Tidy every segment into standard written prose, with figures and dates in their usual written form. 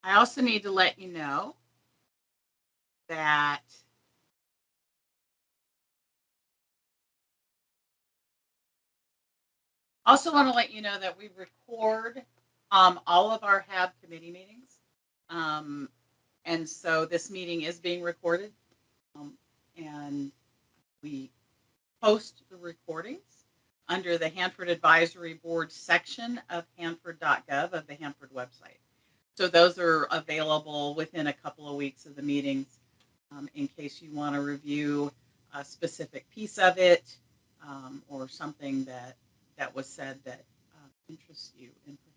I also need to let you know that we record all of our HAB committee meetings. And so this meeting is being recorded, and we post the recordings under the Hanford Advisory Board section of hanford.gov of the Hanford website. So those are available within a couple of weeks of the meetings, in case you want to review a specific piece of it, or something that was said that interests you in particular.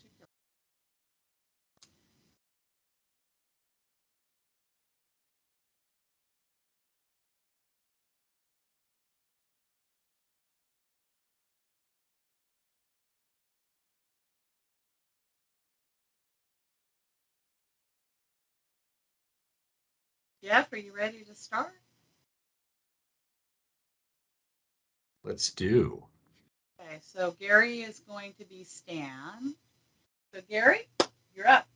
Jeff, are you ready to start? Let's do. Okay, so Gary is going to be Stan. So Gary, you're up.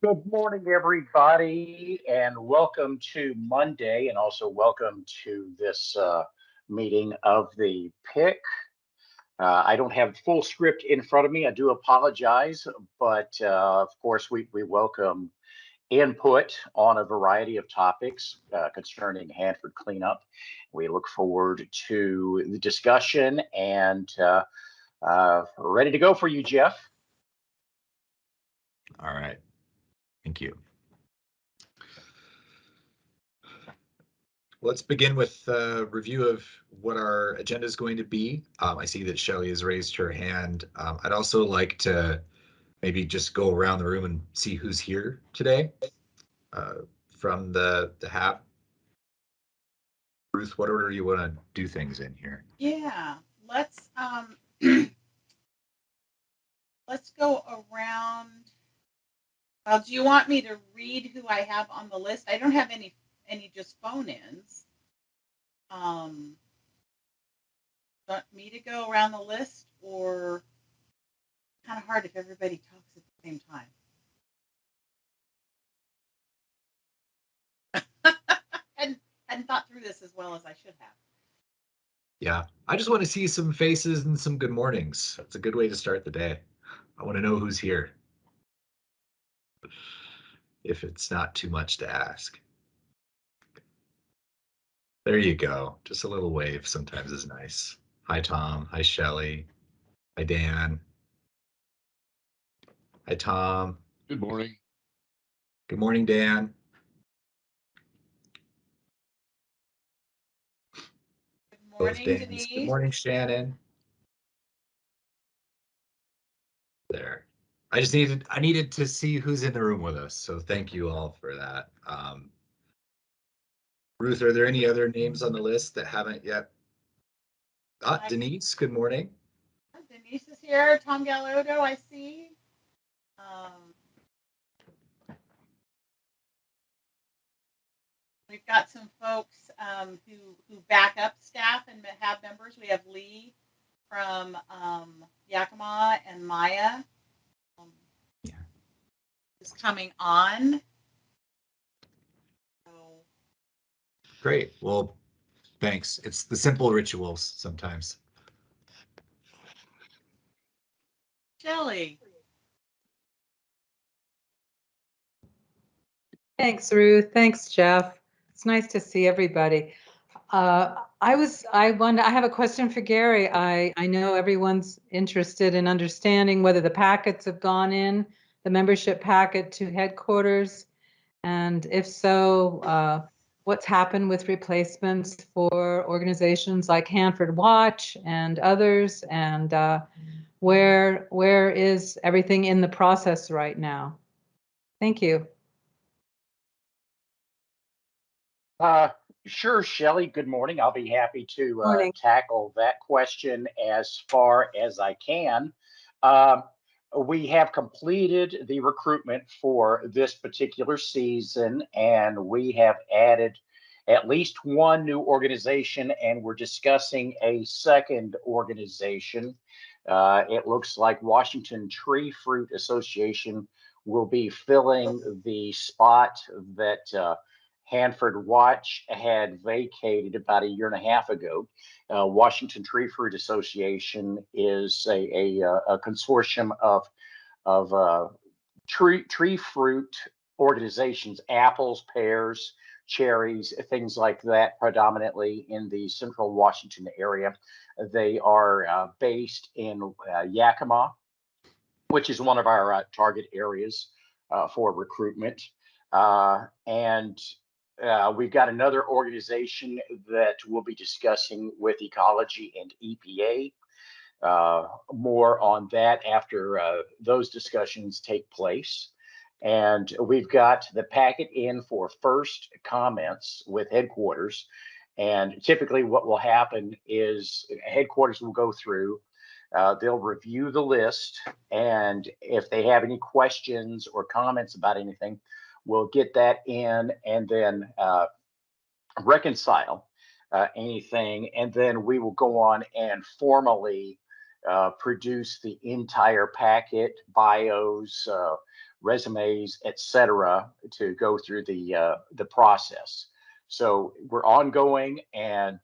Good morning, everybody, and welcome to Monday, and also welcome to this meeting of the PIC. I don't have the full script in front of me. I do apologize, but of course, we welcome input on a variety of topics concerning Hanford cleanup. We look forward to the discussion, and ready to go for you, Jeff. All right. Thank you. Let's begin with a review of what our agenda is going to be. I see that Shelley has raised her hand. I'd also like to maybe just go around the room and see who's here today from the HAB. Ruth, what order do you want to do things in here? Yeah, let's let's go around. Well, do you want me to read who I have on the list? I don't have any just phone-ins. Want me to go around the list, or kind of hard if everybody talks at the same time? hadn't thought through this as well as I should have. Yeah, I just want to see some faces and some good mornings. That's a good way to start the day. I want to know who's here, if it's not too much to ask. There you go. Just a little wave sometimes is nice. Hi, Tom. Hi, Shelley. Hi, Dan. Hi, Tom. Good morning. Good morning, Dan. Good morning, Both Dans. Denise. Good morning, Shannon. There. I needed to see who's in the room with us. So thank you all for that. Ruth, are there any other names on the list that haven't yet? Denise, good morning. Denise is here. Tom Gallardo, I see. We've got some folks who back up staff and have members. We have Lee from Yakima, and Maya is coming on. So. Great. Well, thanks. It's the simple rituals sometimes. Shelley. Thanks, Ruth. Thanks, Jeff. It's nice to see everybody. I have a question for Gary. I know everyone's interested in understanding whether the packets have gone in, the membership packet to headquarters, and if so, what's happened with replacements for organizations like Hanford Watch and others, and where is everything in the process right now? Thank you. Sure, Shelley. Good morning. I'll be happy to tackle that question as far as I can. We have completed the recruitment for this particular season, and we have added at least one new organization, and we're discussing a second organization. It looks like Washington Tree Fruit Association will be filling the spot that Hanford Watch had vacated about 1.5 years ago. Washington Tree Fruit Association is a consortium of tree fruit organizations, apples, pears, cherries, things like that, predominantly in the central Washington area. They are based in Yakima, which is one of our target areas for recruitment. And we've got another organization that we'll be discussing with Ecology and EPA. More on that after those discussions take place. And we've got the packet in for first comments with headquarters. And typically what will happen is headquarters will go through, they'll review the list, and if they have any questions or comments about anything, we'll get that in and then reconcile anything, and then we will go on and formally produce the entire packet, bios, resumes, etc., to go through the process. So we're ongoing, and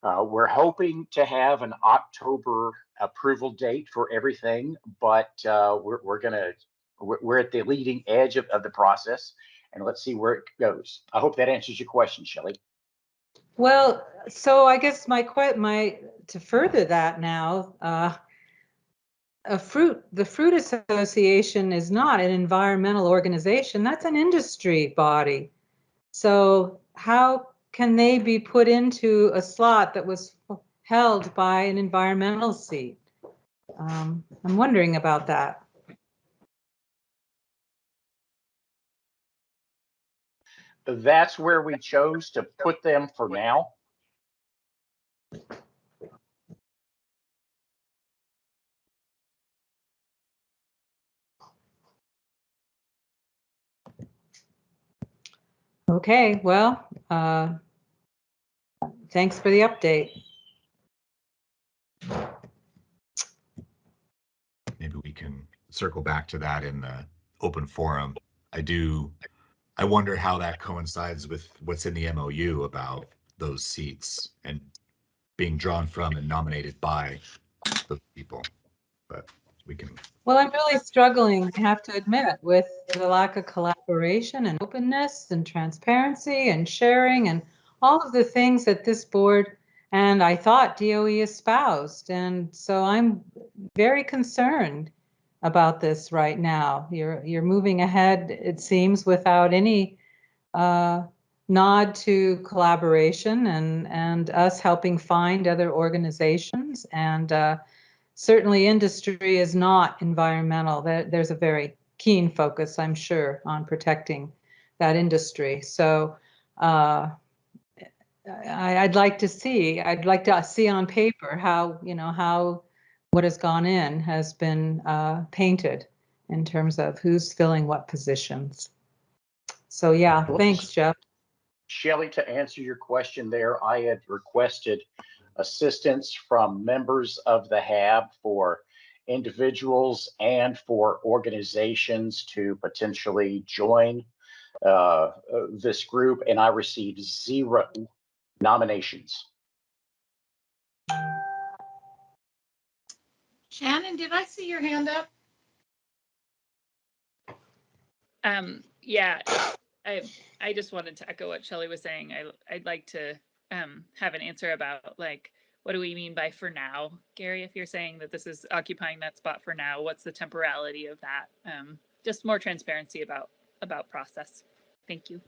we're hoping to have an October approval date for everything, but we're at the leading edge of the process, and let's see where it goes. I hope that answers your question, Shelley. Well, so I guess to further that now, the Fruit Association is not an environmental organization. That's an industry body. So how can they be put into a slot that was held by an environmental seat? I'm wondering about that. That's where we chose to put them for now. Okay, well, thanks for the update. Maybe we can circle back to that in the open forum. I wonder how that coincides with what's in the MOU about those seats and being drawn from and nominated by those people. But we can. Well, I'm really struggling, I have to admit, with the lack of collaboration and openness and transparency and sharing and all of the things that this board and I thought DOE espoused. And so I'm very concerned about this right now. You're moving ahead, it seems, without any nod to collaboration and us helping find other organizations. And certainly industry is not environmental. There's a very keen focus, I'm sure, on protecting that industry. So I'd like to see on paper how what has gone in has been painted in terms of who's filling what positions. So yeah, thanks, Jeff. Shelley, to answer your question there, I had requested assistance from members of the HAB for individuals and for organizations to potentially join this group, and I received 0 nominations. Shannon, did I see your hand up? Yeah, I just wanted to echo what Shelley was saying. I'd like to have an answer about, like, what do we mean by for now, Gary? If you're saying that this is occupying that spot for now, what's the temporality of that? Just more transparency about process. Thank you.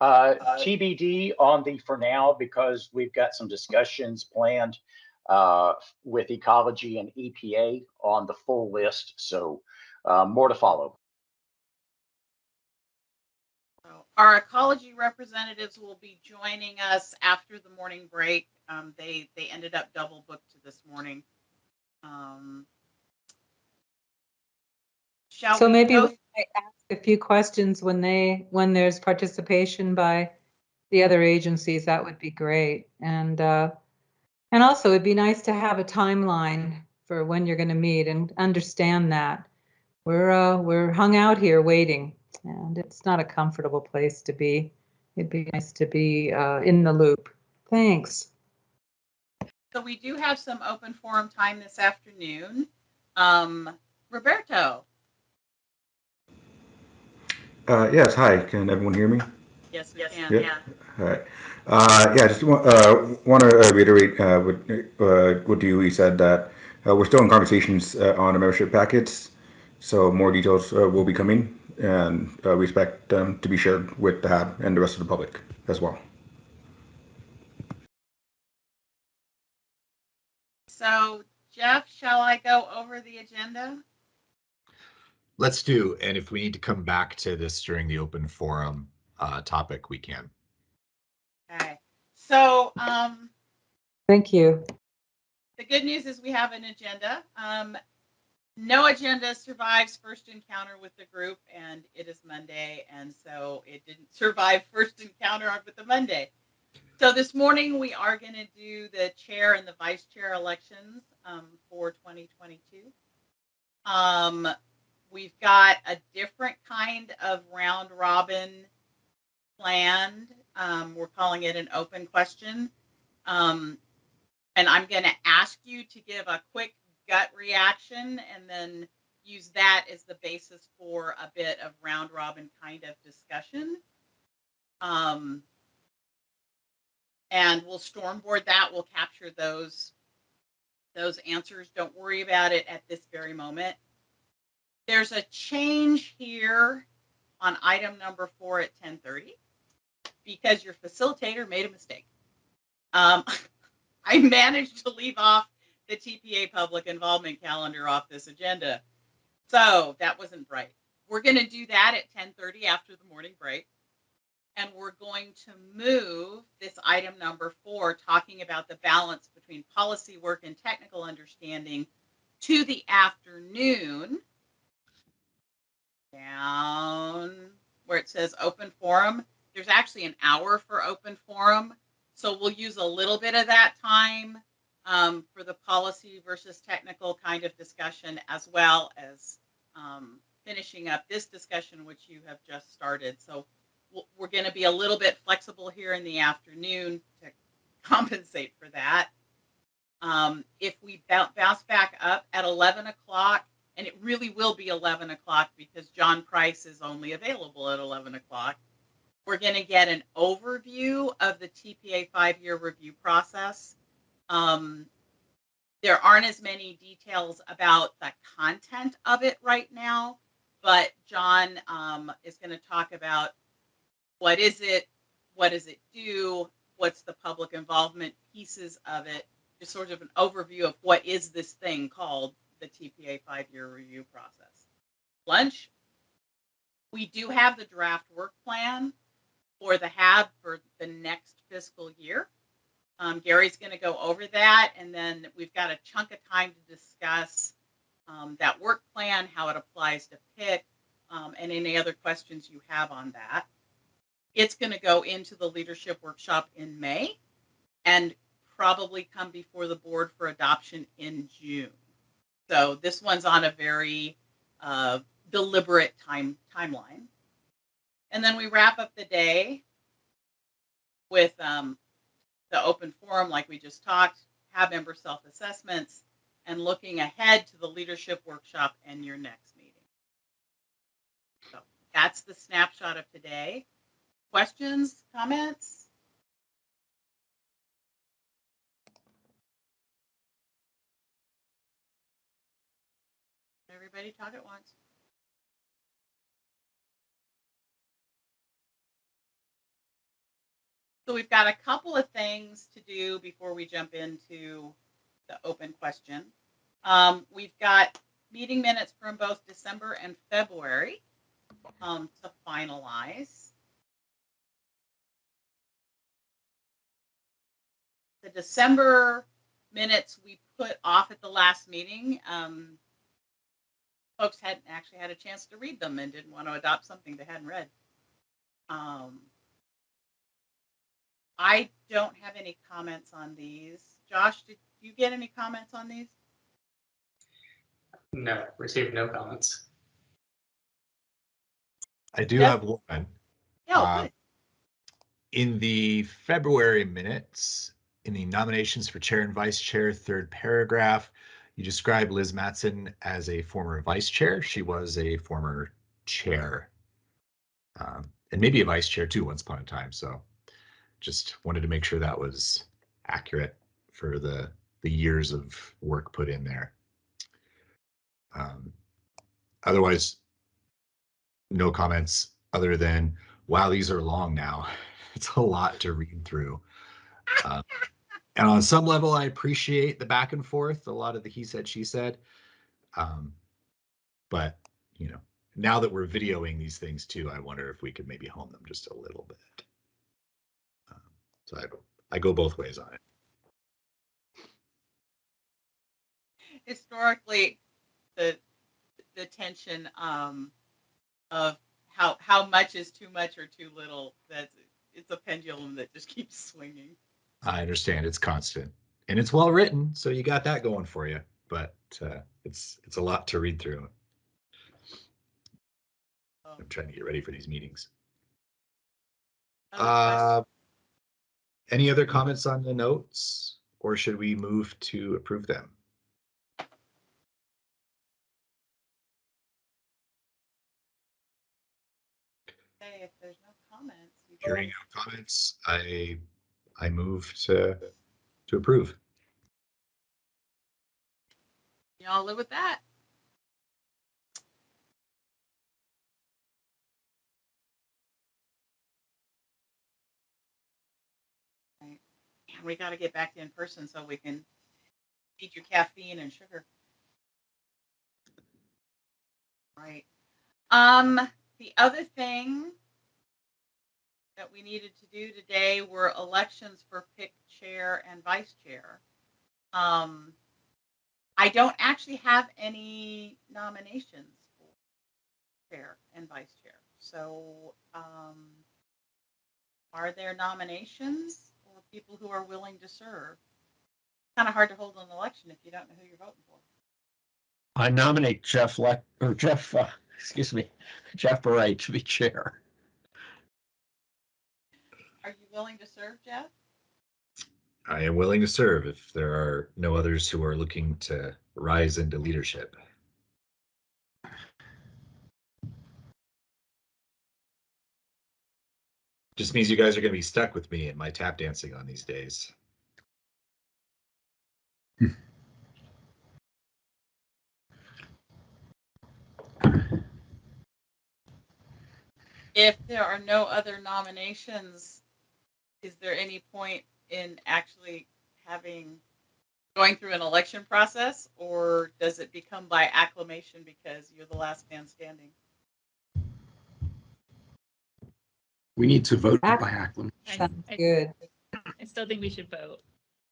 TBD on the for now, because we've got some discussions planned with Ecology and EPA on the full list. So more to follow. Our ecology representatives will be joining us after the morning break. They ended up double booked this morning. So maybe we might ask a few questions when there's participation by the other agencies. That would be great. And also it'd be nice to have a timeline for when you're going to meet and understand that. we're hung out here waiting, and it's not a comfortable place to be. It'd be nice to be in the loop. Thanks. So we do have some open forum time this afternoon. Roberto. Yes, hi. Can everyone hear me? Yes, we can. Yeah. All right. Yeah, just want to reiterate what Dewey said, that we're still in conversations on the membership packets, so more details will be coming, and we expect them to be shared with the HAB and the rest of the public as well. So, Jeff, shall I go over the agenda? Let's do. And if we need to come back to this during the open forum topic, we can. Okay. So, Thank you. the good news is we have an agenda. No agenda survives first encounter with the group, and it is Monday, and so it didn't survive first encounter with the Monday. So this morning we are going to do the chair and the vice chair elections for 2022. We've got a different kind of round robin planned. We're calling it an open question. And I'm going to ask you to give a quick gut reaction and then use that as the basis for a bit of round robin kind of discussion. And we'll stormboard that. We'll capture those answers. Don't worry about it at this very moment. There's a change here on item number 4 at 10:30 because your facilitator made a mistake. I managed to leave off the TPA public involvement calendar off this agenda. So that wasn't right. We're going to do that at 10:30 after the morning break. And we're going to move this item number 4, talking about the balance between policy work and technical understanding, to the afternoon, down where it says open forum. There's actually an hour for open forum. So we'll use a little bit of that time for the policy versus technical kind of discussion, as well as finishing up this discussion, which you have just started. So we're going to be a little bit flexible here in the afternoon to compensate for that. If we bounce back up at 11 o'clock, and it really will be 11 o'clock because John Price is only available at 11 o'clock, we're going to get an overview of the TPA 5-year review process. There aren't as many details about the content of it right now, but John is going to talk about what is it, what does it do, what's the public involvement pieces of it, just sort of an overview of what is this thing called the TPA 5-year review process. Lunch. We do have the draft work plan for the HAB for the next fiscal year. Gary's going to go over that, and then we've got a chunk of time to discuss that work plan, how it applies to PIC, and any other questions you have on that. It's going to go into the leadership workshop in May and probably come before the board for adoption in June. So this one's on a very deliberate timeline. And then we wrap up the day with the open forum, like we just talked, HAB member self-assessments, and looking ahead to the leadership workshop and your next meeting. So that's the snapshot of today. Questions, comments? Everybody talk at once. So we've got a couple of things to do before we jump into the open question. We've got meeting minutes from both December and February to finalize. The December minutes we put off at the last meeting. Folks hadn't actually had a chance to read them and didn't want to adopt something they hadn't read. I don't have any comments on these. Josh, did you get any comments on these? No, received no comments. I do Yep. have one. Yeah, good. In the February minutes, in the nominations for chair and vice chair, third paragraph, you describe Liz Matson as a former vice chair. She was a former chair, and maybe a vice chair too once upon a time. So just wanted to make sure that was accurate for the years of work put in there. Otherwise, no comments other than, wow, these are long now. It's a lot to read through. And on some level, I appreciate the back and forth, a lot of the he said, she said. But, you know, now that we're videoing these things too, I wonder if we could maybe hone them just a little bit. So I go both ways on it. Historically, the tension of how much is too much or too little, it's a pendulum that just keeps swinging. I understand it's constant and it's well written, so you got that going for you. But it's a lot to read through. I'm trying to get ready for these meetings. Any other comments on the notes, or should we move to approve them? Okay, if there's no comments, Hearing no comments, I move to approve. y'all live with that. Right. And we got to get back to in person so we can eat your caffeine and sugar. Right. The other thing that we needed to do today were elections for PIC chair and vice chair. I don't actually have any nominations for chair and vice chair. So, are there nominations for people who are willing to serve? Kind of hard to hold an election if you don't know who you're voting for. I nominate Jeff Barrett to be chair. Are you willing to serve, Jeff? I am willing to serve if there are no others who are looking to rise into leadership. Just means you guys are going to be stuck with me and my tap dancing on these days. If there are no other nominations, is there any point in actually going through an election process, or does it become by acclamation because you're the last man standing? We need to vote by acclamation. Sounds good. I still think we should vote.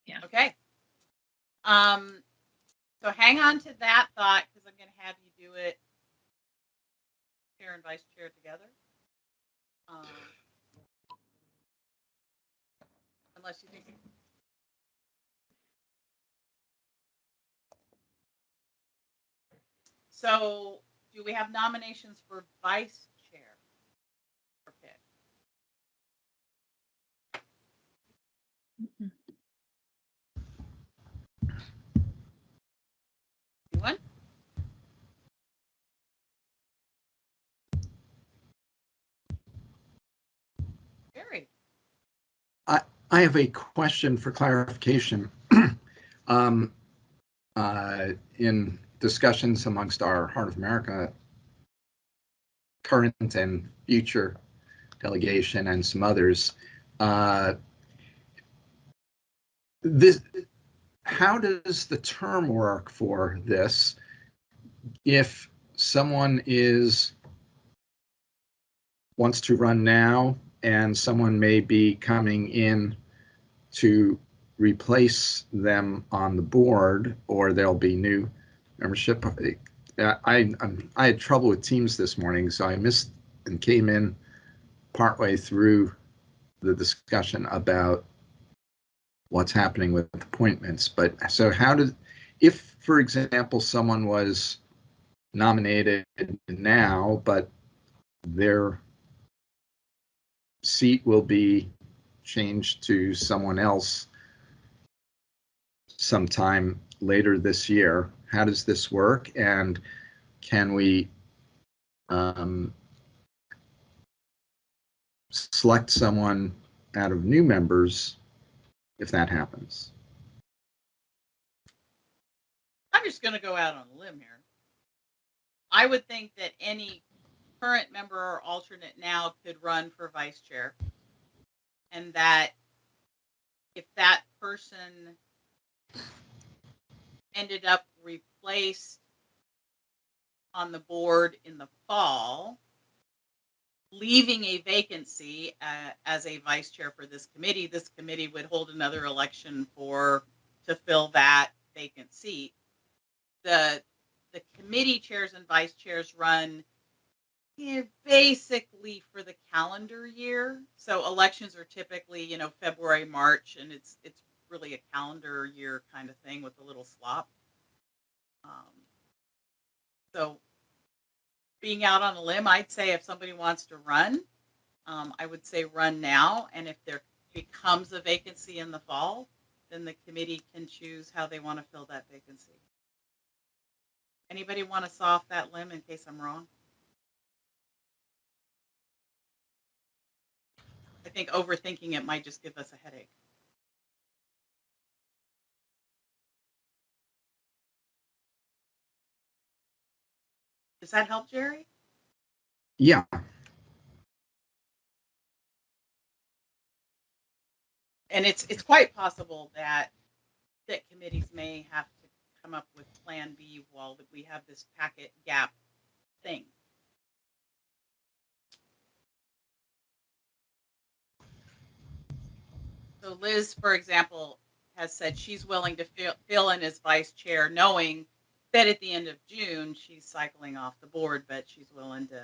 Yeah. Okay. So hang on to that thought because I'm going to have you do it chair and vice chair together. Unless you think. So do we have nominations for vice chair for PIC? Anyone? Gary. I have a question for clarification. In discussions amongst our Heart of America current and future delegation and some others, how does the term work for this if someone wants to run now and someone may be coming in to replace them on the board, or there'll be new membership? I had trouble with Teams this morning, so I missed and came in partway through the discussion about what's happening with appointments. But so if, for example, someone was nominated now, but their seat will be changed to someone else sometime later this year. How does this work? And can we select someone out of new members if that happens? I'm just going to go out on a limb here. I would think that any current member or alternate now could run for vice chair. And that if that person ended up replaced on the board in the fall, leaving a vacancy as a vice chair for this committee would hold another election to fill that vacant seat. The committee chairs and vice chairs run basically for the calendar year. So elections are typically, February, March, and it's really a calendar year kind of thing with a little slop. So being out on a limb, I'd say if somebody wants to run, I would say run now. And if there becomes a vacancy in the fall, then the committee can choose how they want to fill that vacancy. Anybody want to saw off that limb in case I'm wrong? I think overthinking it might just give us a headache. Does that help, Jerry? Yeah. And it's quite possible that committees may have to come up with Plan B while we have this packet gap thing. So Liz, for example, has said she's willing to fill in as vice chair, knowing that at the end of June she's cycling off the board, but she's willing to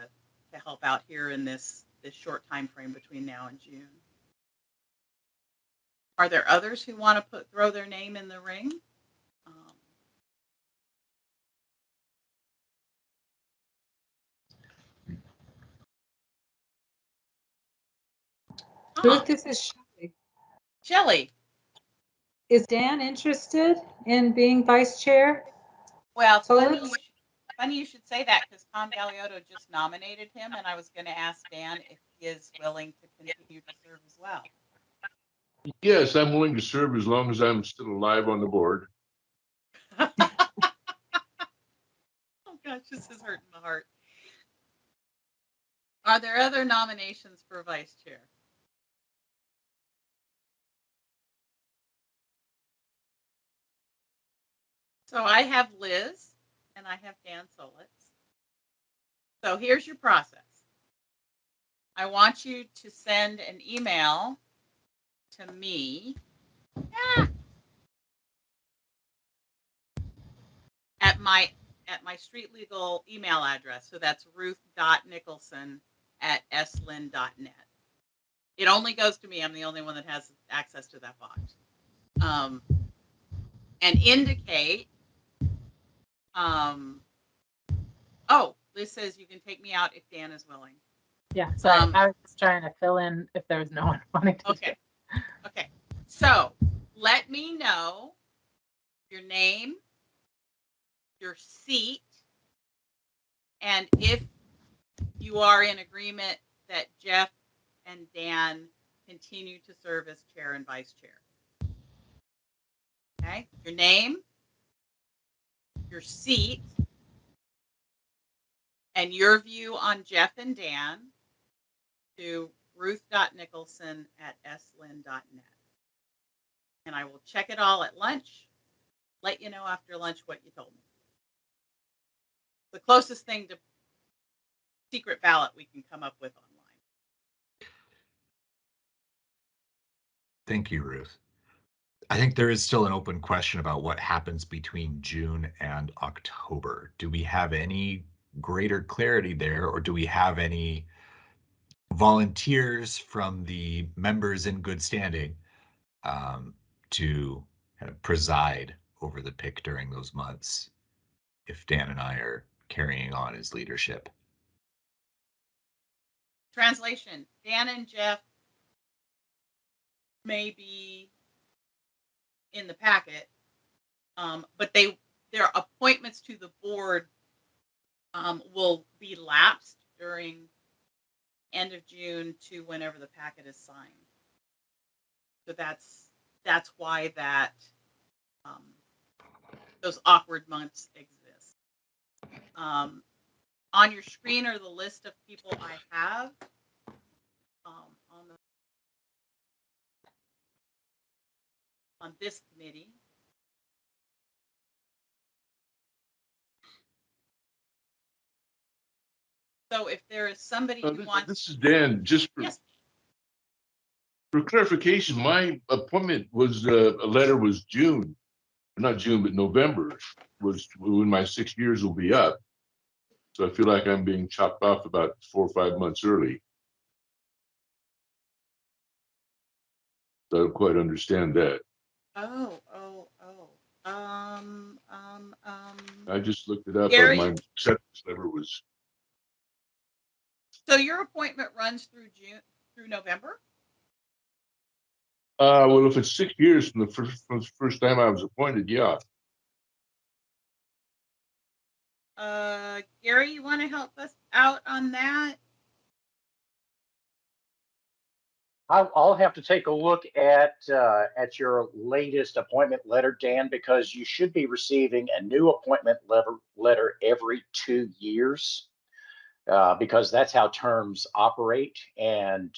help out here in this short time frame between now and June. Are there others who want to throw their name in the ring? Ruth, this is Shelley. Shelley. Is Dan interested in being vice chair? Well, funny you should say that, because Tom Galeotto just nominated him, and I was going to ask Dan if he is willing to continue to serve as well. Yes, I'm willing to serve as long as I'm still alive on the board. Oh gosh, this is hurting my heart. Are there other nominations for vice chair? So I have Liz and I have Dan Solitz. So here's your process. I want you to send an email to me at my street legal email address. So that's ruth.nicholson@slin.net. It only goes to me. I'm the only one that has access to that box. And indicate, Liz says you can take me out if Dan is willing. Yeah, sorry, I was just trying to fill in if there was no one wanting to. Okay. Okay. So let me know your name, your seat, and if you are in agreement that Jeff and Dan continue to serve as chair and vice chair. Okay. Your name, your seat, and your view on Jeff and Dan to ruth.nicholson@slin.net. And I will check it all at lunch, let you know after lunch what you told me. The closest thing to secret ballot we can come up with online. Thank you, Ruth. I think there is still an open question about what happens between June and October. Do we have any greater clarity there, or do we have any volunteers from the members in good standing to kind of preside over the PIC during those months if Dan and I are carrying on his leadership? translation, Dan and Jeff may be in the packet, but their appointments to the board will be lapsed during end of June to whenever the packet is signed. So that's why that those awkward months exist. On your screen are the list of people I have on this committee. So if there is somebody who wants, This is Dan. Just for, yes, for clarification, my appointment was a letter was June, not June, but November was when my 6 years will be up. So I feel like I'm being chopped off about 4 or 5 months early. I don't quite understand that. I just looked it up. Gary, My acceptance letter was. So your appointment runs through June through November? Well, if it's 6 years from the first time I was appointed, yeah. Gary, you want to help us out on that? I'll have to take a look at your latest appointment letter, Dan, because you should be receiving a new appointment letter every 2 years, because that's how terms operate. And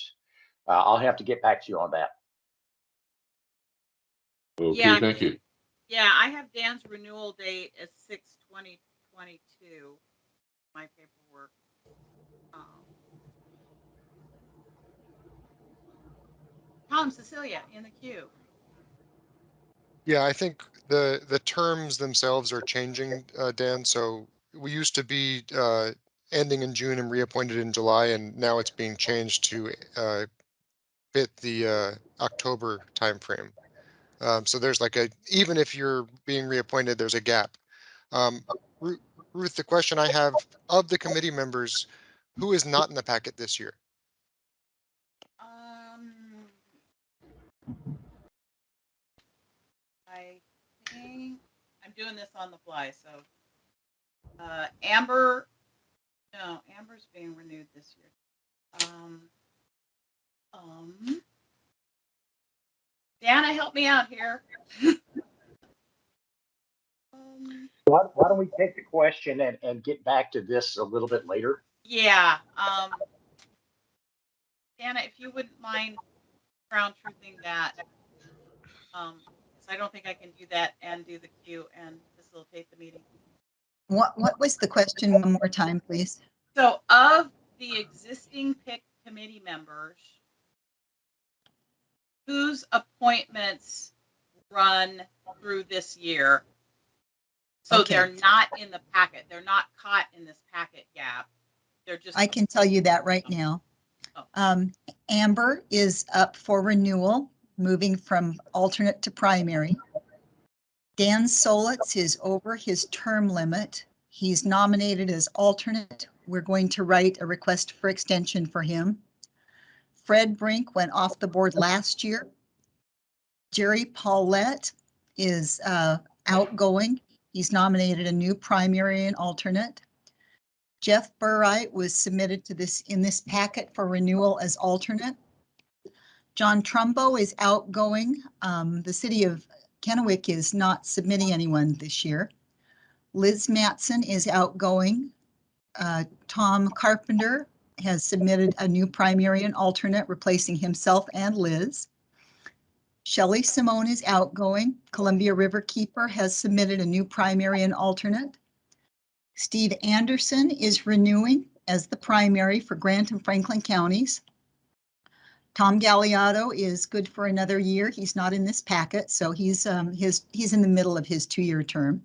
I'll have to get back to you on that. Okay, Yeah, thank you. Yeah, I have Dan's renewal date as 6/20/22. My paperwork. Tom, Cecilia in the queue. Yeah, I think the terms themselves are changing, Dan. So we used to be ending in June and reappointed in July, and now it's being changed to fit the October timeframe. So there's like even if you're being reappointed, there's a gap. Ruth, the question I have of the committee members, who is not in the packet this year? I think I'm doing this on the fly, so Amber's being renewed this year. Dana, help me out here. Why don't we take the question and get back to this a little bit later? Yeah. Dana, if you wouldn't mind ground truthing that, because I don't think I can do that and do the queue and facilitate the meeting. What was the question one more time, please? So of the existing PIC committee members, whose appointments run through this year? So Okay. they're not in the packet. They're not caught in this packet gap. They're just. I can tell you that right now. Oh. Amber is up for renewal, moving from alternate to primary. Dan Solitz is over his term limit. He's nominated as alternate. We're going to write a request for extension for him. Fred Brink went off the board last year. Jerry Paulette is outgoing. He's nominated a new primary and alternate. Jeff Burright was submitted to this in this packet for renewal as alternate. John Trumbo is outgoing. The city of Kennewick is not submitting anyone this year. Liz Matson is outgoing. Tom Carpenter has submitted a new primary and alternate, replacing himself and Liz. Shelley Simone is outgoing. Columbia Riverkeeper has submitted a new primary and alternate. Steve Anderson is renewing as the primary for Grant and Franklin counties. Tom Galliotto is good for another year. He's not in this packet, so he's in the middle of his 2-year term.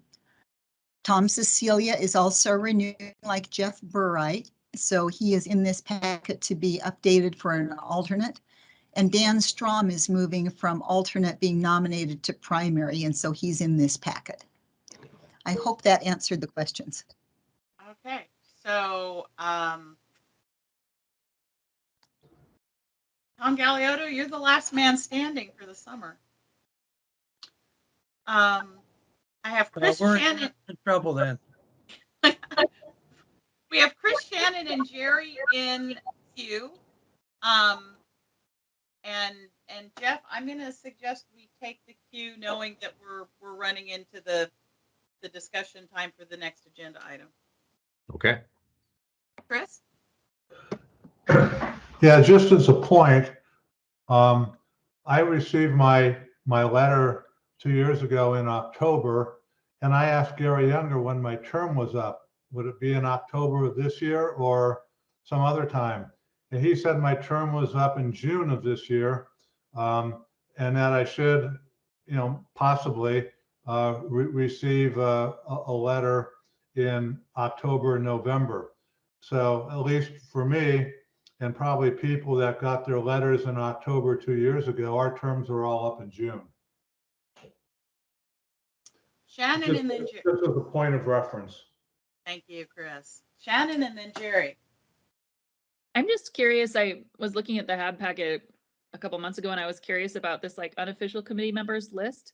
Tom Cecilia is also renewing like Jeff Burright, so he is in this packet to be updated for an alternate. And Dan Strom is moving from alternate being nominated to primary, and so he's in this packet. I hope that answered the questions. Okay, so Tom Galeotto, you're the last man standing for the summer. I have Chris We're Shannon. in trouble then. We have Chris Shannon and Jerry in queue. And Jeff, I'm going to suggest we take the queue, knowing that we're running into the discussion time for the next agenda item. Okay. Chris? Yeah, just as a point, I received my letter 2 years ago in October, and I asked Gary Younger when my term was up. Would it be in October of this year or some other time? And he said my term was up in June of this year, and that I should, possibly receive a letter in October, November. So at least for me, and probably people that got their letters in October 2 years ago, our terms are all up in June. Shannon and then Jerry. Just as a point of reference. Thank you, Chris. Shannon and then Jerry. I'm just curious. I was looking at the HAB packet a couple months ago, and I was curious about this like unofficial committee members list,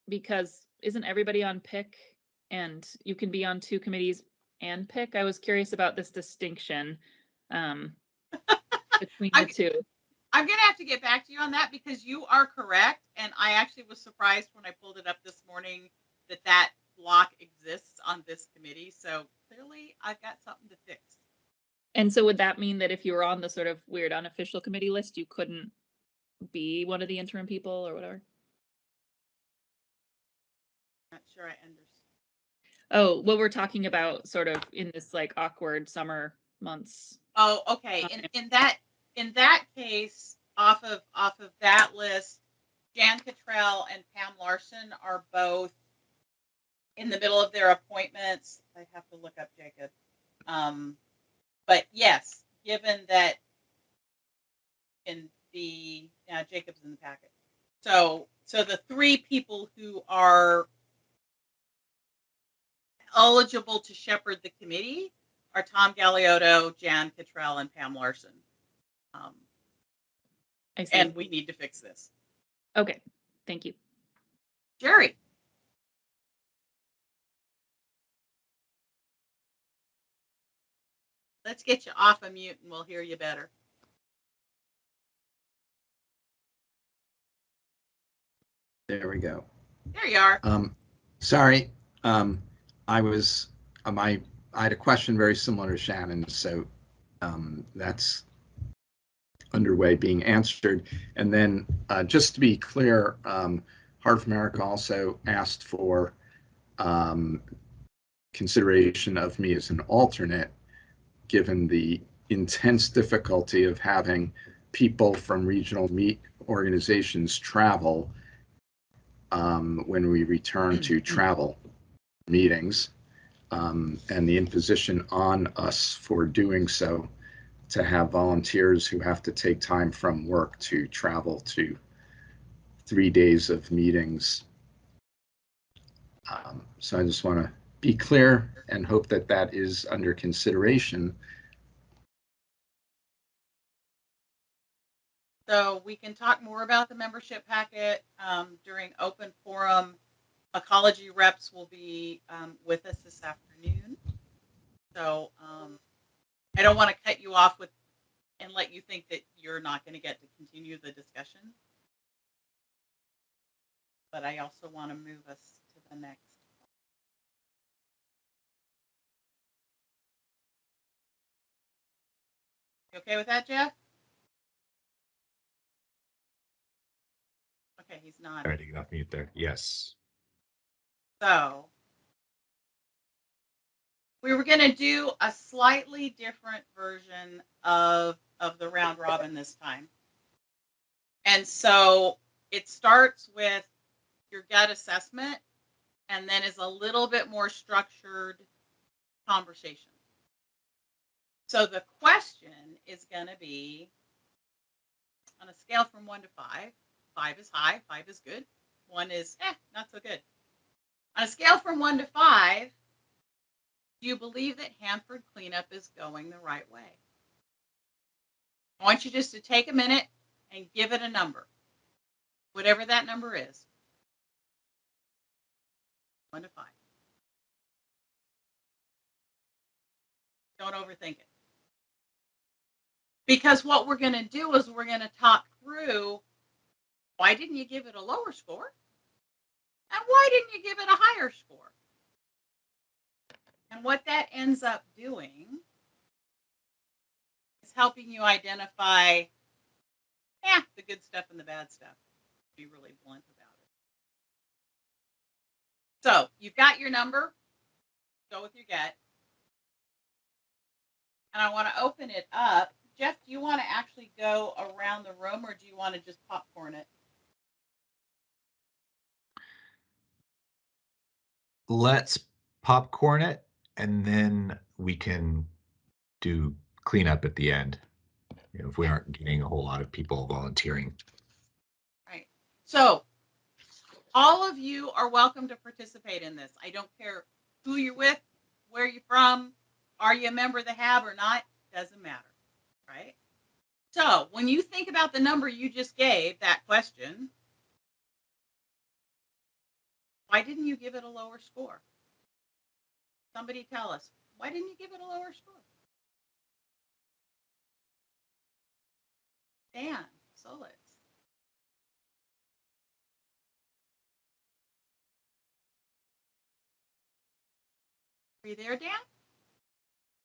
because isn't everybody on PIC, and you can be on 2 committees and PIC? I was curious about this distinction between the two. I'm going to have to get back to you on that, because you are correct, and I actually was surprised when I pulled it up this morning that block exists on this committee. So clearly, I've got something to fix. And so would that mean that if you were on the sort of weird unofficial committee list, you couldn't be one of the interim people or whatever? Not sure I understand. Oh, well, we're talking about sort of in this like awkward summer months. Oh, okay. In that case, off of that list, Jan Cottrell and Pam Larson are both in the middle of their appointments. I have to look up Jacob. But yes, given that Jacob's in the packet. So the 3 people who are eligible to shepherd the committee are Tom Galeotto, Jan Cottrell, and Pam Larson. I see. And we need to fix this. Okay, thank you. Jerry. Let's get you off of mute and we'll hear you better. There we go. There you are. Sorry, I was I had a question very similar to Shannon, so that's underway being answered. And then just to be clear, Heart of America also asked for consideration of me as an alternate, given the intense difficulty of having people from regional organizations travel when we return to travel meetings, and the imposition on us for doing so, to have volunteers who have to take time from work to travel to 3 days of meetings. So I just want to be clear and hope that that is under consideration. So we can talk more about the membership packet during open forum. Ecology reps will be with us this afternoon. So I don't want to cut you off and let you think that you're not going to get to continue the discussion. But I also want to move us to the next. You okay with that, Jeff? Okay, he's not. Trying to get off mute there. Yes. So we were going to do a slightly different version of the round robin this time. And so it starts with your gut assessment and then is a little bit more structured conversation. So the question is going to be on a scale from 1 to 5. 5 is high, 5 is good. 1 is not so good. On a scale from 1 to 5, do you believe that Hanford cleanup is going the right way? I want you just to take a minute and give it a number, whatever that number is. 1 to 5. Don't overthink it. Because what we're going to do is we're going to talk through, why didn't you give it a lower score? And why didn't you give it a higher score? And what that ends up doing is helping you identify, the good stuff and the bad stuff. Be really blunt about it. So you've got your number. Go with your gut. And I want to open it up. Jeff, do you want to actually go around the room, or do you want to just popcorn it? Let's popcorn it, and then we can do cleanup at the end, if we aren't getting a whole lot of people volunteering. Right. So all of you are welcome to participate in this. I don't care who you're with, where you're from, are you a member of the HAB or not, doesn't matter, right? So when you think about the number you just gave, that question, why didn't you give it a lower score? Somebody tell us, why didn't you give it a lower score? Dan Solitz. Are you there, Dan?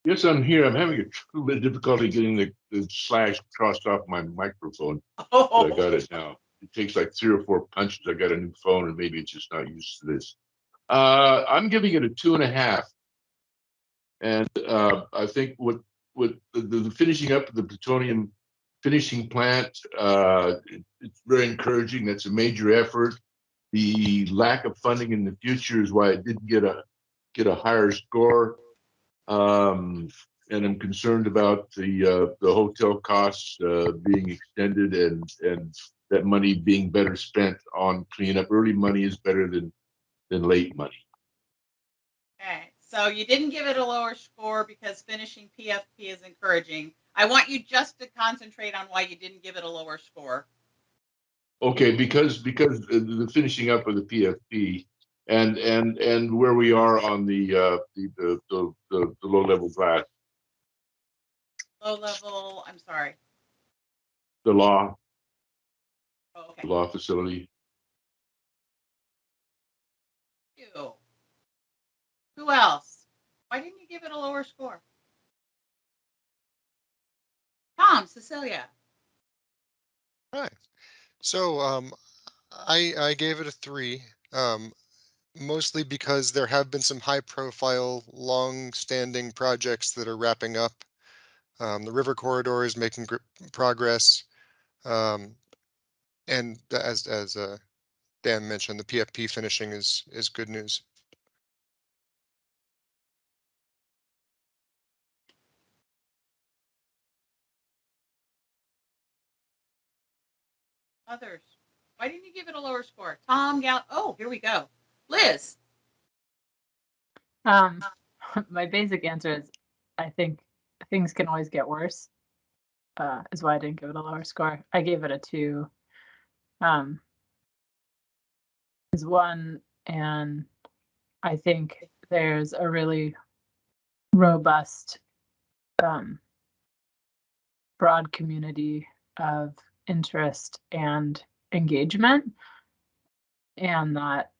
Yes, I'm here. I'm having a little bit of difficulty getting the slash crossed off my microphone. Oh. But I got it now. It takes like 3 or 4 punches. I got a new phone, and maybe it's just not used to this. I'm giving it a 2.5. And I think what the finishing up of the plutonium finishing plant, it's very encouraging. That's a major effort. The lack of funding in the future is why it didn't get a higher score. And I'm concerned about the hotel costs being extended, and that money being better spent on cleanup. Early money is better than late money. Okay, so you didn't give it a lower score because finishing PFP is encouraging. I want you just to concentrate on why you didn't give it a lower score. Okay, because the finishing up of the PFP and where we are on the low level class. Low level, I'm sorry. The law. Oh, okay. The law facility. You. Who else? Why didn't you give it a lower score? Tom, Cecilia. Right. So I gave it a 3, mostly because there have been some high-profile, long-standing projects that are wrapping up. The river corridor is making progress, and as Dan mentioned, the PFP finishing is good news. Others. Why didn't you give it a lower score? Tom, Gal. Oh, here we go. Liz. My basic answer is I think things can always get worse. Is why I didn't give it a lower score. I gave it a 2. Is 1, and I think there's a really robust, broad community of interest and engagement, and that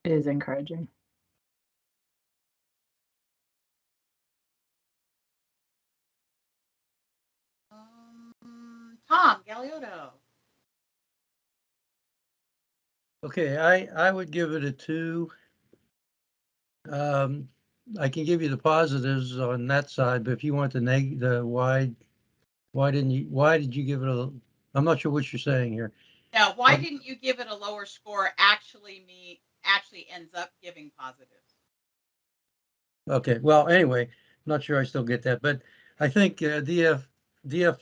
is encouraging. Tom Galiotto. Okay, I would give it a 2. I can give you the positives on that side, but if you want the why did you give it a, I'm not sure what you're saying here. Now, why didn't you give it a lower score actually ends up giving positives? Okay, well, anyway, I'm not sure I still get that, but I think DF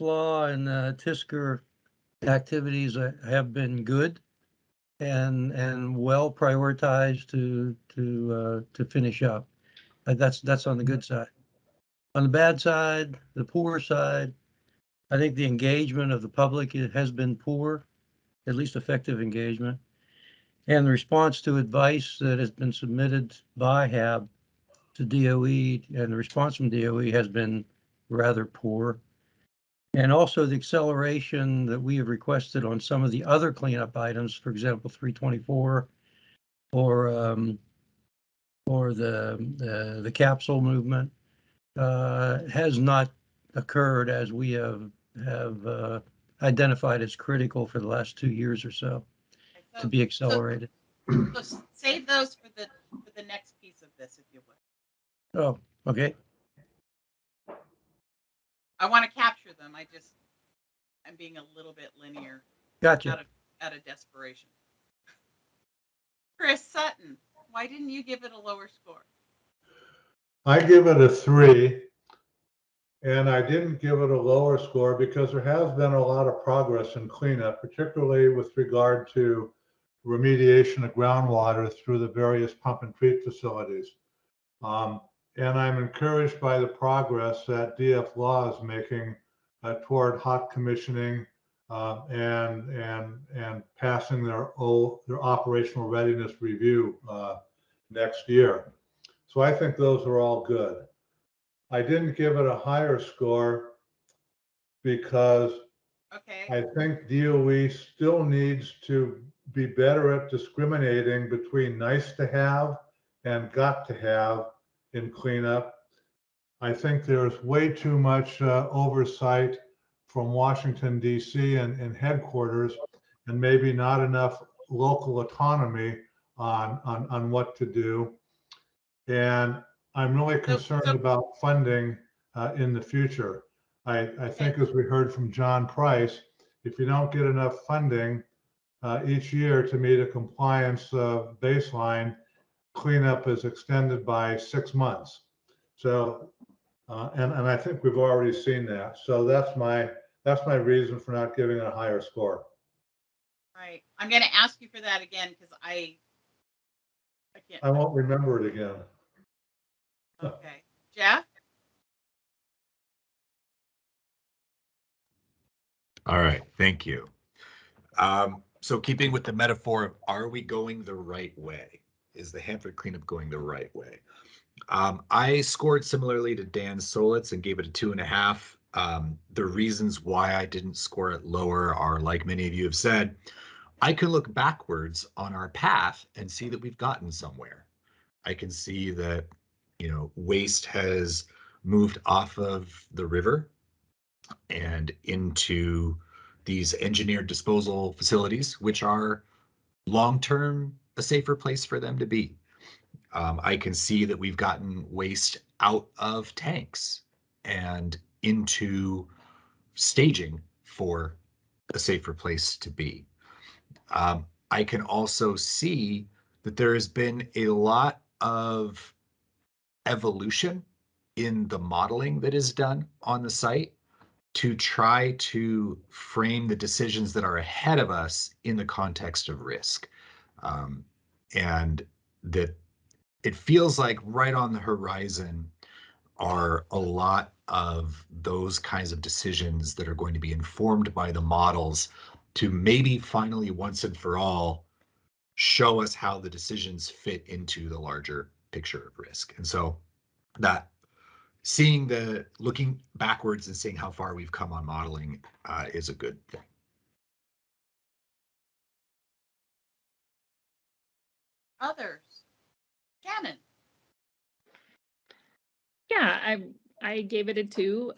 law and TISCR activities have been good and well prioritized to finish up. That's on the good side. On the bad side, the poor side, I think the engagement of the public has been poor, at least effective engagement. And the response to advice that has been submitted by HAB to DOE and the response from DOE has been rather poor. And also the acceleration that we have requested on some of the other cleanup items, for example, 324 or the capsule movement, has not occurred as we have identified as critical for the last 2 years or so to be accelerated. So save those for the next piece of this, if you would. Oh, okay. I want to capture them. I'm being a little bit linear. Gotcha. Out of desperation. Chris Sutton, why didn't you give it a lower score? I give it a 3, and I didn't give it a lower score because there has been a lot of progress in cleanup, particularly with regard to remediation of groundwater through the various pump and treat facilities. And I'm encouraged by the progress that DF Law is making toward hot commissioning and passing their operational readiness review next year. So I think those are all good. I didn't give it a higher score because I think DOE still needs to be better at discriminating between nice to have and got to have in cleanup. I think there's way too much oversight from Washington, D.C. and headquarters, and maybe not enough local autonomy on what to do. And I'm really concerned about funding in the future. I think, as we heard from John Price, if you don't get enough funding each year to meet a compliance baseline, cleanup is extended by 6 months. So, and I think we've already seen that. So that's my reason for not giving it a higher score. Right. I'm going to ask you for that again because I can't. I won't remember it again. Okay. Jeff? All right, thank you. So keeping with the metaphor of, are we going the right way? Is the Hanford cleanup going the right way? I scored similarly to Dan Solitz and gave it a 2.5. The reasons why I didn't score it lower are, like many of you have said, I can look backwards on our path and see that we've gotten somewhere. I can see that, waste has moved off of the river and into these engineered disposal facilities, which are long-term a safer place for them to be. I can see that we've gotten waste out of tanks and into staging for a safer place to be. I can also see that there has been a lot of evolution in the modeling that is done on the site to try to frame the decisions that are ahead of us in the context of risk. And that it feels like right on the horizon are a lot of those kinds of decisions that are going to be informed by the models to maybe finally once and for all show us how the decisions fit into the larger picture of risk. And so that looking backwards and seeing how far we've come on modeling is a good thing. Others? Shannon? Yeah, I gave it a 2.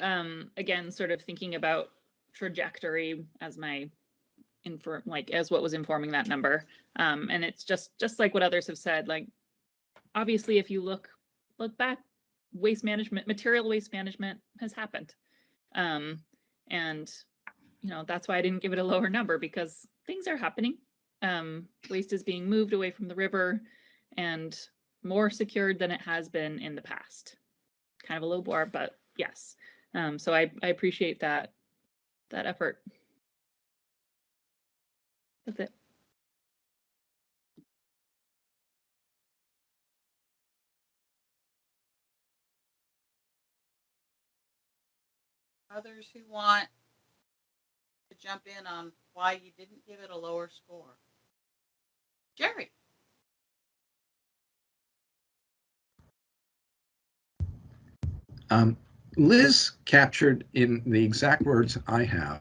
Again, sort of thinking about trajectory as as what was informing that number. And it's just like what others have said, like, obviously, if you look back, material waste management has happened. And, that's why I didn't give it a lower number, because things are happening. Waste is being moved away from the river and more secured than it has been in the past. Kind of a low bar, but yes. So I appreciate that effort. That's it. Others who want to jump in on why you didn't give it a lower score. Jerry. Liz captured in the exact words I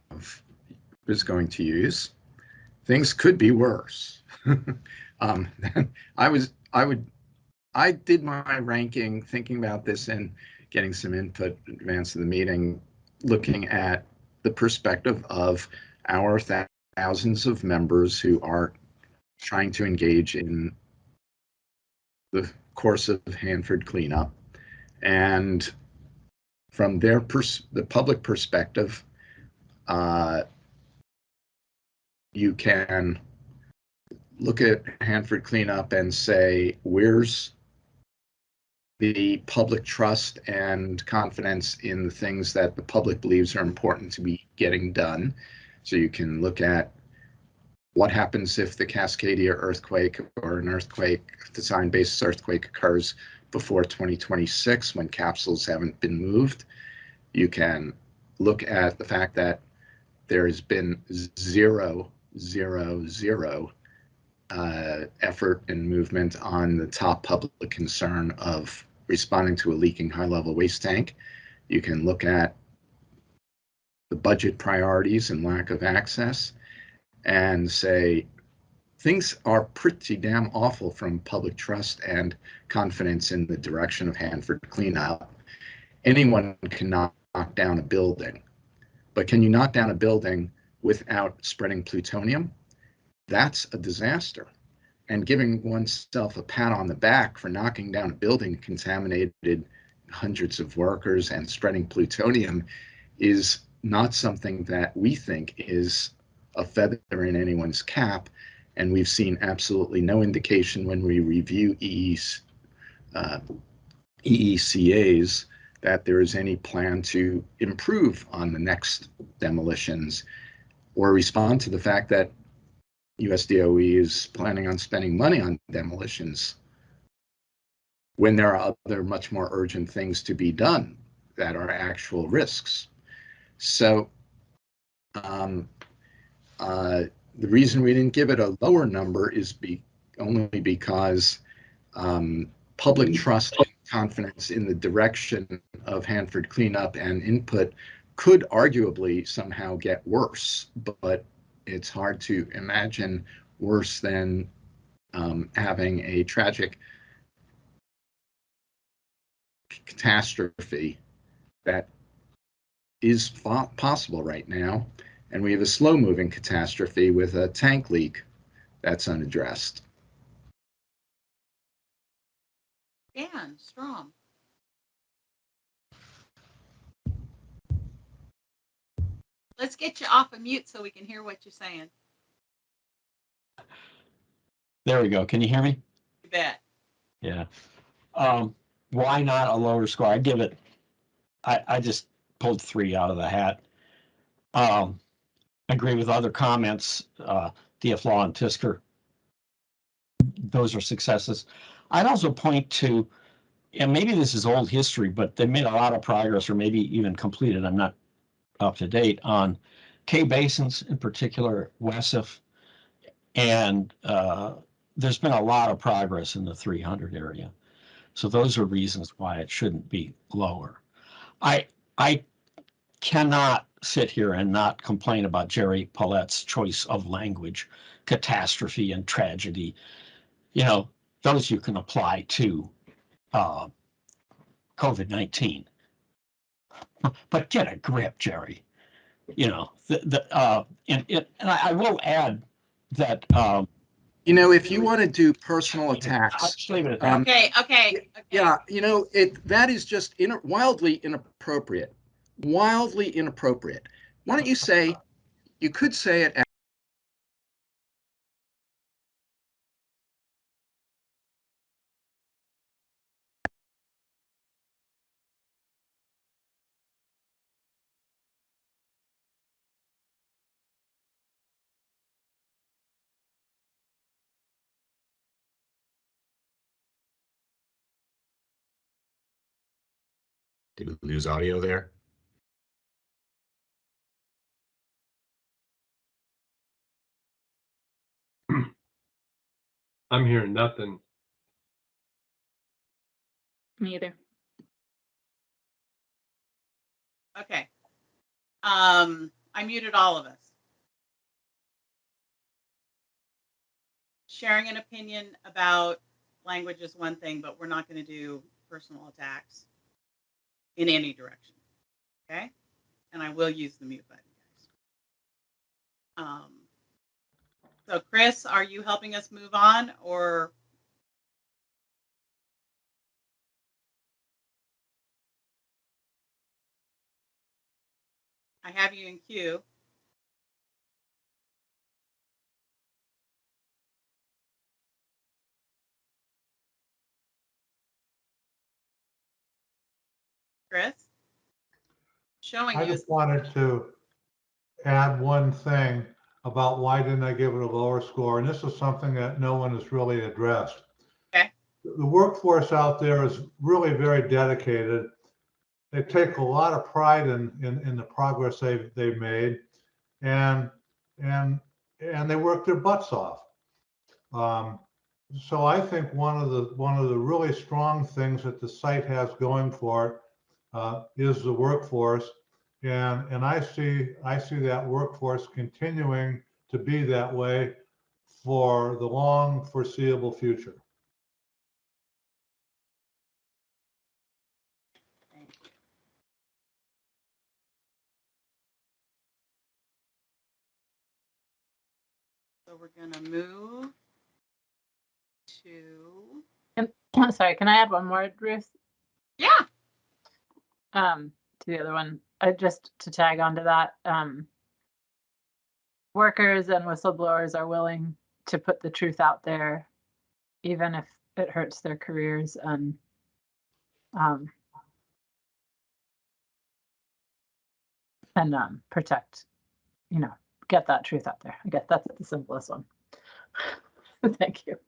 was going to use. Things could be worse. I did my ranking, thinking about this and getting some input in advance of the meeting, looking at the perspective of our thousands of members who are trying to engage in the course of Hanford cleanup. And from the public perspective, you can look at Hanford cleanup and say, where's the public trust and confidence in the things that the public believes are important to be getting done? So you can look at what happens if the Cascadia earthquake or an earthquake, design basis earthquake, occurs before 2026 when capsules haven't been moved. You can look at the fact that there has been zero effort and movement on the top public concern of responding to a leaking high-level waste tank. You can look at the budget priorities and lack of access and say, things are pretty damn awful from public trust and confidence in the direction of Hanford cleanup. Anyone can knock down a building, but can you knock down a building without spreading plutonium? That's a disaster. And giving oneself a pat on the back for knocking down a building contaminated hundreds of workers and spreading plutonium is not something that we think is a feather in anyone's cap. And we've seen absolutely no indication when we review EECAs that there is any plan to improve on the next demolitions or respond to the fact that USDOE is planning on spending money on demolitions when there are other much more urgent things to be done that are actual risks. So the reason we didn't give it a lower number is only because public trust and confidence in the direction of Hanford cleanup and input could arguably somehow get worse, but it's hard to imagine worse than having a tragic catastrophe that is possible right now. And we have a slow-moving catastrophe with a tank leak that's unaddressed. Dan Strom. Let's get you off of mute so we can hear what you're saying. There we go. Can you hear me? You bet. Yeah. Why not a lower score? I give it, I just pulled 3 out of the hat. I agree with other comments, DFLAW and Tisker. Those are successes. I'd also point to, and maybe this is old history, but they made a lot of progress, or maybe even completed, I'm not up to date, on K basins, in particular WESIF, and there's been a lot of progress in the 300 area. So those are reasons why it shouldn't be lower. I cannot sit here and not complain about Jerry Paulette's choice of language, catastrophe and tragedy. You know, those you can apply to COVID-19. But get a grip, Jerry. You know, and I will add that you know, if you want to do personal attacks, I'll just leave it at that. Okay. yeah, you know, that is just wildly inappropriate. Wildly inappropriate. Why don't you say, you could say it Did we lose audio there? I'm hearing nothing. Me either. Okay. I muted all of us. Sharing an opinion about language is one thing, but we're not going to do personal attacks in any direction. Okay? And I will use the mute button, guys. So Chris, are you helping us move on, or? I have you in queue. Chris? Showing I you. just wanted to add one thing about why didn't I give it a lower score? And this is something that no one has really addressed. Okay. The workforce out there is really very dedicated. They take a lot of pride in the progress they've made, and they work their butts off. So I think one of the really strong things that the site has going for it is the workforce, and I see that workforce continuing to be that way for the long foreseeable future. So we're going to move to. Sorry, can I add one more, Ruth? Yeah. To the other one, just to tag onto that. Workers and whistleblowers are willing to put the truth out there, even if it hurts their careers, and protect, get that truth out there. I guess that's the simplest one. Thank you.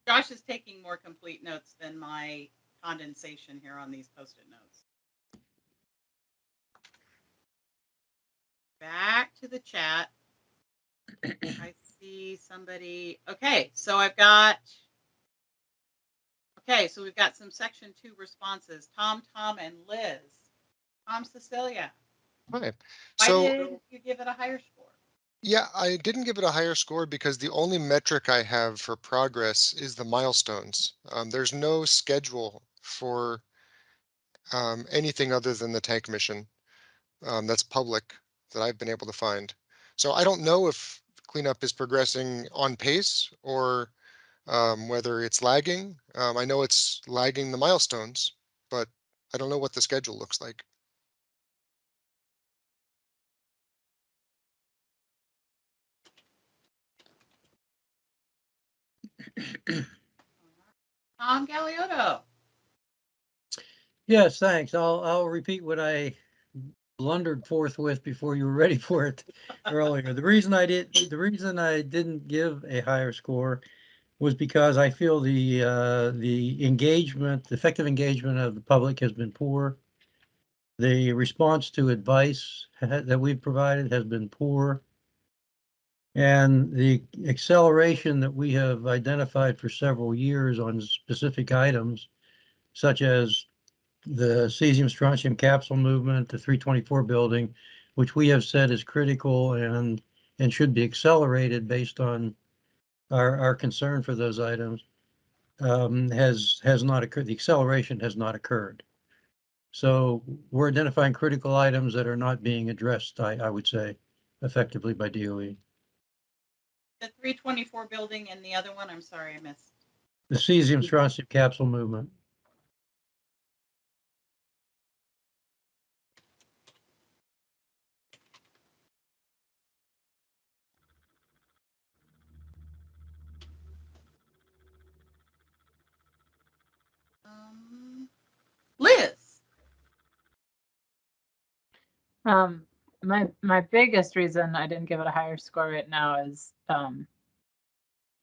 Josh is taking more complete notes than my condensation here on these Post-it notes. Back to the chat. I see somebody. Okay, so we've got some section 2 responses. Tom, and Liz. Tom, Cecilia. Hi. Why So did you give it a higher score? yeah, I didn't give it a higher score because the only metric I have for progress is the milestones. There's no schedule for anything other than the tank mission that's public that I've been able to find. So I don't know if cleanup is progressing on pace or whether it's lagging. I know it's lagging the milestones, but I don't know what the schedule looks like. Tom Galeotto. Yes, thanks. I'll repeat what I blundered forth with before you were ready for it earlier. The reason I didn't give a higher score was because I feel the effective engagement of the public has been poor. The response to advice that we've provided has been poor. And the acceleration that we have identified for several years on specific items, such as the cesium strontium capsule movement, the 324 building, which we have said is critical and should be accelerated based on our concern for those items, has not occurred. The acceleration has not occurred. So we're identifying critical items that are not being addressed, I would say, effectively by DOE. The 324 building and the other one, I'm sorry, I missed. The cesium strontium capsule movement. Liz. My biggest reason I didn't give it a higher score right now is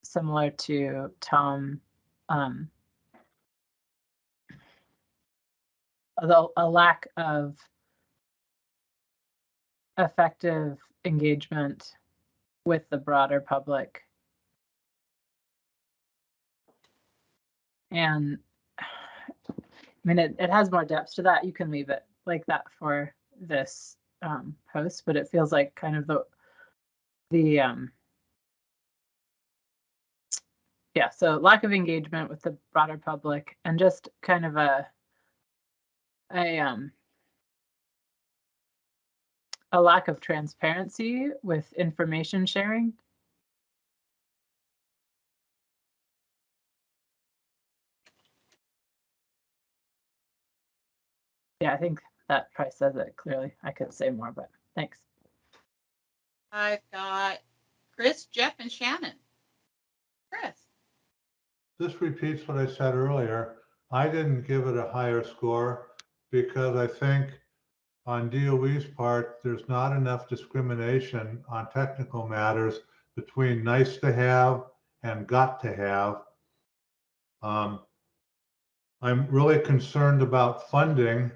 similar to Tom. A lack of effective engagement with the broader public And I mean, it has more depth to that. You can leave it like that for this post, but it feels like kind of the yeah, so lack of engagement with the broader public and just kind of a lack of transparency with information sharing. Yeah, I think that probably says it clearly. I could say more, but thanks. I've got Chris, Jeff, and Shannon. Chris. This repeats what I said earlier. I didn't give it a higher score because I think on DOE's part, there's not enough discrimination on technical matters between nice to have and got to have. I'm really concerned about funding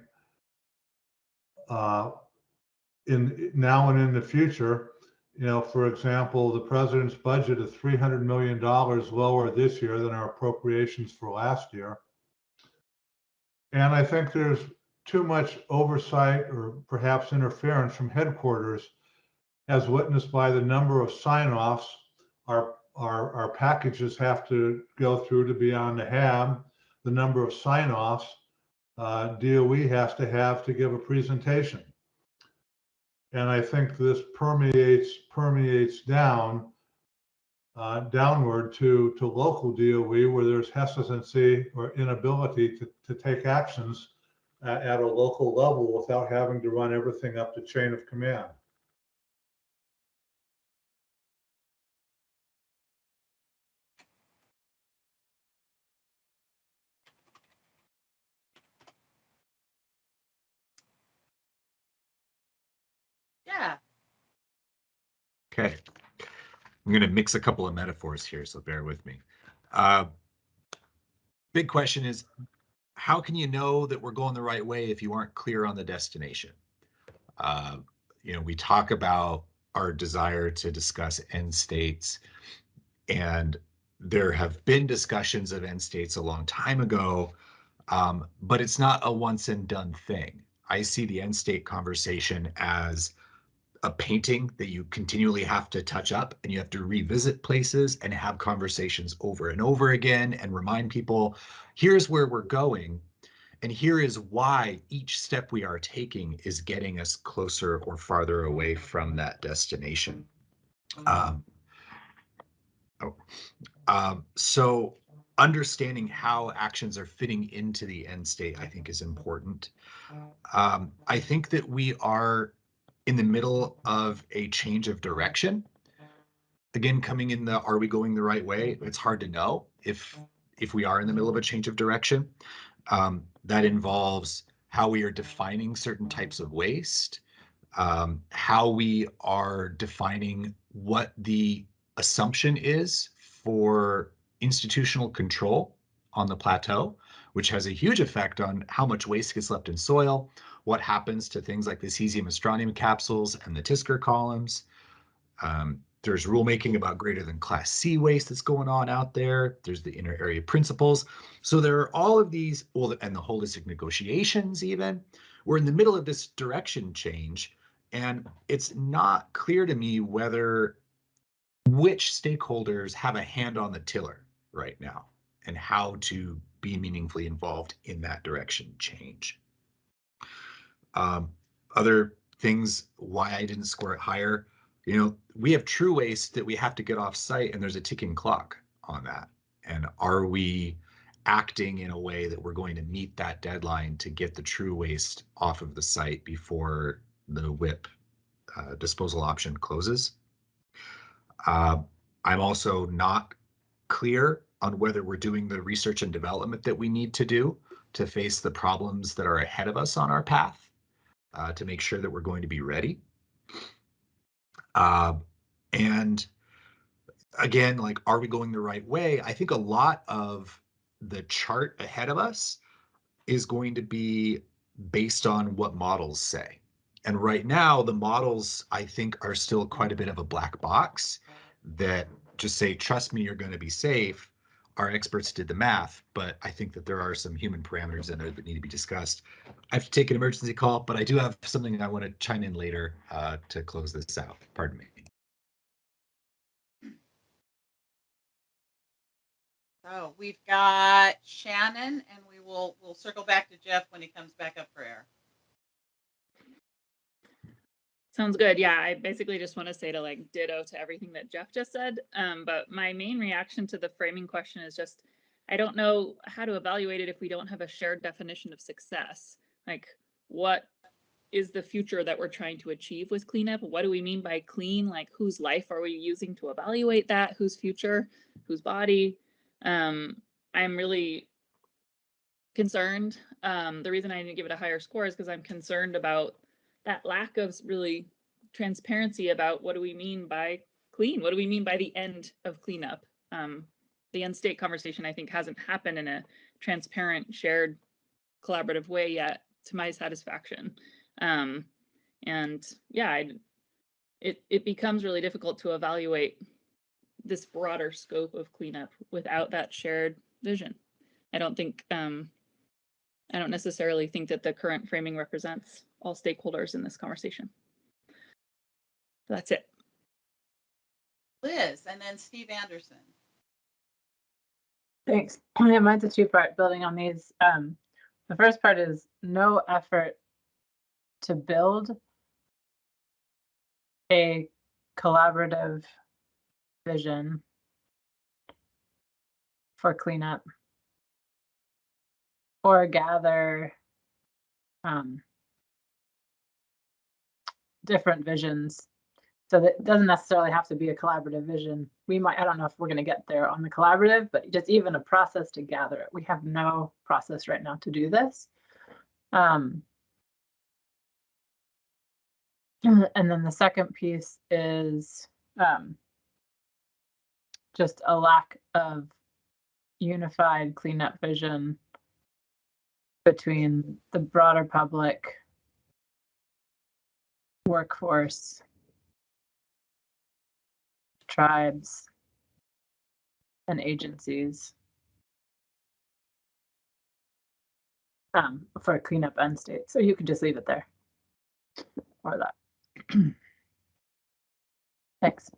in now and in the future. You know, for example, the president's budget is $300 million lower this year than our appropriations for last year. And I think there's too much oversight or perhaps interference from headquarters, as witnessed by the number of sign-offs our packages have to go through to be on the HAB, the number of sign-offs DOE has to have to give a presentation. And I think this permeates downward to local DOE, where there's hesitancy or inability to take actions at a local level without having to run everything up the chain of command. Yeah. Okay. I'm going to mix a couple of metaphors here, so bear with me. Big question is, how can you know that we're going the right way if you aren't clear on the destination? You know, we talk about our desire to discuss end states, and there have been discussions of end states a long time ago, but it's not a once and done thing. I see the end state conversation as a painting that you continually have to touch up, and you have to revisit places and have conversations over and over again and remind people, here's where we're going. And here is why each step we are taking is getting us closer or farther away from that destination. So understanding how actions are fitting into the end state, I think, is important. I think that we are in the middle of a change of direction. Again, coming in the, are we going the right way? It's hard to know if we are in the middle of a change of direction. That involves how we are defining certain types of waste, how we are defining what the assumption is for institutional control on the plateau, which has a huge effect on how much waste gets left in soil, what happens to things like the cesium and strontium capsules and the Tisker columns. There's rulemaking about greater than Class C waste that's going on out there. There's the inner area principles. So there are all of these, well, and the holistic negotiations even. We're in the middle of this direction change, and it's not clear to me which stakeholders have a hand on the tiller right now and how to be meaningfully involved in that direction change. Other things why I didn't score it higher, you know, we have true waste that we have to get off site, and there's a ticking clock on that. And are we acting in a way that we're going to meet that deadline to get the true waste off of the site before the WIP disposal option closes? I'm also not clear on whether we're doing the research and development that we need to do to face the problems that are ahead of us on our path, to make sure that we're going to be ready. And again, like, are we going the right way? I think a lot of the chart ahead of us is going to be based on what models say. And right now, the models, I think, are still quite a bit of a black box that just say, trust me, you're going to be safe. our experts did the math, but I think that there are some human parameters in there that need to be discussed. I have to take an emergency call, but I do have something I want to chime in later to close this out. Pardon me. So we've got Shannon, and we'll circle back to Jeff when he comes back up for air. Sounds good. Yeah, I basically just want to say to like ditto to everything that Jeff just said. But my main reaction to the framing question is just, I don't know how to evaluate it if we don't have a shared definition of success. Like, what is the future that we're trying to achieve with cleanup? What do we mean by clean? Like, whose life are we using to evaluate that? Whose future? Whose body? I'm really concerned. The reason I didn't give it a higher score is because I'm concerned about that lack of really transparency about what do we mean by clean? What do we mean by the end of cleanup? The end state conversation, I think, hasn't happened in a transparent, shared, collaborative way yet, to my satisfaction. And yeah, it becomes really difficult to evaluate this broader scope of cleanup without that shared vision. I don't necessarily think that the current framing represents all stakeholders in this conversation. So that's it. Liz, and then Steve Anderson. Thanks. Yeah, mine's a two-part building on these. The first part is no effort to build a collaborative vision for cleanup or gather different visions. So that doesn't necessarily have to be a collaborative vision. We might, I don't know if we're going to get there on the collaborative, but just even a process to gather it. We have no process right now to do this. And then the second piece is just a lack of unified cleanup vision between the broader public, workforce, tribes, and agencies for cleanup end state. So you could just leave it there or that. Thanks.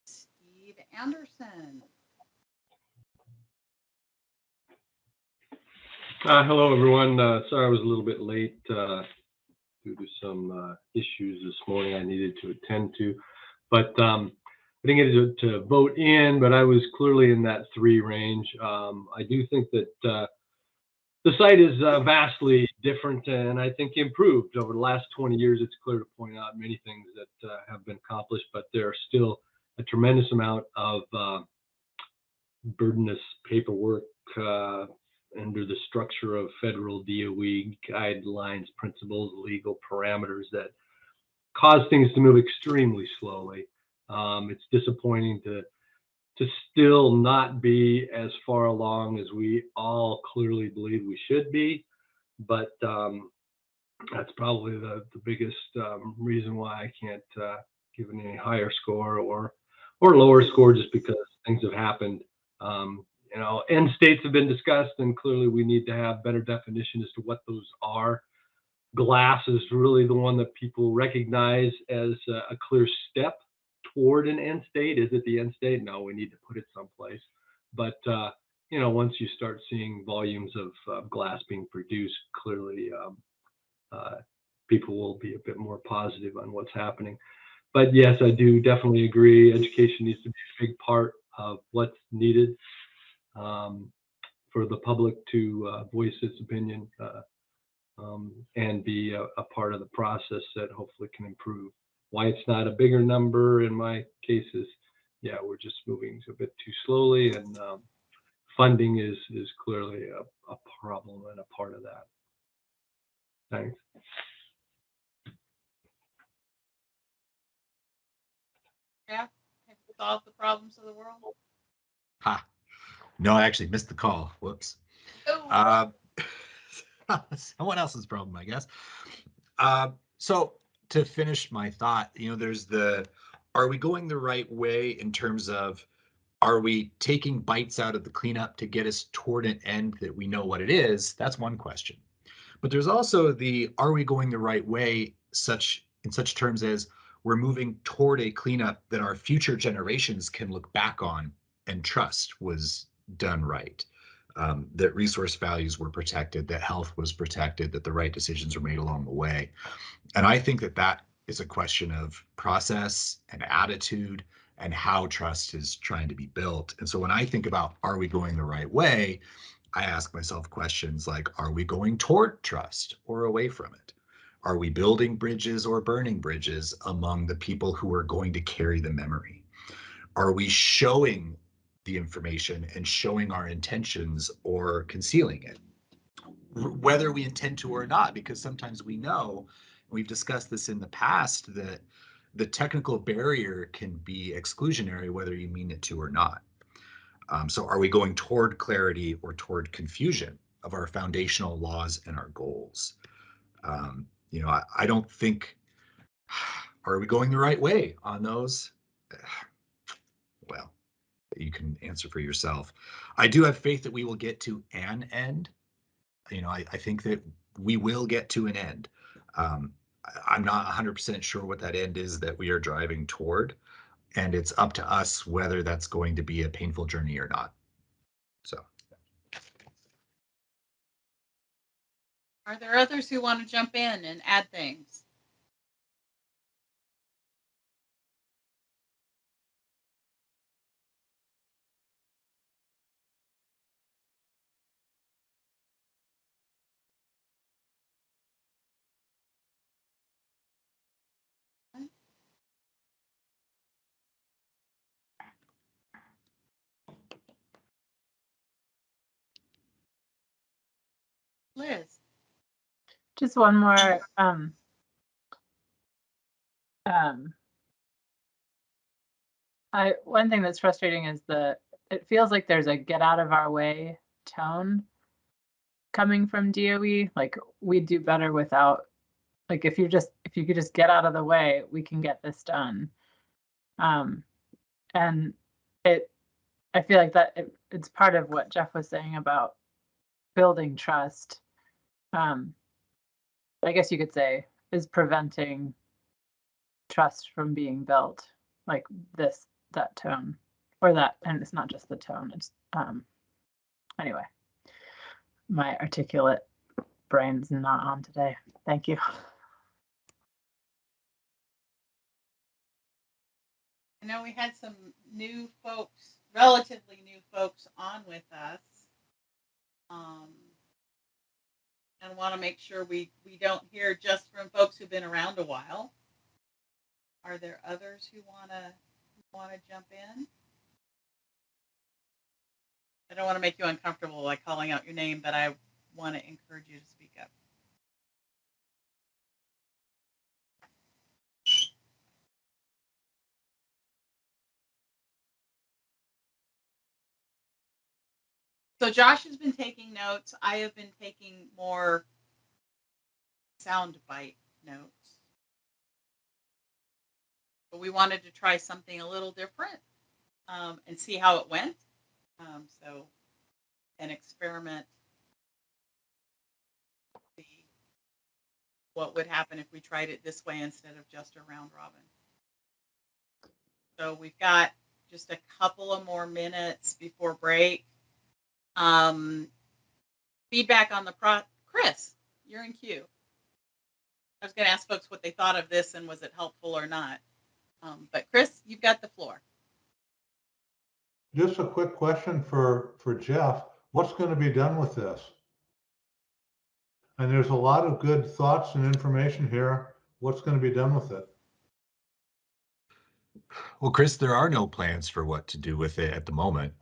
Steve Anderson. Hello, everyone. Sorry I was a little bit late due to some issues this morning I needed to attend to. But I didn't get to vote in, but I was clearly in that 3 range. I do think that the site is vastly different and I think improved over the last 20 years. It's clear to point out many things that have been accomplished, but there are still a tremendous amount of burdenous paperwork under the structure of federal DOE guidelines, principles, legal parameters that cause things to move extremely slowly. It's disappointing to still not be as far along as we all clearly believe we should be, but that's probably the biggest reason why I can't give it any higher score or lower score, just because things have happened. You know, end states have been discussed, and clearly we need to have better definition as to what those are. Glass is really the one that people recognize as a clear step toward an end state. Is it the end state? No, we need to put it someplace. But you know, once you start seeing volumes of glass being produced, clearly people will be a bit more positive on what's happening. But yes, I do definitely agree. Education needs to be a big part of what's needed for the public to voice its opinion and be a part of the process that hopefully can improve. Why it's not a bigger number in my case is, yeah, we're just moving a bit too slowly, and funding is clearly a problem and a part of that. Thanks. Yeah, have you solved the problems of the world? Ha. No, I actually missed the call. Whoops. Oh. Someone else's problem, I guess. So to finish my thought, there's are we going the right way in terms of, are we taking bites out of the cleanup to get us toward an end that we know what it is? That's one question. But there's also are we going the right way in such terms as we're moving toward a cleanup that our future generations can look back on and trust was done right, that resource values were protected, that health was protected, that the right decisions were made along the way. And I think that is a question of process and attitude and how trust is trying to be built. And so when I think about, are we going the right way? I ask myself questions like, are we going toward trust or away from it? Are we building bridges or burning bridges among the people who are going to carry the memory? Are we showing the information and showing our intentions or concealing it? Whether we intend to or not, because sometimes we know, we've discussed this in the past, that the technical barrier can be exclusionary, whether you mean it to or not. So are we going toward clarity or toward confusion of our foundational laws and our goals? I don't think, are we going the right way on those? Well, you can answer for yourself. I do have faith that we will get to an end. I think that we will get to an end. I'm not 100% sure what that end is that we are driving toward, and it's up to us whether that's going to be a painful journey or not. So. Are there others who want to jump in and add things? Liz. Just one more. One thing that's frustrating is it feels like there's a get out of our way tone coming from DOE. Like, we do better without, like, if you could just get out of the way, we can get this done. And I feel like that it's part of what Jeff was saying about building trust. I guess you could say is preventing trust from being built, like that tone, or that, and it's not just the tone, it's anyway, my articulate brain's not on today. Thank you. I know we had some new folks, relatively new folks on with us. And want to make sure we don't hear just from folks who've been around a while. Are there others who want to jump in? I don't want to make you uncomfortable by calling out your name, but I want to encourage you to speak up. So Josh has been taking notes. I have been taking more soundbite notes. But we wanted to try something a little different and see how it went. So an experiment. See what would happen if we tried it this way instead of just a round robin. So we've got just a couple of more minutes before break. Feedback on the Chris, you're in queue. I was going to ask folks what they thought of this and was it helpful or not. But Chris, you've got the floor. Just a quick question for Jeff. What's going to be done with this? And there's a lot of good thoughts and information here. What's going to be done with it? Well, Chris, there are no plans for what to do with it at the moment.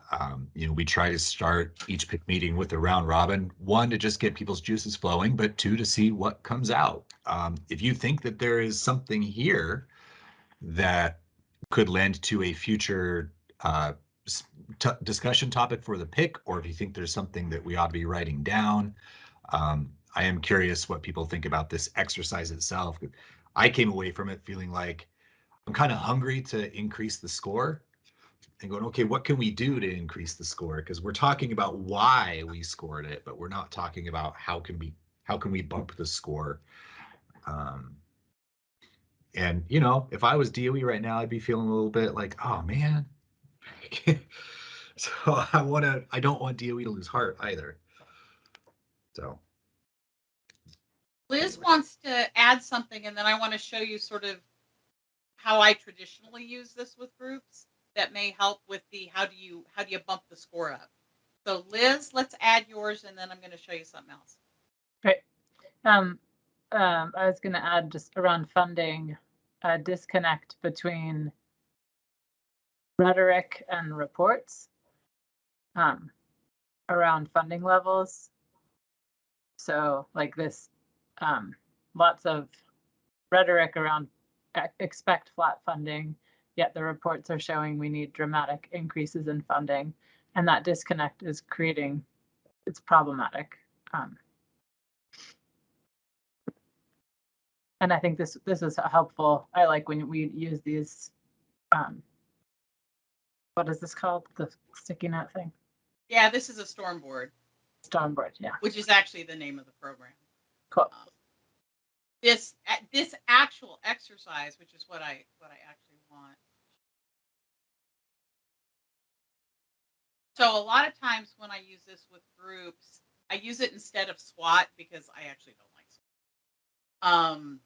We try to start each PIC meeting with a round robin, one, to just get people's juices flowing, but two, to see what comes out. If you think that there is something here that could lend to a future discussion topic for the PIC, or if you think there's something that we ought to be writing down, I am curious what people think about this exercise itself. I came away from it feeling like I'm kind of hungry to increase the score and going, okay, what can we do to increase the score? Because we're talking about why we scored it, but we're not talking about how can we bump the score. And you know, if I was DOE right now, I'd be feeling a little bit like, oh man. So I don't want DOE to lose heart either. So Liz wants to add something, and then I want to show you sort of how I traditionally use this with groups that may help with the how do you bump the score up. So Liz, let's add yours, and then I'm going to show you something else. Great. I was going to add just around funding, a disconnect between rhetoric and reports around funding levels. So like this, lots of rhetoric around expect flat funding, yet the reports are showing we need dramatic increases in funding, and that disconnect is creating, it's problematic. And I think this is helpful. I like when we use these, what is this called? The sticky note thing? Yeah, this is a storm board. Storm board, yeah. Which is actually the name of the program. Cool. This actual exercise, which is what I actually want. So a lot of times when I use this with groups, I use it instead of SWOT because I actually don't like SWOT.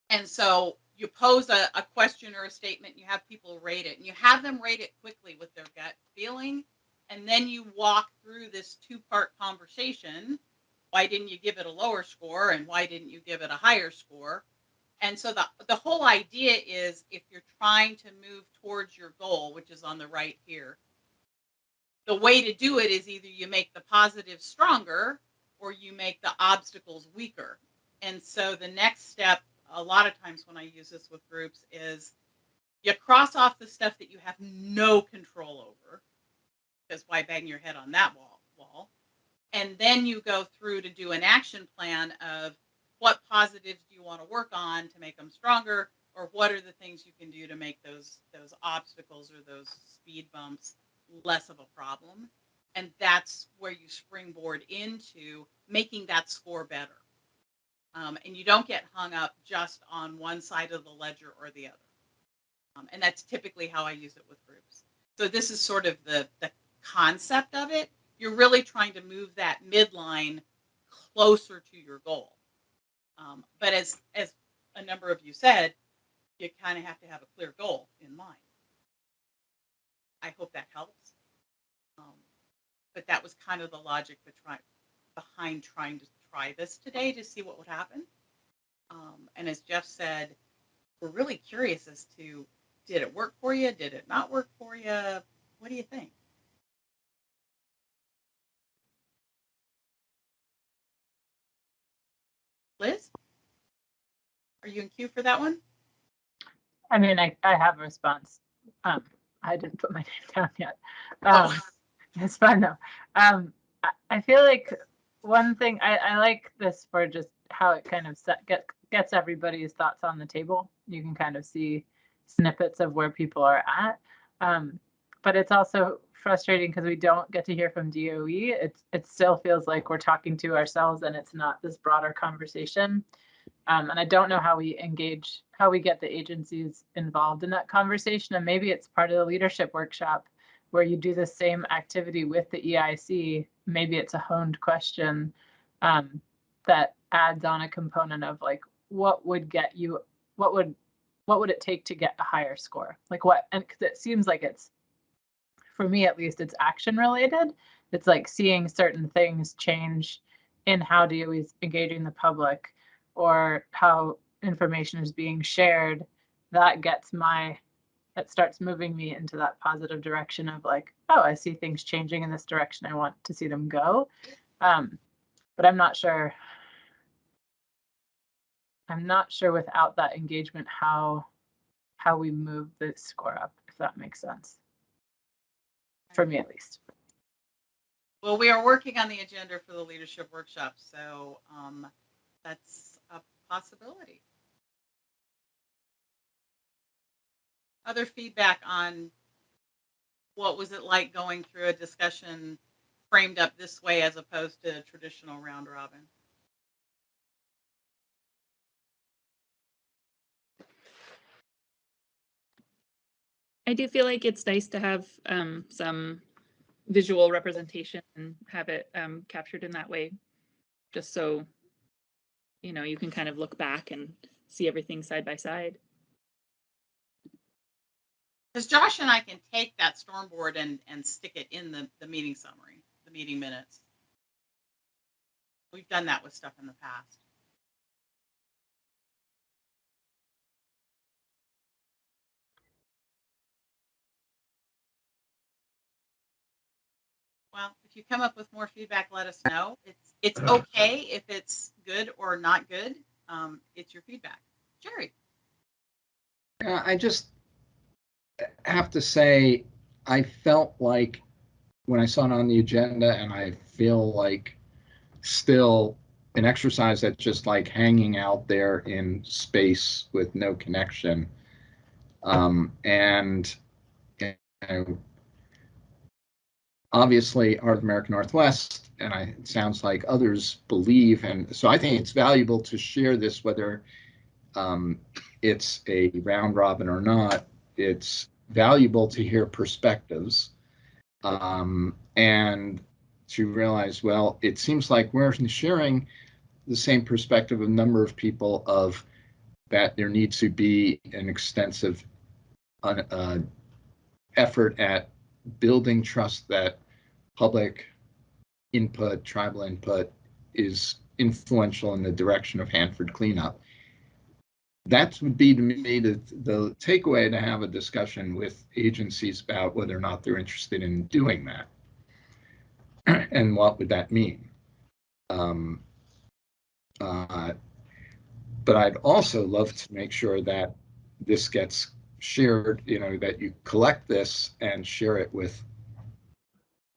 And so you pose a question or a statement, you have people rate it, and you have them rate it quickly with their gut feeling. And then you walk through this two-part conversation. Why didn't you give it a lower score? And why didn't you give it a higher score? And so the whole idea is if you're trying to move towards your goal, which is on the right here, the way to do it is either you make the positives stronger or you make the obstacles weaker. And so the next step, a lot of times when I use this with groups, is you cross off the stuff that you have no control over, because why bang your head on that wall? And then you go through to do an action plan of what positives do you want to work on to make them stronger, or what are the things you can do to make those obstacles or those speed bumps less of a problem. And that's where you springboard into making that score better. And you don't get hung up just on one side of the ledger or the other. And that's typically how I use it with groups. So this is sort of the concept of it. You're really trying to move that midline closer to your goal. But as a number of you said, you kind of have to have a clear goal in mind. I hope that helps. But that was kind of the logic behind trying to try this today to see what would happen. And as Jeff said, we're really curious as to, did it work for you? Did it not work for you? What do you think? Liz? Are you in queue for that one? I mean, I have a response. I didn't put my name down yet. It's fine though. I feel like one thing I like this for just how it kind of gets everybody's thoughts on the table. You can kind of see snippets of where people are at. But it's also frustrating because we don't get to hear from DOE. It still feels like we're talking to ourselves and it's not this broader conversation. And I don't know how we engage, how we get the agencies involved in that conversation. And maybe it's part of the leadership workshop where you do the same activity with the EIC. Maybe it's a honed question that adds on a component of like, what would get you, what would it take to get a higher score? Like what, and because it seems like it's, for me at least, it's action related. It's like seeing certain things change in how DOE is engaging the public or how information is being shared. That starts moving me into that positive direction of like, oh, I see things changing in this direction. I want to see them go. But I'm not sure without that engagement how we move the score up, if that makes sense. For me at least. Well, we are working on the agenda for the leadership workshop, so that's a possibility. other feedback on what was it like going through a discussion framed up this way as opposed to a traditional round robin? I do feel like it's nice to have some visual representation and have it captured in that way, just so you can kind of look back and see everything side by side. Because Josh and I can take that storm board and stick it in the meeting summary, the meeting minutes. We've done that with stuff in the past. Well, if you come up with more feedback, let us know. It's okay if it's good or not good. It's your feedback. Jerry. I just have to say, I felt like when I saw it on the agenda, and I feel like still an exercise that's just like hanging out there in space with no connection. And you know, obviously Art of American Northwest, and it sounds like others believe, and so I think it's valuable to share this, whether it's a round robin or not. It's valuable to hear perspectives and to realize, well, it seems like we're sharing the same perspective of a number of people of that there needs to be an extensive effort at building trust that public input, tribal input is influential in the direction of Hanford cleanup. That would be to me the takeaway, to have a discussion with agencies about whether or not they're interested in doing that. And what would that mean? But I'd also love to make sure that this gets shared, that you collect this and share it with,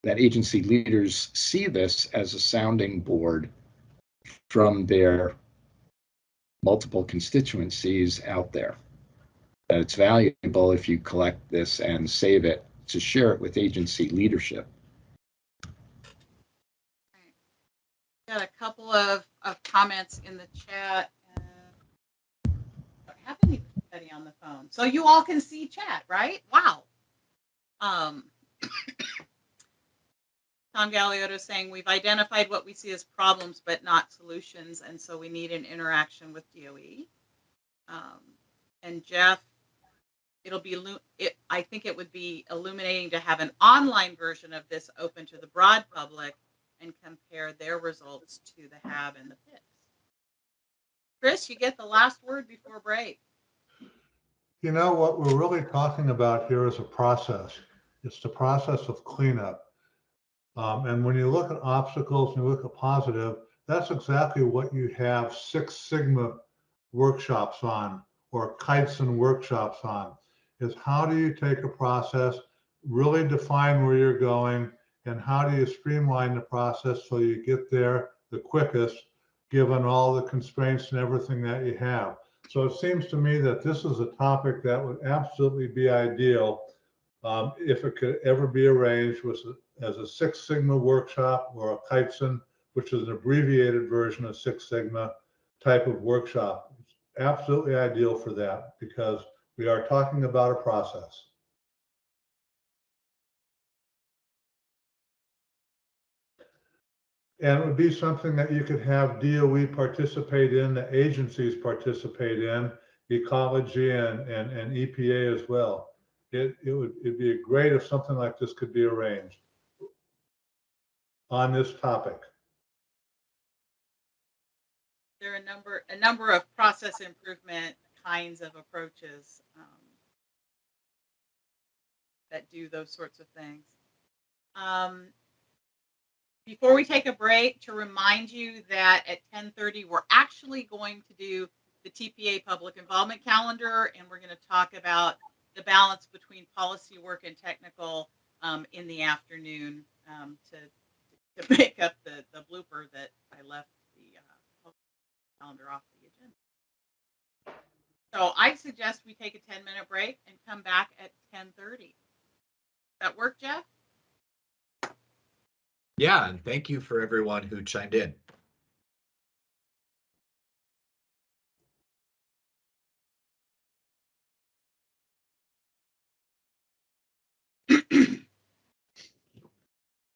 that agency leaders see this as a sounding board from their multiple constituencies out there. That it's valuable if you collect this and save it to share it with agency leadership. Got a couple of comments in the chat. I don't have anybody on the phone, so you all can see chat, right? Wow. Tom Galeotto saying we've identified what we see as problems but not solutions, and so we need an interaction with DOE. And Jeff, I think it would be illuminating to have an online version of this open to the broad public and compare their results to the HAB and the PICs. Chris, you get the last word before break. You know, what we're really talking about here is a process. It's the process of cleanup. And when you look at obstacles and you look at positive, that's exactly what you have Six Sigma workshops on, or Kaizen workshops on, is how do you take a process, really define where you're going, and how do you streamline the process so you get there the quickest, given all the constraints and everything that you have. So it seems to me that this is a topic that would absolutely be ideal if it could ever be arranged as a Six Sigma workshop, or a Kaizen, which is an abbreviated version of Six Sigma type of workshop. It's absolutely ideal for that, because we are talking about a process. And it would be something that you could have DOE participate in, the agencies participate in, ecology and EPA as well. It'd be great if something like this could be arranged on this topic. There are a number of process improvement kinds of approaches that do those sorts of things. Before we take a break, to remind you that at 10:30 we're actually going to do the TPA public involvement calendar, and we're going to talk about the balance between policy work and technical in the afternoon to make up the blooper that I left the calendar off the agenda. So I suggest we take a 10-minute break and come back at 10:30. That work, Jeff? Yeah, and thank you for everyone who chimed in.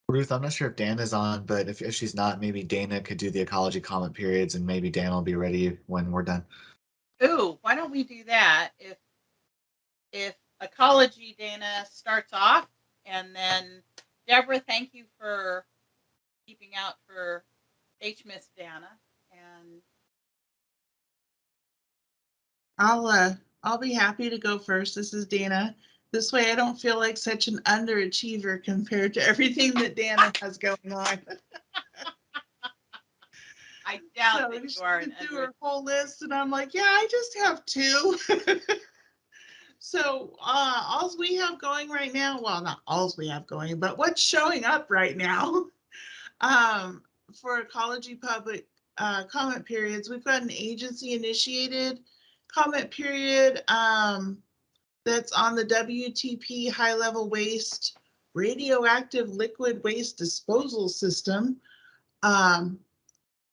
Ruth, I'm not sure if Dana's on, but if she's not, maybe Dana could do the ecology comment periods, and maybe Dan will be ready when we're done. Ooh, why don't we do that? If ecology Dana starts off, and then Deborah, thank you for keeping out for HMIS Dana. And I'll be happy to go first. This is Dana. This way I don't feel like such an underachiever compared to everything that Dana has going on. I doubt So that you she are went an through her whole list and I'm like, yeah, I just have 2. So alls we have going right now, well, not alls we have going, but what's showing up right now for ecology public comment periods, we've got an agency initiated comment period that's on the WTP high level waste radioactive liquid waste disposal system and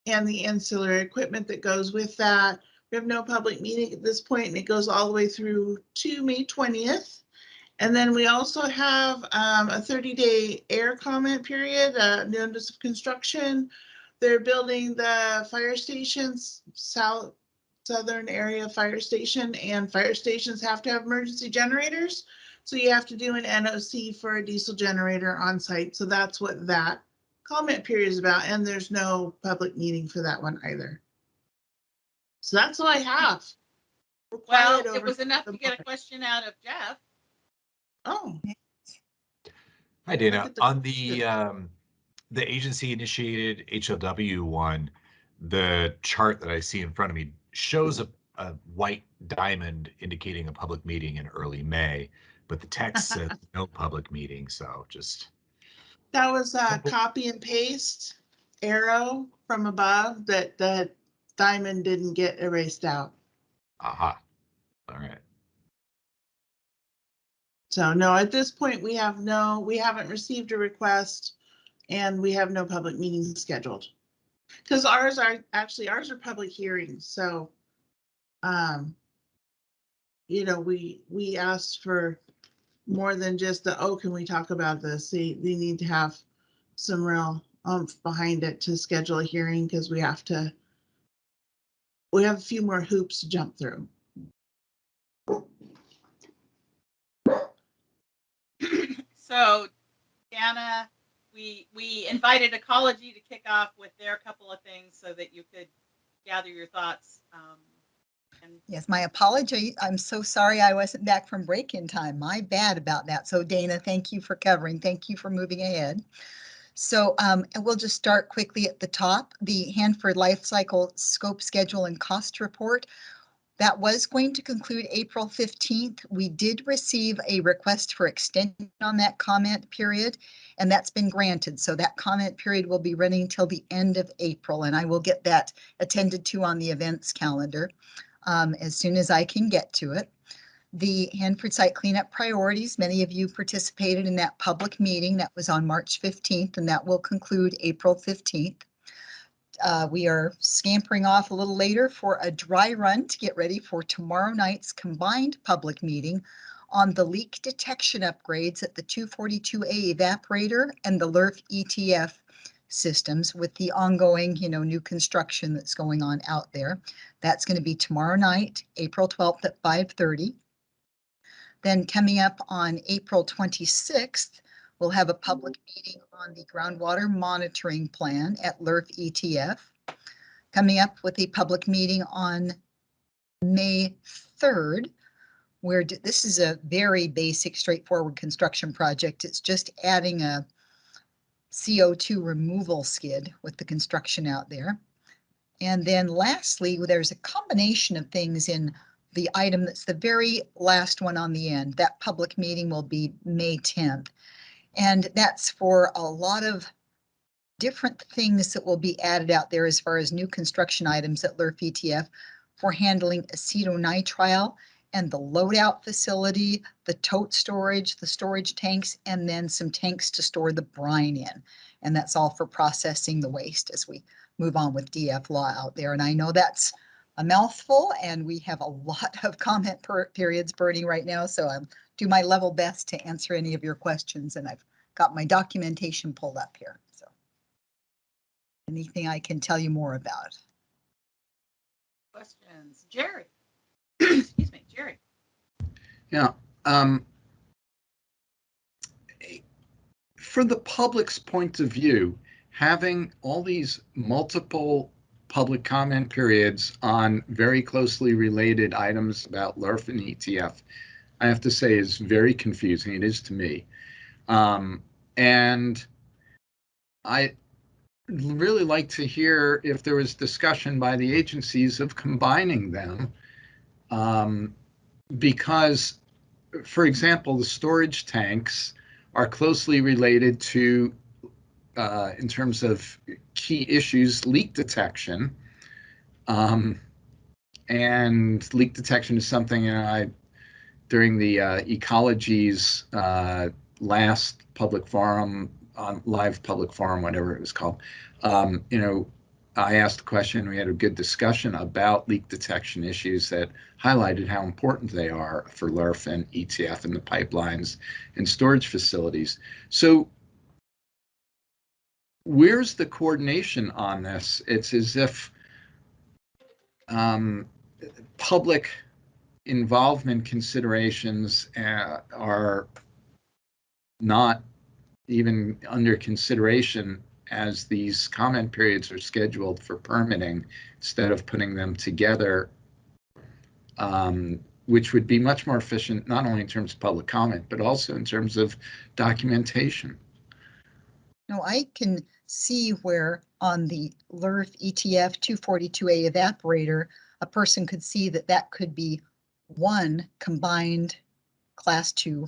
the ancillary equipment that goes with that. We have no public meeting at this point, and it goes all the way through to May 20th. And then we also have a 30-day air comment period, notice of construction. They're building the fire stations, southern area fire station, and fire stations have to have emergency generators. So you have to do an NOC for a diesel generator on site. So that's what that comment period is about. And there's no public meeting for that one either. So that's all I have. well, it was enough to get a question out of Jeff. Oh. Hi, Dana. On the agency initiated HLW one, the chart that I see in front of me shows a white diamond indicating a public meeting in early May, but the text says no public meeting. So just that was a copy and paste arrow from above that diamond didn't get erased out. Aha. All right. So no, at this point we haven't received a request and we have no public meetings scheduled. Because ours are public hearings. So you know, we asked for more than just can we talk about this? They need to have some real oomph behind it to schedule a hearing because we have a few more hoops to jump through. So Dana, we invited ecology to kick off with their couple of things so that you could gather your thoughts. Yes, my apology. I'm so sorry I wasn't back from break in time. My bad about that. So Dana, thank you for covering. Thank you for moving ahead. So and we'll just start quickly at the top. The Hanford Life Cycle Scope Schedule and Cost Report. That was going to conclude April 15th. We did receive a request for extension on that comment period, and that's been granted. So that comment period will be running till the end of April, and I will get that attended to on the events calendar as soon as I can get to it. The Hanford Site Cleanup Priorities, many of you participated in that public meeting that was on March 15th, and that will conclude April 15th. We are scampering off a little later for a dry run to get ready for tomorrow night's combined public meeting on the leak detection upgrades at the 242A evaporator and the LERF ETF systems with the ongoing, new construction that's going on out there. That's going to be tomorrow night, April 12th at 5:30. Then coming up on April 26th, we'll have a public meeting on the groundwater monitoring plan at LERF ETF. Coming up with a public meeting on May 3rd, where this is a very basic, straightforward construction project. It's just adding a CO2 removal skid with the construction out there. And then lastly, there's a combination of things in the item that's the very last one on the end. That public meeting will be May 10th. And that's for a lot of different things that will be added out there as far as new construction items at LERF ETF for handling acetonitrile and the loadout facility, the tote storage, the storage tanks, and then some tanks to store the brine in. And that's all for processing the waste as we move on with DF law out there. And I know that's a mouthful and we have a lot of comment periods burning right now. So I'll do my level best to answer any of your questions. And I've got my documentation pulled up here. So anything I can tell you more about. Questions, Jerry? Excuse me, Jerry. Yeah. For the public's point of view, having all these multiple public comment periods on very closely related items about LERF and ETF, I have to say is very confusing. It is to me. And I really like to hear if there was discussion by the agencies of combining them. Because, for example, the storage tanks are closely related to, in terms of key issues, leak detection. And leak detection is something during the Ecology's last public forum, live public forum, whatever it was called, I asked the question, we had a good discussion about leak detection issues that highlighted how important they are for LERF and ETF and the pipelines and storage facilities. So where's the coordination on this? It's as if public involvement considerations are not even under consideration as these comment periods are scheduled for permitting, instead of putting them together, which would be much more efficient, not only in terms of public comment, but also in terms of documentation. No, I can see where on the LERF ETF 242A evaporator, a person could see that that could be one combined class 2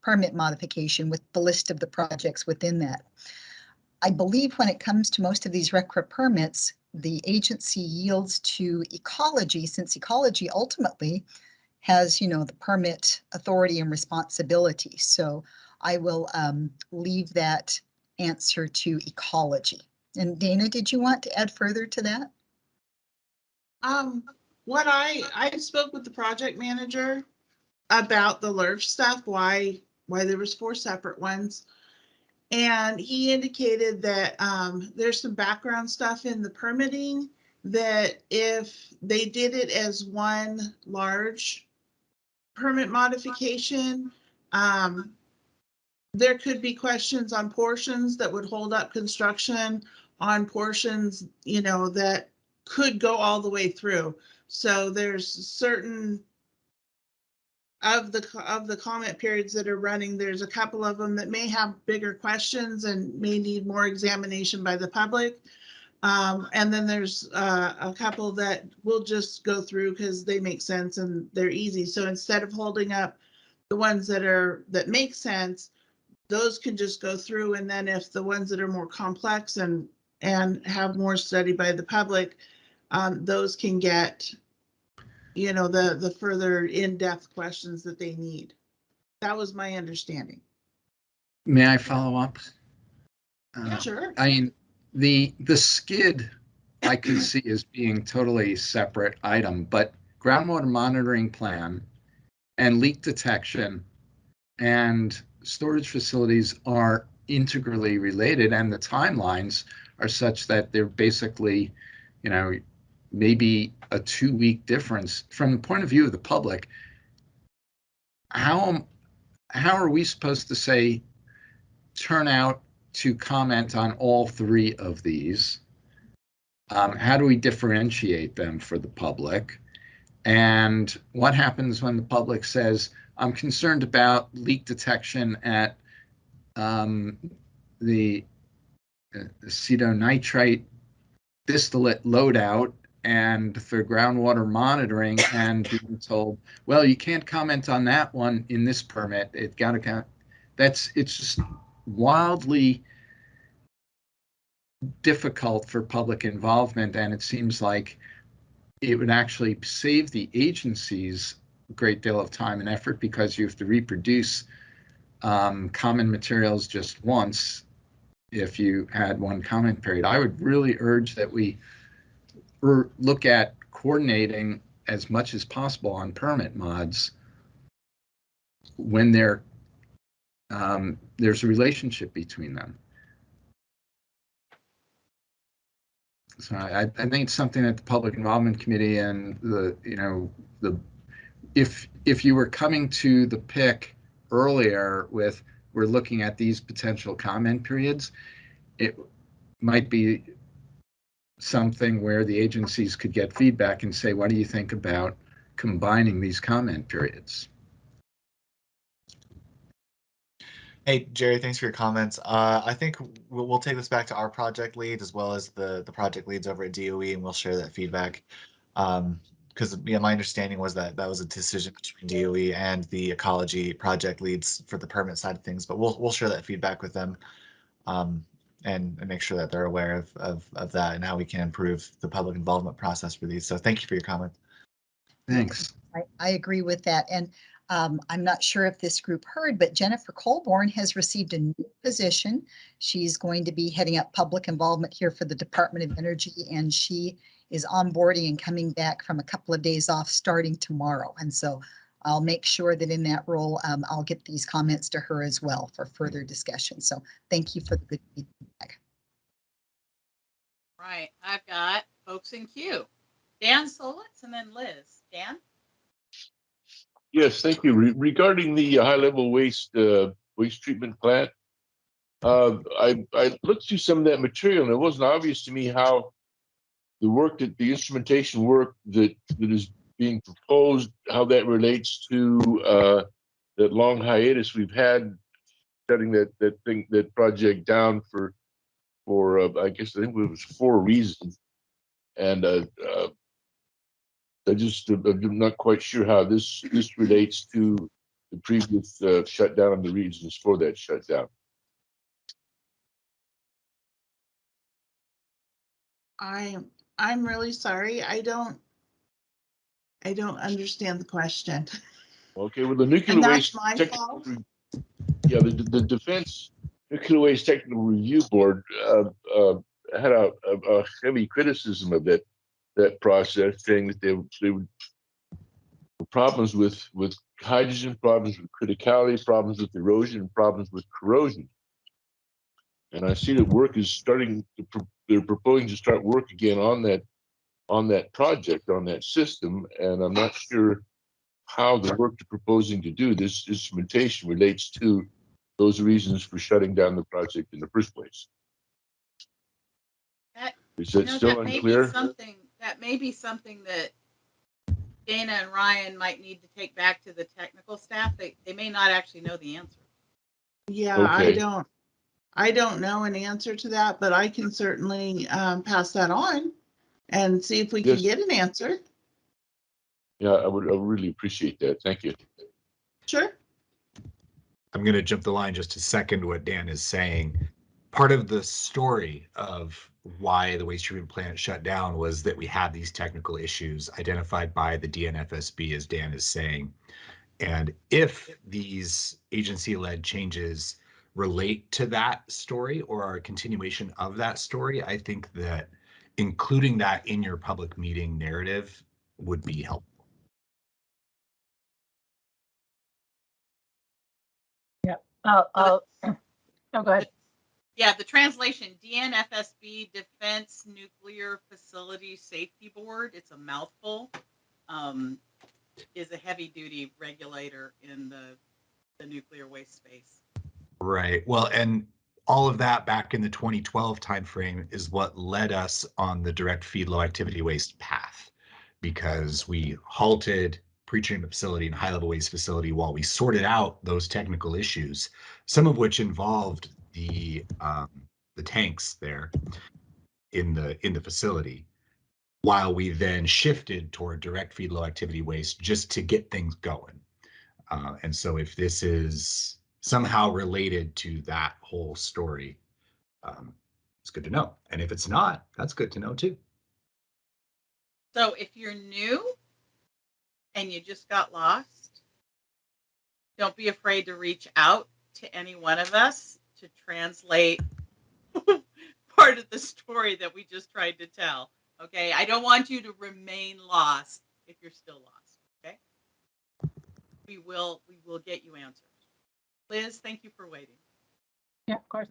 permit modification with the list of the projects within that. I believe when it comes to most of these RCRA permits, the agency yields to Ecology, since Ecology ultimately has, the permit authority and responsibility. So I will leave that answer to Ecology. And Dana, did you want to add further to that? What I spoke with the project manager about the LERF stuff, why there was 4 separate ones. And he indicated that there's some background stuff in the permitting that if they did it as one large permit modification, there could be questions on portions that would hold up construction on portions, that could go all the way through. So there's certain of the comment periods that are running, there's a couple of them that may have bigger questions and may need more examination by the public. And then there's a couple that will just go through because they make sense and they're easy. So instead of holding up the ones that make sense, those can just go through. And then if the ones that are more complex and have more study by the public, those can get the further in-depth questions that they need. That was my understanding. May I follow up? Yeah, sure. I mean, the skid I could see as being totally separate item, but groundwater monitoring plan and leak detection and storage facilities are integrally related, and the timelines are such that they're basically, maybe a 2-week difference. From the point of view of the public, how are we supposed to say turn out to comment on all 3 of these? How do we differentiate them for the public? And what happens when the public says, I'm concerned about leak detection at the acetonitrile distillate loadout and for groundwater monitoring, and being told, well, you can't comment on that one in this permit. It got to count. It's just wildly difficult for public involvement, and it seems like it would actually save the agencies a great deal of time and effort, because you have to reproduce common materials just once if you had one comment period. I would really urge that we look at coordinating as much as possible on permit mods when there's a relationship between them. So I think it's something that the Public Involvement Committee and if you were coming to the PIC earlier with, we're looking at these potential comment periods, it might be something where the agencies could get feedback and say, what do you think about combining these comment periods? Hey, Jerry, thanks for your comments. I think we'll take this back to our project lead as well as the project leads over at DOE, and we'll share that feedback. Because my understanding was that that was a decision between DOE and the ecology project leads for the permit side of things, but we'll share that feedback with them, and make sure that they're aware of that and how we can improve the public involvement process for these. So thank you for your comment. Thanks. I agree with that. And I'm not sure if this group heard, but Jennifer Colborn has received a new position. She's going to be heading up public involvement here for the Department of Energy, and she is onboarding and coming back from a couple of days off starting tomorrow. And so I'll make sure that in that role, I'll get these comments to her as well for further discussion. So thank you for the good feedback. Right, I've got folks in queue. Dan Solitz and then Liz. Dan? Yes, thank you. Regarding the high-level waste treatment plant, I looked through some of that material, and it wasn't obvious to me how the instrumentation work that is being proposed, how that relates to that long hiatus we've had shutting that project down for I guess I think it was 4 reasons, and I'm not quite sure how this relates to the previous shutdown and the reasons for that shutdown. I'm really sorry. I don't understand the question. Okay, well, the nuclear And that's waste my fault. Yeah, the Defense Nuclear Waste Technical Review Board had a heavy criticism of that process, saying that they were problems with hydrogen, problems with criticality, problems with erosion, problems with corrosion. And I see that work is starting. They're proposing to start work again on that project, on that system, and I'm not sure how the work they're proposing to do this instrumentation relates to those reasons for shutting down the project in the first place. Is that still unclear? That may be something that Dana and Ryan might need to take back to the technical staff. They may not actually know the answer. Yeah, okay. I don't know an answer to that, but I can certainly pass that on and see if we can get an answer. Yeah, I would really appreciate that. Thank you. Sure. I'm going to jump the line just to second what Dan is saying. Part of the story of why the waste treatment plant shut down was that we had these technical issues identified by the DNFSB, as Dan is saying. And if these agency-led changes relate to that story or are a continuation of that story, I think that including that in your public meeting narrative would be helpful. Yeah. Oh, go ahead. Yeah, the translation, DNFSB, Defense Nuclear Facility Safety Board, it's a mouthful, is a heavy-duty regulator in the nuclear waste space. Right. Well, and all of that back in the 2012 timeframe is what led us on the direct feed low activity waste path, because we halted pre-treatment facility and high level waste facility while we sorted out those technical issues, some of which involved the tanks there in the facility, while we then shifted toward direct feed low activity waste just to get things going. And so if this is somehow related to that whole story, it's good to know. And if it's not, that's good to know too. So if you're new and you just got lost, don't be afraid to reach out to any one of us to translate part of the story that we just tried to tell. Okay, I don't want you to remain lost if you're still lost. Okay, we will get you answers. Liz, thank you for waiting. Yeah, of course.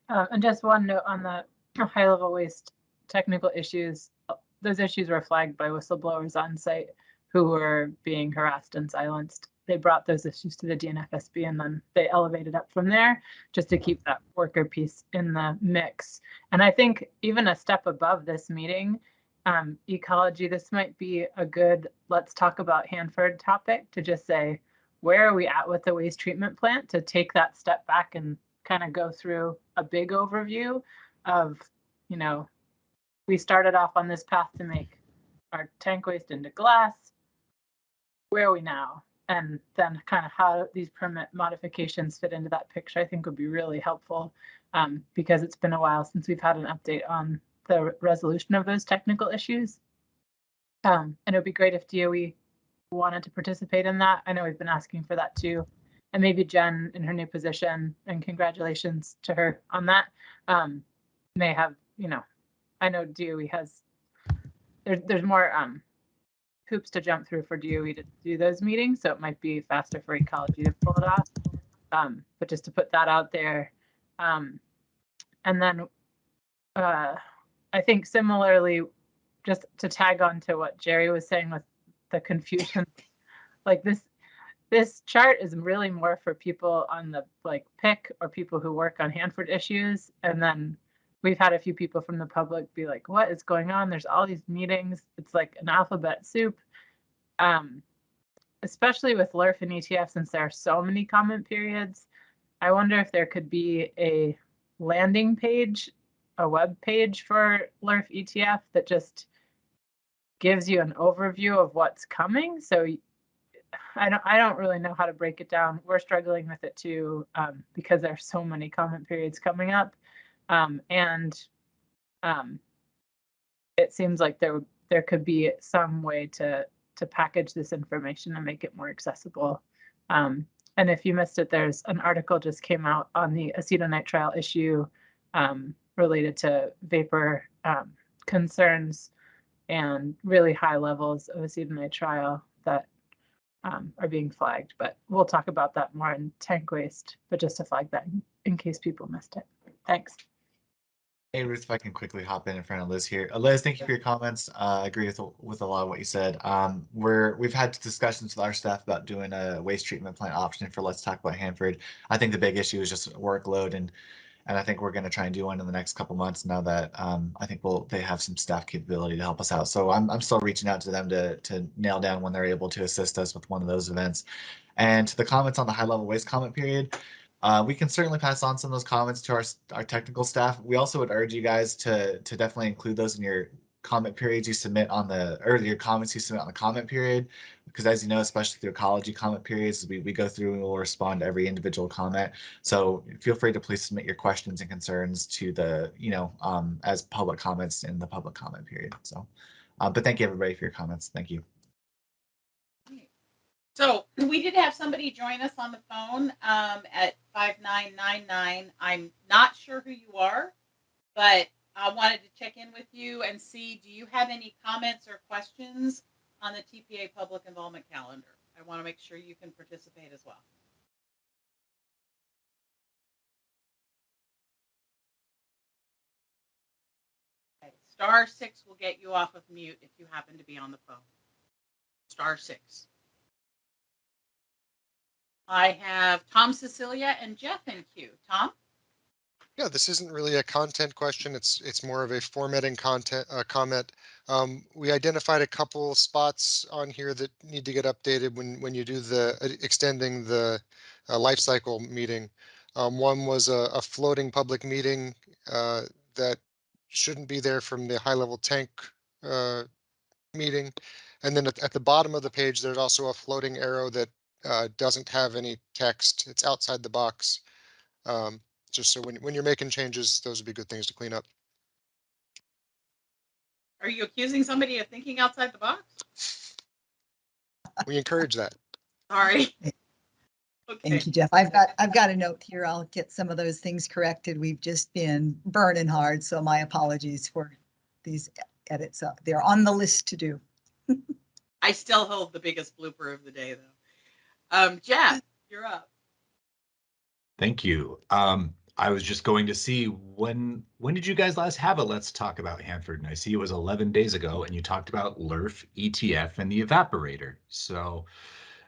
And just one note on the high level waste technical issues. Those issues were flagged by whistleblowers on site who were being harassed and silenced. They brought those issues to the DNFSB and then they elevated up from there just to keep that worker piece in the mix. And I think even a step above this meeting, ecology, this might be a good let's talk about Hanford topic to just say, where are we at with the waste treatment plant, to take that step back and kind of go through a big overview of, you know, we started off on this path to make our tank waste into glass. Where are we now? And then kind of how these permit modifications fit into that picture, I think would be really helpful, because it's been a while since we've had an update on the resolution of those technical issues. And it would be great if DOE wanted to participate in that. I know we've been asking for that too. And maybe Jen in her new position, and congratulations to her on that, may have, you know, I know DOE has, there's more hoops to jump through for DOE to do those meetings, so it might be faster for ecology to pull it off. But just to put that out there. And then I think similarly, just to tag on to what Jerry was saying with the confusion, like this chart is really more for people on the like PIC or people who work on Hanford issues. And then we've had a few people from the public be like, what is going on? There's all these meetings. It's like an alphabet soup. Especially with LERF and ETF, since there are so many comment periods, I wonder if there could be a landing page, a web page for LERF ETF that just gives you an overview of what's coming. So I don't really know how to break it down. We're struggling with it too, because there's so many comment periods coming up. And it seems like there could be some way to package this information and make it more accessible. And if you missed it, there's an article just came out on the acetonitrile issue related to vapor concerns and really high levels of acetonitrile that are being flagged. But we'll talk about that more in tank waste, but just to flag that in case people missed it. Thanks. Hey, Ruth, if I can quickly hop in front of Liz here. Liz, thank you for your comments. I agree with a lot of what you said. We've had discussions with our staff about doing a waste treatment plant option for Let's Talk About Hanford. I think the big issue is just workload, and I think we're going to try and do one in the next couple months now that I think they have some staff capability to help us out. So I'm still reaching out to them to nail down when they're able to assist us with one of those events. And the comments on the high level waste comment period, we can certainly pass on some of those comments to our technical staff. We also would urge you guys to definitely include those in your comment periods you submit on the, or your comments you submit on the comment period, because as you know, especially through ecology comment periods, we go through and we'll respond to every individual comment. So feel free to please submit your questions and concerns to the, as public comments in the public comment period. So, but thank you everybody for your comments. Thank you. So we did have somebody join us on the phone at 5999. I'm not sure who you are, but I wanted to check in with you and see, do you have any comments or questions on the TPA public involvement calendar? I want to make sure you can participate as well. Okay. *6 will get you off of mute if you happen to be on the phone. *6. I have Tom, Cecilia, and Jeff in queue. Tom? Yeah, this isn't really a content question. It's more of a formatting comment. We identified a couple spots on here that need to get updated when you do the extending the life cycle meeting. One was a floating public meeting that shouldn't be there from the high level tank meeting. And then at the bottom of the page, there's also a floating arrow that doesn't have any text. It's outside the box. Just so when you're making changes, those would be good things to clean up. Are you accusing somebody of thinking outside the box? We encourage that. Sorry. Okay. Thank you, Jeff. I've got a note here. I'll get some of those things corrected. We've just been burning hard, so my apologies for these edits. They're on the list to do. I still hold the biggest blooper of the day, though. Jeff, you're up. Thank you. I was just going to see when did you guys last have a Let's Talk About Hanford? And I see it was 11 days ago, and you talked about LERF, ETF, and the evaporator. So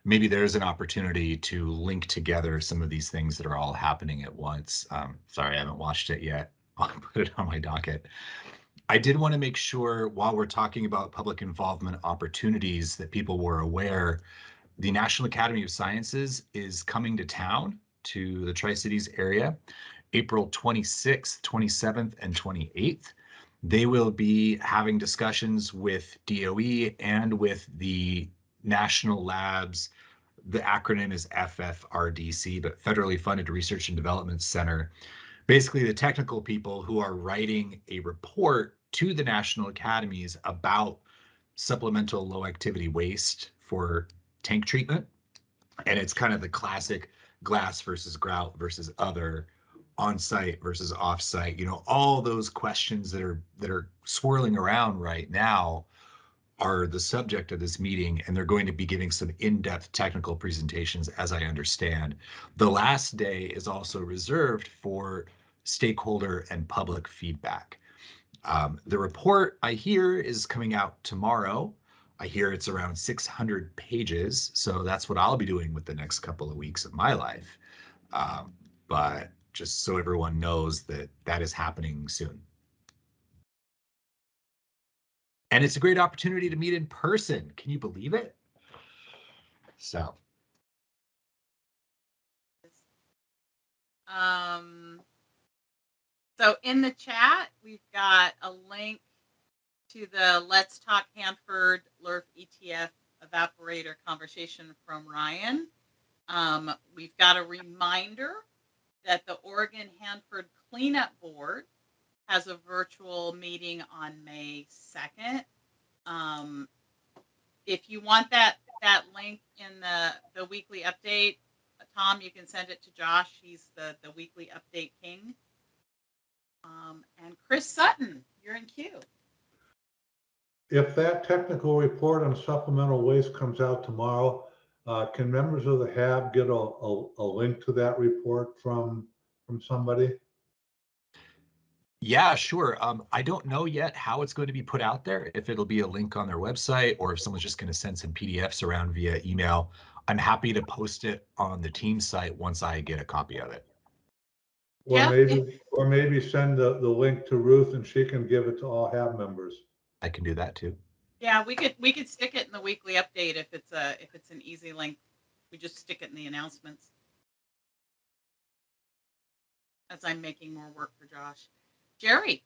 maybe there's an opportunity to link together some of these things that are all happening at once. Sorry, I haven't watched it yet. I'll put it on my docket. I did want to make sure while we're talking about public involvement opportunities that people were aware the National Academy of Sciences is coming to town to the Tri-Cities area, April 26th, 27th, and 28th. They will be having discussions with DOE and with the national labs. The acronym is FFRDC, but Federally Funded Research and Development Center. Basically, the technical people who are writing a report to the national academies about supplemental low activity waste for tank treatment. And it's kind of the classic glass versus grout versus other, on-site versus off-site, all those questions that are swirling around right now are the subject of this meeting, and they're going to be giving some in-depth technical presentations, as I understand. The last day is also reserved for stakeholder and public feedback. The report I hear is coming out tomorrow. I hear it's around 600 pages, so that's what I'll be doing with the next couple of weeks of my life. But just so everyone knows that that is happening soon. And it's a great opportunity to meet in person. Can you believe it? So. So in the chat, we've got a link to the Let's Talk Hanford LERF ETF evaporator conversation from Ryan. We've got a reminder that the Oregon Hanford Cleanup Board has a virtual meeting on May 2nd. If you want that link in the weekly update, Tom, you can send it to Josh. He's the weekly update king. And Chris Sutton, you're in queue. If that technical report on supplemental waste comes out tomorrow, can members of the HAB get a link to that report from somebody? Yeah, sure. I don't know yet how it's going to be put out there, if it'll be a link on their website or if someone's just going to send some PDFs around via email. I'm happy to post it on the team site once I get a copy of it. Or maybe send the link to Ruth and she can give it to all HAB members. I can do that too. Yeah, we could stick it in the weekly update if it's an easy link. We just stick it in the announcements. As I'm making more work for Josh. Jerry.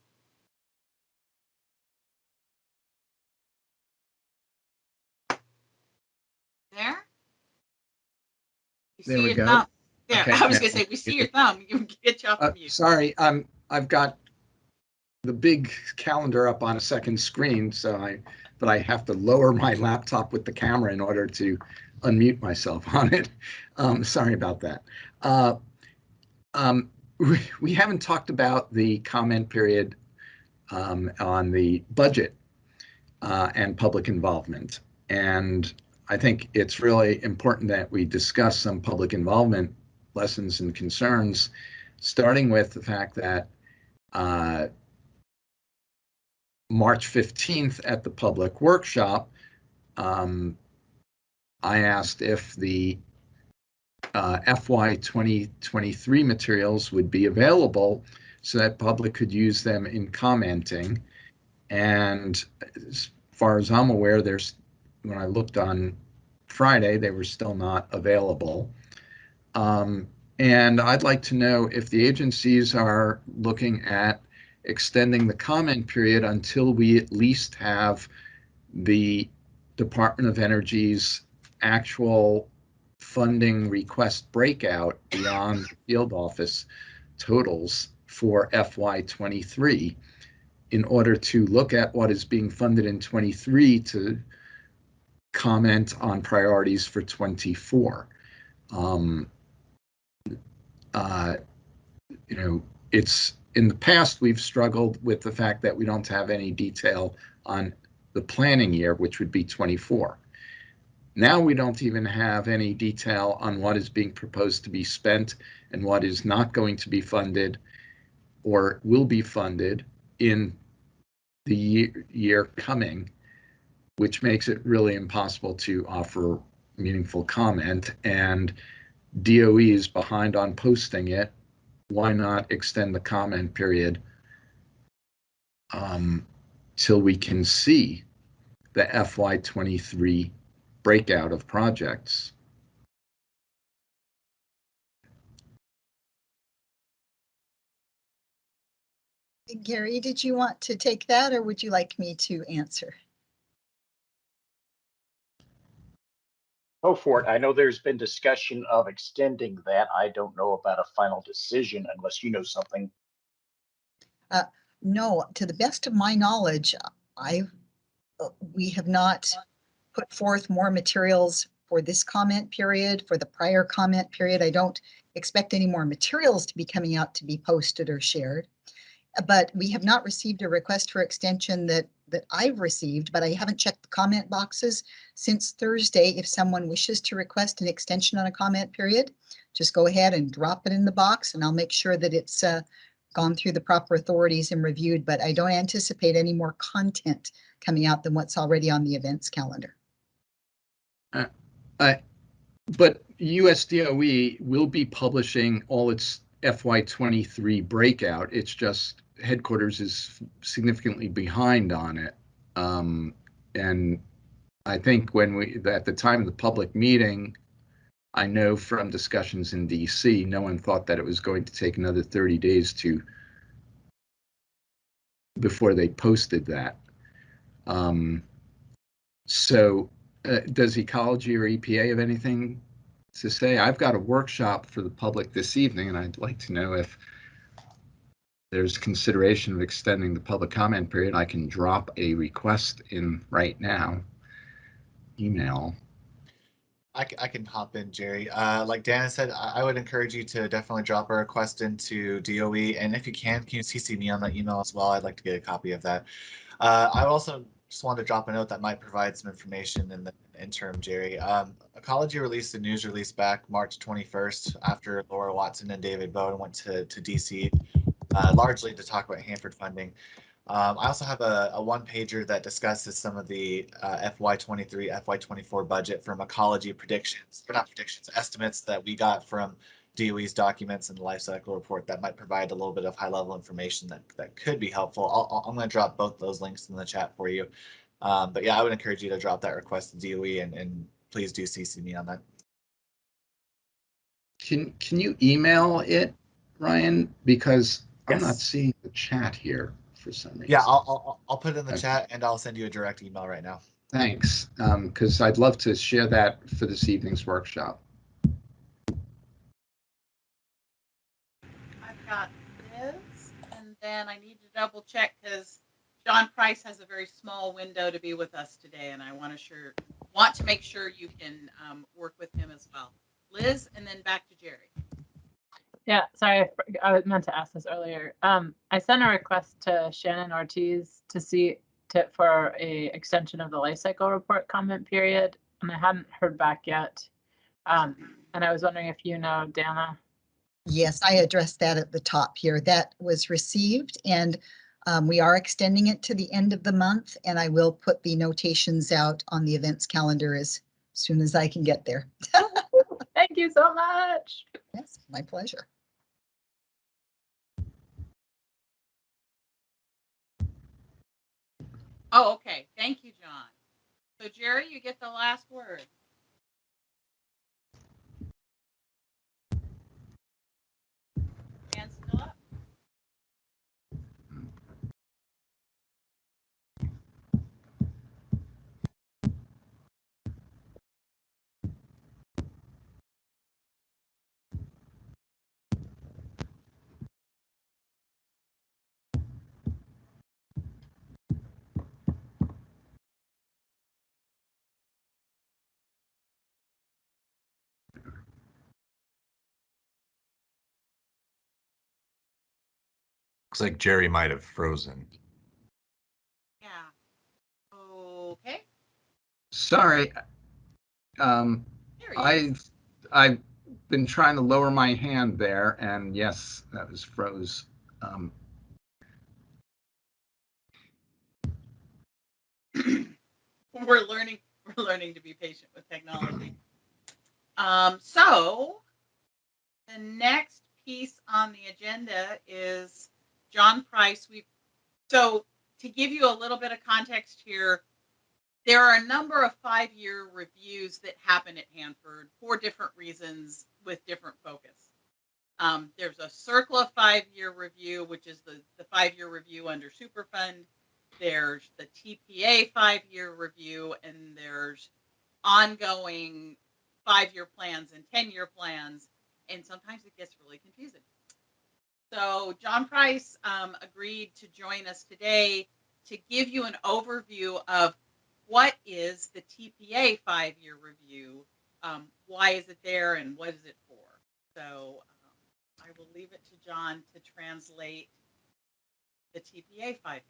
There? You There see we your go. thumb. There, Okay, I was now- gonna say, we see your thumb. You can get you off of mute. Sorry, I've got the big calendar up on a second screen, but I have to lower my laptop with the camera in order to unmute myself on it. Sorry about that. We haven't talked about the comment period on the budget and public involvement. And I think it's really important that we discuss some public involvement lessons and concerns, starting with the fact that March 15th at the public workshop, I asked if the FY 2023 materials would be available so that public could use them in commenting. And as far as I'm aware, when I looked on Friday, they were still not available. And I'd like to know if the agencies are looking at extending the comment period until we at least have the Department of Energy's actual funding request breakout beyond the field office totals for FY23. in order to look at what is being funded in 23 to comment on priorities for 24. You know, it's in the past, we've struggled with the fact that we don't have any detail on the planning year, which would be 24. Now we don't even have any detail on what is being proposed to be spent and what is not going to be funded or will be funded in the year coming, which makes it really impossible to offer meaningful comment. And DOE is behind on posting it. Why not extend the comment period till we can see the FY23 breakout of projects? Gary, did you want to take that, or would you like me to answer? Go for it. I know there's been discussion of extending that. I don't know about a final decision unless you know something. No, to the best of my knowledge, we have not put forth more materials for this comment period, for the prior comment period. I don't expect any more materials to be coming out to be posted or shared. But we have not received a request for extension that I've received, but I haven't checked the comment boxes since Thursday. If someone wishes to request an extension on a comment period, just go ahead and drop it in the box, and I'll make sure that it's gone through the proper authorities and reviewed. But I don't anticipate any more content coming out than what's already on the events calendar. But USDOE will be publishing all its FY23 breakout. It's just headquarters is significantly behind on it. And I think at the time of the public meeting, I know from discussions in DC, no one thought that it was going to take another 30 days before they posted that. Does Ecology or EPA have anything to say? I've got a workshop for the public this evening, and I'd like to know if there's consideration of extending the public comment period. I can drop a request in right now. Email. I can hop in, Jerry. Like Dan said, I would encourage you to definitely drop a request into DOE, and if you can you CC me on that email as well? I'd like to get a copy of that. I also just wanted to drop a note that might provide some information in the interim, Jerry. Ecology released a news release back March 21st after Laura Watson and David Bowden went to DC, largely to talk about Hanford funding. I also have a one-pager that discusses some of the FY23, FY24 budget from ecology estimates that we got from DOE's documents and the life cycle report that might provide a little bit of high-level information that could be helpful. I'm going to drop both those links in the chat for you. But yeah, I would encourage you to drop that request to DOE and please do CC me on that. Can you email it, Ryan? Because Yes. I'm not seeing the chat here for some reason. Yeah, I'll put it in the chat and I'll send you a direct email right now. Thanks, because I'd love to share that for this evening's workshop. I've got Liz, and then I need to double check because John Price has a very small window to be with us today, and I want to make sure you can work with him as well. Liz, and then back to Jerry. Yeah, sorry, I meant to ask this earlier. I sent a request to Shannon Ortiz for a extension of the life cycle report comment period, and I hadn't heard back yet. And I was wondering if you know, Dana. Yes, I addressed that at the top here. That was received, and we are extending it to the end of the month, and I will put the notations out on the events calendar as soon as I can get there. Thank you so much. Yes, my pleasure. Oh, okay. Thank you, John. So Jerry, you get the last word. Hands still up. Looks like Jerry might have frozen. Yeah. Okay. Sorry. There he is. I've been trying to lower my hand there, and yes, that was froze. We're learning to be patient with technology. So the next piece on the agenda is John Price. So to give you a little bit of context here, there are a number of 5-year reviews that happen at Hanford for different reasons with different focus. There's a CERCLA 5-year review, which is the 5-year review under Superfund. There's the TPA 5-year review, and there's ongoing 5-year plans and 10-year plans, and sometimes it gets really confusing. So John Price agreed to join us today to give you an overview of what is the TPA 5-year review, why is it there, and what is it for? So I will leave it to John to translate the TPA 5-year.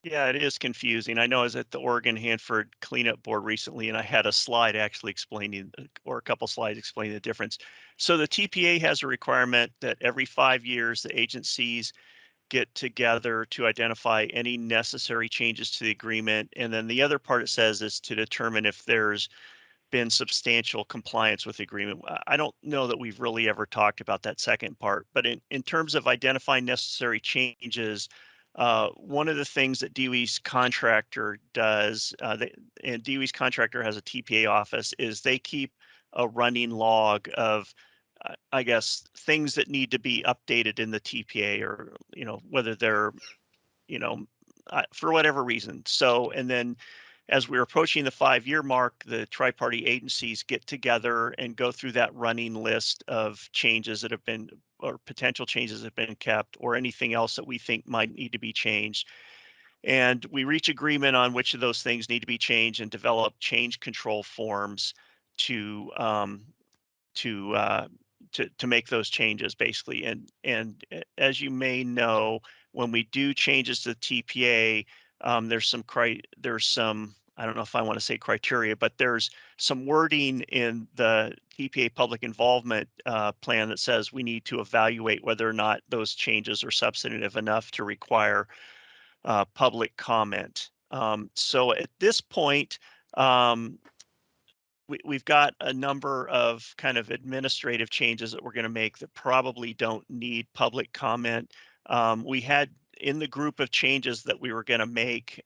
Yeah, it is confusing. I know I was at the Oregon Hanford Cleanup Board recently, and I had a slide actually explaining, or a couple slides explaining the difference. So the TPA has a requirement that every 5 years, the agencies get together to identify any necessary changes to the agreement. And then the other part it says is to determine if there's been substantial compliance with the agreement. I don't know that we've really ever talked about that second part, but in terms of identifying necessary changes, one of the things that DOE's contractor does, and DOE's contractor has a TPA office, is they keep a running log of, I guess, things that need to be updated in the TPA, or, whether they're, for whatever reason. So, and then as we're approaching the 5-year mark, the tri-party agencies get together and go through that running list of changes that have been, or potential changes that have been kept, or anything else that we think might need to be changed. And we reach agreement on which of those things need to be changed and develop change control forms to make those changes, basically. And as you may know, when we do changes to the TPA, there's some, I don't know if I want to say criteria, but there's some wording in the TPA public involvement plan that says we need to evaluate whether or not those changes are substantive enough to require public comment. So at this point, we've got a number of kind of administrative changes that we're going to make that probably don't need public comment. We had, in the group of changes that we were going to make,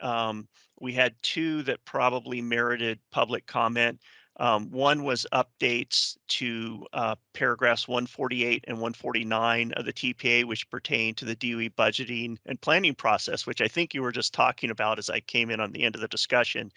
we had 2 that probably merited public comment. One was updates to paragraphs 148 and 149 of the TPA, which pertain to the DOE budgeting and planning process, which I think you were just talking about as I came in on the end of the discussion.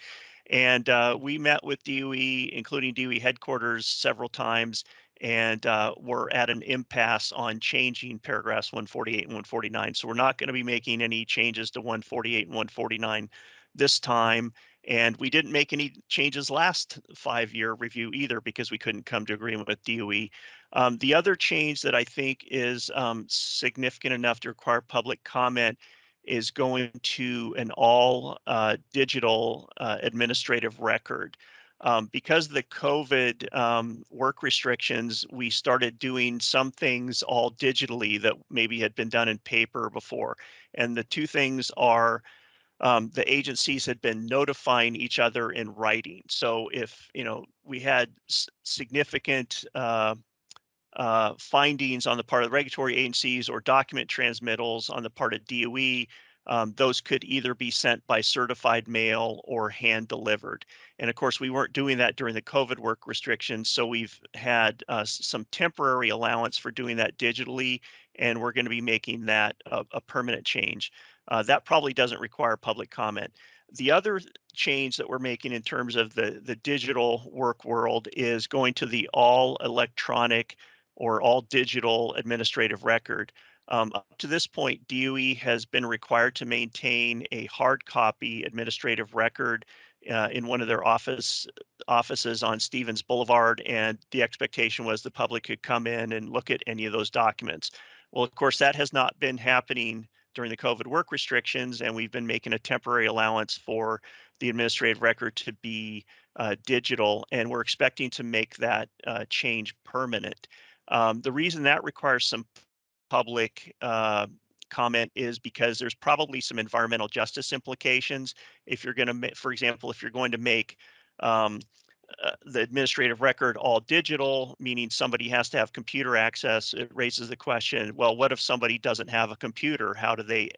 And we met with DOE, including DOE headquarters, several times, and we're at an impasse on changing paragraphs 148 and 149. So we're not going to be making any changes to 148 and 149 this time. And we didn't make any changes last 5-year review either, because we couldn't come to agreement with DOE. The other change that I think is significant enough to require public comment is going to an all digital administrative record. Because of the COVID work restrictions, we started doing some things all digitally that maybe had been done in paper before. And the 2 things are, the agencies had been notifying each other in writing. So if, we had significant findings on the part of the regulatory agencies or document transmittals on the part of DOE, those could either be sent by certified mail or hand delivered. And of course, we weren't doing that during the COVID work restrictions. So we've had some temporary allowance for doing that digitally, and we're going to be making that a permanent change. That probably doesn't require public comment. The other change that we're making in terms of the digital work world is going to the all electronic or all digital administrative record. Up to this point, DOE has been required to maintain a hard copy administrative record in one of their offices on Stevens Boulevard, and the expectation was the public could come in and look at any of those documents. Well, of course, that has not been happening during the COVID work restrictions, and we've been making a temporary allowance for the administrative record to be digital, and we're expecting to make that change permanent. The reason that requires some public comment is because there's probably some environmental justice implications. If you're going to, for example, if you're going to make the administrative record all digital, meaning somebody has to have computer access, it raises the question, well, what if somebody doesn't have a computer? How do they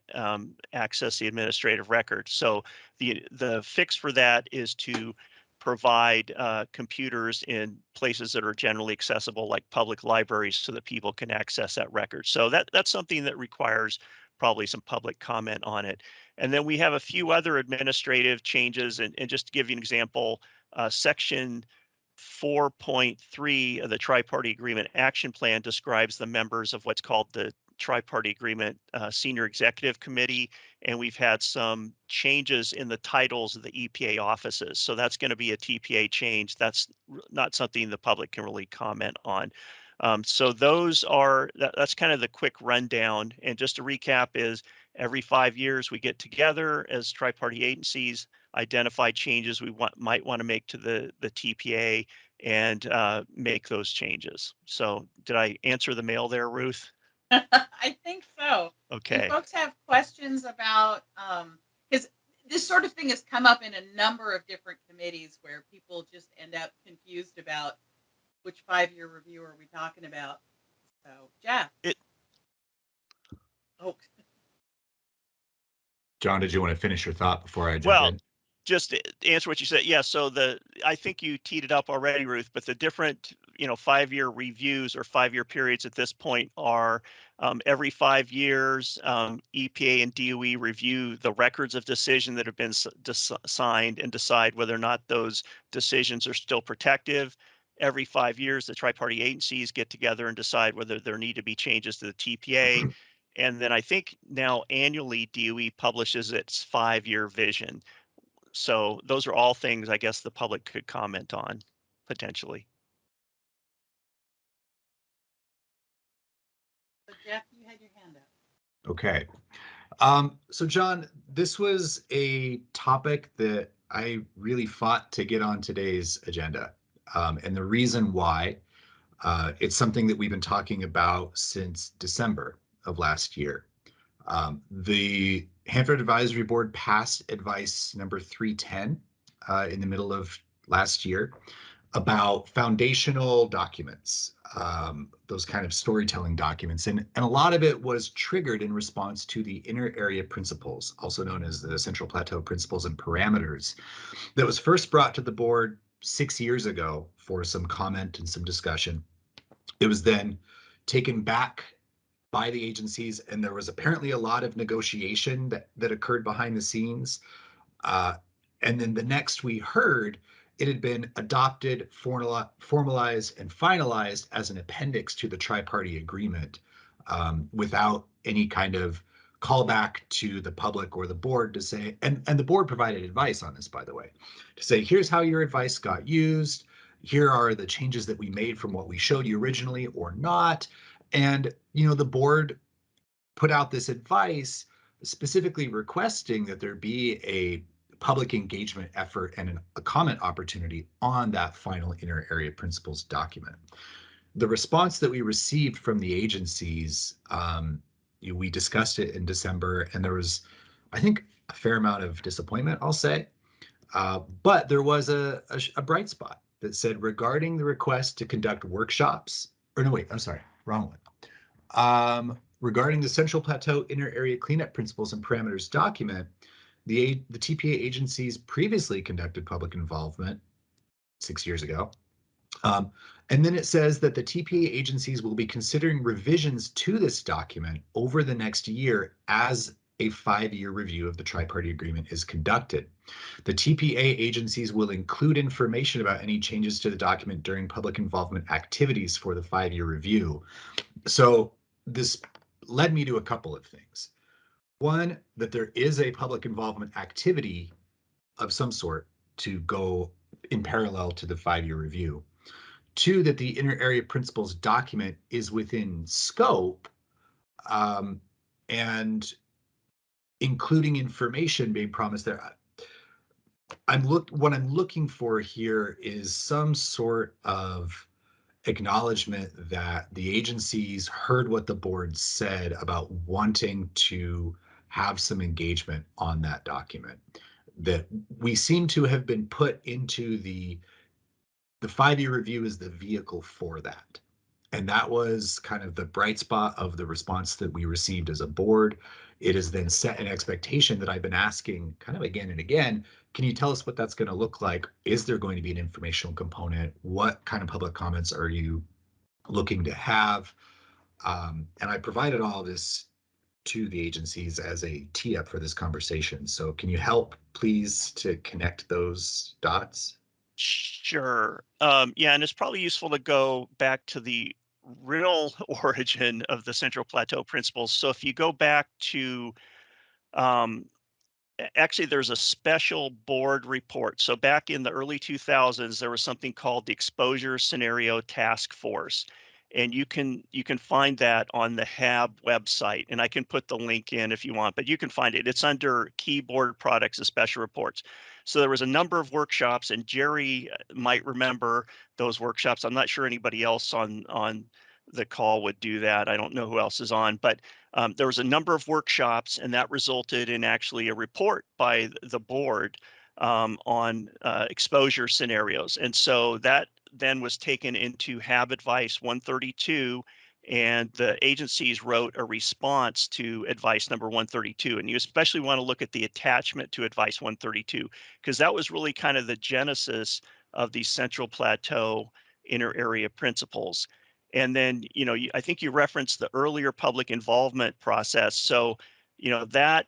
access the administrative record? So the fix for that is to provide computers in places that are generally accessible, like public libraries, so that people can access that record. So that's something that requires probably some public comment on it. And then we have a few other administrative changes, and just to give you an example, Section 4.3 of the Tri-Party Agreement Action Plan describes the members of what's called the Tri-Party Agreement Senior Executive Committee, and we've had some changes in the titles of the EPA offices. So that's going to be a TPA change. That's not something the public can really comment on. So that's kind of the quick rundown. And just to recap is every 5 years we get together as tri-party agencies, identify changes we might want to make to the TPA, and make those changes. So did I answer the mail there, Ruth? I think so. Okay. Do folks have questions about, because this sort of thing has come up in a number of different committees where people just end up confused about which 5-year review are we talking about. So, Jeff. John, did you want to finish your thought before I jump in? Just to answer what you said, yeah. So I think you teed it up already, Ruth. But the different, 5-year reviews or 5-year periods at this point are every 5 years, EPA and DOE review the records of decision that have been signed and decide whether or not those decisions are still protective. Every 5 years, the tri-party agencies get together and decide whether there need to be changes to the TPA. And then I think now annually DOE publishes its 5-year vision. So those are all things I guess the public could comment on potentially. So Jeff, you had your hand up. Okay. So John, this was a topic that I really fought to get on today's agenda. And the reason why, it's something that we've been talking about since December of last year. The Hanford Advisory Board passed advice number 310 in the middle of last year about foundational documents, those kind of storytelling documents. And a lot of it was triggered in response to the inner area principles, also known as the Central Plateau Principles and Parameters, that was first brought to the board 6 years ago for some comment and some discussion. It was then taken back by the agencies, and there was apparently a lot of negotiation that occurred behind the scenes. And then the next we heard, it had been adopted, formalized, and finalized as an appendix to the tri-party agreement, without any kind of callback to the public or the board to say, and the board provided advice on this, by the way, to say, here's how your advice got used. Here are the changes that we made from what we showed you originally or not. And, the board put out this advice specifically requesting that there be a public engagement effort and a comment opportunity on that final inner area principles document. The response that we received from the agencies, we discussed it in December, and there was, I think, a fair amount of disappointment, I'll say. But there was a bright spot that said, regarding the request to conduct workshops, or no, wait, I'm sorry, wrong one. Regarding the Central Plateau Inner Area Cleanup Principles and Parameters document, the TPA agencies previously conducted public involvement 6 years ago. And then it says that the TPA agencies will be considering revisions to this document over the next year as a 5-year review of the tri-party agreement is conducted. The TPA agencies will include information about any changes to the document during public involvement activities for the 5-year review. So this led me to a couple of things. One, that there is a public involvement activity of some sort to go in parallel to the 5-year review. Two, that the inner area principles document is within scope and including information being promised there. What I'm looking for here is some sort of acknowledgement that the agencies heard what the board said about wanting to have some engagement on that document. That we seem to have been put into the 5-year review is the vehicle for that. And that was kind of the bright spot of the response that we received as a board. It has then set an expectation that I've been asking kind of again and again. Can you tell us what that's going to look like? Is there going to be an informational component? What kind of public comments are you looking to have? And I provided all this to the agencies as a tee up for this conversation. So can you help, please, to connect those dots? Sure. Yeah, and it's probably useful to go back to the real origin of the Central Plateau Principles. So if you go back to actually, there's a special board report. So back in the early 2000s, there was something called the Exposure Scenario Task Force. And you can find that on the HAB website. And I can put the link in if you want, but you can find it. It's under Keyboard Products and Special Reports. So there was a number of workshops, and Jerry might remember those workshops. I'm not sure anybody else on the call would do that. I don't know who else is on, but there was a number of workshops, and that resulted in actually a report by the board on exposure scenarios. And so that then was taken into HAB Advice 132, and the agencies wrote a response to advice number 132. And you especially want to look at the attachment to advice 132, because that was really kind of the genesis of the Central Plateau inner area principles. And then, I think you referenced the earlier public involvement process. So, that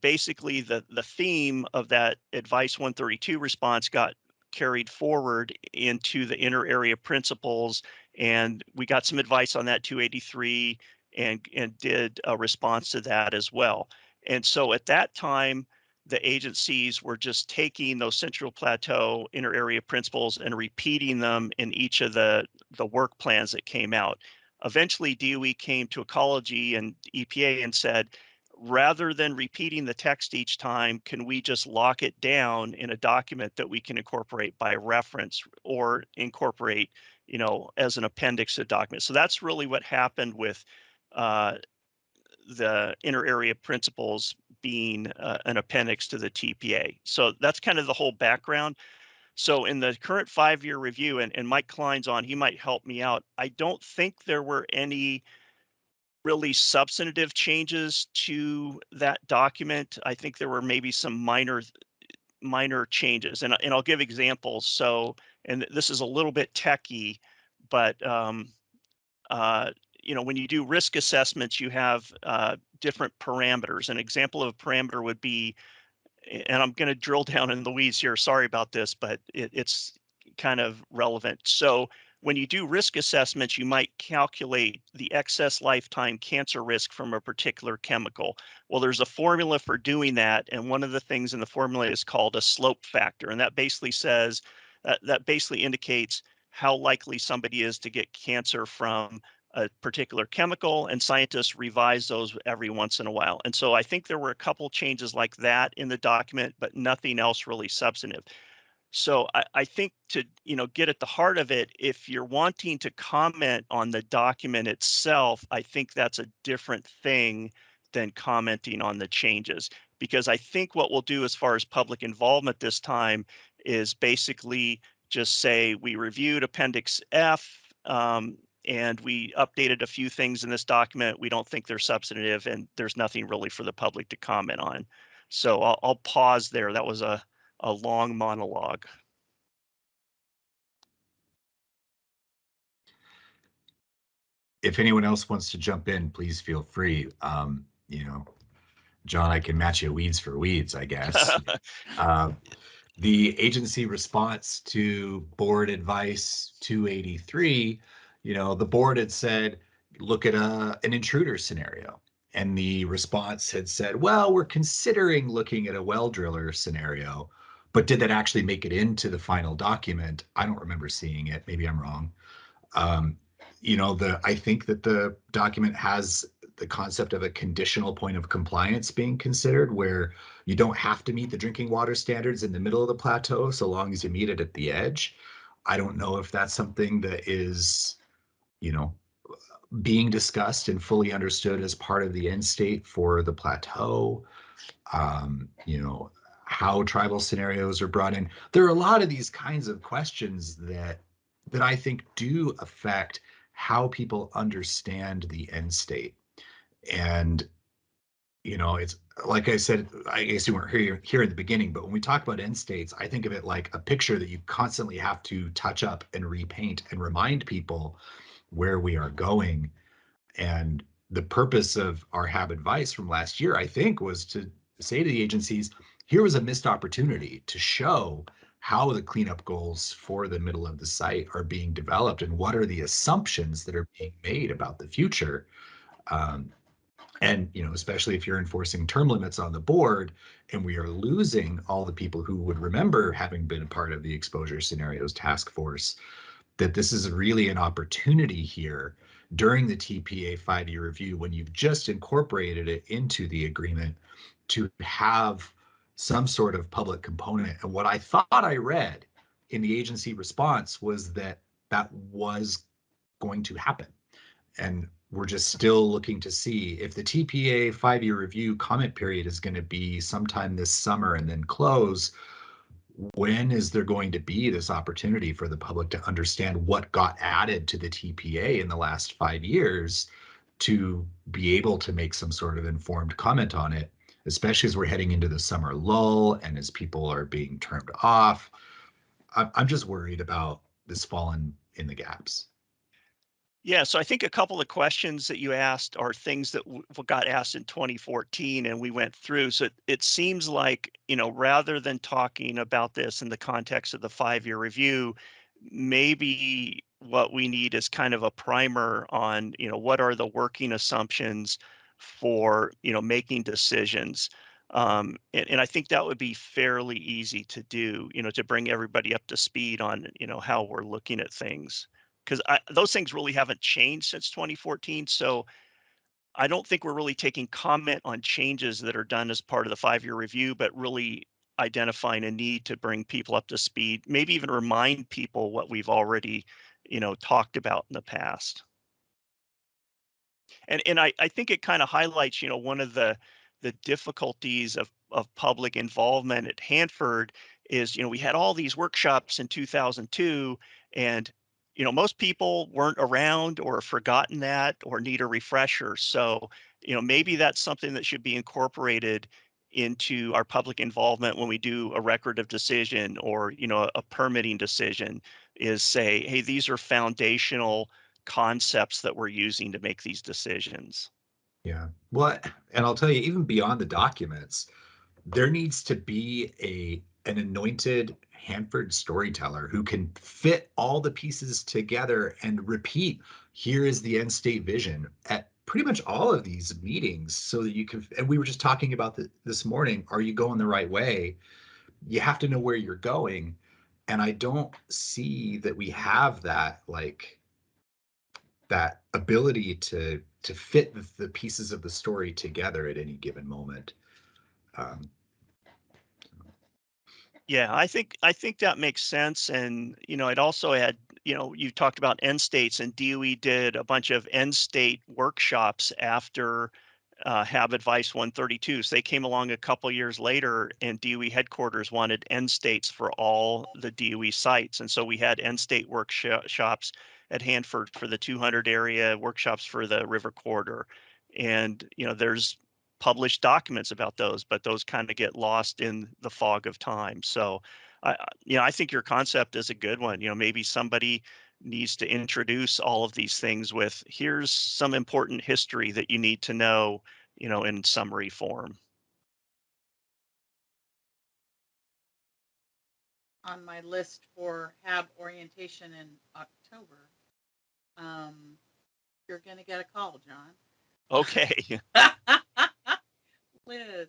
basically the theme of that advice 132 response got carried forward into the inner area principles, and we got some advice on that 283 and did a response to that as well. And so at that time, the agencies were just taking those Central Plateau inner area principles and repeating them in each of the work plans that came out. Eventually, DOE came to Ecology and EPA and said, rather than repeating the text each time, can we just lock it down in a document that we can incorporate by reference or incorporate, as an appendix to a document? So that's really what happened with the inner area principles being an appendix to the TPA. So that's kind of the whole background. So in the current 5-year review, and Mike Klein's on, he might help me out. I don't think there were any really substantive changes to that document. I think there were maybe some minor changes, and I'll give examples. So, and this is a little bit techy, but when you do risk assessments, you have different parameters. An example of a parameter would be, and I'm going to drill down in the weeds here. Sorry about this, but it's kind of relevant. So when you do risk assessments, you might calculate the excess lifetime cancer risk from a particular chemical. Well, there's a formula for doing that, and one of the things in the formula is called a slope factor, and that basically says that basically indicates how likely somebody is to get cancer from a particular chemical, and scientists revise those every once in a while. And so I think there were a couple changes like that in the document, but nothing else really substantive. So I think to get at the heart of it, if you're wanting to comment on the document itself, I think that's a different thing than commenting on the changes. Because I think what we'll do as far as public involvement this time is basically just say we reviewed Appendix F, and we updated a few things in this document. We don't think they're substantive, and there's nothing really for the public to comment on. So I'll pause there. That was a long monologue. If anyone else wants to jump in, please feel free. John, I can match you weeds for weeds, I guess. The agency response to board advice 283, the board had said, look at an intruder scenario. And the response had said, well, we're considering looking at a well driller scenario, but did that actually make it into the final document? I don't remember seeing it. Maybe I'm wrong. I think that the document has the concept of a conditional point of compliance being considered, where you don't have to meet the drinking water standards in the middle of the plateau so long as you meet it at the edge. I don't know if that's something that is, you know, being discussed and fully understood as part of the end state for the plateau. You know, how tribal scenarios are brought in. There are a lot of these kinds of questions that I think do affect how people understand the end state. And, you know, it's like I said, I guess you weren't here in the beginning, but when we talk about end states, I think of it like a picture that you constantly have to touch up and repaint and remind people where we are going. And the purpose of our HAB advice from last year, I think, was to say to the agencies, here was a missed opportunity to show how the cleanup goals for the middle of the site are being developed and what are the assumptions that are being made about the future. And, you know, especially if you're enforcing term limits on the board and we are losing all the people who would remember having been a part of the exposure scenarios task force, that this is really an opportunity here during the TPA 5-year review, when you've just incorporated it into the agreement, to have some sort of public component. And what I thought I read in the agency response was that that was going to happen. And we're just still looking to see if the TPA 5-year review comment period is going to be sometime this summer and then close. When is there going to be this opportunity for the public to understand what got added to the TPA in the last 5 years, to be able to make some sort of informed comment on it, especially as we're heading into the summer lull and as people are being turned off? I'm just worried about this falling in the gaps. Yeah, so I think a couple of questions that you asked are things that got asked in 2014 and we went through. So it seems like, you know, rather than talking about this in the context of the 5-year review, maybe what we need is kind of a primer on, you know, what are the working assumptions for, you know, making decisions. And I think that would be fairly easy to do, you know, to bring everybody up to speed on, you know, how we're looking at things. Because those things really haven't changed since 2014. So I don't think we're really taking comment on changes that are done as part of the 5-year review, but really identifying a need to bring people up to speed, maybe even remind people what we've already, you know, talked about in the past. And I think it kind of highlights, you know, one of the difficulties of public involvement at Hanford is, you know, we had all these workshops in 2002, and you know, most people weren't around or forgotten that or need a refresher. So, you know, maybe that's something that should be incorporated into our public involvement when we do a record of decision or, you know, a permitting decision, is say, hey, these are foundational concepts that we're using to make these decisions. Yeah. Well, and I'll tell you, even beyond the documents, there needs to be an anointed Hanford storyteller who can fit all the pieces together and repeat, here is the end state vision, at pretty much all of these meetings, so that you can, and we were just talking about this morning, are you going the right way? You have to know where you're going. And I don't see that we have that, like, that ability to fit the pieces of the story together at any given moment. Yeah, I think that makes sense. And you know, it also had, you know, you talked about end states, and DOE did a bunch of end state workshops after HAB Advice 132. So they came along a couple years later, and DOE headquarters wanted end states for all the DOE sites, and so we had end state workshops at Hanford for the 200 area, workshops for the river corridor. And you know, there's published documents about those, but those kind of get lost in the fog of time. So you know, I think your concept is a good one. You know, maybe somebody needs to introduce all of these things with, here's some important history that you need to know, you know, in summary form. On my list for HAB orientation in October, you're going to get a call, John. Okay. Liz.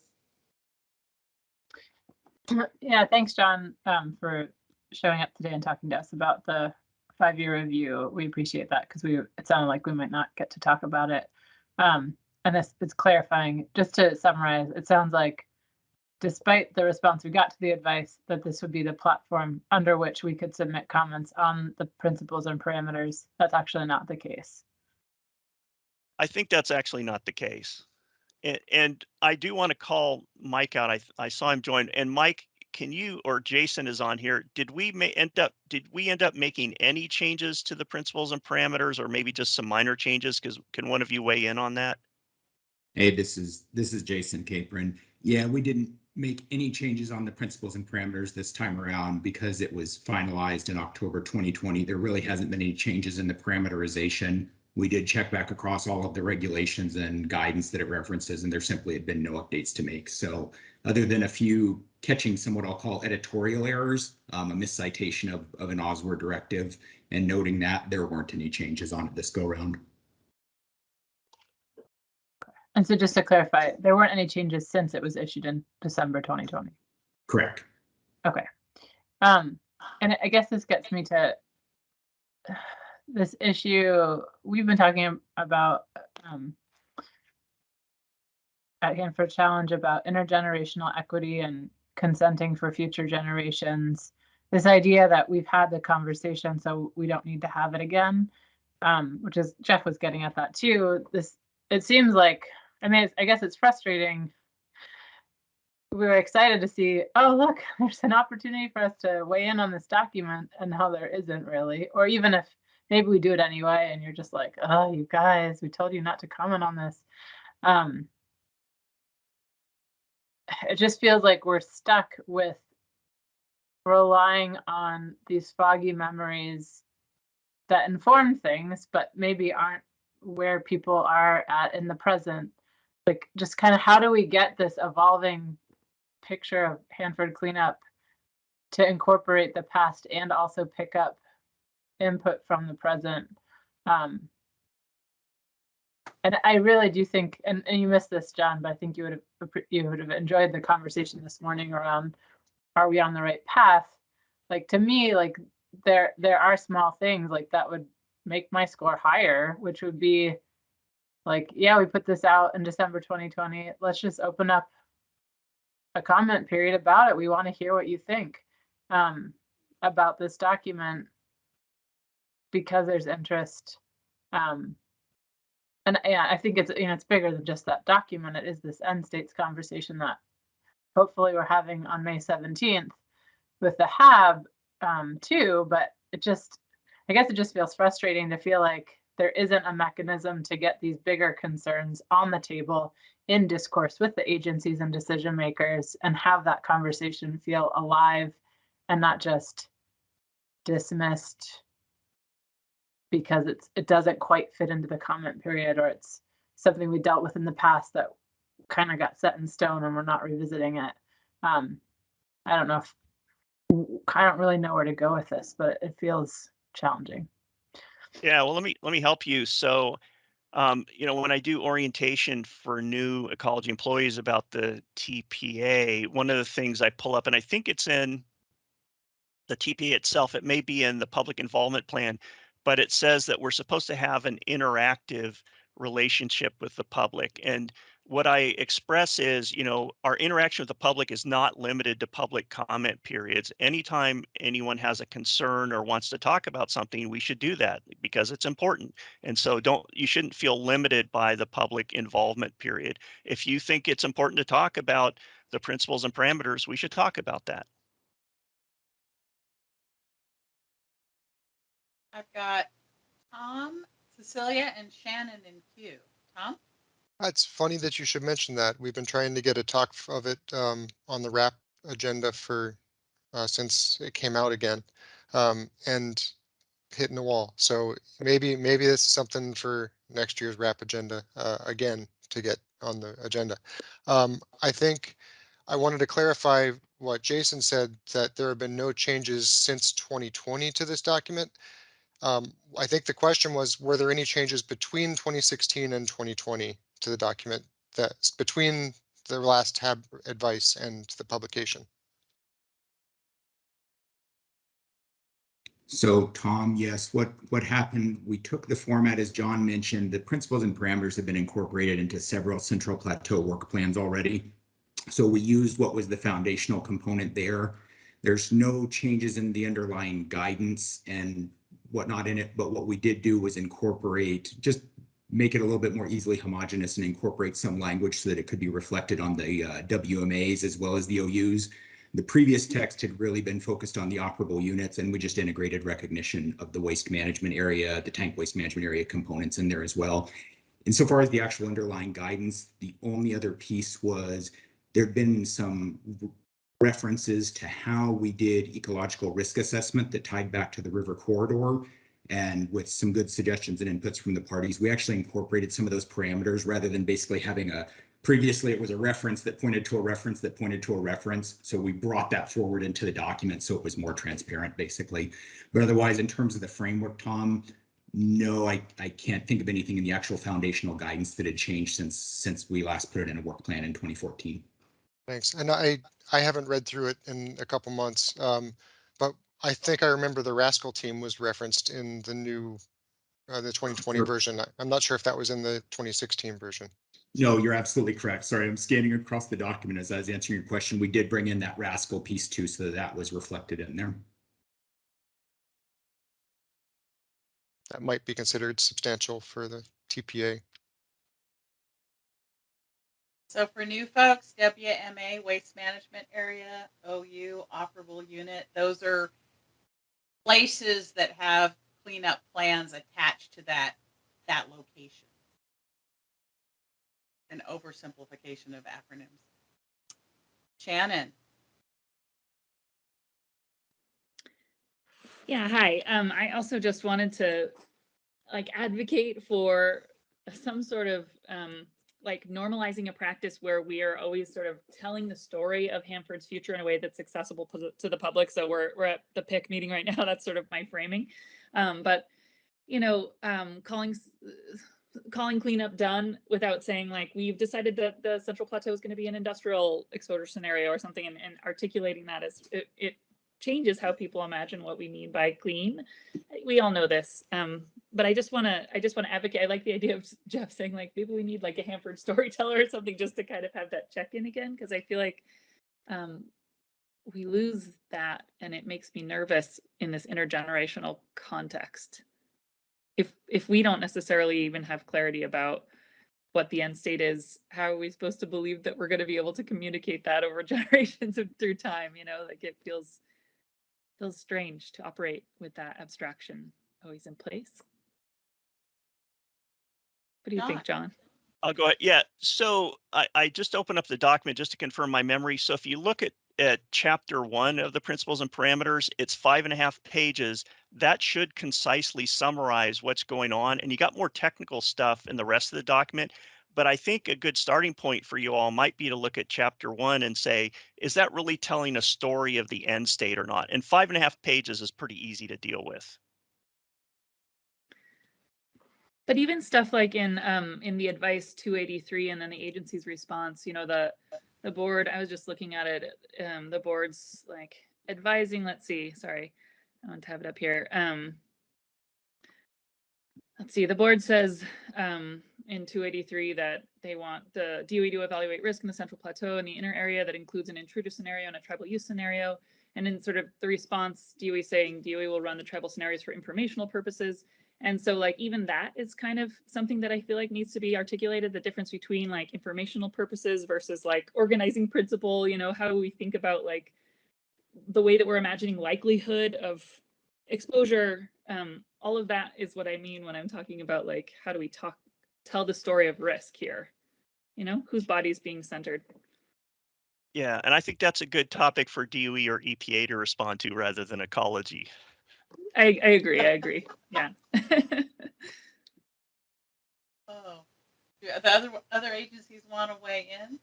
Yeah, thanks, John, for showing up today and talking to us about the 5-year review. We appreciate that, because it sounded like we might not get to talk about it. and it's clarifying, just to summarize, it sounds like despite the response we got to the advice that this would be the platform under which we could submit comments on the principles and parameters, that's actually not the case. I think that's actually not the case. And I do want to call Mike out. I saw him join. And Mike, can you, or Jason is on here, did we end up making any changes to the principles and parameters, or maybe just some minor changes? Because can one of you weigh in on that? Hey, this is Jason Capron. Yeah, we didn't make any changes on the principles and parameters this time around because it was finalized in October 2020. There really hasn't been any changes in the parameterization. We did check back across all of the regulations and guidance that it references, and there simply had been no updates to make. So other than a few catching some what I'll call editorial errors, a miscitation of an OSWR directive, and noting that there weren't any changes on it this go round. And so just to clarify, there weren't any changes since it was issued in December 2020. Correct. Okay. And I guess this gets me to this issue we've been talking about at Hanford Challenge about intergenerational equity and consenting for future generations. This idea that we've had the conversation, so we don't need to have it again, which is Jeff was getting at that too. It seems like, I mean, I guess it's frustrating. We were excited to see, oh, look, there's an opportunity for us to weigh in on this document, and how there isn't really. Or even if maybe we do it anyway, and you're just like, oh, you guys, we told you not to comment on this. It just feels like we're stuck with relying on these foggy memories that inform things, but maybe aren't where people are at in the present. Like, just kind of how do we get this evolving picture of Hanford cleanup to incorporate the past and also pick up input from the present? And I really do think, and you missed this, John, but I think you would have enjoyed the conversation this morning around, are we on the right path? Like, to me, like there are small things like that would make my score higher, which would be like, yeah, we put this out in December 2020. Let's just open up a comment period about it. We want to hear what you think about this document because there's interest. And yeah, I think it's, it's bigger than just that document. It is this end states conversation that hopefully we're having on May 17th with the HAB too. But I guess it just feels frustrating to feel like there isn't a mechanism to get these bigger concerns on the table in discourse with the agencies and decision makers, and have that conversation feel alive and not just dismissed because it doesn't quite fit into the comment period, or it's something we dealt with in the past that kind of got set in stone and we're not revisiting it. I don't know if I don't really know where to go with this, but it feels challenging. Yeah, well, let me help you. So, when I do orientation for new ecology employees about the TPA, one of the things I pull up, and I think it's in the TPA itself, it may be in the public involvement plan, but it says that we're supposed to have an interactive relationship with the public. And what I express is, our interaction with the public is not limited to public comment periods. Anytime anyone has a concern or wants to talk about something, we should do that because it's important. And so you shouldn't feel limited by the public involvement period. If you think it's important to talk about the principles and parameters, we should talk about that. I've got Tom, Cecilia, and Shannon in queue. Tom? It's funny that you should mention that. We've been trying to get a talk of it on the RAP agenda for since it came out again, and hitting the wall. So maybe this is something for next year's RAP agenda again to get on the agenda. I think I wanted to clarify what Jason said, that there have been no changes since 2020 to this document. I think the question was, were there any changes between 2016 and 2020 to the document, that's between the last HAB advice and the publication? So Tom, yes, what happened, we took the format, as John mentioned, the principles and parameters have been incorporated into several Central Plateau work plans already. So we used what was the foundational component there. There's no changes in the underlying guidance and whatnot in it, but what we did do was incorporate, just make it a little bit more easily homogeneous and incorporate some language so that it could be reflected on the WMAs as well as the OUs. The previous text had really been focused on the operable units, and we just integrated recognition of the waste management area, the tank waste management area components in there as well. Insofar as the actual underlying guidance, the only other piece was there have been some references to how we did ecological risk assessment that tied back to the river corridor. And with some good suggestions and inputs from the parties, we actually incorporated some of those parameters rather than basically having previously it was a reference that pointed to a reference that pointed to a reference. So we brought that forward into the document so it was more transparent basically. But otherwise, in terms of the framework, Tom, no, I can't think of anything in the actual foundational guidance that had changed since we last put it in a work plan in 2014. Thanks. And I haven't read through it in a couple months, but I think I remember the Rascal team was referenced in the new, the 2020 version. I'm not sure if that was in the 2016 version. No, you're absolutely correct. Sorry, I'm scanning across the document as I was answering your question. We did bring in that Rascal piece too, so that was reflected in there. That might be considered substantial for the TPA. So for new folks, WMA, waste management area, OU, operable unit, those are places that have cleanup plans attached to that location. An oversimplification of acronyms. Shannon. Yeah, hi. I also just wanted to advocate for some sort of normalizing a practice where we are always sort of telling the story of Hanford's future in a way that's accessible to the public. So we're at the PIC meeting right now. That's sort of my framing. But calling cleanup done without saying like we've decided that the Central Plateau is going to be an industrial exposure scenario or something, and articulating that as it changes how people imagine what we mean by clean. We all know this, but I just want to advocate. I like the idea of Jeff saying like maybe we need like a Hanford storyteller or something just to kind of have that check in again, because I feel like we lose that, and it makes me nervous in this intergenerational context. If we don't necessarily even have clarity about what the end state is, how are we supposed to believe that we're going to be able to communicate that over generations through time? Like it feels strange to operate with that abstraction always in place. What do you think, John? I'll go ahead. Yeah. So I just opened up the document just to confirm my memory. So if you look at chapter 1 of the principles and parameters, it's 5.5 pages. That should concisely summarize what's going on. And you got more technical stuff in the rest of the document. But I think a good starting point for you all might be to look at chapter 1 and say, is that really telling a story of the end state or not? And 5.5 pages is pretty easy to deal with. But even stuff like in the advice 283 and then the agency's response, the board, I was just looking at it, the board's like advising, let's see, sorry, I want to have it up here. Let's see, the board says in 283 that they want the DOE to evaluate risk in the Central Plateau and the inner area that includes an intruder scenario and a tribal use scenario. And in sort of the response, DOE saying DOE will run the tribal scenarios for informational purposes. And so like even that is kind of something that I feel like needs to be articulated, the difference between like informational purposes versus like organizing principle, how we think about like the way that we're imagining likelihood of exposure. All of that is what I mean when I'm talking about like, how do we tell the story of risk here? Whose body is being centered? Yeah, and I think that's a good topic for DOE or EPA to respond to rather than ecology. I agree. Yeah. Oh, do the other agencies want to weigh in?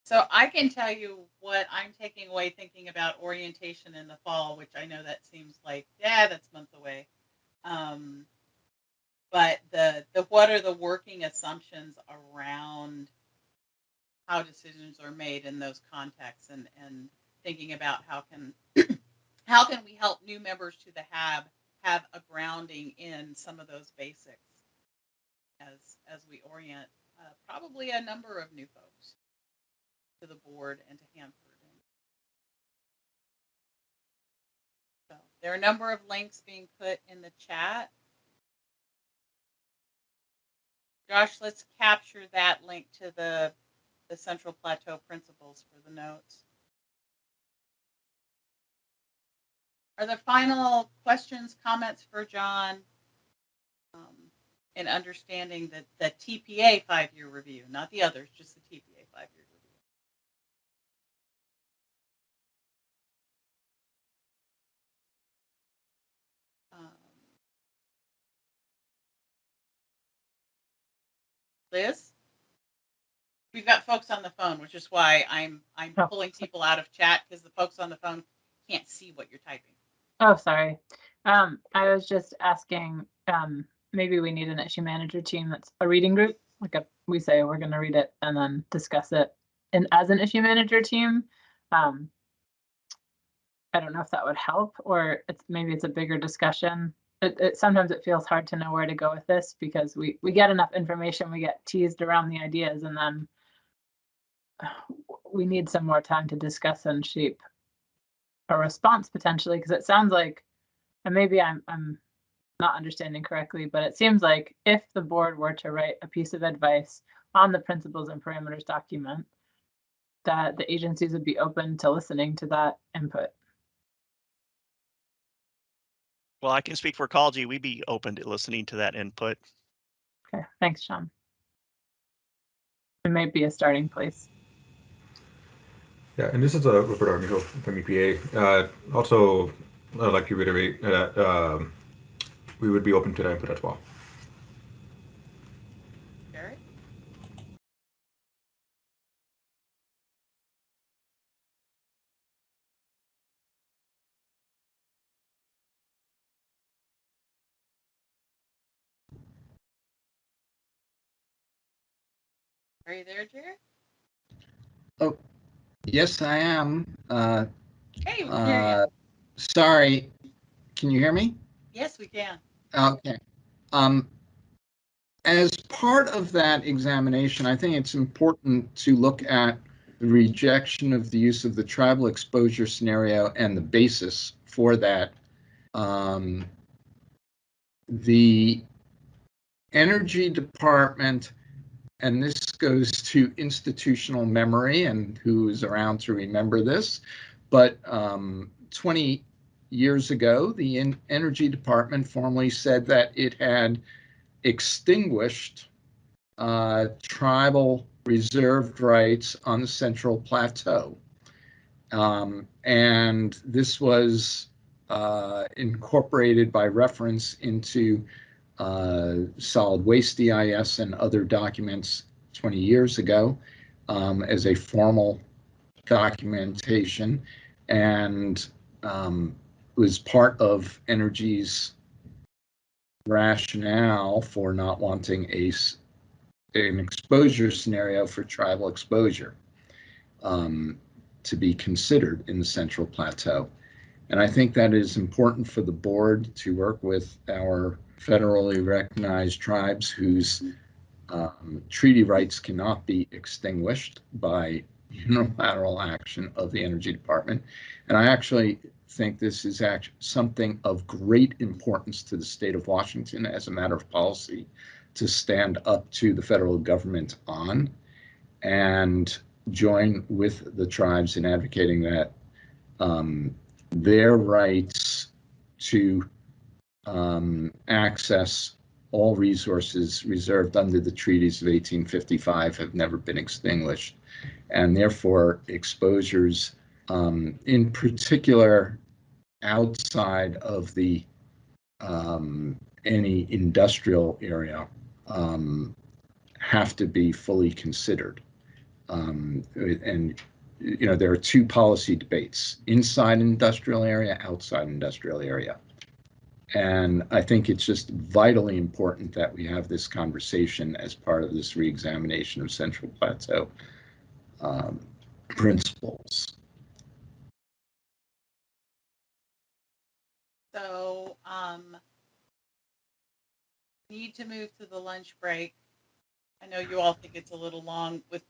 So I can tell you what I'm taking away thinking about orientation in the fall, which I know that seems like, yeah, that's months away. But the what are the working assumptions around how decisions are made in those contexts, and thinking about how can how can we help new members to the HAB have a grounding in some of those basics as we orient probably a number of new folks to the board and to Hanford. So there are a number of links being put in the chat. Josh, let's capture that link to the Central Plateau Principles for the notes. Are there final questions, comments for John in understanding the TPA 5-year review, not the others, just the TPA 5-year review? Liz? We've got folks on the phone, which is why I'm pulling people out of chat, because the folks on the phone can't see what you're typing. Oh, sorry. I was just asking, maybe we need an issue manager team that's a reading group. Like we say we're going to read it and then discuss it as an issue manager team. I don't know if that would help, or maybe it's a bigger discussion. Sometimes it feels hard to know where to go with this, because we get enough information, we get teased around the ideas, and then we need some more time to discuss and shape a response potentially, because it sounds like, and maybe I'm not understanding correctly, but it seems like if the board were to write a piece of advice on the principles and parameters document, that the agencies would be open to listening to that input. Well, I can speak for Ecology. We'd be open to listening to that input. Okay, thanks, Sean. It might be a starting place. Yeah, and this is a report article from EPA. Also, I'd like to reiterate that we would be open to that input as well. Barry? Are you there, Jared? Oh, yes, I am. Hey, we can hear you. Sorry, can you hear me? Yes, we can. Okay. As part of that examination, I think it's important to look at the rejection of the use of the tribal exposure scenario and the basis for that. The Energy Department, and this goes to institutional memory and who is around to remember this, but 20 years ago, the Energy Department formally said that it had extinguished tribal reserved rights on the Central Plateau. And this was incorporated by reference into solid waste EIS and other documents 20 years ago as a formal documentation, and was part of Energy's rationale for not wanting an exposure scenario for tribal exposure to be considered in the Central Plateau. And I think that is important for the board to work with our federally recognized tribes whose treaty rights cannot be extinguished by unilateral action of the Energy Department. And I actually think this is actually something of great importance to the state of Washington as a matter of policy to stand up to the federal government on, and join with the tribes in advocating that their rights to access all resources reserved under the treaties of 1855 have never been extinguished, and therefore exposures in particular outside of the any industrial area have to be fully considered. And there are two policy debates: inside industrial area, outside industrial area. And I think it's just vitally important that we have this conversation as part of this reexamination of Central Plateau principles. So, need to move to the lunch break. I know you all think it's a little long with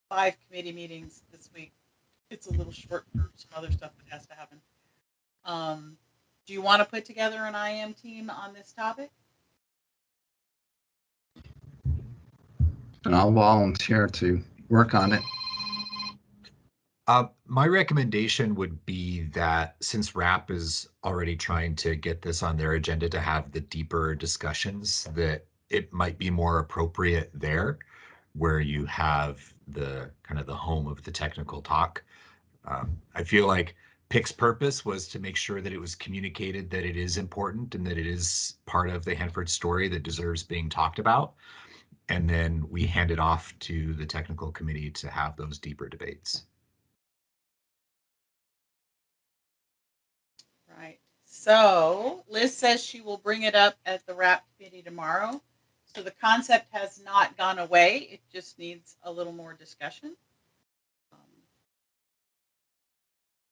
5 committee meetings this week. It's a little short for some other stuff that has to happen. Do you want to put together an IM team on this topic? And I'll volunteer to work on it. My recommendation would be that since RAP is already trying to get this on their agenda to have the deeper discussions, that it might be more appropriate there where you have the kind of the home of the technical talk. I feel like PIC's purpose was to make sure that it was communicated that it is important and that it is part of the Hanford story that deserves being talked about. And then we hand it off to the technical committee to have those deeper debates. Right. So Liz says she will bring it up at the RAP committee tomorrow. So the concept has not gone away. It just needs a little more discussion.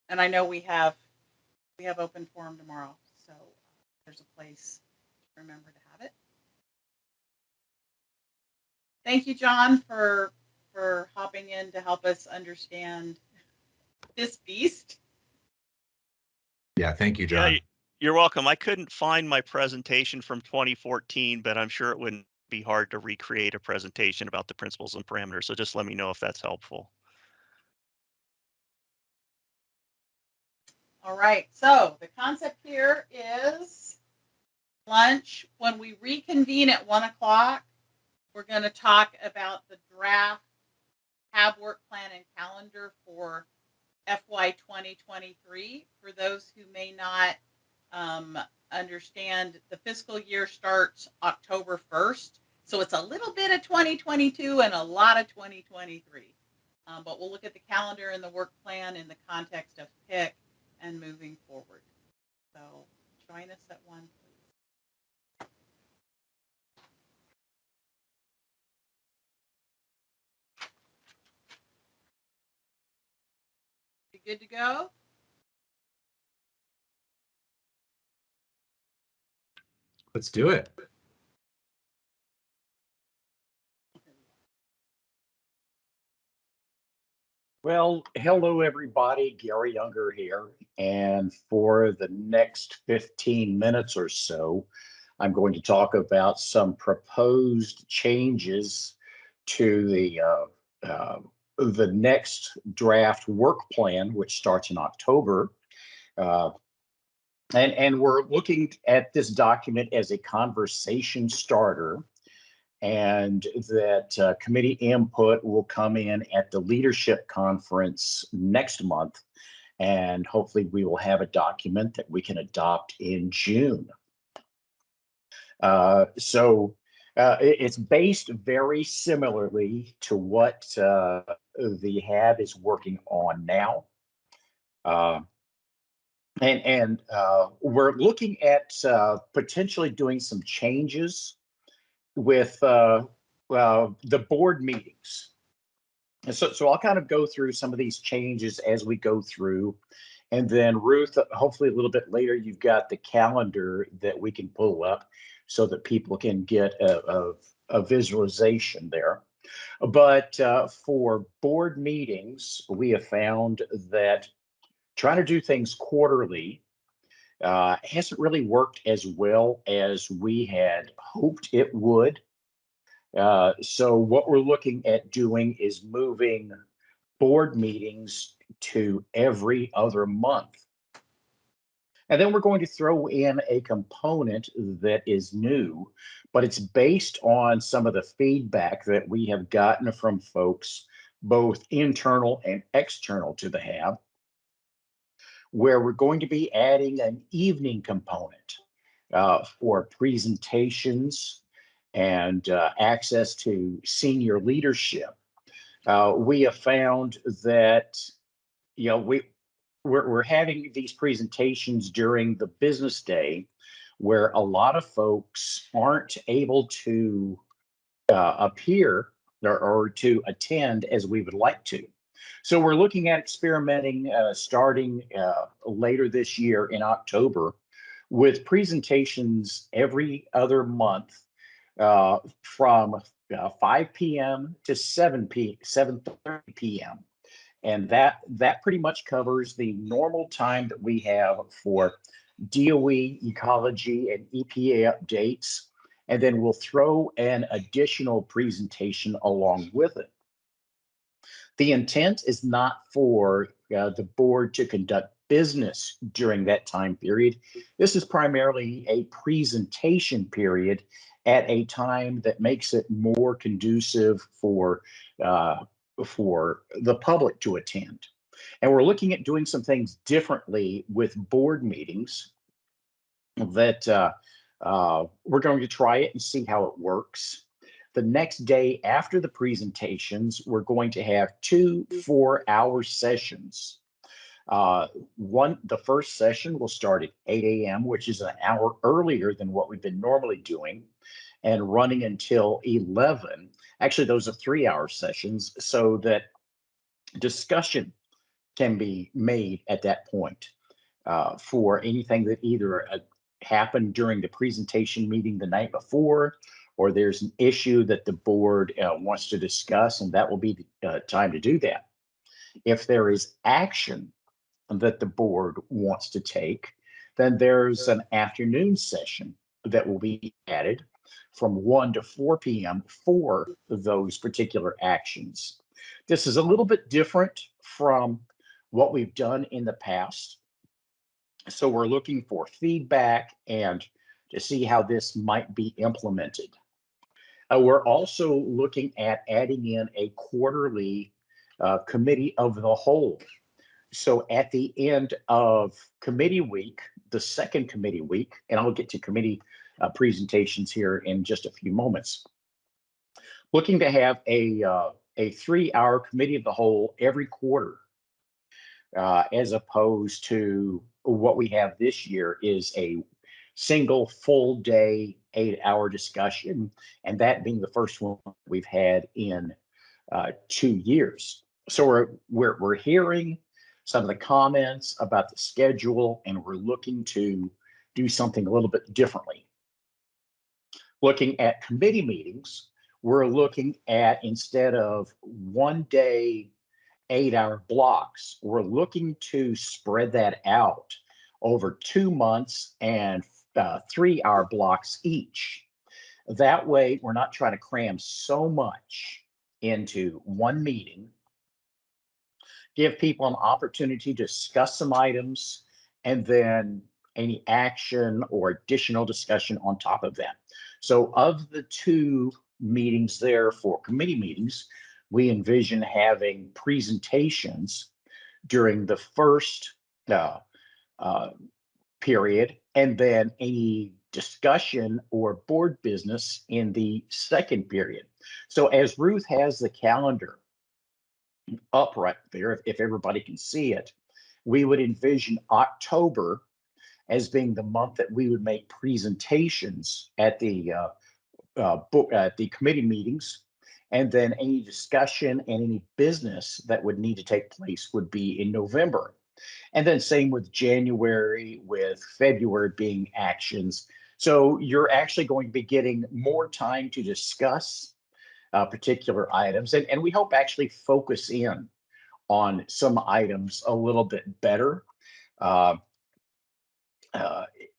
And I know we have open forum tomorrow, so there's a place to remember to have it. Thank you, John, for hopping in to help us understand this beast. Yeah, thank you, John. Yeah, you're welcome. I couldn't find my presentation from 2014, but I'm sure it wouldn't be hard to recreate a presentation about the principles and parameters. So just let me know if that's helpful. All right, so the concept here is lunch. When we reconvene at 1 o'clock, we're going to talk about the draft HAB work plan and calendar for FY 2023. For those who may not understand, the fiscal year starts October 1st. So it's a little bit of 2022 and a lot of 2023. But we'll look at the calendar and the work plan in the context of PIC and moving forward. So join us at 1, please. You good to go? Let's do it. Well, hello, everybody. Gary Younger here. And for the next 15 minutes or so, I'm going to talk about some proposed changes to the next draft work plan, which starts in October. And we're looking at this document as a conversation starter, and that committee input will come in at the leadership conference next month. And hopefully we will have a document that we can adopt in June. It's based very similarly to what the HAB is working on now. We're looking at potentially doing some changes with the board meetings. And so I'll kind of go through some of these changes as we go through. And then Ruth, hopefully a little bit later, you've got the calendar that we can pull up so that people can get a visualization there. But for board meetings, we have found that trying to do things quarterly hasn't really worked as well as we had hoped it would. So what we're looking at doing is moving board meetings to every other month. And then we're going to throw in a component that is new, but it's based on some of the feedback that we have gotten from folks, both internal and external to the HAB, where we're going to be adding an evening component for presentations and access to senior leadership. We have found that, you know, we're having these presentations during the business day where a lot of folks aren't able to appear or to attend as we would like to. So we're looking at experimenting starting later this year in October with presentations every other month from 5 p.m. to 7:30 p.m. And that pretty much covers the normal time that we have for DOE, ecology, and EPA updates. And then we'll throw an additional presentation along with it. The intent is not for the board to conduct business during that time period. This is primarily a presentation period at a time that makes it more conducive for the public to attend. And we're looking at doing some things differently with board meetings that we're going to try it and see how it works. The next day after the presentations, we're going to have 2 4-hour sessions. The first session will start at 8 a.m., which is an hour earlier than what we've been normally doing, and running until 11. Actually, those are 3-hour sessions so that discussion can be made at that point for anything that either happened during the presentation meeting the night before, or there's an issue that the board wants to discuss, and that will be the time to do that. If there is action that the board wants to take, then there's an afternoon session that will be added from 1 to 4 p.m. for those particular actions. This is a little bit different from what we've done in the past. So we're looking for feedback and to see how this might be implemented. We're also looking at adding in a quarterly committee of the whole. So at the end of committee week, the second committee week, and I'll get to committee presentations here in just a few moments, looking to have a 3-hour committee of the whole every quarter, as opposed to what we have this year is a single full day 8-hour discussion, and that being the first one we've had in 2 years. So we're hearing some of the comments about the schedule, and we're looking to do something a little bit differently. Looking at committee meetings, we're looking at, instead of 1 day 8-hour blocks, we're looking to spread that out over 2 months and 3-hour blocks each. That way, we're not trying to cram so much into one meeting. Give people an opportunity to discuss some items, and then any action or additional discussion on top of that. So of the 2 meetings there for committee meetings, we envision having presentations during the first period, and then any discussion or board business in the second period. So as Ruth has the calendar up right there, if everybody can see it, we would envision October as being the month that we would make presentations at the committee meetings, and then any discussion and any business that would need to take place would be in November. And then same with January, with February being actions. So you're actually going to be getting more time to discuss particular items, and we hope actually focus in on some items a little bit better.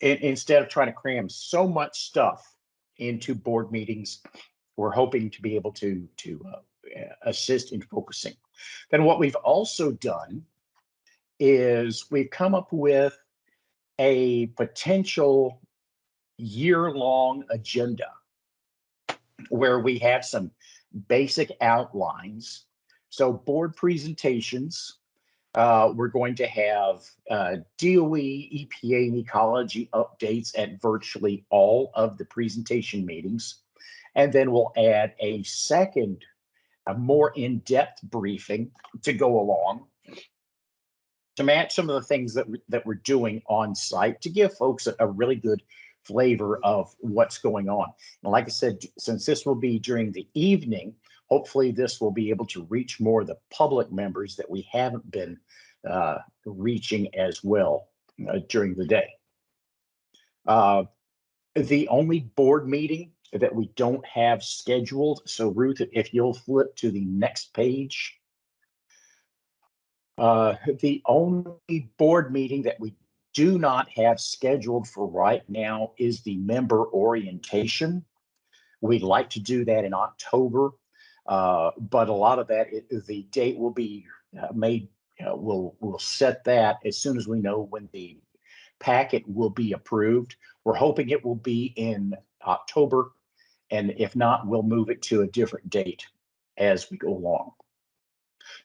Instead of trying to cram so much stuff into board meetings, we're hoping to be able to assist in focusing. Then what we've also done is we've come up with a potential year-long agenda where we have some basic outlines. So board presentations, we're going to have DOE, EPA, and ecology updates at virtually all of the presentation meetings. And then we'll add a second, a more in-depth briefing to go along to match some of the things that we're doing on site, to give folks a really good flavor of what's going on. And like I said, since this will be during the evening, hopefully this will be able to reach more of the public members that we haven't been reaching as well during the day. The only board meeting that we don't have scheduled, so Ruth, if you'll flip to the next page. The only board meeting that we do not have scheduled for right now is the member orientation. We'd like to do that in October, but a lot of that, the date will be made, we'll set that as soon as we know when the packet will be approved. We're hoping it will be in October, and if not, we'll move it to a different date as we go along.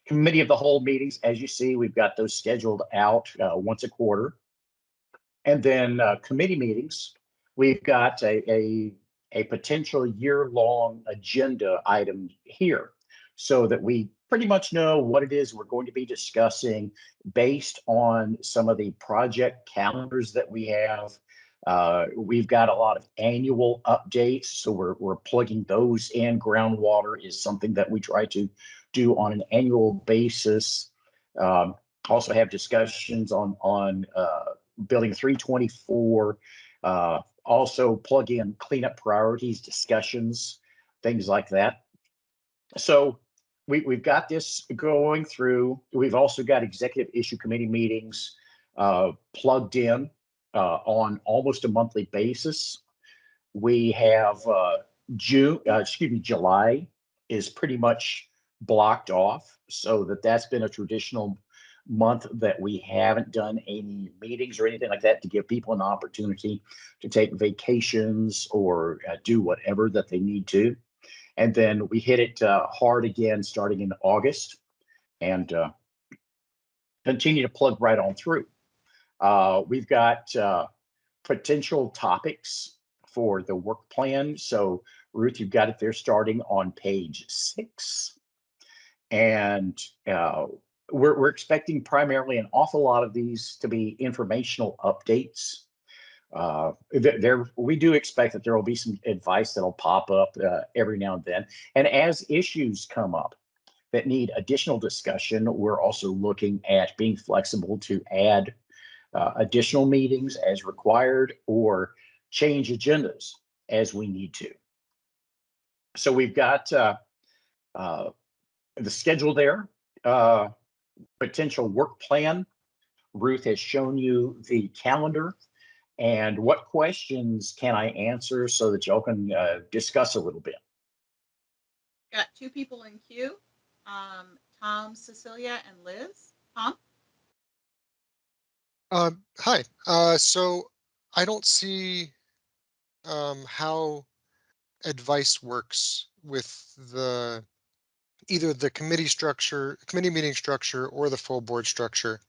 Committee of the whole meetings, as you see, we've got those scheduled out once a quarter. And then committee meetings, we've got a potential year-long agenda item here so that we pretty much know what it is we're going to be discussing based on some of the project calendars that we have. We've got a lot of annual updates, so we're plugging those in. Groundwater is something that we try to do on an annual basis. Also have discussions on Building 324. Also plug in cleanup priorities, discussions, things like that. So we've got this going through. We've also got executive issue committee meetings plugged in on almost a monthly basis. We have July is pretty much blocked off, so that's been a traditional month that we haven't done any meetings or anything like that to give people an opportunity to take vacations or do whatever that they need to. And then we hit it hard again starting in August and continue to plug right on through. We've got potential topics for the work plan. So Ruth, you've got it there starting on page 6. And we're expecting primarily an awful lot of these to be informational updates. We do expect that there will be some advice that'll pop up every now and then. And as issues come up that need additional discussion, we're also looking at being flexible to add additional meetings as required or change agendas as we need to. So we've got the schedule there, potential work plan. Ruth has shown you the calendar. And what questions can I answer so that y'all can discuss a little bit? Got 2 people in queue, Tom, Cecilia, and Liz. Tom? Hi. So I don't see how advice works with either the committee meeting structure or the full board structure.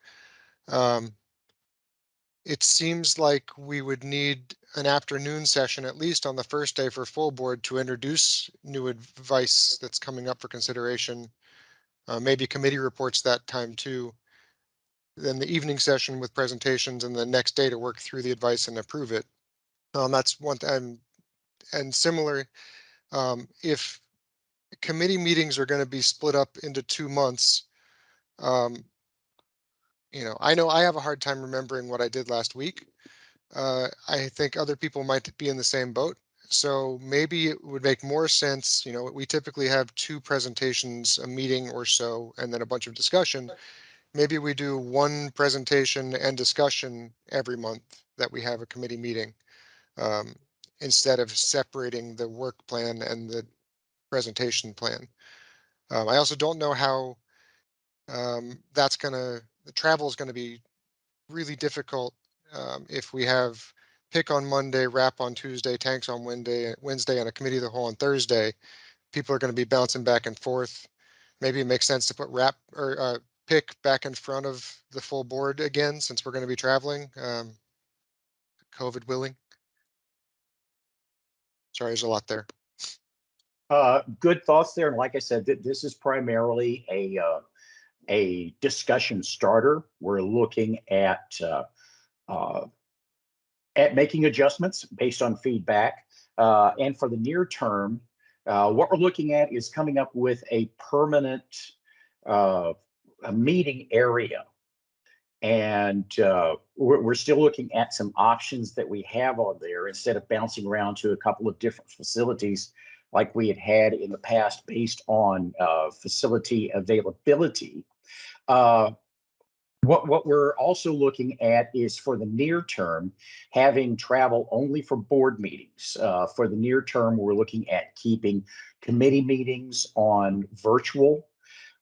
It seems like we would need an afternoon session, at least on the first day for full board, to introduce new advice that's coming up for consideration. Maybe committee reports that time too. Then the evening session with presentations, and the next day to work through the advice and approve it. That's one time. And similar, if committee meetings are going to be split up into 2 months, I know I have a hard time remembering what I did last week. I think other people might be in the same boat. So maybe it would make more sense, we typically have 2 presentations, a meeting or so, and then a bunch of discussion. Maybe we do 1 presentation and discussion every month that we have a committee meeting, instead of separating the work plan and the presentation plan. I also don't know how the travel is going to be really difficult if we have PIC on Monday, RAP on Tuesday, tanks on Wednesday, and a committee of the whole on Thursday. People are going to be bouncing back and forth. Maybe it makes sense to put RAP or PIC back in front of the full board again, since we're going to be traveling, COVID willing. Sorry, there's a lot there. Good thoughts there. And like I said, this is primarily a discussion starter. We're looking at making adjustments based on feedback. And for the near term, What we're looking at is coming up with a permanent a meeting area. And we're still looking at some options that we have on there instead of bouncing around to a couple of different facilities like we had in the past based on facility availability. What we're also looking at is for the near term, having travel only for board meetings. For the near term, we're looking at keeping committee meetings on virtual.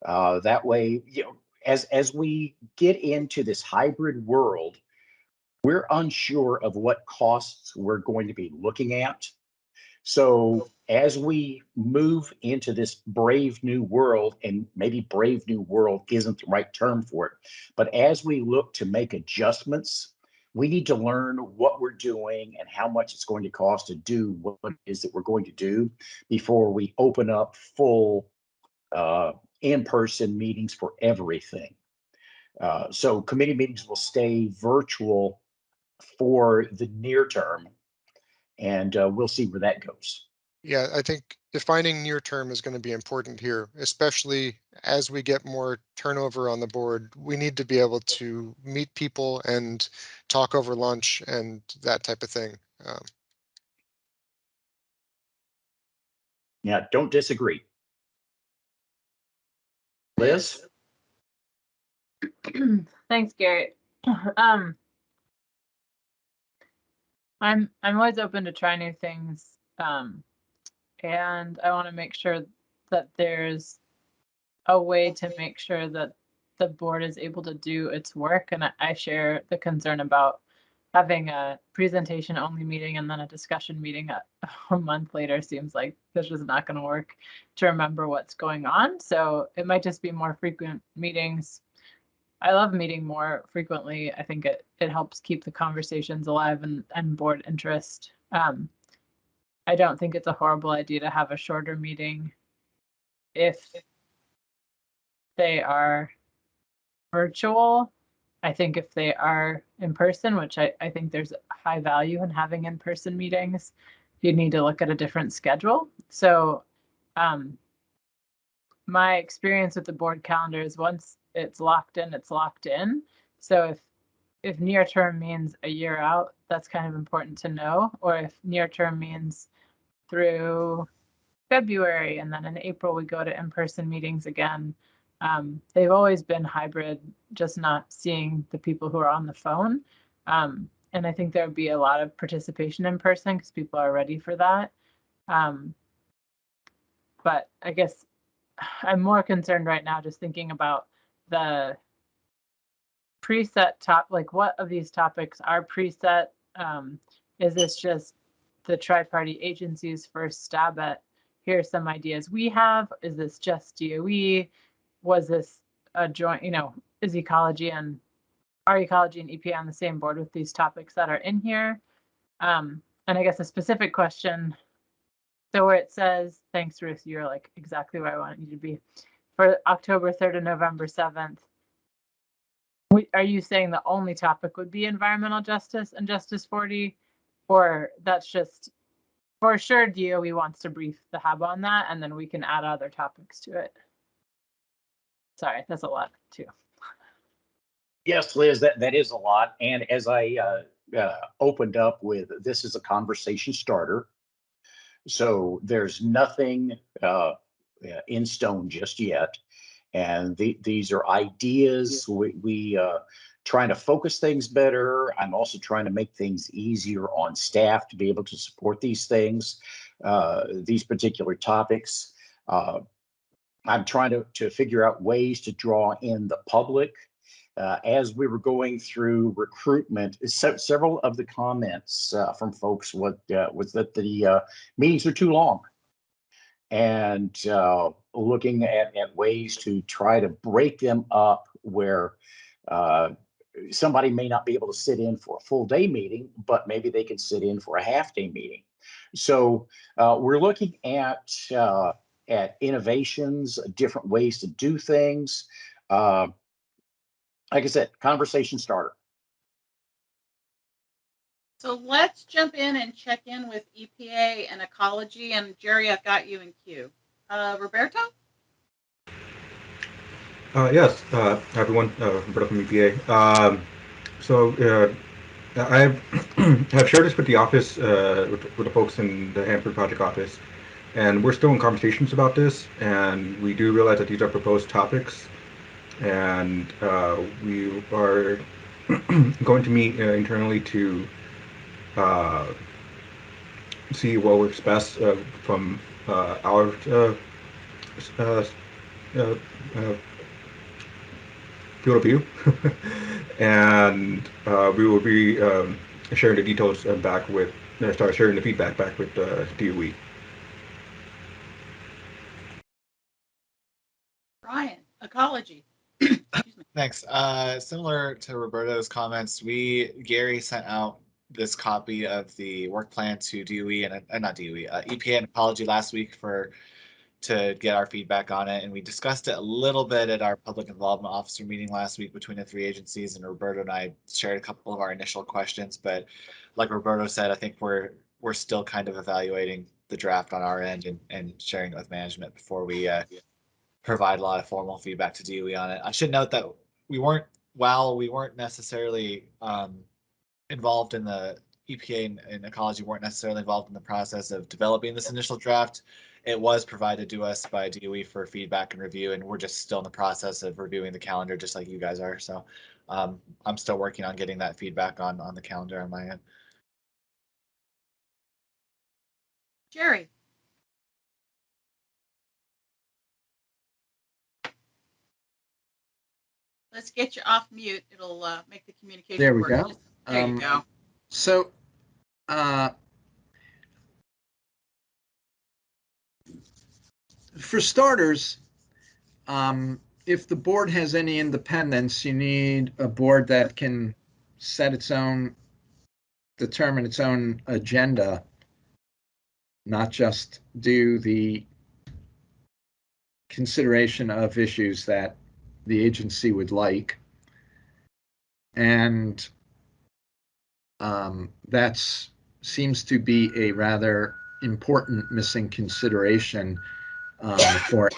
That way, you know, as we get into this hybrid world, we're unsure of what costs we're going to be looking at. So as we move into this brave new world, and maybe brave new world isn't the right term for it, but as we look to make adjustments, we need to learn what we're doing and how much it's going to cost to do what it is that we're going to do before we open up full in-person meetings for everything. So committee meetings will stay virtual for the near term, and we'll see where that goes. Yeah, I think defining near term is going to be important here, especially as we get more turnover on the board. We need to be able to meet people and talk over lunch and that type of thing. Yeah, don't disagree. Liz? Thanks, Gary. I'm always open to try new things, and I want to make sure that there's a way to make sure that the board is able to do its work. And I share the concern about having a presentation only meeting and then a discussion meeting a month later seems like this is not going to work to remember what's going on. So it might just be more frequent meetings. I love meeting more frequently. I think it helps keep the conversations alive and board interest. I don't think it's a horrible idea to have a shorter meeting if they are virtual. I think if they are in person, which I think there's high value in having in-person meetings, you need to look at a different schedule. So my experience with the board calendar is once it's locked in, it's locked in. So if near term means a year out, that's kind of important to know. Or if near term means through February and then in April we go to in-person meetings again. They've always been hybrid, just not seeing the people who are on the phone. And I think there would be a lot of participation in person because people are ready for that. But I guess I'm more concerned right now just thinking about the preset like what of these topics are preset? Is this just the tri-party agency's first stab at here's some ideas we have? Is this just DOE? Was this a joint, is ecology and ecology and EPA on the same board with these topics that are in here? And I guess a specific question. So where it says, thanks, Ruth, you're like exactly where I want you to be. For October 3rd and November 7th, are you saying the only topic would be environmental justice and Justice 40? Or that's just, for sure, DOE wants to brief the HAB on that, and then we can add other topics to it. Sorry, that's a lot too. Yes, Liz, that is a lot. And as I opened up with, this is a conversation starter. So there's nothing in stone just yet. And these are ideas. We trying to focus things better. I'm also trying to make things easier on staff to be able to support these things, these particular topics. I'm trying to figure out ways to draw in the public. As we were going through recruitment, several of the comments from folks was that the meetings are too long, and looking at ways to try to break them up where somebody may not be able to sit in for a full day meeting, but maybe they can sit in for a half day meeting. So we're looking at innovations, different ways to do things. Like I said, conversation starter. So let's jump in and check in with EPA and ecology. And Jerry, I've got you in queue. Roberto? Yes, everyone, Roberto from EPA. I've have shared this with the office, with the folks in the Hanford project office, and we're still in conversations about this. And we do realize that these are proposed topics, and we are going to meet internally to see what works best from our uh, uh, field of view, and we will be sharing the details back with, start sharing the feedback back with DOE. Ryan, ecology. Thanks. Similar to Roberto's comments, Gary sent out this copy of the work plan to DOE and not DOE, EPA and ecology last week to get our feedback on it. And we discussed it a little bit at our public involvement officer meeting last week between the three agencies, and Roberto and I shared a couple of our initial questions. But like Roberto said, I think we're still kind of evaluating the draft on our end and sharing it with management before we provide a lot of formal feedback to DOE on it. I should note that while we weren't necessarily involved in the EPA and ecology weren't necessarily involved in the process of developing this initial draft, it was provided to us by DOE for feedback and review, and we're just still in the process of reviewing the calendar just like you guys are. So I'm still working on getting that feedback on the calendar on my end. Jerry. Let's get you off mute. It'll make the communication There we work. go. There you go. So, for starters, if the board has any independence, you need a board that can determine its own agenda, not just do the consideration of issues that the agency would like. And that seems to be a rather important missing consideration for,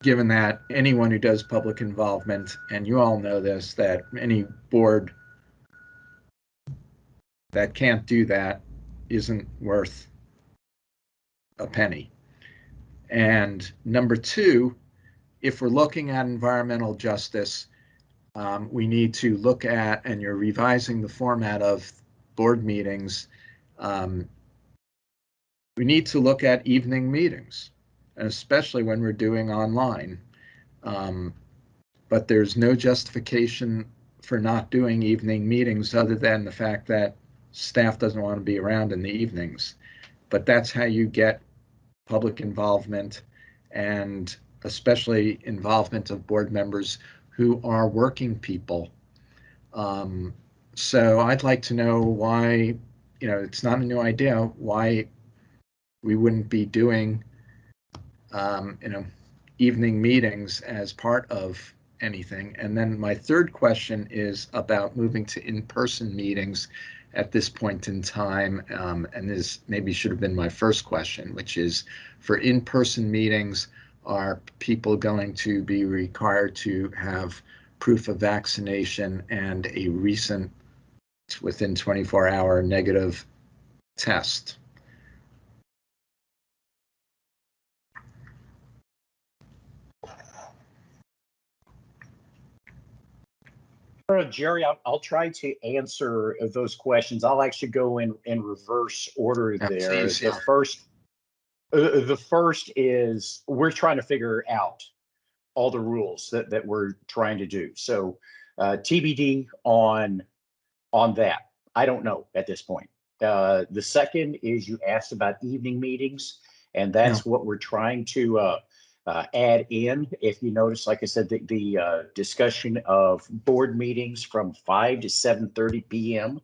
given that anyone who does public involvement, and you all know this, that any board that can't do that isn't worth a penny. And number two, if we're looking at environmental justice, we need to look at, and you're revising the format of board meetings, we need to look at evening meetings, especially when we're doing online. But there's no justification for not doing evening meetings other than the fact that staff doesn't want to be around in the evenings. But that's how you get public involvement, and especially involvement of board members who are working people. So I'd like to know why, it's not a new idea, why we wouldn't be doing, evening meetings as part of anything. And then my third question is about moving to in-person meetings at this point in time. And this maybe should have been my first question, which is, for in-person meetings, are people going to be required to have proof of vaccination and a recent, within 24-hour negative test? Jerry, I'll try to answer those questions. I'll actually go in reverse order there. The first is, we're trying to figure out all the rules that we're trying to do. So TBD on that. I don't know at this point. The second is, you asked about evening meetings, and that's what we're trying to add in. If you notice, like I said, the discussion of board meetings from 5 to 7:30 p.m.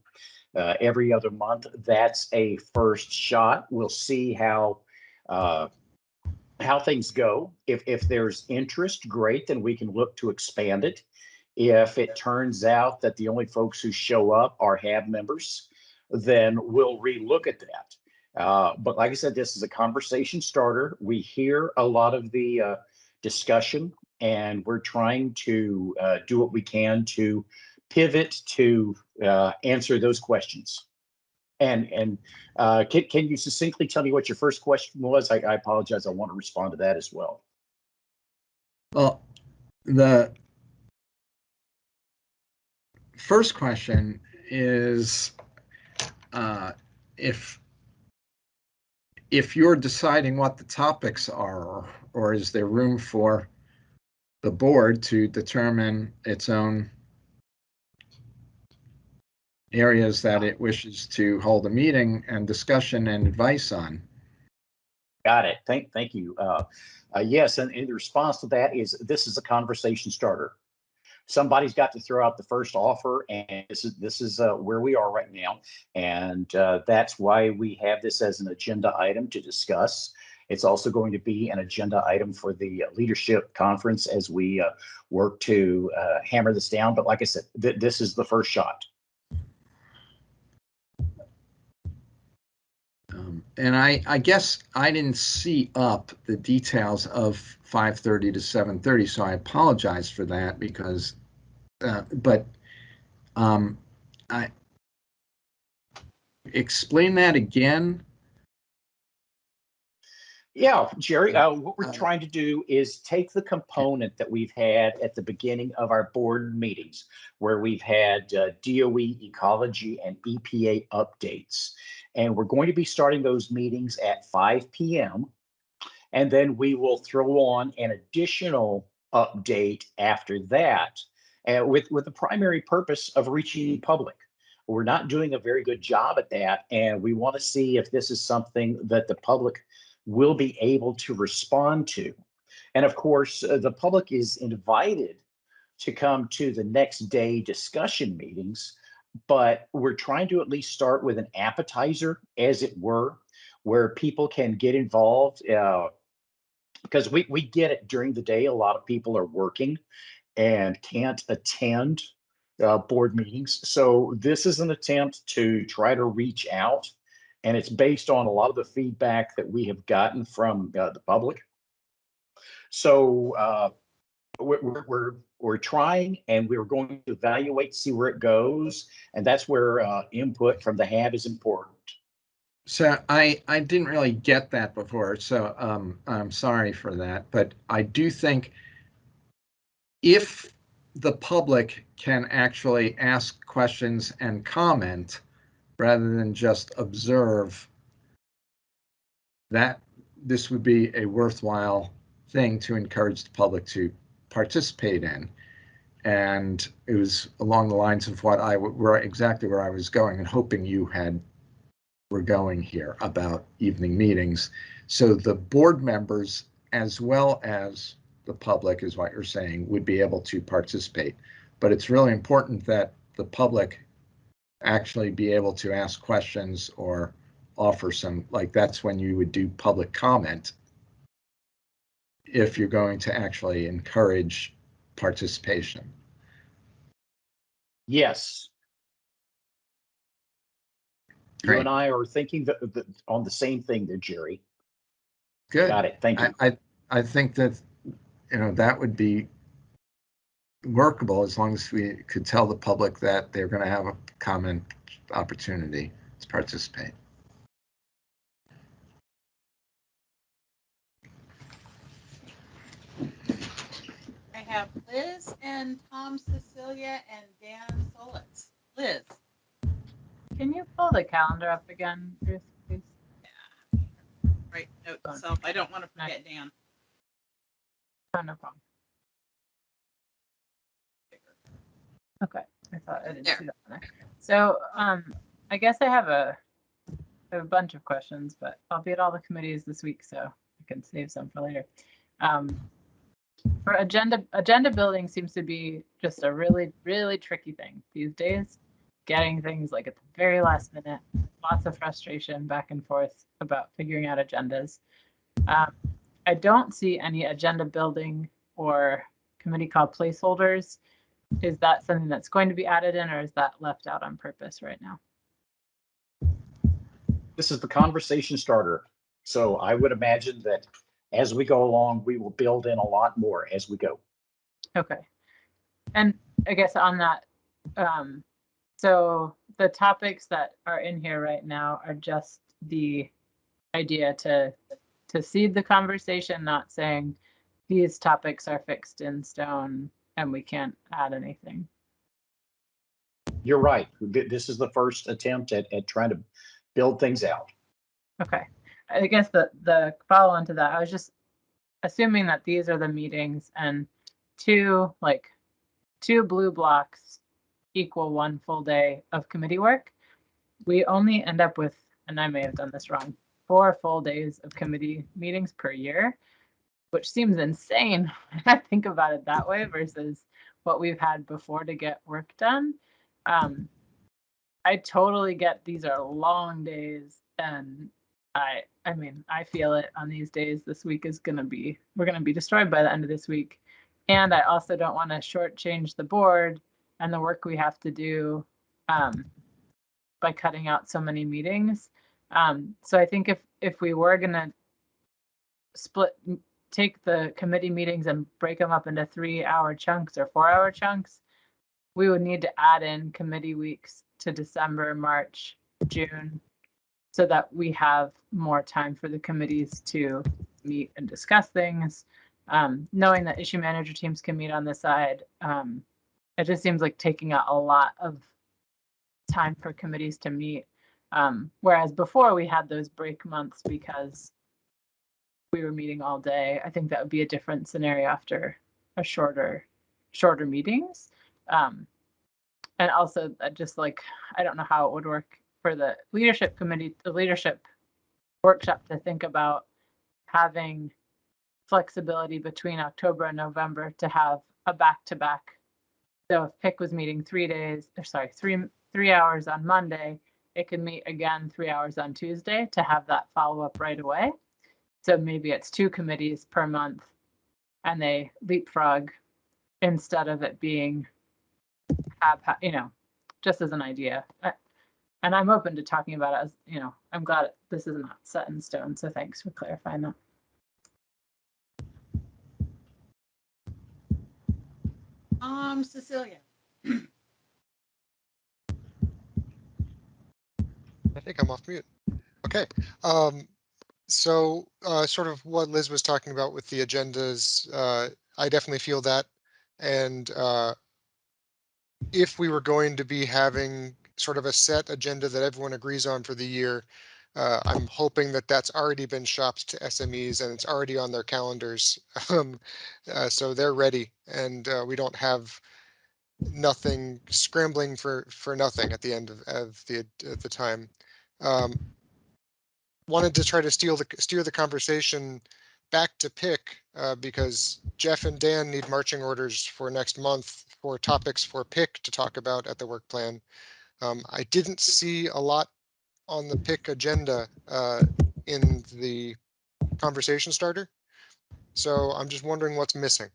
Every other month, that's a first shot. We'll see how things go. If there's interest, great, then we can look to expand it. If it turns out that the only folks who show up are HAB members, then we'll relook at that. But like I said, this is a conversation starter. We hear a lot of the discussion, and we're trying to do what we can to pivot to answer those questions. And can you succinctly tell me what your first question was? I apologize. I want to respond to that as well. Well, the first question is if you're deciding what the topics are, or is there room for the board to determine its own areas that it wishes to hold a meeting and discussion and advice on? Got it. Thank you. Yes, and the response to that is this is a conversation starter. Somebody's got to throw out the first offer, and this is where we are right now, and that's why we have this as an agenda item to discuss. It's also going to be an agenda item for the leadership conference as we work to hammer this down. But like I said, this is the first shot. And I guess I didn't see up the details of 5:30 to 7:30, so I apologize for that because, I explain that again. Yeah, Jerry, what we're trying to do is take the component that we've had at the beginning of our board meetings, where we've had DOE, ecology, and EPA updates. And we're going to be starting those meetings at 5 p.m. And then we will throw on an additional update after that, with the primary purpose of reaching the public. We're not doing a very good job at that, and we want to see if this is something that the public will be able to respond to. And of course, the public is invited to come to the next day discussion meetings, but we're trying to at least start with an appetizer, as it were, where people can get involved, because we get it during the day. A lot of people are working and can't attend board meetings. So this is an attempt to try to reach out, and it's based on a lot of the feedback that we have gotten from the public. So we're trying, and we're going to evaluate, see where it goes, and that's where input from the HAB is important. So I didn't really get that before, so I'm sorry for that. But I do think if the public can actually ask questions and comment rather than just observe, that this would be a worthwhile thing to encourage the public to participate in. And it was along the lines of what exactly where I was going, and hoping you were going here about evening meetings. So the board members, as well as the public, is what you're saying, would be able to participate. But it's really important that the public actually be able to ask questions or offer some, like that's when you would do public comment, if you're going to actually encourage participation. Yes. Great. You and I are thinking on the same thing there, Jerry. Good. Got it. Thank you. I think that, that would be workable as long as we could tell the public that they're going to have a comment opportunity to participate. I have Liz and Tom Cecilia and Dan Solitz. Liz. Can you pull the calendar up again, Bruce, please? Yeah. Right. Note to self. I don't want to forget Dan. Oh, no problem. Okay. I thought I didn't see that one there. So I guess I have a bunch of questions, but I'll be at all the committees this week, so I can save some for later. For agenda building seems to be just a really, really tricky thing these days. Getting things like at the very last minute, lots of frustration back and forth about figuring out agendas. I don't see any agenda building or committee call placeholders. Is that something that's going to be added in, or is that left out on purpose right now? This is the conversation starter. So I would imagine that as we go along, we will build in a lot more as we go. Okay. And I guess on that, so the topics that are in here right now are just the idea to seed the conversation, not saying these topics are fixed in stone and we can't add anything. You're right. This is the first attempt at trying to build things out. Okay. I guess the follow on to that, I was just assuming that these are the meetings and two blue blocks equal 1 full day of committee work. We only end up with, and I may have done this wrong, 4 full days of committee meetings per year, which seems insane when I think about it that way versus what we've had before to get work done. I totally get these are long days, and I mean, I feel it on these days. This week is we're gonna be destroyed by the end of this week. And I also don't want to shortchange the board and the work we have to do by cutting out so many meetings. So I think if we were gonna take the committee meetings and break them up into 3-hour chunks or 4-hour chunks, we would need to add in committee weeks to December, March, June, so that we have more time for the committees to meet and discuss things. Knowing that issue manager teams can meet on the side, it just seems like taking out a lot of time for committees to meet. Whereas before we had those break months because we were meeting all day. I think that would be a different scenario after a shorter meetings. And also just like, I don't know how it would work for the leadership committee, the leadership workshop, to think about having flexibility between October and November to have a back-to-back. So if PIC was meeting 3 hours on Monday, it could meet again 3 hours on Tuesday to have that follow-up right away. So maybe it's 2 committees per month and they leapfrog instead of it being, just as an idea. And I'm open to talking about it as, I'm glad this is not set in stone. So thanks for clarifying that. Cecilia. I think I'm off mute. Okay. So sort of what Liz was talking about with the agendas, I definitely feel that. And if we were going to be having sort of a set agenda that everyone agrees on for the year, I'm hoping that that's already been shopped to SMEs and it's already on their calendars. So they're ready, and we don't have nothing scrambling for nothing at the end of the time. Wanted to try to steer the conversation back to PIC because Jeff and Dan need marching orders for next month for topics for PIC to talk about at the work plan. I didn't see a lot on the PIC agenda in the conversation starter, so I'm just wondering what's missing.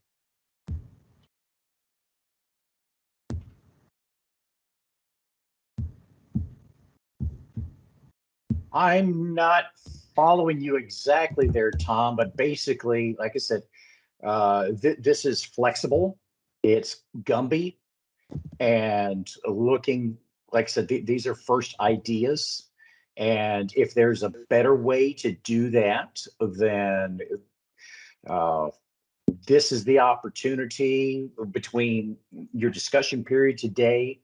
I'm not following you exactly there, Tom, but basically, like I said, this is flexible. It's Gumby, and looking, like I said, these are first ideas. And if there's a better way to do that, then this is the opportunity between your discussion period today.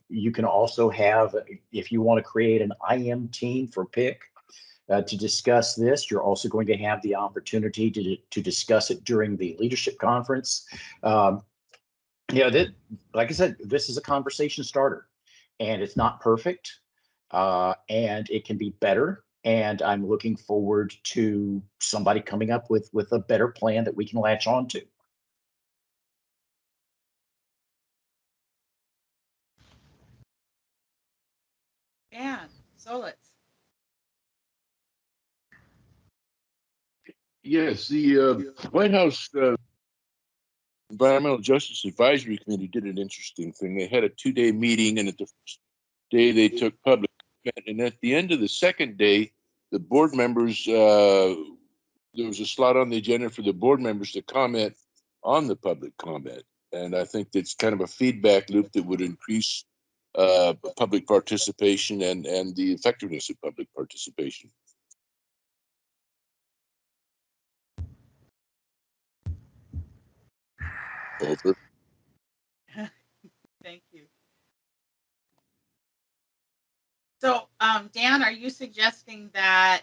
You can also have, if you want to create an IM team for PIC to discuss this, you're also going to have the opportunity to discuss it during the leadership conference. Like I said, this is a conversation starter, and it's not perfect, and it can be better. And I'm looking forward to somebody coming up with a better plan that we can latch on to. And Solitz. Yes, the White House Environmental Justice Advisory Committee did an interesting thing. They had a 2-day meeting, and at the first day they took public And at the end of the second day, the board members, there was a slot on the agenda for the board members to comment on the public comment. And I think that's kind of a feedback loop that would increase public participation and the effectiveness of public participation. Over. Thank you. So, Dan, are you suggesting that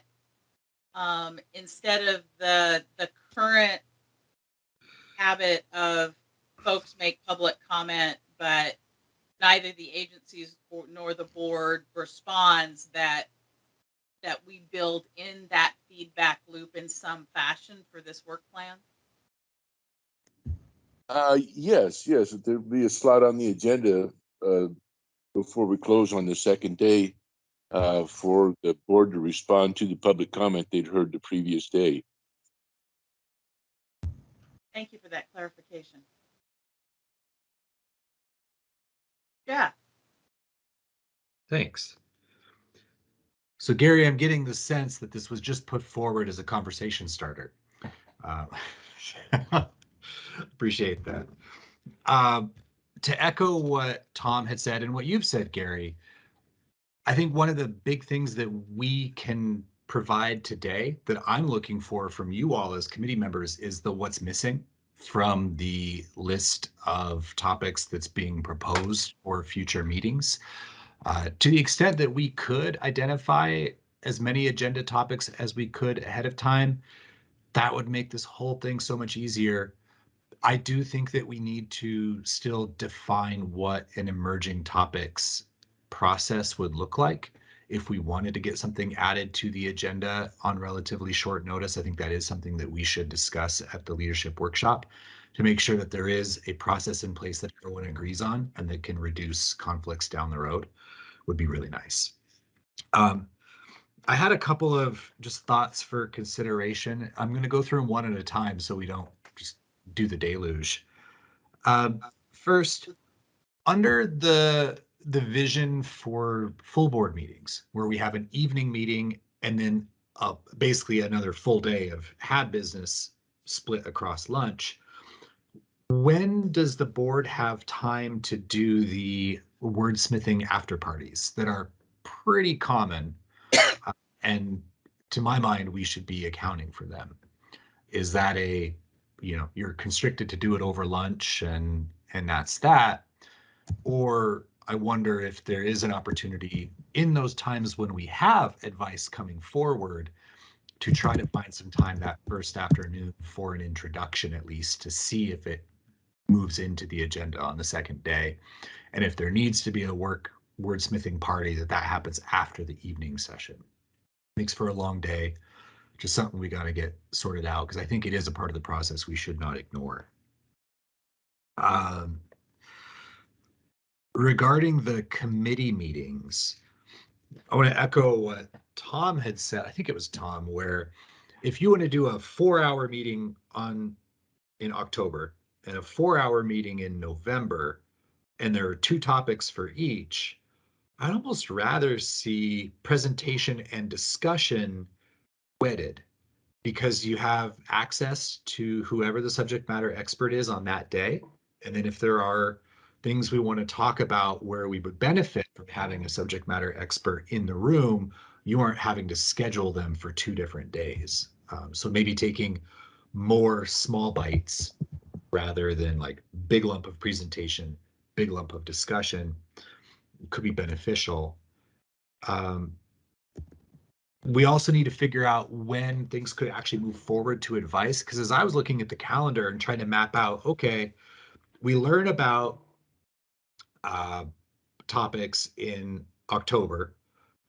instead of the current habit of folks make public comment, but neither the agencies nor the board responds, that we build in that feedback loop in some fashion for this work plan? Yes. There'd be a slot on the agenda before we close on the second day for the board to respond to the public comment they'd heard the previous day. Thank you for that clarification. Yeah. Thanks. So Gary, I'm getting the sense that this was just put forward as a conversation starter. Appreciate that. To echo what Tom had said and what you've said, Gary, I think one of the big things that we can provide today that I'm looking for from you all as committee members is the what's missing from the list of topics that's being proposed for future meetings. To the extent that we could identify as many agenda topics as we could ahead of time, that would make this whole thing so much easier. I do think that we need to still define what an emerging topics process would look like. If we wanted to get something added to the agenda on relatively short notice, I think that is something that we should discuss at the leadership workshop to make sure that there is a process in place that everyone agrees on and that can reduce conflicts down the road. Would be really nice. I had a couple of just thoughts for consideration. I'm going to go through them one at a time so we don't just do the deluge. First, under the vision for full board meetings, where we have an evening meeting and then basically another full day of HAB business split across lunch, when does the board have time to do the wordsmithing after parties that are pretty common? And to my mind, we should be accounting for them. Is that you're constricted to do it over lunch and that's that? Or I wonder if there is an opportunity in those times when we have advice coming forward to try to find some time that first afternoon for an introduction, at least to see if it moves into the agenda on the second day. And if there needs to be a wordsmithing party, that happens after the evening session. Makes for a long day, just something we got to get sorted out because I think it is a part of the process we should not ignore. Regarding the committee meetings, I want to echo what Tom had said. I think it was Tom, where if you want to do a 4-hour meeting in October and a 4-hour meeting in November, and there are 2 topics for each, I'd almost rather see presentation and discussion wedded, because you have access to whoever the subject matter expert is on that day. And then if there are things we want to talk about where we would benefit from having a subject matter expert in the room, you aren't having to schedule them for 2 different days. So maybe taking more small bites rather than like big lump of presentation, big lump of discussion could be beneficial. We also need to figure out when things could actually move forward to advice, because as I was looking at the calendar and trying to map out, okay, we learn about topics in October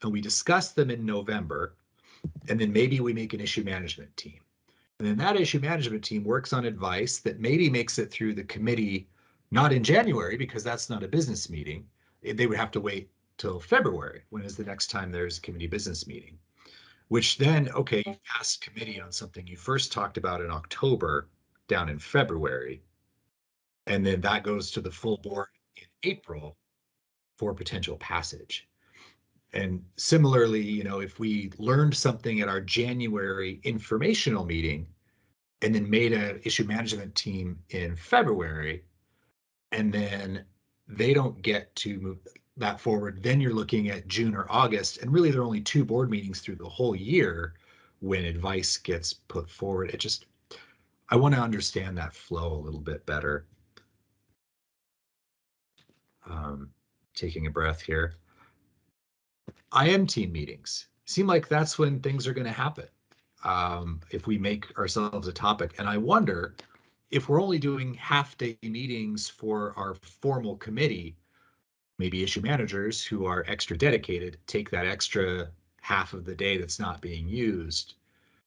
and we discuss them in November, and then maybe we make an issue management team. And then that issue management team works on advice that maybe makes it through the committee, not in January, because that's not a business meeting. They would have to wait till February, when is the next time there's a committee business meeting. Which then, okay, you passed committee on something you first talked about in October down in February. And then that goes to the full board in April for potential passage. And similarly, you know, if we learned something at our January informational meeting and then made an issue management team in February, and then they don't get to move that forward, then you're looking at June or August, and really there are only 2 board meetings through the whole year when advice gets put forward. It just, I want to understand that flow a little bit better. Taking a breath here. IM team meetings seem like that's when things are going to happen. If we make ourselves a topic, and I wonder if we're only doing half-day meetings for our formal committee, maybe issue managers who are extra dedicated take that extra half of the day that's not being used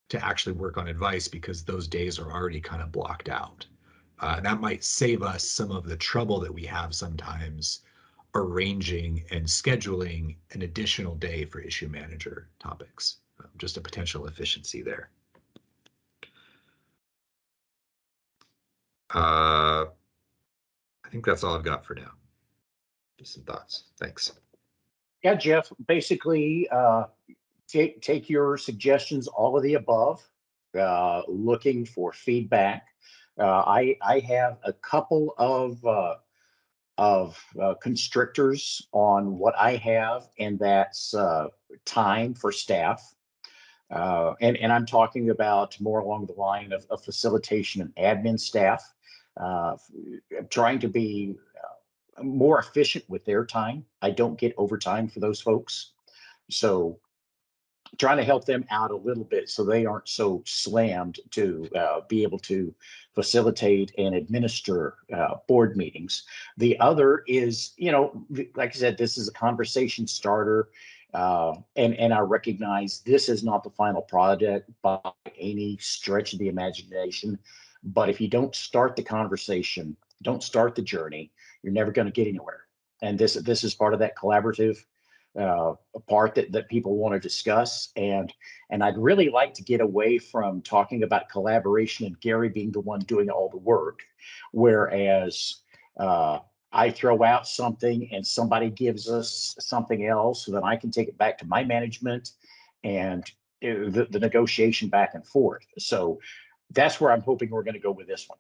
to actually work on advice, because those days are already kind of blocked out. That might save us some of the trouble that we have sometimes arranging and scheduling an additional day for issue manager topics. Just a potential efficiency there. I think that's all I've got for now. Just some thoughts. Thanks. Yeah, Jeff, basically take your suggestions, all of the above, looking for feedback. I have a couple of constrictors on what I have, and that's time for staff. And I'm talking about more along the line of facilitation and admin staff, trying to be more efficient with their time. I don't get overtime for those folks. So trying to help them out a little bit so they aren't so slammed to be able to facilitate and administer board meetings. The other is, you know, like I said, this is a conversation starter. And I recognize this is not the final product by any stretch of the imagination. But if you don't start the conversation, don't start the journey, you're never going to get anywhere. And this is part of that collaborative part that people want to discuss. And I'd really like to get away from talking about collaboration and Gary being the one doing all the work. Whereas I throw out something and somebody gives us something else so that I can take it back to my management and the negotiation back and forth. So that's where I'm hoping we're going to go with this one.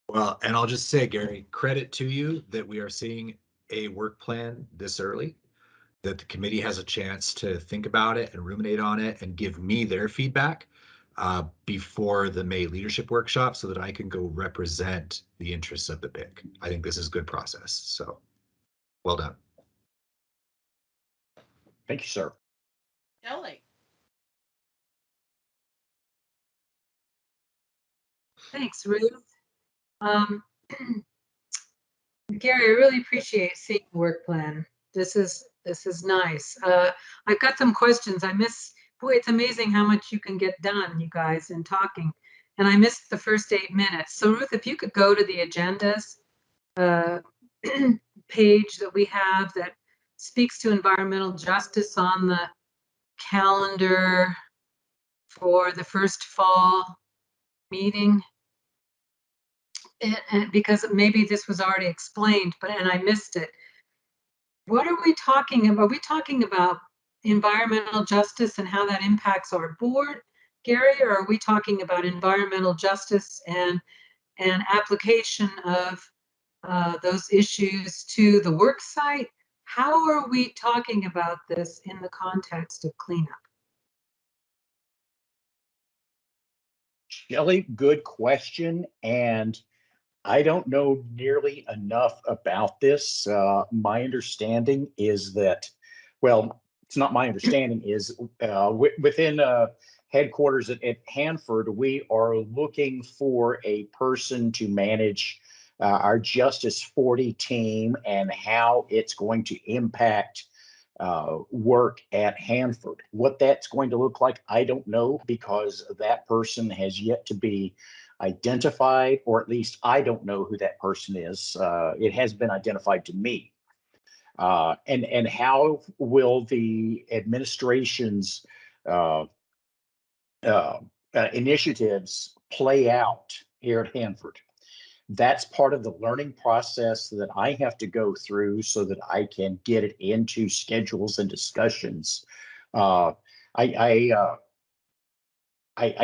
Well, and I'll just say, Gary, credit to you that we are seeing a work plan this early, that the committee has a chance to think about it and ruminate on it and give me their feedback before the May leadership workshop so that I can go represent the interests of the PIC. I think this is good process. So well done. Thank you, sir. Kelly. Thanks, Ruth. Gary, I really appreciate seeing the work plan. This is nice. I've got some questions. Boy, it's amazing how much you can get done, you guys, in talking. And I missed the first 8 minutes. So Ruth, if you could go to the agendas page that we have that speaks to environmental justice on the calendar for the first fall meeting. And because maybe this was already explained, and I missed it. What are we talking about? Are we talking about environmental justice and how that impacts our board, Gary, or are we talking about environmental justice and application of those issues to the work site? How are we talking about this in the context of cleanup? Shelley, good question. And I don't know nearly enough about this. My understanding is that, well, it's not my understanding, is within headquarters at Hanford, we are looking for a person to manage our Justice 40 team and how it's going to impact work at Hanford. What that's going to look like, I don't know, because that person has yet to be identified, or at least I don't know who that person is. It has been identified to me. And how will the administration's initiatives play out here at Hanford? That's part of the learning process that I have to go through so that I can get it into schedules and discussions. I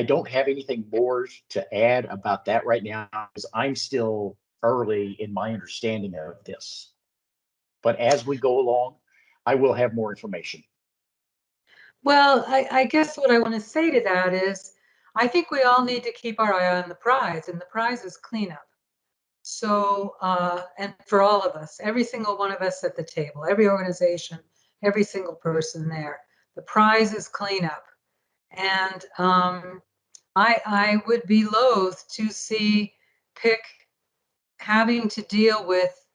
don't have anything more to add about that right now because I'm still early in my understanding of this. But as we go along, I will have more information. Well, I guess what I want to say to that is, I think we all need to keep our eye on the prize, and the prize is cleanup. So, and for all of us, every single one of us at the table, every organization, every single person there, the prize is cleanup. And I would be loath to see PIC having to deal with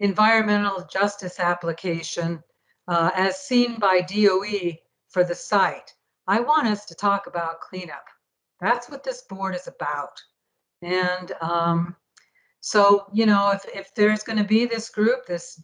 environmental justice application as seen by DOE for the site. I want us to talk about cleanup. That's what this board is about. And so, you know, if there's going to be this group, this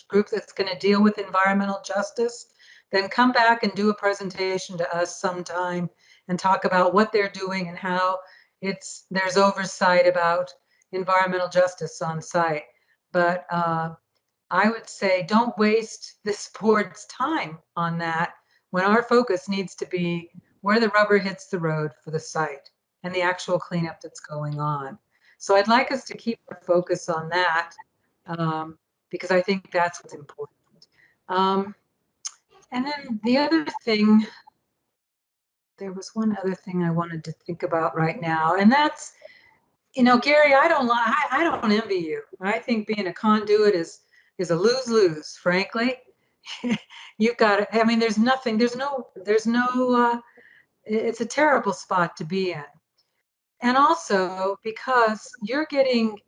group that's going to deal with environmental justice, then come back and do a presentation to us sometime and talk about what they're doing and how there's oversight about environmental justice on site. But I would say don't waste this board's time on that when our focus needs to be where the rubber hits the road for the site and the actual cleanup that's going on. So I'd like us to keep our focus on that because I think that's what's important. And then the other thing, there was one other thing I wanted to think about right now, and that's, you know, Gary, I don't envy you. I think being a conduit is a lose-lose, frankly. You've got to, I mean, it's a terrible spot to be in. And also because you're getting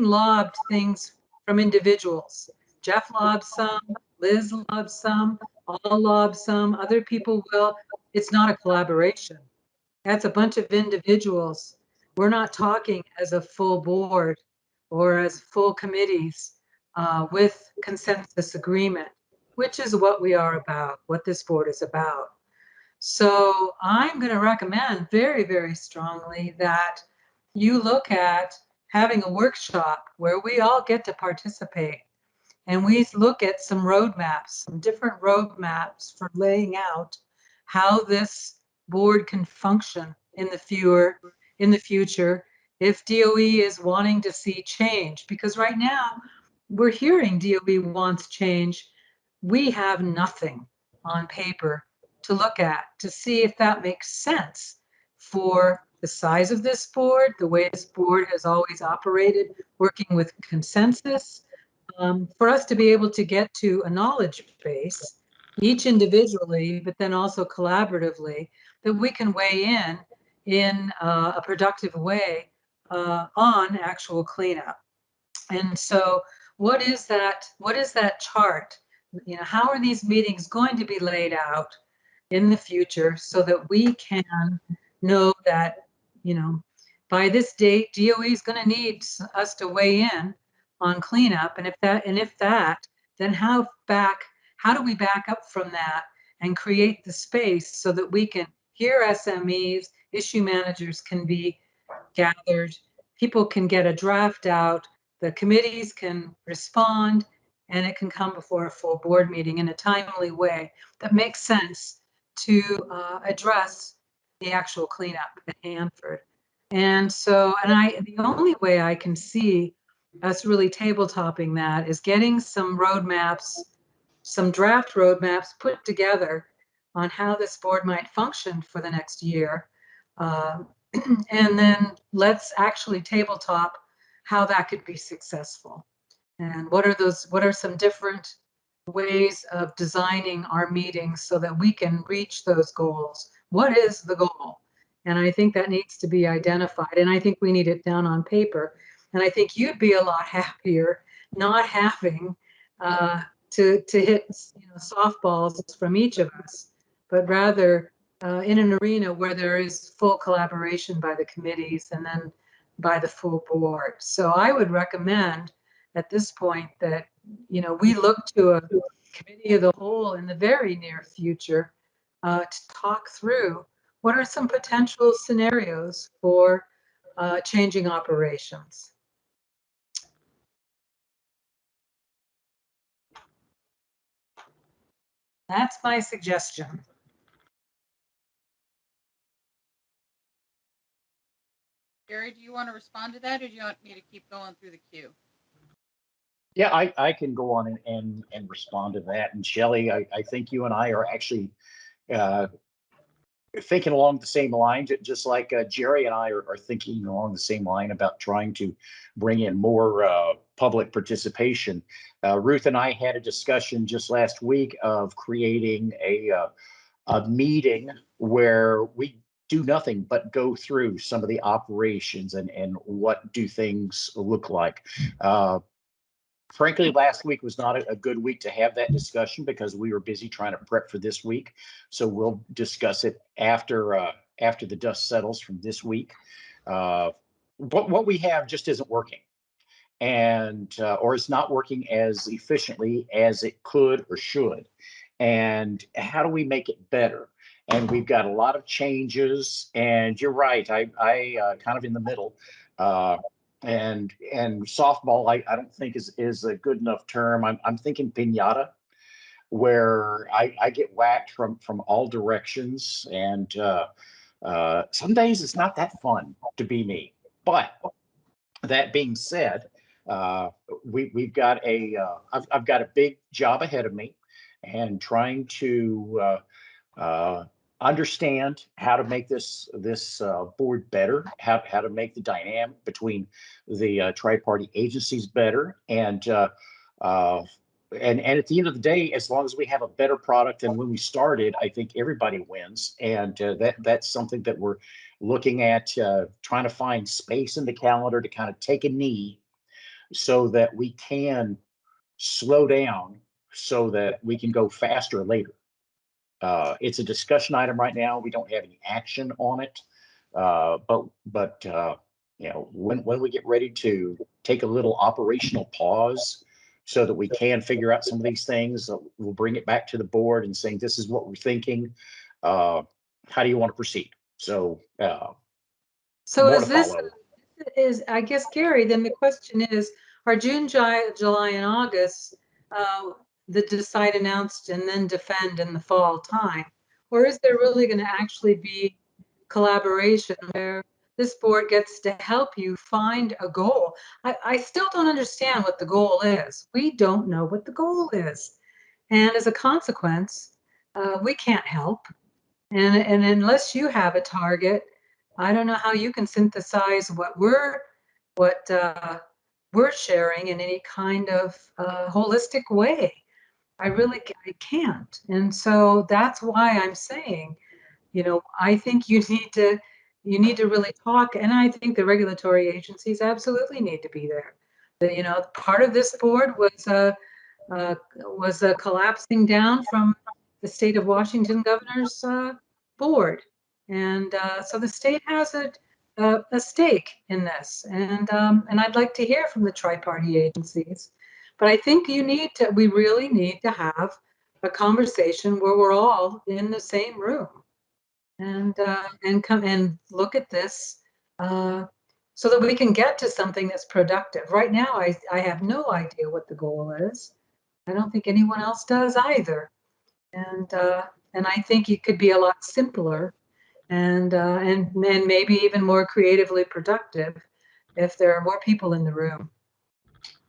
lobbed things from individuals. Jeff lobs some, Liz lobs some, I'll lob some, other people will. It's not a collaboration. That's a bunch of individuals. We're not talking as a full board or as full committees with consensus agreement, which is what we are about, what this board is about. So I'm going to recommend very, very strongly that you look at having a workshop where we all get to participate and we look at some roadmaps, some different roadmaps for laying out how this board can function in the future if DOE is wanting to see change. Because right now we're hearing DOE wants change. We have nothing on paper to look at to see if that makes sense for the size of this board, the way this board has always operated, working with consensus, for us to be able to get to a knowledge base, each individually, but then also collaboratively, that we can weigh in a productive way on actual cleanup. And so what is that chart? You know, how are these meetings going to be laid out in the future so that we can know that, you know, by this date, DOE is going to need us to weigh in on cleanup. And if that, then how do we back up from that and create the space so that we can hear SMEs, issue managers can be gathered, people can get a draft out, the committees can respond, and it can come before a full board meeting in a timely way that makes sense to address the actual cleanup at Hanford. And so, the only way I can see us really tabletopping that is getting some roadmaps, some draft roadmaps put together on how this board might function for the next year. And then let's actually tabletop how that could be successful. And what are some different ways of designing our meetings so that we can reach those goals? What is the goal? And I think that needs to be identified. And I think we need it down on paper. And I think you'd be a lot happier not having to hit, you know, softballs from each of us, but rather in an arena where there is full collaboration by the committees and then by the full board. So I would recommend at this point that, you know, we look to a committee of the whole in the very near future to talk through what are some potential scenarios for changing operations. That's my suggestion. Gary, do you want to respond to that, or do you want me to keep going through the queue? Yeah, I can go on and respond to that. And Shelley, I think you and I are actually thinking along the same line, just like Jerry and I are thinking along the same line about trying to bring in more public participation. Ruth and I had a discussion just last week of creating a meeting where we do nothing but go through some of the operations and what do things look like. Frankly, last week was not a good week to have that discussion because we were busy trying to prep for this week. So we'll discuss it after the dust settles from this week. What we have just isn't working, and or it's not working as efficiently as it could or should. And how do we make it better? And we've got a lot of changes. And you're right, I kind of in the middle. And softball, I don't think is a good enough term. I'm thinking piñata, where I get whacked from all directions, and some days it's not that fun to be me. But that being said, we've got I've got a big job ahead of me, and trying to understand how to make this board better, how to make the dynamic between the tri-party agencies better, and at the end of the day, as long as we have a better product than when we started, I think everybody wins, and that's something that we're looking at, trying to find space in the calendar to kind of take a knee so that we can slow down so that we can go faster later. It's a discussion item right now. We don't have any action on it. But you know, when we get ready to take a little operational pause so that we can figure out some of these things, we'll bring it back to the board and saying, this is what we're thinking. How do you want to proceed? So is this, I guess, Gary, then the question is, are June, July, and August the decide, announced, and then defend in the fall time? Or is there really going to actually be collaboration where this board gets to help you find a goal? I still don't understand what the goal is. We don't know what the goal is. And as a consequence, we can't help. And unless you have a target, I don't know how you can synthesize what we're sharing in any kind of holistic way. I can't. And so that's why I'm saying, you know, I think you need to really talk. And I think the regulatory agencies absolutely need to be there. You know, part of this board was collapsing down from the state of Washington governor's board. And so the state has a stake in this. And I'd like to hear from the tri-party agencies. But I think we really need to have a conversation where we're all in the same room and come and look at this so that we can get to something that's productive. Right now, I have no idea what the goal is. I don't think anyone else does either. And I think it could be a lot simpler and maybe even more creatively productive if there are more people in the room.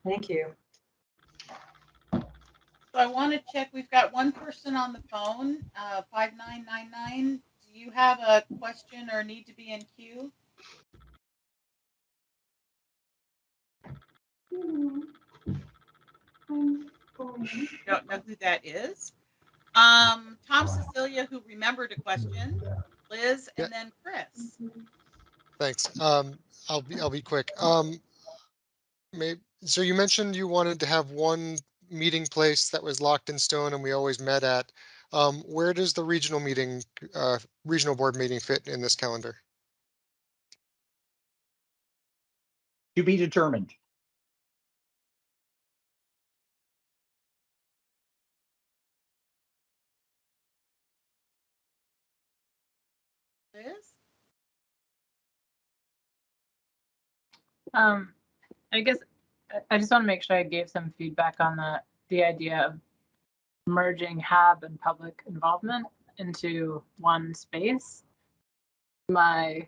Thank you. So I want to check. We've got one person on the phone, 5999. Do you have a question or need to be in queue? Don't know who that is. Tom Cecilia, who remembered a question, Liz, and then Chris. Thanks. I'll be quick. So you mentioned you wanted to have one meeting place that was locked in stone and we always met at. Where does the regional board meeting fit in this calendar? To be determined. Liz? I guess I just want to make sure I gave some feedback on the idea of merging HAB and public involvement into one space. My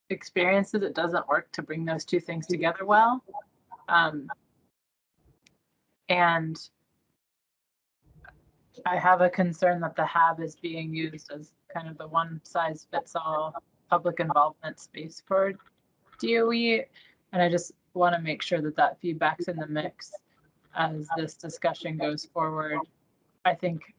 experience is it doesn't work to bring those two things together well. And I have a concern that the HAB is being used as kind of the one size fits all public involvement space for DOE. And I just want to make sure that that feedback's in the mix as this discussion goes forward. I think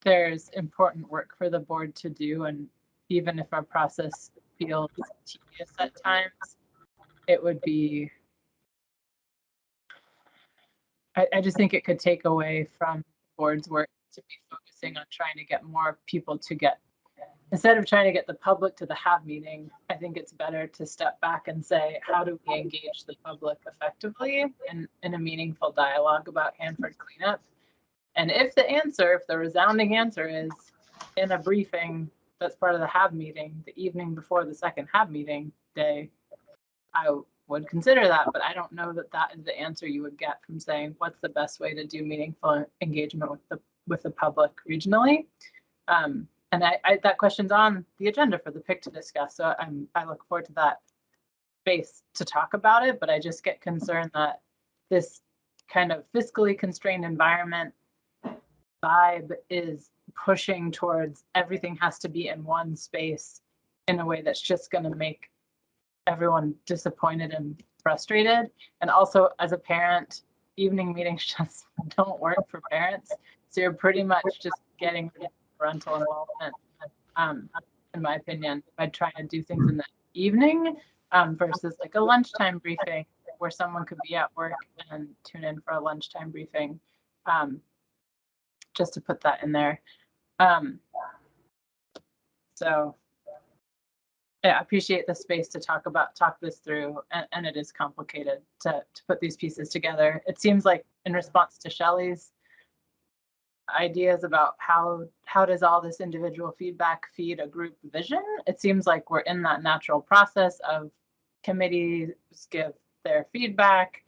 there's important work for the board to do. And even if our process feels tedious at times, it would be, I just think it could take away from the board's work to be focusing on trying to get more people to get, instead of trying to get the public to the HAB meeting, I think it's better to step back and say, how do we engage the public effectively in a meaningful dialogue about Hanford cleanup? And if the resounding answer is in a briefing that's part of the HAB meeting, the evening before the second HAB meeting day, I would consider that, but I don't know that that is the answer you would get from saying what's the best way to do meaningful engagement with the public regionally. And that question's on the agenda for the PIC to discuss. So I look forward to that space to talk about it, but I just get concerned that this kind of fiscally constrained environment vibe is pushing towards everything has to be in one space in a way that's just going to make everyone disappointed and frustrated. And also, as a parent, evening meetings just don't work for parents. So you're pretty much just getting parental involvement, in my opinion, by trying to do things in the evening versus like a lunchtime briefing where someone could be at work and tune in for a lunchtime briefing. Just to put that in there. So yeah, I appreciate the space to talk this through, and it is complicated to put these pieces together. It seems like in response to Shelley's ideas about how does all this individual feedback feed a group vision, it seems like we're in that natural process of committees give their feedback,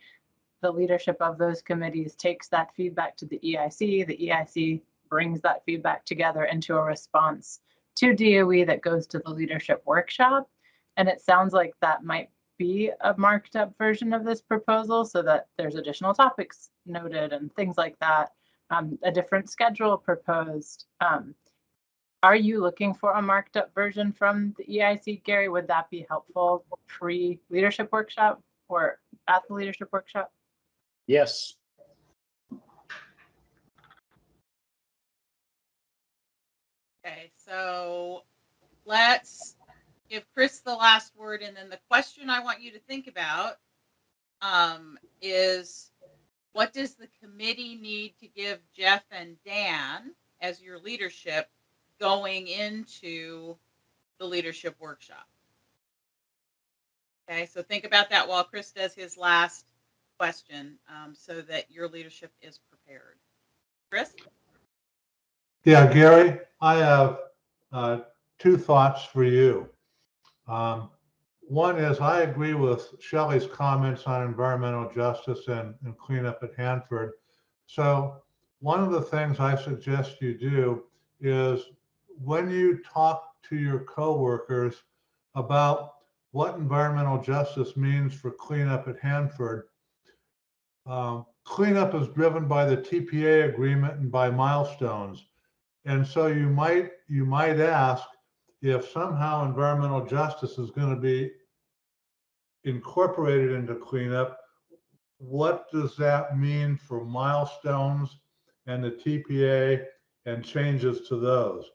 the leadership of those committees takes that feedback to the EIC brings that feedback together into a response to DOE that goes to the leadership workshop. And it sounds like that might be a marked up version of this proposal so that there's additional topics noted and things like that, a different schedule proposed. Are you looking for a marked up version from the EIC, Gary? Would that be helpful pre-leadership workshop or at the leadership workshop? Yes. Okay, so let's give Chris the last word, and then the question I want you to think about is what does the committee need to give Jeff and Dan as your leadership going into the leadership workshop? Okay, so think about that while Chris does his last question so that your leadership is prepared. Chris? Yeah, Gary, I have two thoughts for you. One is I agree with Shelley's comments on environmental justice and cleanup at Hanford. So one of the things I suggest you do is when you talk to your coworkers about what environmental justice means for cleanup at Hanford, cleanup is driven by the TPA agreement and by milestones. And so you might ask if somehow environmental justice is going to be incorporated into cleanup, what does that mean for milestones and the TPA and changes to those?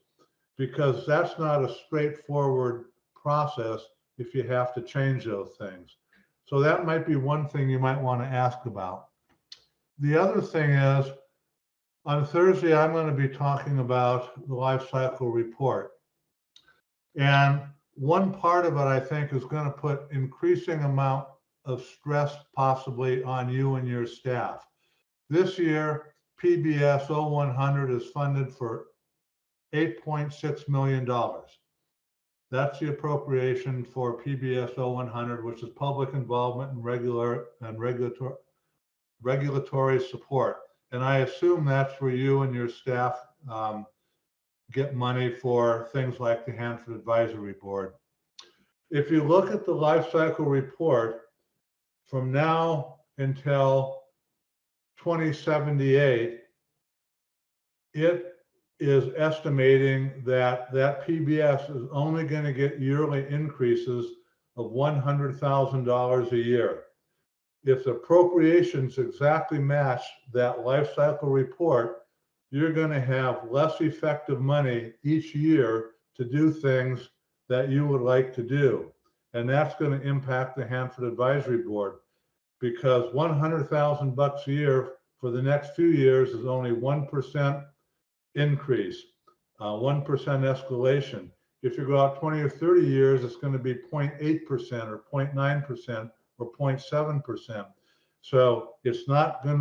Because that's not a straightforward process if you have to change those things. So that might be one thing you might want to ask about. The other thing is, on Thursday, I'm going to be talking about the life cycle report. And one part of it, I think, is going to put increasing amount of stress possibly on you and your staff. This year, PBS 0100 is funded for $8.6 million. That's the appropriation for PBS 0100, which is public involvement and regulatory support. And I assume that's where you and your staff get money for things like the Hanford Advisory Board. If you look at the life cycle report, from now until 2078, it is estimating that that PBS is only going to get yearly increases of $100,000 a year. If the appropriations exactly match that life cycle report, you're going to have less effective money each year to do things that you would like to do. And that's going to impact the Hanford Advisory Board, because $100,000 a year for the next few years is only 1% increase, 1% escalation. If you go out 20 or 30 years, it's going to be 0.8% or 0.9% or 0.7%. So it's not going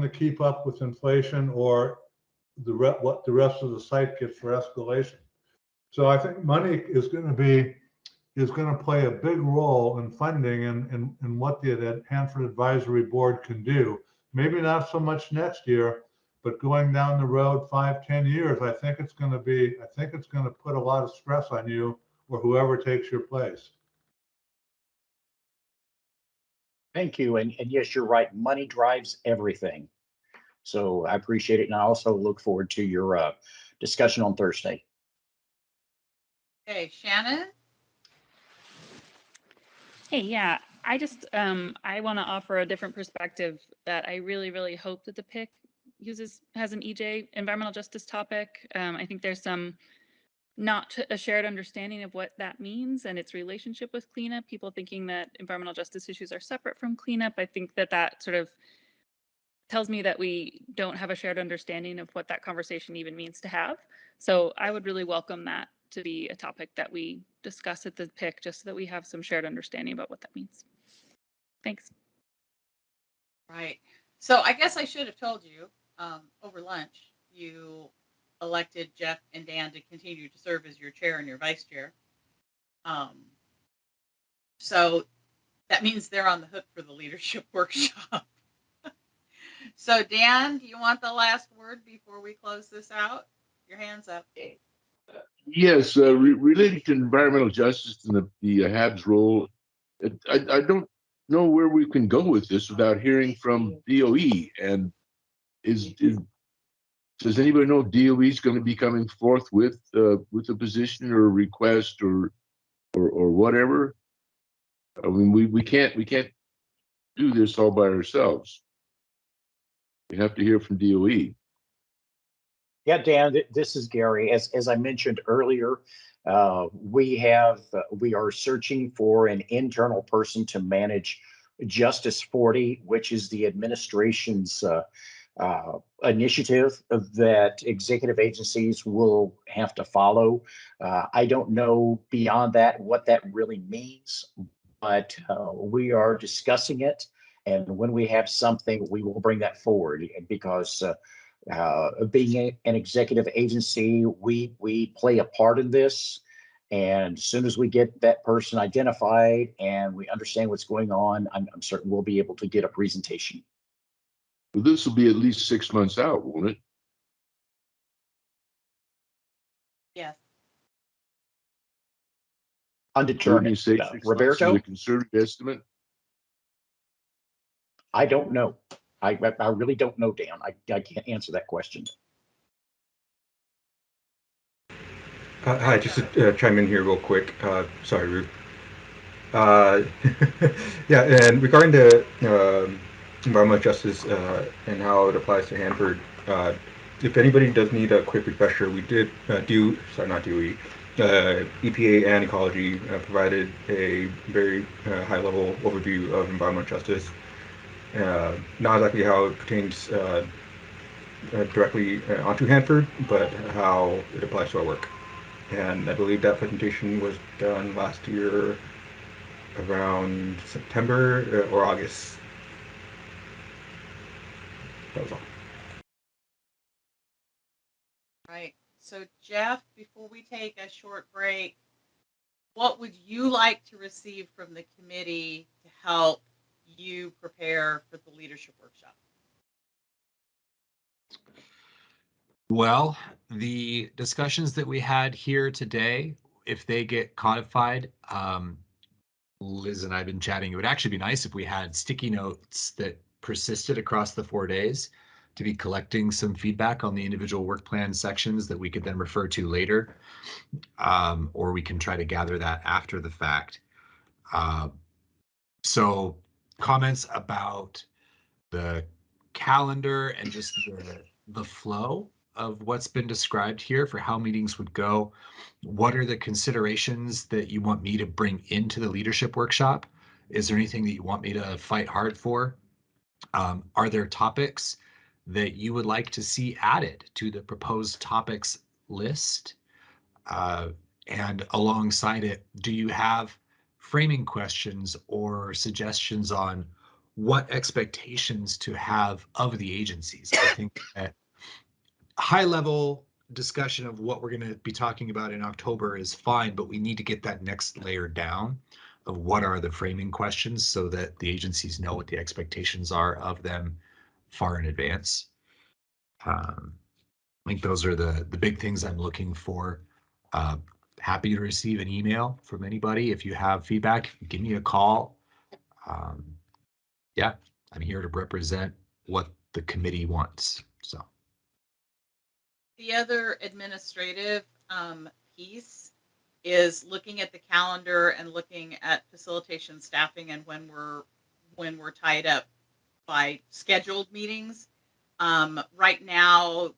to keep up with inflation or what the rest of the site gets for escalation. So I think money is going to play a big role in funding and what the Hanford Advisory Board can do. Maybe not so much next year, but going down the road 5-10 years, I think it's going to put a lot of stress on you or whoever takes your place. Thank you. And yes, you're right. Money drives everything. So I appreciate it. And I also look forward to your discussion on Thursday. Okay, Shannon? Hey, yeah, I just I want to offer a different perspective that I really, really hope that the PIC has an EJ, environmental justice topic. I think there's some not a shared understanding of what that means and its relationship with cleanup. People thinking that environmental justice issues are separate from cleanup. I think that sort of tells me that we don't have a shared understanding of what that conversation even means to have. So I would really welcome that to be a topic that we discuss at the PIC, just so that we have some shared understanding about what that means. Thanks. Right. So I guess I should have told you over lunch, you elected Jeff and Dan to continue to serve as your chair and your vice chair. So that means they're on the hook for the leadership workshop. So Dan, do you want the last word before we close this out? Your hand's up. Yes, related to environmental justice and the HAB's role, I don't know where we can go with this without hearing from DOE. And does anybody know if DOE is going to be coming forth with a position or a request or whatever? I mean, we can't do this all by ourselves. We have to hear from DOE. Yeah, Dan, this is Gary. As I mentioned earlier, we are searching for an internal person to manage Justice 40, which is the administration's initiative that executive agencies will have to follow. I don't know beyond that what that really means, but we are discussing it. And when we have something, we will bring that forward, because being an executive agency, we play a part in this. And as soon as we get that person identified and we understand what's going on, I'm certain we'll be able to get a presentation. Well, this will be at least 6 months out, won't it? Yes. Undetermined. Say 6 months Roberto? is a conservative estimate. I don't know. I really don't know, Dan. I can't answer that question. Hi, just to chime in here real quick. Sorry, Ruth. Yeah, and regarding the environmental justice and how it applies to Hanford, if anybody does need a quick refresher, we did EPA and Ecology provided a very high-level overview of environmental justice. Not exactly how it pertains directly onto Hanford, but how it applies to our work. And I believe that presentation was done last year around September or August. That was all. Right. So Jeff, before we take a short break, what would you like to receive from the committee to help you prepare for the leadership workshop? Well, the discussions that we had here today, if they get codified, Liz and I have been chatting, it would actually be nice if we had sticky notes that persisted across the 4 days to be collecting some feedback on the individual work plan sections that we could then refer to later. Or we can try to gather that after the fact. So comments about the calendar and just the flow of what's been described here for how meetings would go. What are the considerations that you want me to bring into the leadership workshop? Is there anything that you want me to fight hard for? Are there topics that you would like to see added to the proposed topics list? And alongside it, do you have framing questions or suggestions on what expectations to have of the agencies? I think that high level discussion of what we're going to be talking about in October is fine, but we need to get that next layer down of what are the framing questions so that the agencies know what the expectations are of them far in advance. I think those are the big things I'm looking for. Happy to receive an email from anybody. If you have feedback, give me a call. Yeah, I'm here to represent what the committee wants. So The other administrative piece is looking at the calendar and looking at facilitation staffing and when we're tied up by scheduled meetings. Right now,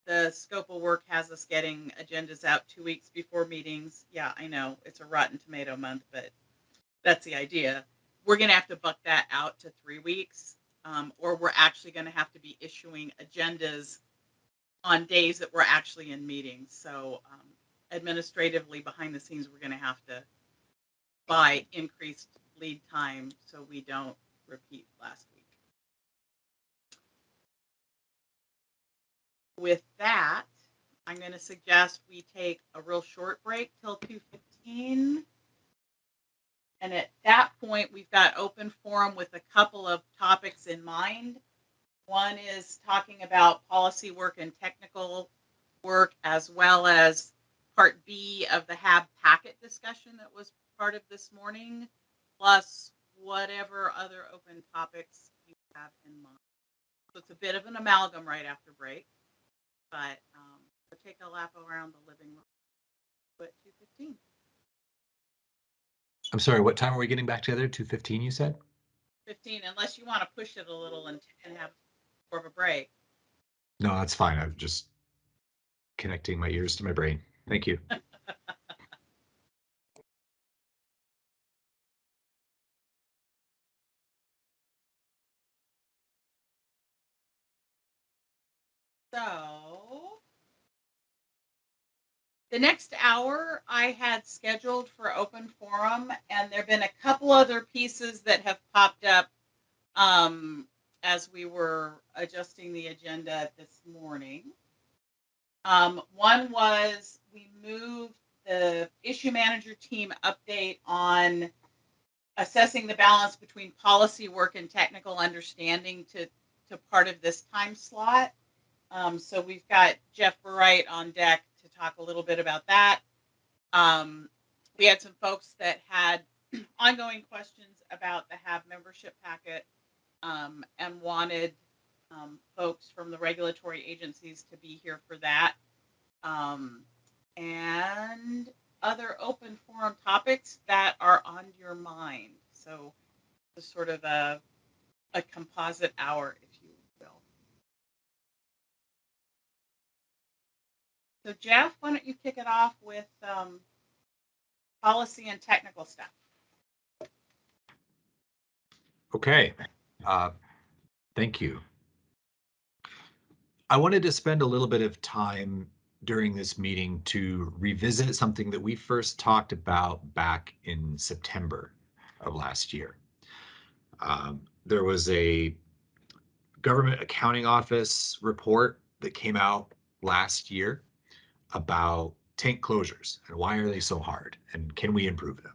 the scope of work has us getting agendas out 2 weeks before meetings. Yeah, I know it's a rotten tomato month, but that's the idea. We're going to have to buck that out to 3 weeks, or we're actually going to have to be issuing agendas on days that we're actually in meetings. So administratively, behind the scenes, we're going to have to buy increased lead time so we don't repeat last week. With that, I'm going to suggest we take a real short break till 2:15. And at that point, we've got open forum with a couple of topics in mind. One is talking about policy work and technical work, as well as part B of the HAB packet discussion that was part of this morning, plus whatever other open topics you have in mind. So it's a bit of an amalgam right after break, but we'll take a lap around the living room at 2:15. I'm sorry, what time are we getting back together? 2:15, you said? 15, unless you want to push it a little and have more of a break. No, that's fine. I'm just connecting my ears to my brain. Thank you. So the next hour I had scheduled for open forum, and there have been a couple other pieces that have popped up as we were adjusting the agenda this morning. One was we moved the issue manager team update on assessing the balance between policy work and technical understanding to part of this time slot. So we've got Jeff Wright on deck to talk a little bit about that. We had some folks that had ongoing questions about the HAB membership packet and wanted folks from the regulatory agencies to be here for that. And other open forum topics that are on your mind. So it's sort of a composite hour, if you will. So Jeff, why don't you kick it off with policy and technical stuff? Okay. Thank you. I wanted to spend a little bit of time during this meeting to revisit something that we first talked about back in September of last year. There was a Government Accounting Office report that came out last year about tank closures and why are they so hard and can we improve them?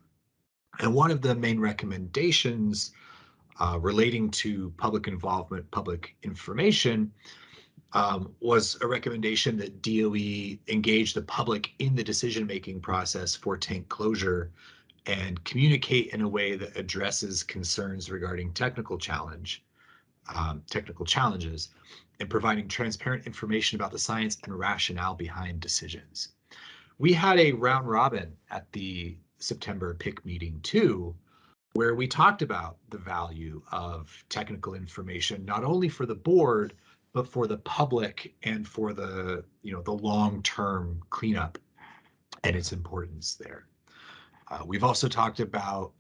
And one of the main recommendations relating to public involvement, public information, was a recommendation that DOE engage the public in the decision-making process for tank closure and communicate in a way that addresses concerns regarding technical challenges, and providing transparent information about the science and rationale behind decisions. We had a round robin at the September PIC meeting too, where we talked about the value of technical information, not only for the board, but for the public and for the, the long-term cleanup and its importance there. We've also talked about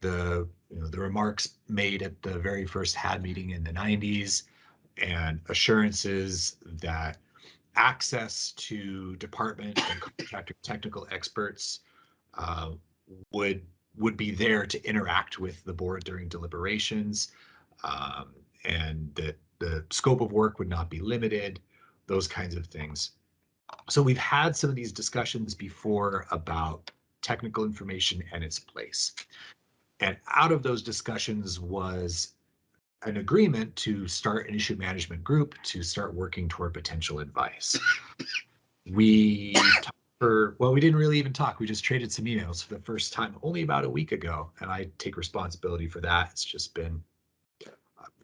the remarks made at the very first HAB meeting in the 90s and assurances that access to department and contractor technical experts would be there to interact with the board during deliberations, and that the scope of work would not be limited, those kinds of things. So we've had some of these discussions before about technical information and its place. And out of those discussions was an agreement to start an issue management group to start working toward potential advice. We we didn't really even talk. We just traded some emails for the first time only about a week ago, and I take responsibility for that. It's just been,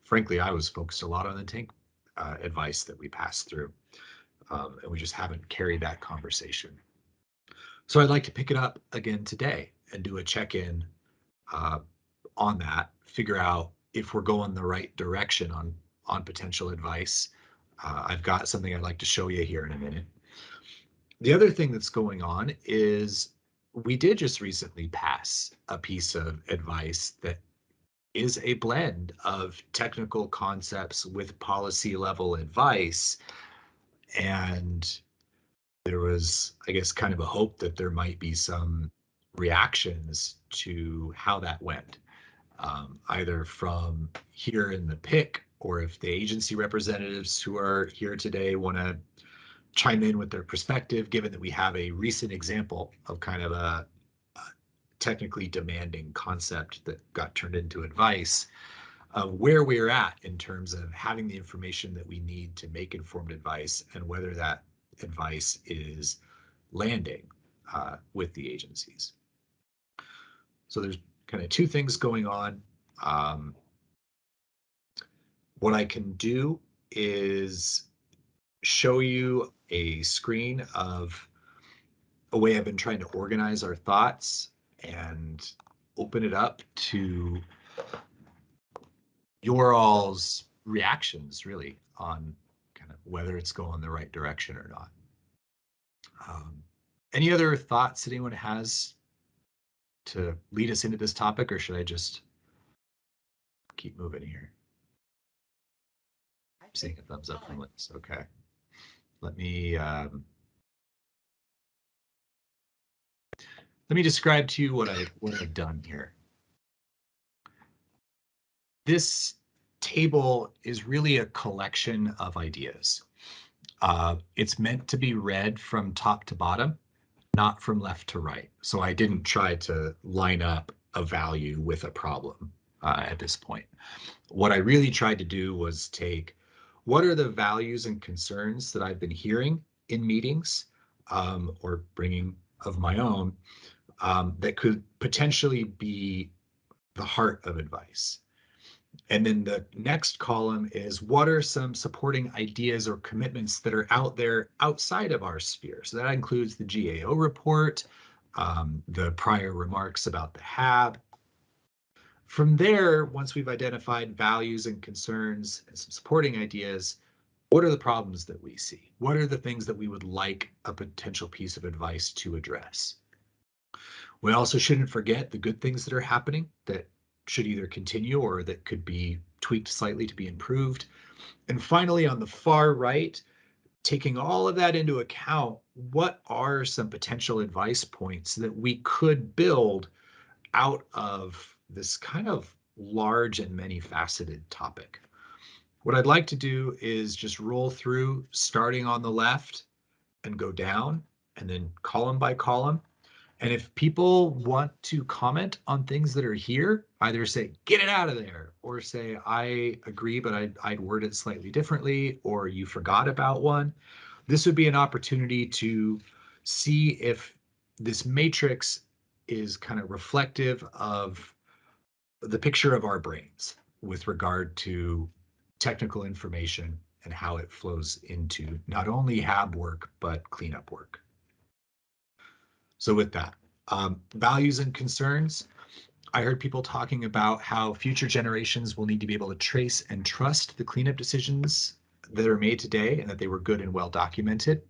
frankly, I was focused a lot on the tank advice that we passed through, and we just haven't carried that conversation. So I'd like to pick it up again today and do a check-in on that, figure out if we're going the right direction on potential advice. I've got something I'd like to show you here in a minute. The other thing that's going on is we did just recently pass a piece of advice that is a blend of technical concepts with policy level advice. And there was, I guess, kind of a hope that there might be some reactions to how that went, either from here in the PIC, or if the agency representatives who are here today want to chime in with their perspective, given that we have a recent example of kind of a technically demanding concept that got turned into advice, where we're at in terms of having the information that we need to make informed advice and whether that advice is landing with the agencies. So there's kind of two things going on. What I can do is show you a screen of a way I've been trying to organize our thoughts and open it up to your all's reactions, really, on kind of whether it's going the right direction or not. Any other thoughts that anyone has to lead us into this topic, or should I just keep moving here? I'm seeing a thumbs up from Liz. Okay. Let me describe to you what I've done here. This table is really a collection of ideas. It's meant to be read from top to bottom, not from left to right. So I didn't try to line up a value with a problem at this point. What I really tried to do was take what are the values and concerns that I've been hearing in meetings, or bringing of my own, that could potentially be the heart of advice. And then the next column is what are some supporting ideas or commitments that are out there outside of our sphere. So that includes the GAO report, the prior remarks about the HAB. From there, once we've identified values and concerns and some supporting ideas, what are the problems that we see? What are the things that we would like a potential piece of advice to address? We also shouldn't forget the good things that are happening that should either continue or that could be tweaked slightly to be improved. And finally, on the far right, taking all of that into account, what are some potential advice points that we could build out of this kind of large and many-faceted topic? What I'd like to do is just roll through, starting on the left and go down and then column by column. And if people want to comment on things that are here, either say, get it out of there, or say, I agree, but I'd word it slightly differently, or you forgot about one. This would be an opportunity to see if this matrix is kind of reflective of the picture of our brains with regard to technical information and how it flows into not only HAB work, but cleanup work. So with that, values and concerns. I heard people talking about how future generations will need to be able to trace and trust the cleanup decisions that are made today and that they were good and well documented.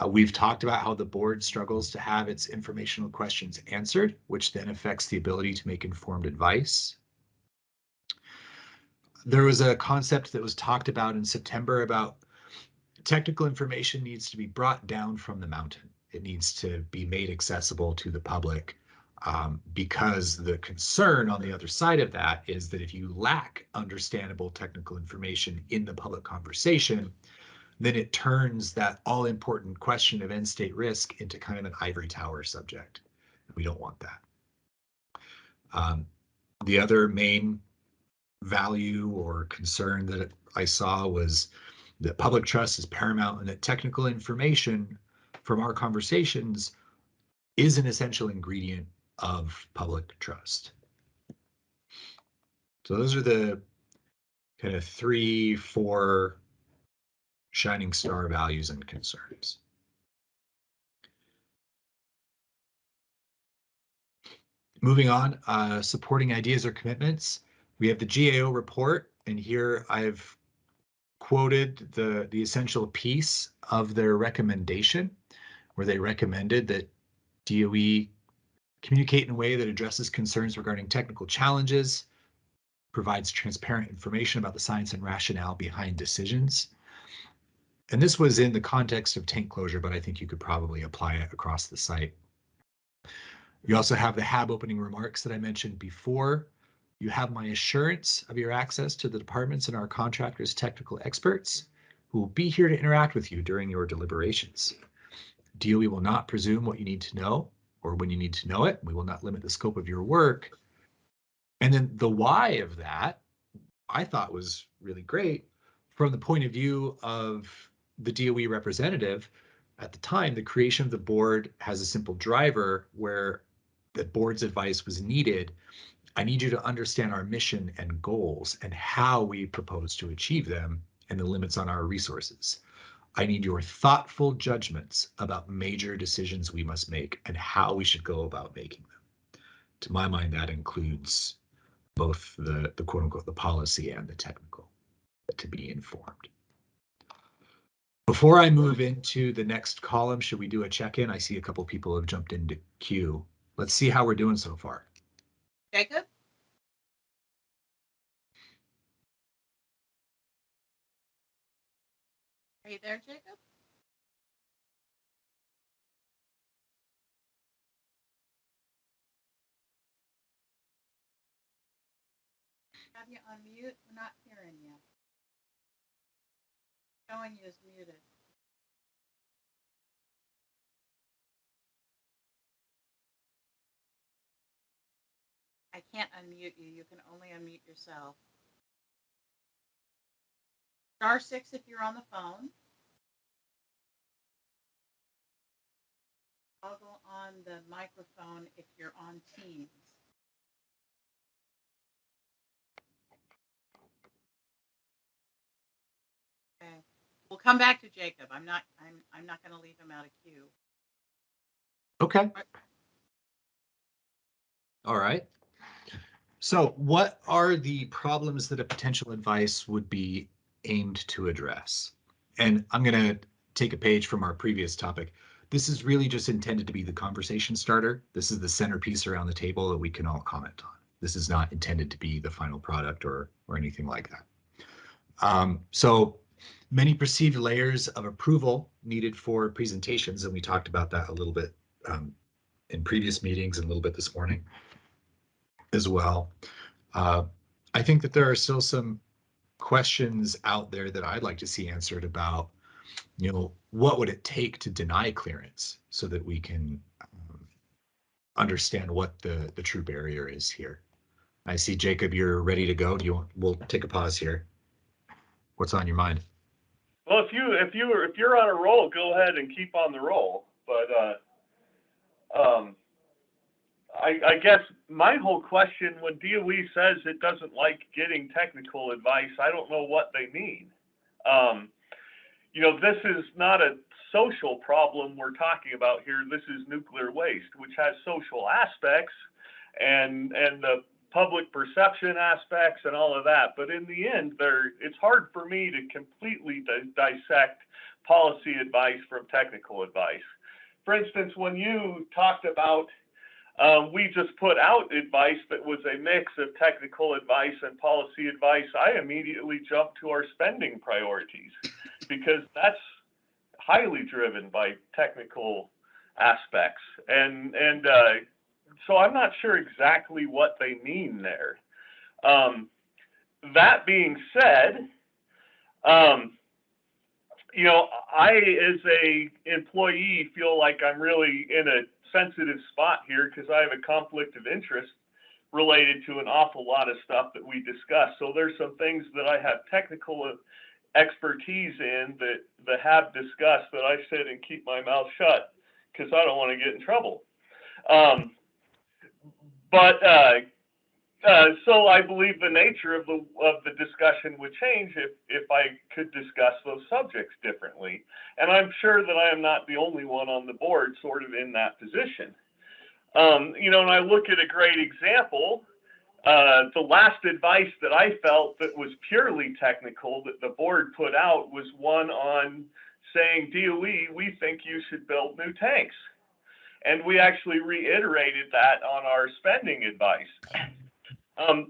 We've talked about how the board struggles to have its informational questions answered, which then affects the ability to make informed advice. There was a concept that was talked about in September about technical information needs to be brought down from the mountain. It needs to be made accessible to the public, because the concern on the other side of that is that if you lack understandable technical information in the public conversation, then it turns that all important question of end state risk into kind of an ivory tower subject. We don't want that. The other main value or concern that I saw was that public trust is paramount and that technical information from our conversations is an essential ingredient of public trust. So those are the kind of 3, 4 shining star values and concerns. Moving on, supporting ideas or commitments. We have the GAO report, and here I've quoted the essential piece of their recommendation, where they recommended that DOE communicate in a way that addresses concerns regarding technical challenges, provides transparent information about the science and rationale behind decisions. And this was in the context of tank closure, but I think you could probably apply it across the site. You also have the HAB opening remarks that I mentioned before. You have my assurance of your access to the departments and our contractors' technical experts who will be here to interact with you during your deliberations. DOE will not presume what you need to know or when you need to know it. We will not limit the scope of your work. And then the why of that, I thought was really great from the point of view of the DOE representative. At the time, the creation of the board has a simple driver where the board's advice was needed. I need you to understand our mission and goals and how we propose to achieve them and the limits on our resources. I need your thoughtful judgments about major decisions we must make and how we should go about making them. To my mind, that includes both the quote unquote, the policy and the technical, to be informed. Before I move into the next column, should we do a check-in? I see a couple people have jumped into queue. Let's see how we're doing so far. Jacob? Are you there, Jacob? Have you on mute? We're not hearing you. Showing you is muted. I can't unmute you. You can only unmute yourself. *6 if you're on the phone. Toggle on the microphone if you're on Teams. Okay. We'll come back to Jacob. I'm not going to leave him out of queue. Okay. All right. So what are the problems that a potential advice would be aimed to address? And I'm going to take a page from our previous topic. This is really just intended to be the conversation starter. This is the centerpiece around the table that we can all comment on. This is not intended to be the final product or anything like that. So many perceived layers of approval needed for presentations, and we talked about that a little bit in previous meetings and a little bit this morning as well. I think that there are still some questions out there that I'd like to see answered about what would it take to deny clearance so that we can understand what the true barrier is here. I see Jacob, you're ready to go. We'll take a pause here. What's on your mind? Well, if you're on a roll, go ahead and keep on the roll. But I guess my whole question, when DOE says it doesn't like getting technical advice, I don't know what they mean. This is not a social problem we're talking about here. This is nuclear waste, which has social aspects and the public perception aspects and all of that. But in the end, it's hard for me to completely dissect policy advice from technical advice. For instance, when you talked about we just put out advice that was a mix of technical advice and policy advice, I immediately jumped to our spending priorities because that's highly driven by technical aspects. And so I'm not sure exactly what they mean there. That being said, I, as a employee, feel like I'm really in a sensitive spot here because I have a conflict of interest related to an awful lot of stuff that we discussed. So there's some things that I have technical expertise in that the HAB discussed that I sit and keep my mouth shut because I don't want to get in trouble. So I believe the nature of the discussion would change if I could discuss those subjects differently. And I'm sure that I am not the only one on the board sort of in that position. And I look at a great example. The last advice that I felt that was purely technical that the board put out was one on saying, DOE, we think you should build new tanks. And we actually reiterated that on our spending advice.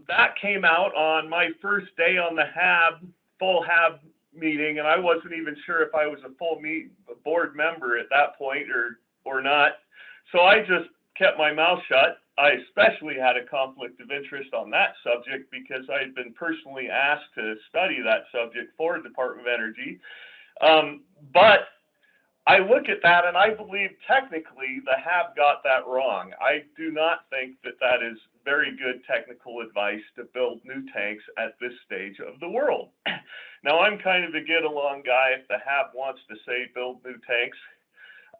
That came out on my first day on the full HAB meeting, and I wasn't even sure if I was a full board member at that point or not. So I just kept my mouth shut. I especially had a conflict of interest on that subject because I had been personally asked to study that subject for Department of Energy. But I look at that and I believe technically the HAB got that wrong. I do not think that that is very good technical advice to build new tanks at this stage of the world. Now, I'm kind of a get along guy. If the HAB wants to say build new tanks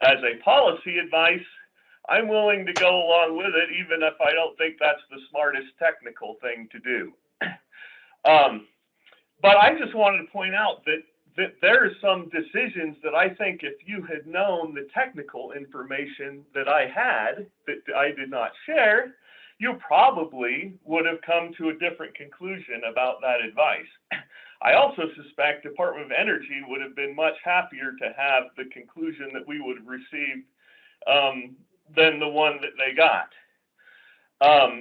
as a policy advice, I'm willing to go along with it, even if I don't think that's the smartest technical thing to do. But I just wanted to point out that there are some decisions that I think if you had known the technical information that I had that I did not share, you probably would have come to a different conclusion about that advice. I also suspect Department of Energy would have been much happier to have the conclusion that we would have received than the one that they got,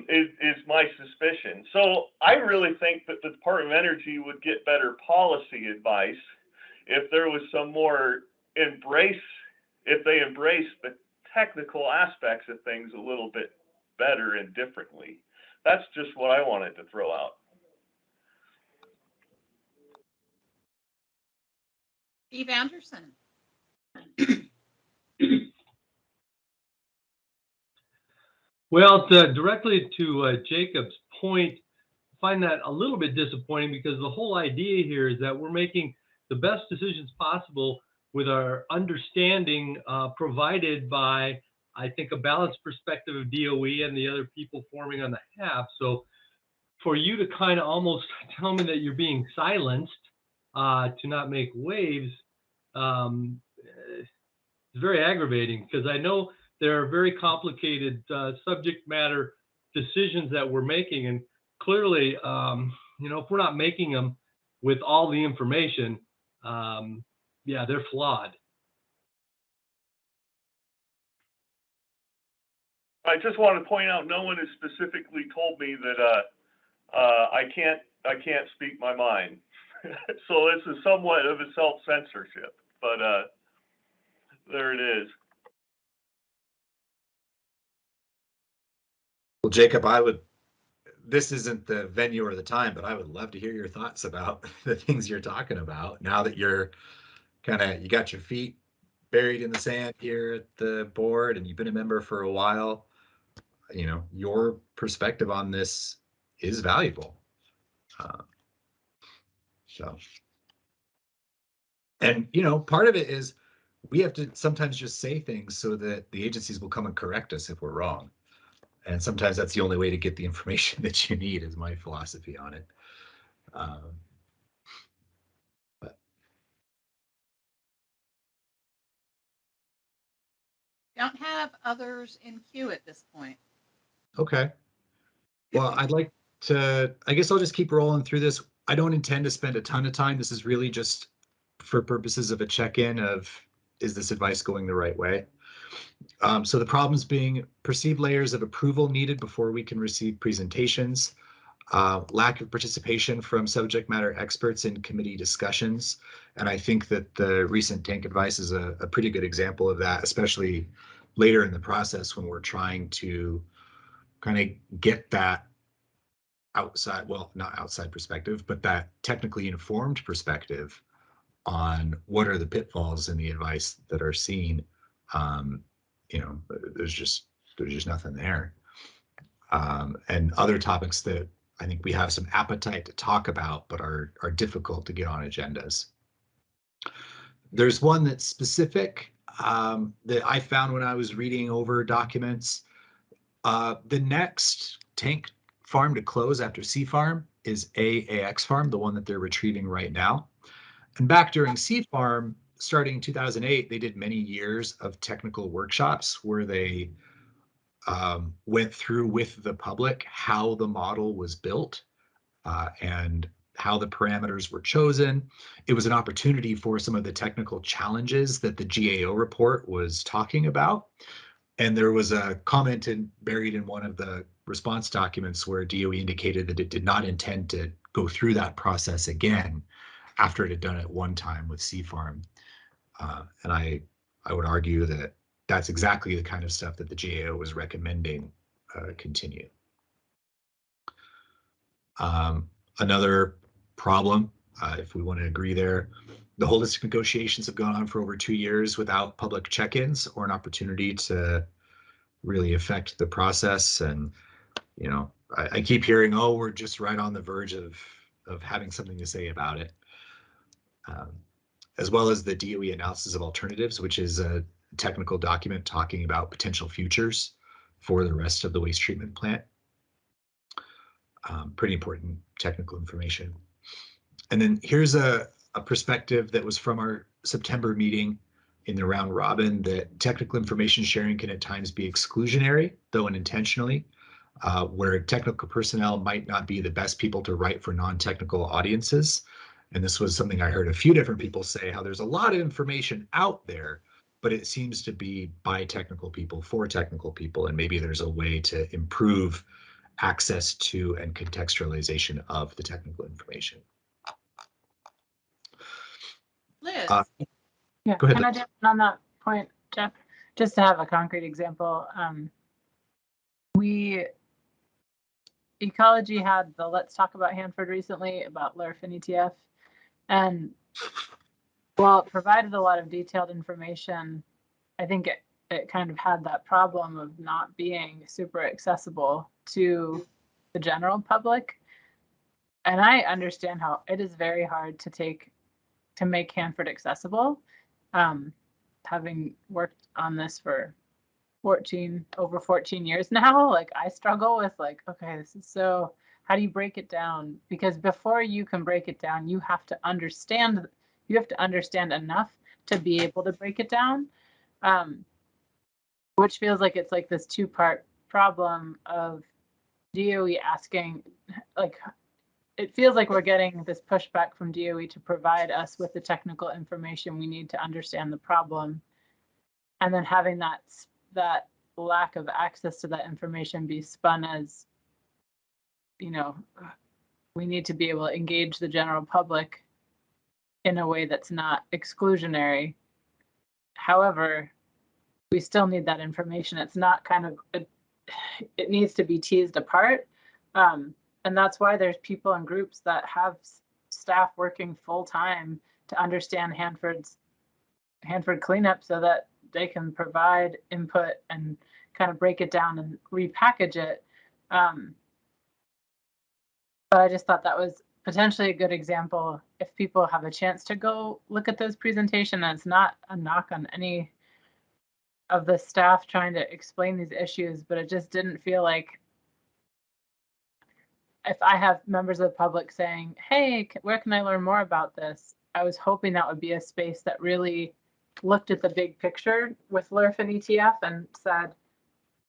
is my suspicion. So I really think that the Department of Energy would get better policy advice if there was some more if they embrace the technical aspects of things a little bit better and differently. That's just what I wanted to throw out. Steve Anderson. Well, directly to Jacob's point, I find that a little bit disappointing because the whole idea here is that we're making the best decisions possible with our understanding provided by, I think, a balanced perspective of DOE and the other people forming on the HAB. So for you to kind of almost tell me that you're being silenced to not make waves, it's very aggravating because I know there are very complicated subject matter decisions that we're making. And clearly, if we're not making them with all the information, yeah, they're flawed. I just want to point out, no one has specifically told me that I can't speak my mind. So this is somewhat of a self-censorship, but there it is. Well, Jacob, this isn't the venue or the time, but I would love to hear your thoughts about the things you're talking about now that you're you got your feet buried in the sand here at the board and you've been a member for a while, your perspective on this is valuable. And part of it is we have to sometimes just say things so that the agencies will come and correct us if we're wrong. And sometimes that's the only way to get the information that you need, is my philosophy on it. Don't have others in queue at this point. Okay. Well, I'd like to, I guess I'll just keep rolling through this. I don't intend to spend a ton of time. This is really just for purposes of a check-in of, is this advice going the right way? So the problems being perceived layers of approval needed before we can receive presentations, lack of participation from subject matter experts in committee discussions. And I think that the recent tank advice is a pretty good example of that, especially later in the process when we're trying to kind of get that outside, well, not outside perspective, but that technically informed perspective on what are the pitfalls in the advice that are seen. There's just nothing there. And other topics that I think we have some appetite to talk about, but are difficult to get on agendas. There's one that's specific that I found when I was reading over documents. The next tank farm to close after C Farm is AAX Farm, the one that they're retrieving right now. And back during C Farm, starting in 2008, they did many years of technical workshops where they went through with the public how the model was built and how the parameters were chosen. It was an opportunity for some of the technical challenges that the GAO report was talking about. And there was a comment buried in one of the response documents where DOE indicated that it did not intend to go through that process again after it had done it one time with C Farm. And I would argue that that's exactly the kind of stuff that the GAO was recommending continue. Another problem, if we want to agree there, the holistic negotiations have gone on for over 2 years without public check-ins or an opportunity to really affect the process. And, I keep hearing, oh, we're just right on the verge of having something to say about it. As well as the DOE analysis of alternatives, which is a technical document talking about potential futures for the rest of the waste treatment plant. Pretty important technical information. And then here's a perspective that was from our September meeting in the round robin, that technical information sharing can at times be exclusionary, though unintentionally, where technical personnel might not be the best people to write for non-technical audiences. And this was something I heard a few different people say, how there's a lot of information out there, but it seems to be by technical people for technical people. And maybe there's a way to improve access to and contextualization of the technical information. Liz. Yeah, go ahead, can I Liz. jump in on that point, Jeff? Just to have a concrete example, Ecology had the Let's Talk About Hanford recently about LERF and ETF. And while it provided a lot of detailed information, I think it kind of had that problem of not being super accessible to the general public. And I understand how it is very hard to make Hanford accessible. Having worked on this for over 14 years now, like I struggle with okay, this is so, how do you break it down? Because before you can break it down, you have to understand enough to be able to break it down. Which feels like it's like this two-part problem of DOE asking, it feels like we're getting this pushback from DOE to provide us with the technical information we need to understand the problem. And then having that lack of access to that information be spun as, we need to be able to engage the general public in a way that's not exclusionary. However, we still need that information. It's not it needs to be teased apart. And that's why there's people and groups that have staff working full time to understand Hanford's Hanford cleanup so that they can provide input and kind of break it down and repackage it. But I just thought that was potentially a good example if people have a chance to go look at those presentations. And it's not a knock on any of the staff trying to explain these issues, but it just didn't feel like, if I have members of the public saying, hey, where can I learn more about this? I was hoping that would be a space that really looked at the big picture with LERF and ETF and said,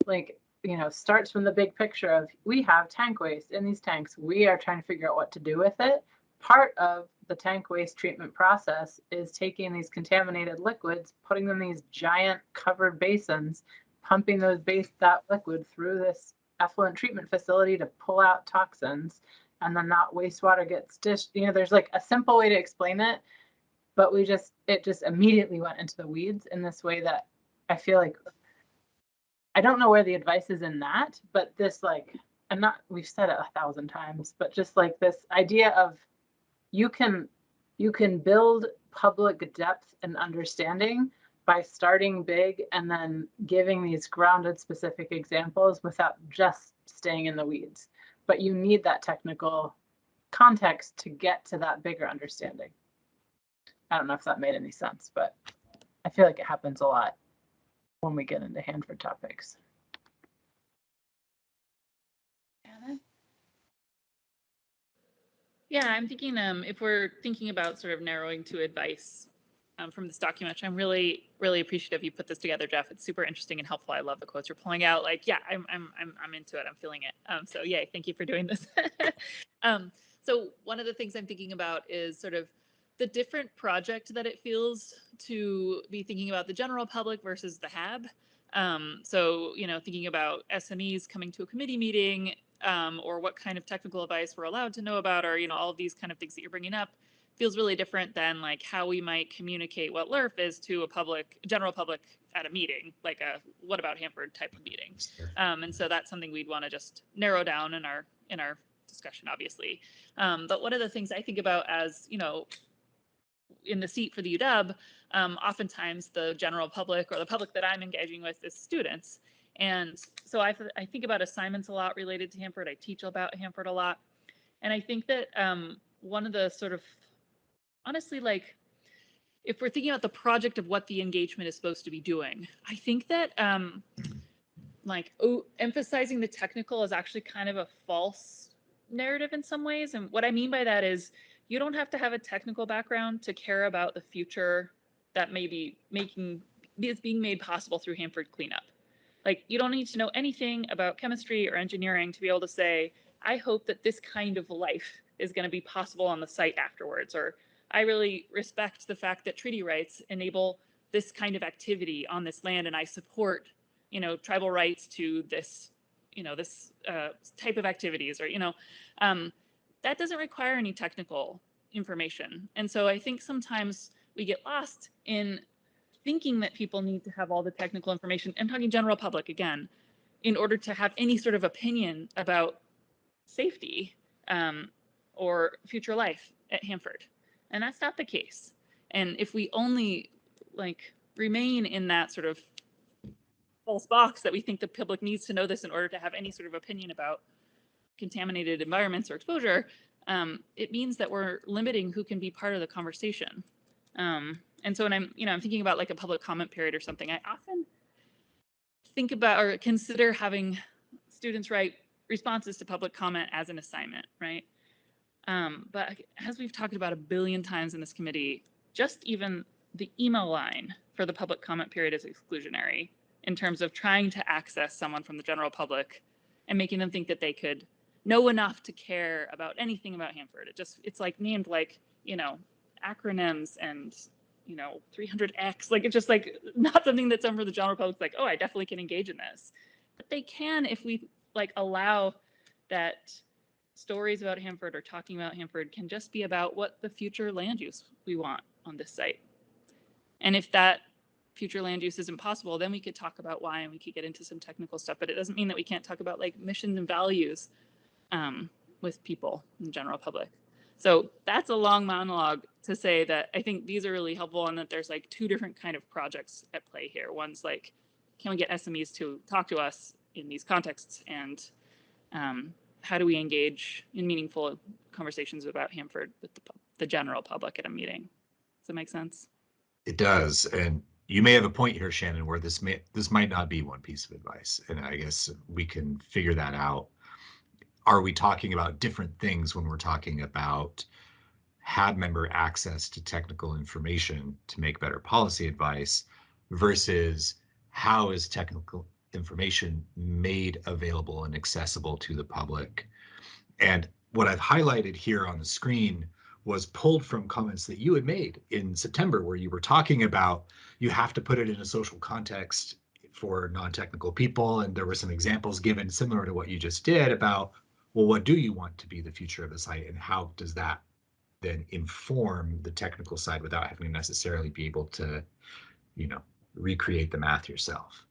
like, you know, starts from the big picture of, we have tank waste in these tanks. We are trying to figure out what to do with it. Part of the tank waste treatment process is taking these contaminated liquids, putting them in these giant covered basins, pumping that liquid through this effluent treatment facility to pull out toxins, and then that wastewater gets dished. You know, there's like a simple way to explain it, but it just immediately went into the weeds in this way that I feel like, I don't know where the advice is in that, but this, like, we've said it 1,000 times, but just like this idea of you can build public depth and understanding by starting big and then giving these grounded specific examples without just staying in the weeds. But you need that technical context to get to that bigger understanding. I don't know if that made any sense, but I feel like it happens a lot when we get into Hanford topics. Anna? Yeah, I'm thinking if we're thinking about sort of narrowing to advice from this document, which I'm really, really appreciative you put this together, Jeff. It's super interesting and helpful. I love the quotes you're pulling out. Like, yeah, I'm into it. I'm feeling it. So yay, thank you for doing this. So one of the things I'm thinking about is sort of the different project that it feels to be thinking about the general public versus the HAB. So, you know, thinking about SMEs coming to a committee meeting, or what kind of technical advice we're allowed to know about, or, you know, all of these kind of things that you're bringing up feels really different than like how we might communicate what LERF is to a general public at a meeting, like a what about Hanford type of meeting. And so that's something we'd want to just narrow down in our discussion, obviously. But one of the things I think about as, you know, in the seat for the UW, oftentimes the general public or the public that I'm engaging with is students. And so I think about assignments a lot related to Hanford. I teach about Hanford a lot. And I think that one of the sort of, honestly, like, if we're thinking about the project of what the engagement is supposed to be doing, I think that emphasizing the technical is actually kind of a false narrative in some ways. And what I mean by that is you don't have to have a technical background to care about the future that may be being made possible through Hanford cleanup. Like, you don't need to know anything about chemistry or engineering to be able to say, I hope that this kind of life is going to be possible on the site afterwards, or I really respect the fact that treaty rights enable this kind of activity on this land, and I support, you know, tribal rights to this, you know, this type of activities, or, you know, that doesn't require any technical information. And so I think sometimes we get lost in thinking that people need to have all the technical information, I'm talking general public again, in order to have any sort of opinion about safety or future life at Hanford. And that's not the case. And if we only like remain in that sort of false box that we think the public needs to know this in order to have any sort of opinion about contaminated environments or exposure, it means that we're limiting who can be part of the conversation. And so when I'm thinking about like a public comment period or something, I often think about or consider having students write responses to public comment as an assignment, right? But as we've talked about a billion times in this committee, just even the email line for the public comment period is exclusionary in terms of trying to access someone from the general public and making them think that they could know enough to care about anything about Hanford. It's like named like, you know, acronyms and, you know, 300X, like it's just like not something that some for the general public's like, oh, I definitely can engage in this. But they can if we like allow that stories about Hanford or talking about Hanford can just be about what the future land use we want on this site. And if that future land use isn't possible, then we could talk about why and we could get into some technical stuff, but it doesn't mean that we can't talk about like missions and values with people in the general public. So that's a long monologue to say that I think these are really helpful and that there's like two different kind of projects at play here. One's like, can we get SMEs to talk to us in these contexts, and how do we engage in meaningful conversations about Hanford with the general public at a meeting? Does that make sense? It does, and you may have a point here, Shannon, where this might not be one piece of advice, and I guess we can figure that out. Are we talking about different things when we're talking about HAB member access to technical information to make better policy advice versus how is technical information made available and accessible to the public? And what I've highlighted here on the screen was pulled from comments that you had made in September, where you were talking about you have to put it in a social context for non-technical people. And there were some examples given similar to what you just did about, well, what do you want to be the future of the site, and how does that then inform the technical side without having to necessarily be able to, recreate the math yourself?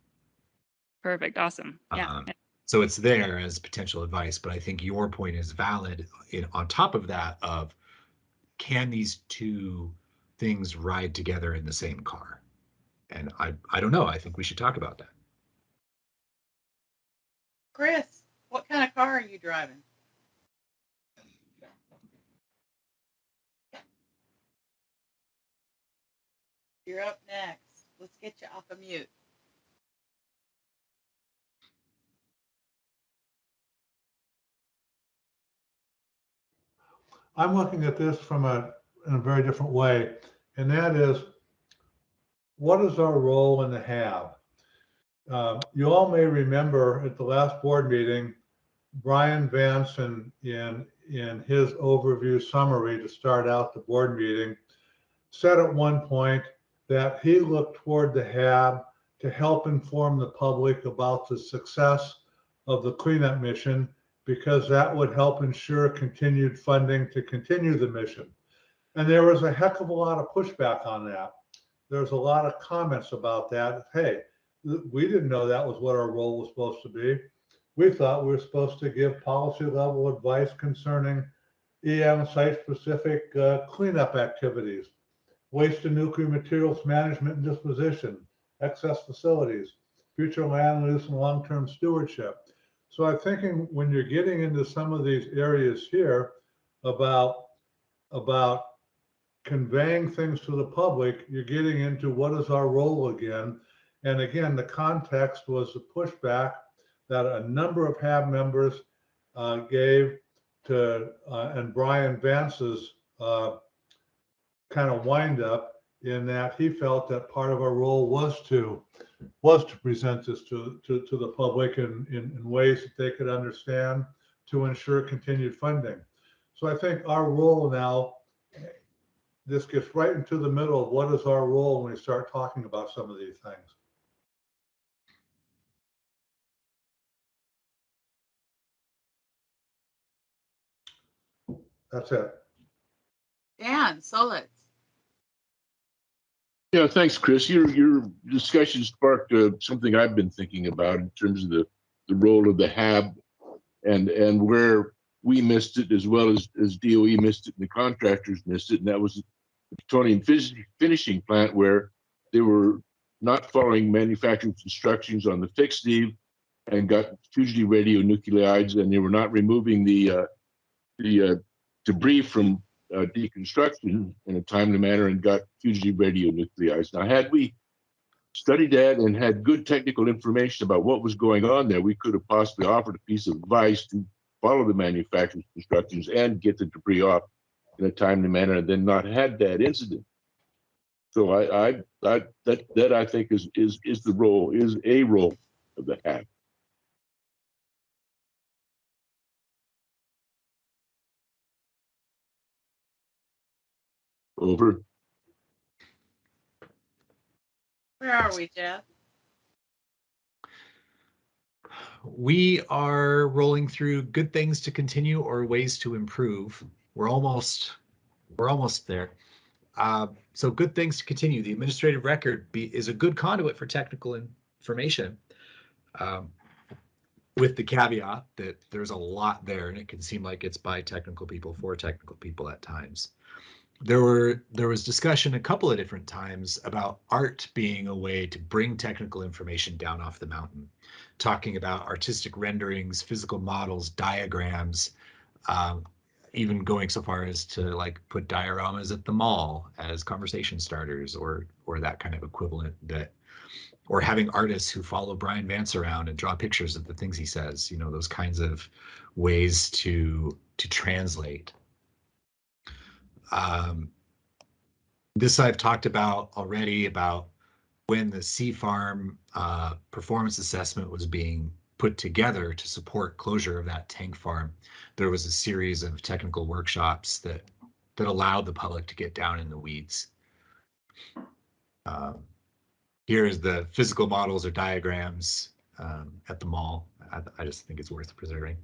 Perfect. Awesome. Yeah. So it's there as potential advice, but I think your point is valid on top of that of, can these two things ride together in the same car? And I don't know. I think we should talk about that. Chris, what kind of car are you driving? You're up next. Let's get you off of mute. I'm looking at this in a very different way, and that is, what is our role in the HAB? You all may remember at the last board meeting, Brian Vance in his overview summary to start out the board meeting said at one point that he looked toward the HAB to help inform the public about the success of the cleanup mission, because that would help ensure continued funding to continue the mission. And there was a heck of a lot of pushback on that. There's a lot of comments about that. Hey, we didn't know that was what our role was supposed to be. We thought we were supposed to give policy level advice concerning EM site-specific cleanup activities, waste and nuclear materials management and disposition, excess facilities, future land use and long-term stewardship. So I'm thinking when you're getting into some of these areas here about conveying things to the public, you're getting into what is our role again. And again, the context was the pushback that a number of HAB members gave to, and Brian Vance's kind of wind up in that he felt that part of our role was to present this to the public in ways that they could understand to ensure continued funding. So I think our role now, this gets right into the middle of what is our role when we start talking about some of these things. That's it. Dan Solitz. Yeah, thanks, Chris. Your discussion sparked something I've been thinking about in terms of the role of the HAB and where we missed it, as well as DOE missed it and the contractors missed it. And that was the plutonium finishing plant, where they were not following manufacturer's instructions on the fixed sleeve and got fugitive radionuclides, and they were not removing the debris from deconstruction in a timely manner and got fugitive radionuclides. Now, had we studied that and had good technical information about what was going on there, we could have possibly offered a piece of advice to follow the manufacturer's instructions and get the debris off in a timely manner, and then not had that incident. So that I think is a role of the HAB. Over. Where are we, Jeff? We are rolling through good things to continue or ways to improve. We're almost there. So good things to continue. The administrative record is a good conduit for technical information. with the caveat that there's a lot there and it can seem like it's by technical people for technical people at times. There was discussion a couple of different times about art being a way to bring technical information down off the mountain, talking about artistic renderings, physical models, diagrams, even going so far as to like put dioramas at the mall as conversation starters or that kind of equivalent, that or having artists who follow Brian Vance around and draw pictures of the things he says, you know, those kinds of ways to translate. This I've talked about already, about when the Sea Farm performance assessment was being put together to support closure of that tank farm. There was a series of technical workshops that allowed the public to get down in the weeds. Here's the physical models or diagrams at the mall. I just think it's worth preserving.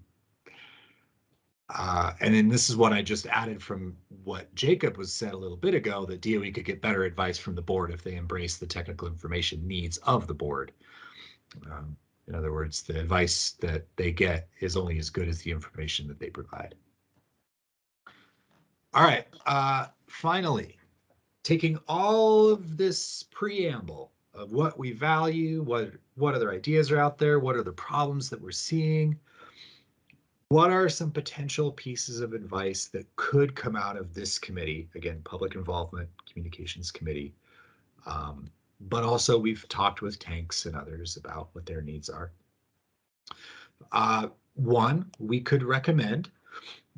And then this is what I just added from what Jacob was said a little bit ago, that DOE could get better advice from the board if they embrace the technical information needs of the board. In other words, the advice that they get is only as good as the information that they provide. All right, finally, taking all of this preamble of what we value, what other ideas are out there, what are the problems that we're seeing, what are some potential pieces of advice that could come out of this committee? Again, Public Involvement Communications Committee. But also we've talked with tanks and others about what their needs are. One, we could recommend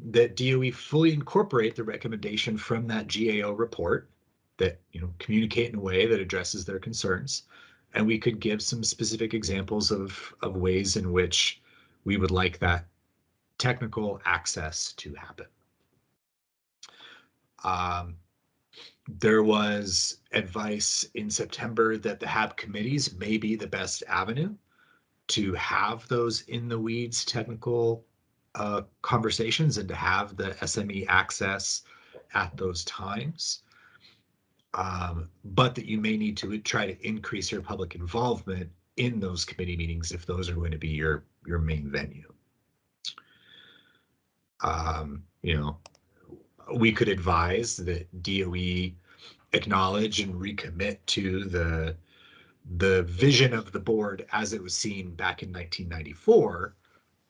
that DOE fully incorporate the recommendation from that GAO report, that, you know, communicate in a way that addresses their concerns. And we could give some specific examples of ways in which we would like that technical access to happen. There was advice in September that the HAB committees may be the best avenue to have those in the weeds technical conversations and to have the SME access at those times. But that you may need to try to increase your public involvement in those committee meetings if those are going to be your main venue. You know, we could advise that DOE acknowledge and recommit to the vision of the board as it was seen back in 1994,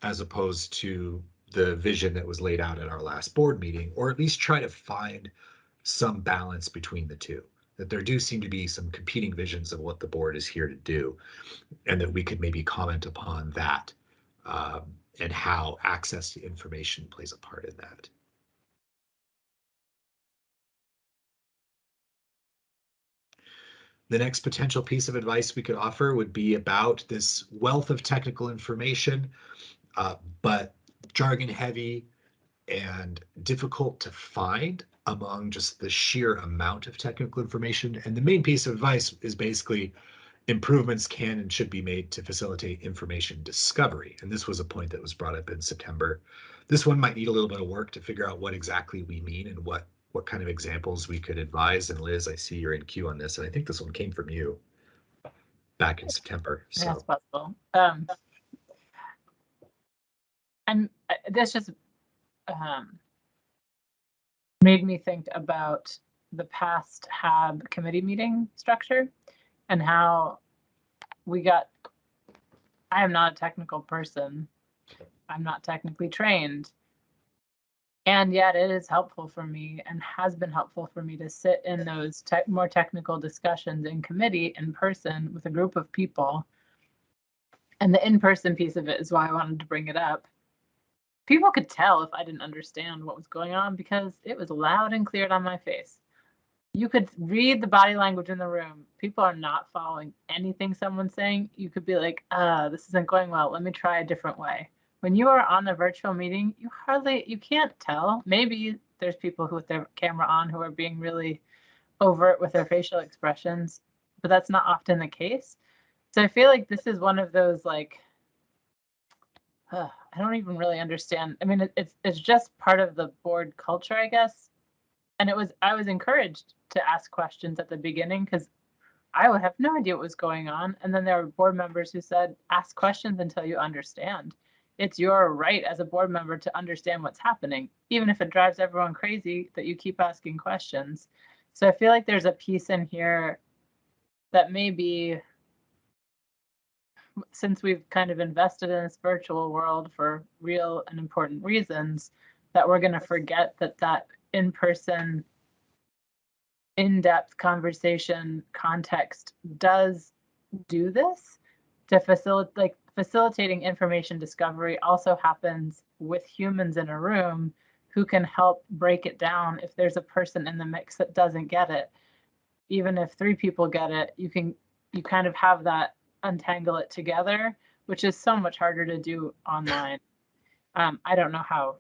as opposed to the vision that was laid out at our last board meeting, or at least try to find some balance between the two, that there do seem to be some competing visions of what the board is here to do, and that we could maybe comment upon that and how access to information plays a part in that. The next potential piece of advice we could offer would be about this wealth of technical information, but jargon heavy and difficult to find among just the sheer amount of technical information. And the main piece of advice is basically improvements can and should be made to facilitate information discovery. And this was a point that was brought up in September. This one might need a little bit of work to figure out what exactly we mean and what kind of examples we could advise. And Liz, I see you're in queue on this, and I think this one came from you back in September. So. That's possible. And this just made me think about the past HAB committee meeting structure and how we got, I am not a technical person. I'm not technically trained. And yet it is helpful for me and has been helpful for me to sit in those more technical discussions in committee in person with a group of people. And the in-person piece of it is why I wanted to bring it up. People could tell if I didn't understand what was going on because it was loud and clear on my face. You could read the body language in the room. People are not following anything someone's saying. You could be like, this isn't going well. Let me try a different way. When you are on a virtual meeting, you can't tell. Maybe there's people who with their camera on who are being really overt with their facial expressions, but that's not often the case. So I feel like this is one of those like, I don't even really understand. I mean, it's just part of the board culture, I guess. And I was encouraged to ask questions at the beginning because I would have no idea what was going on. And then there were board members who said, ask questions until you understand. It's your right as a board member to understand what's happening, even if it drives everyone crazy that you keep asking questions. So I feel like there's a piece in here that maybe, since we've kind of invested in this virtual world for real and important reasons, that we're going to forget that that in-person, in-depth conversation context does do this to facilitate, like facilitating information discovery also happens with humans in a room who can help break it down. If there's a person in the mix that doesn't get it, even if 3 people get it, you kind of have that untangle it together, which is so much harder to do online. I don't know how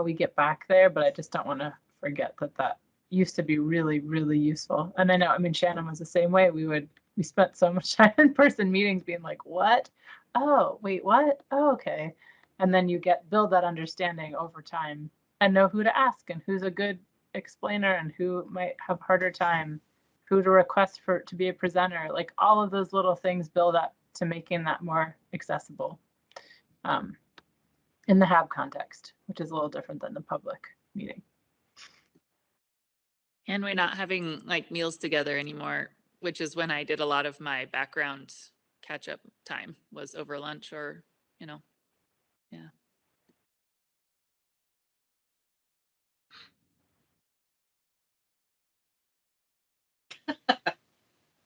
we get back there, but I just don't want to forget that used to be really, really useful. And I know, I mean, Shannon was the same way. We spent so much time in person meetings being like, what? Oh, wait, what? Oh, okay. And then you build that understanding over time and know who to ask and who's a good explainer and who might have harder time, who to request to be a presenter. Like all of those little things build up to making that more accessible in the HAB context, which is a little different than the public meeting. And we're not having like meals together anymore, which is when I did a lot of my background catch up time was over lunch or, yeah.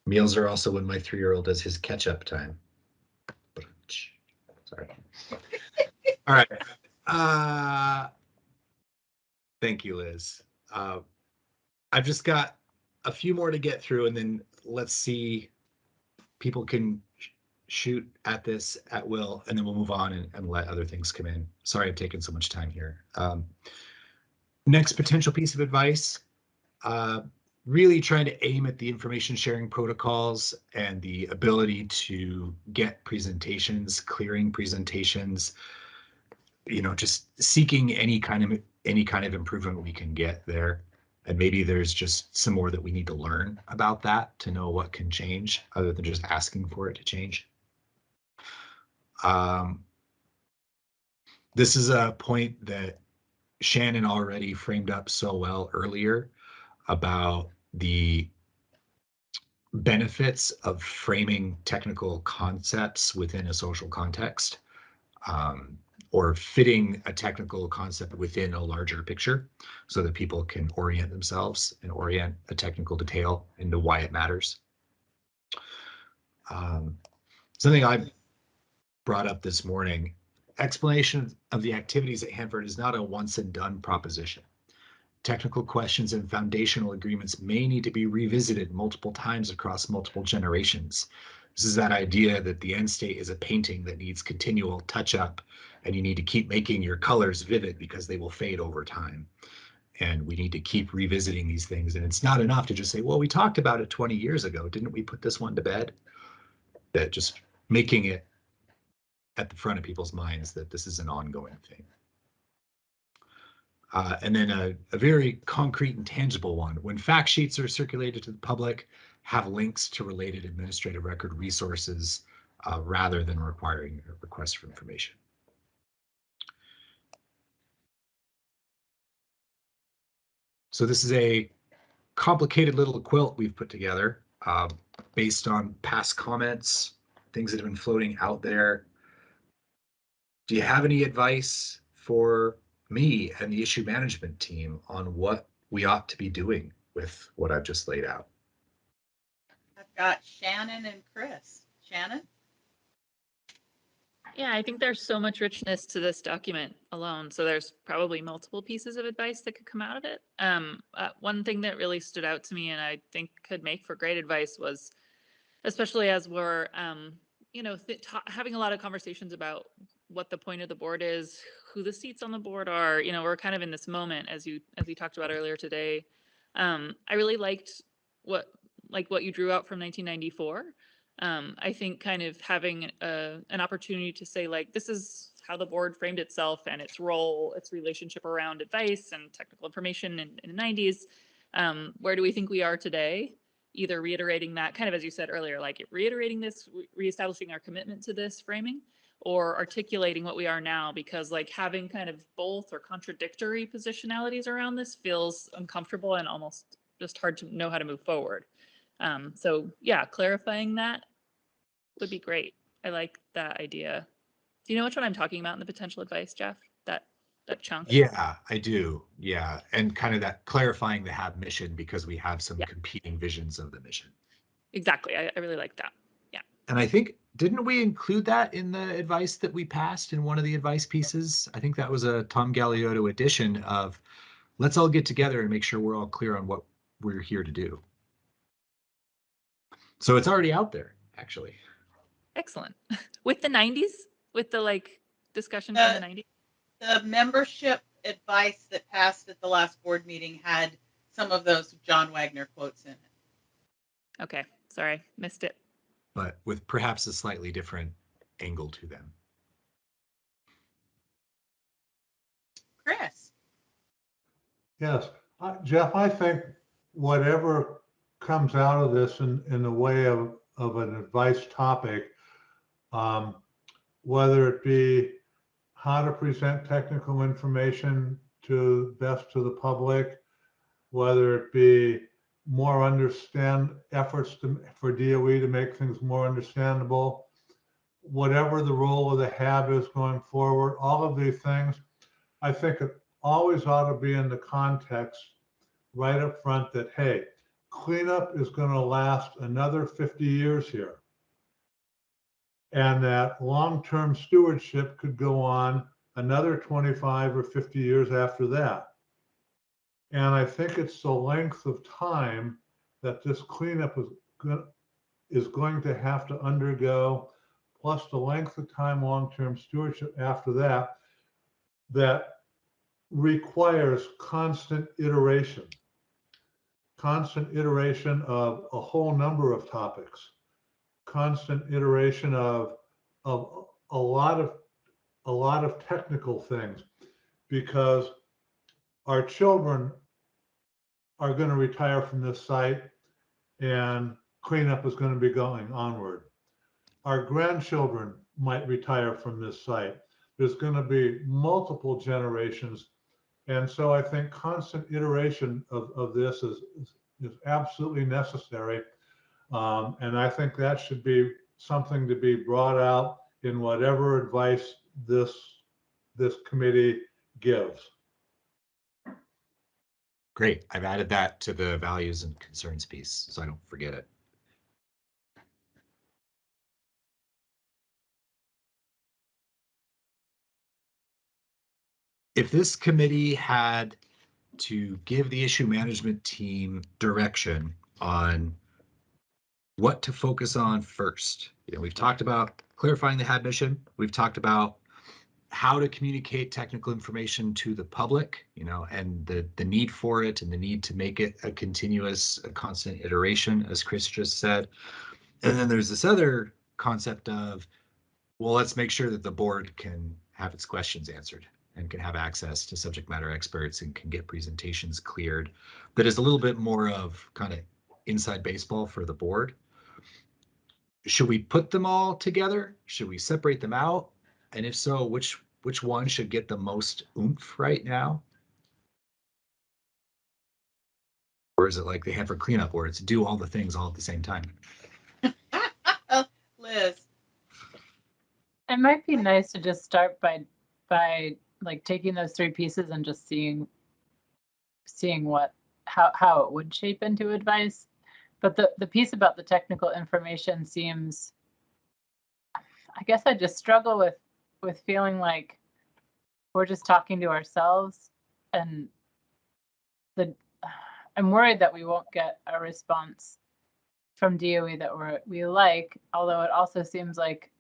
Meals are also when my 3-year-old does his catch-up time. Sorry. All right. Thank you, Liz. I've just got a few more to get through, and then let's see. People can shoot at this at will, and then we'll move on and let other things come in. Sorry I've taken so much time here. Next potential piece of advice, really trying to aim at the information sharing protocols and the ability to get presentations, clearing presentations, just seeking any kind of improvement we can get there. And maybe there's just some more that we need to learn about that to know what can change other than just asking for it to change. This is a point that Shannon already framed up so well earlier about the benefits of framing technical concepts within a social context, or fitting a technical concept within a larger picture so that people can orient themselves and orient a technical detail into why it matters. Something I brought up this morning, explanation of the activities at Hanford is not a once and done proposition. Technical questions and foundational agreements may need to be revisited multiple times across multiple generations. This is that idea that the end state is a painting that needs continual touch up, and you need to keep making your colors vivid because they will fade over time. And we need to keep revisiting these things. And it's not enough to just say, well, we talked about it 20 years ago. Didn't we put this one to bed? That just making it at the front of people's minds that this is an ongoing thing. And then a very concrete and tangible one. When fact sheets are circulated to the public, have links to related administrative record resources rather than requiring a request for information. So this is a complicated little quilt we've put together based on past comments, things that have been floating out there. Do you have any advice for me and the issue management team on what we ought to be doing with what I've just laid out? I've got Shannon and Chris. Shannon? Yeah, I think there's so much richness to this document alone. So there's probably multiple pieces of advice that could come out of it. One thing that really stood out to me and I think could make for great advice was, especially as we're, having a lot of conversations about what the point of the board is, who the seats on the board are. We're kind of in this moment as we talked about earlier today. I really liked what you drew out from 1994. I think kind of having an opportunity to say, like, this is how the board framed itself and its role, its relationship around advice and technical information in the 90s. Where do we think we are today? either reiterating that, kind of as you said earlier, like reiterating this, reestablishing our commitment to this framing, or articulating what we are now, because like having kind of both or contradictory positionalities around this feels uncomfortable and almost just hard to know how to move forward. So yeah, clarifying that would be great. I like that idea. Do you know which one I'm talking about in the potential advice, Jeff? That chunk? Yeah, I do. Yeah. And kind of that clarifying the HAB mission, because we have some competing visions of the mission. Exactly. I really like that. Yeah. And I think, didn't we include that in the advice that we passed in one of the advice pieces? I think that was a Tom Galeotto edition of, let's all get together and make sure we're all clear on what we're here to do. So it's already out there, actually. Excellent. With the 90s? With the like discussion from the 90s? The membership advice that passed at the last board meeting had some of those John Wagner quotes in it. Okay, sorry, missed it. But with perhaps a slightly different angle to them. Chris. Yes, Jeff, I think whatever comes out of this in the way of an advice topic, whether it be how to present technical information to best to the public, whether it be more efforts for DOE to make things more understandable, whatever the role of the HAB is going forward, all of these things, I think it always ought to be in the context right up front that, hey, cleanup is going to last another 50 years here. And that long-term stewardship could go on another 25 or 50 years after that. And I think it's the length of time that this cleanup is going to have to undergo, plus the length of time long-term stewardship after that, that requires constant iteration of a whole number of topics, constant iteration of a lot of technical things, because our children are going to retire from this site and cleanup is going to be going onward. Our grandchildren might retire from this site. There's going to be multiple generations. And so I think constant iteration of this is absolutely necessary. And I think that should be something to be brought out in whatever advice this committee gives. Great. I've added that to the values and concerns piece, so I don't forget it. If this committee had to give the issue management team direction on what to focus on first, we've talked about clarifying the HAB mission. We've talked about how to communicate technical information to the public, and the need for it and the need to make it a continuous, a constant iteration, as Chris just said. And then there's this other concept of, well, let's make sure that the board can have its questions answered and can have access to subject matter experts and can get presentations cleared. That is a little bit more of kind of inside baseball for the board. Should we put them all together? Should we separate them out? And if so, which one should get the most oomph right now? Or is it like the Hanford cleanup where it's do all the things all at the same time? Liz. It might be nice to just start by like taking those three pieces and just seeing how it would shape into advice. But the piece about the technical information seems, I guess I just struggle with feeling like we're just talking to ourselves, and I'm worried that we won't get a response from DOE that we like, although it also seems like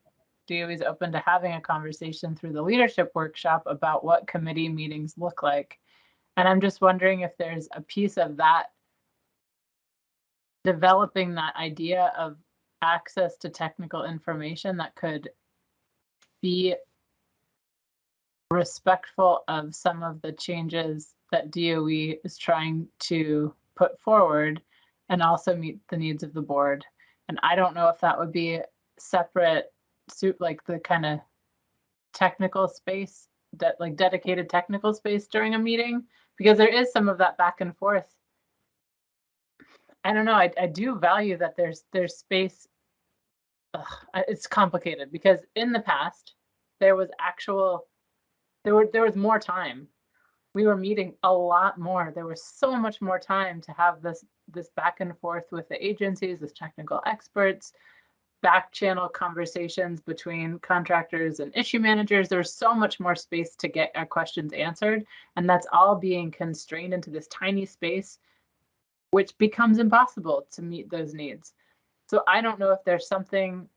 DOE is open to having a conversation through the leadership workshop about what committee meetings look like. And I'm just wondering if there's a piece of that, developing that idea of access to technical information that could be respectful of some of the changes that DOE is trying to put forward, and also meet the needs of the board. And I don't know if that would be separate, like the kind of technical space, that like dedicated technical space during a meeting, because there is some of that back and forth. I don't know. I do value that there's space. It's complicated because in the past there was more time. We were meeting a lot more. There was so much more time to have this back and forth with the agencies, this technical experts, back channel conversations between contractors and issue managers. There's so much more space to get our questions answered, and that's all being constrained into this tiny space, which becomes impossible to meet those needs. So I don't know if there's something,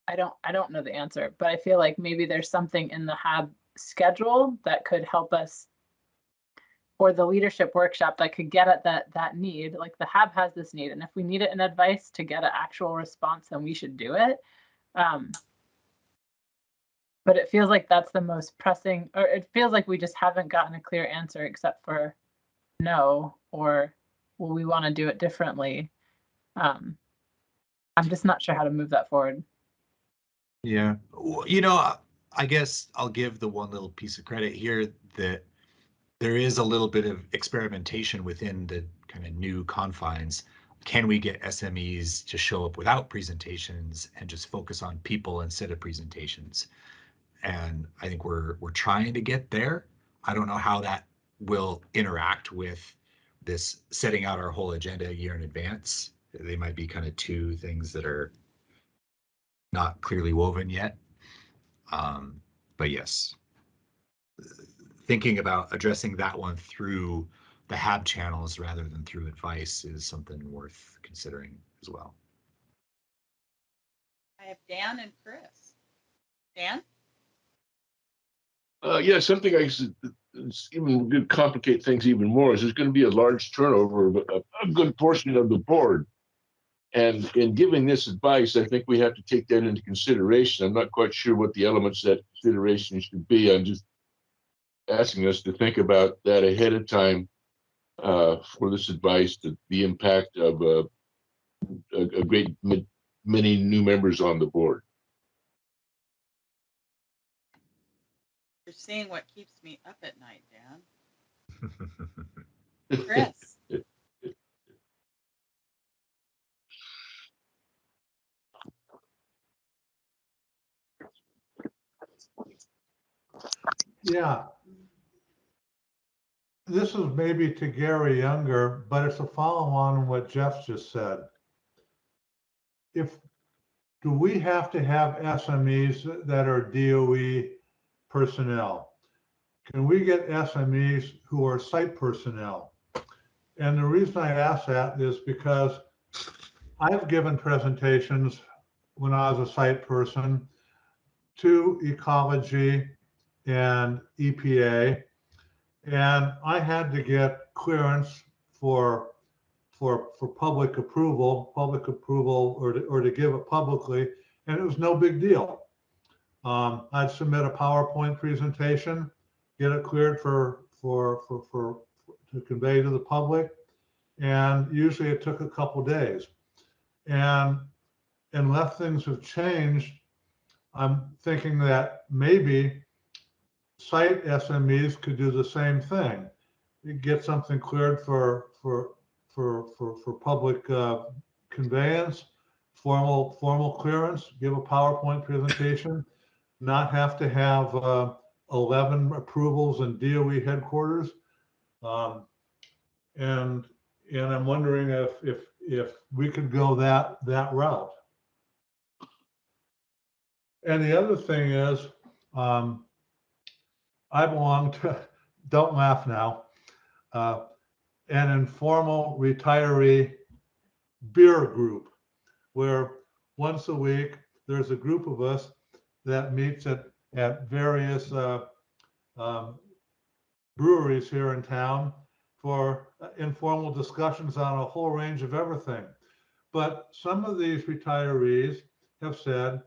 I don't know the answer, but I feel like maybe there's something in the HAB schedule that could help us, or the leadership workshop that could get at that need. Like the HAB has this need, and if we need it in advice to get an actual response, then we should do it. But it feels like that's the most pressing, or it feels like we just haven't gotten a clear answer except for no, or well, we want to do it differently. I'm just not sure how to move that forward. Yeah, you know, I guess I'll give the one little piece of credit here that there is a little bit of experimentation within the kind of new confines. Can we get SMEs to show up without presentations and just focus on people instead of presentations? And I think we're trying to get there. I don't know how that will interact with this setting out our whole agenda a year in advance. They might be kind of two things that are not clearly woven yet. But yes, thinking about addressing that one through the HAB channels rather than through advice is something worth considering as well. I have Dan and Chris. Dan? Yeah, something it's even could complicate things even more is there's going to be a large turnover of a good portion of the board. And in giving this advice, I think we have to take that into consideration. I'm not quite sure what the elements of that consideration should be. I'm just asking us to think about that ahead of time for this advice, the impact of a great many new members on the board. You're seeing what keeps me up at night, Dan. Chris? Yeah. This is maybe to Gary Younger, but it's a follow-on on what Jeff just said. Do we have to have SMEs that are DOE personnel? Can we get SMEs who are site personnel? And the reason I ask that is because I've given presentations when I was a site person to ecology and EPA, and I had to get clearance for public approval, or to give it publicly, and it was no big deal. I'd submit a PowerPoint presentation, get it cleared to convey to the public, and usually it took a couple days. And unless things have changed, I'm thinking that maybe site SMEs could do the same thing. You get something cleared for public conveyance, formal clearance, give a PowerPoint presentation, not have to have 11 approvals in DOE headquarters. And I'm wondering if we could go that route. And the other thing is, I belong to, don't laugh now, an informal retiree beer group where once a week there's a group of us that meets at various breweries here in town for informal discussions on a whole range of everything. But some of these retirees have said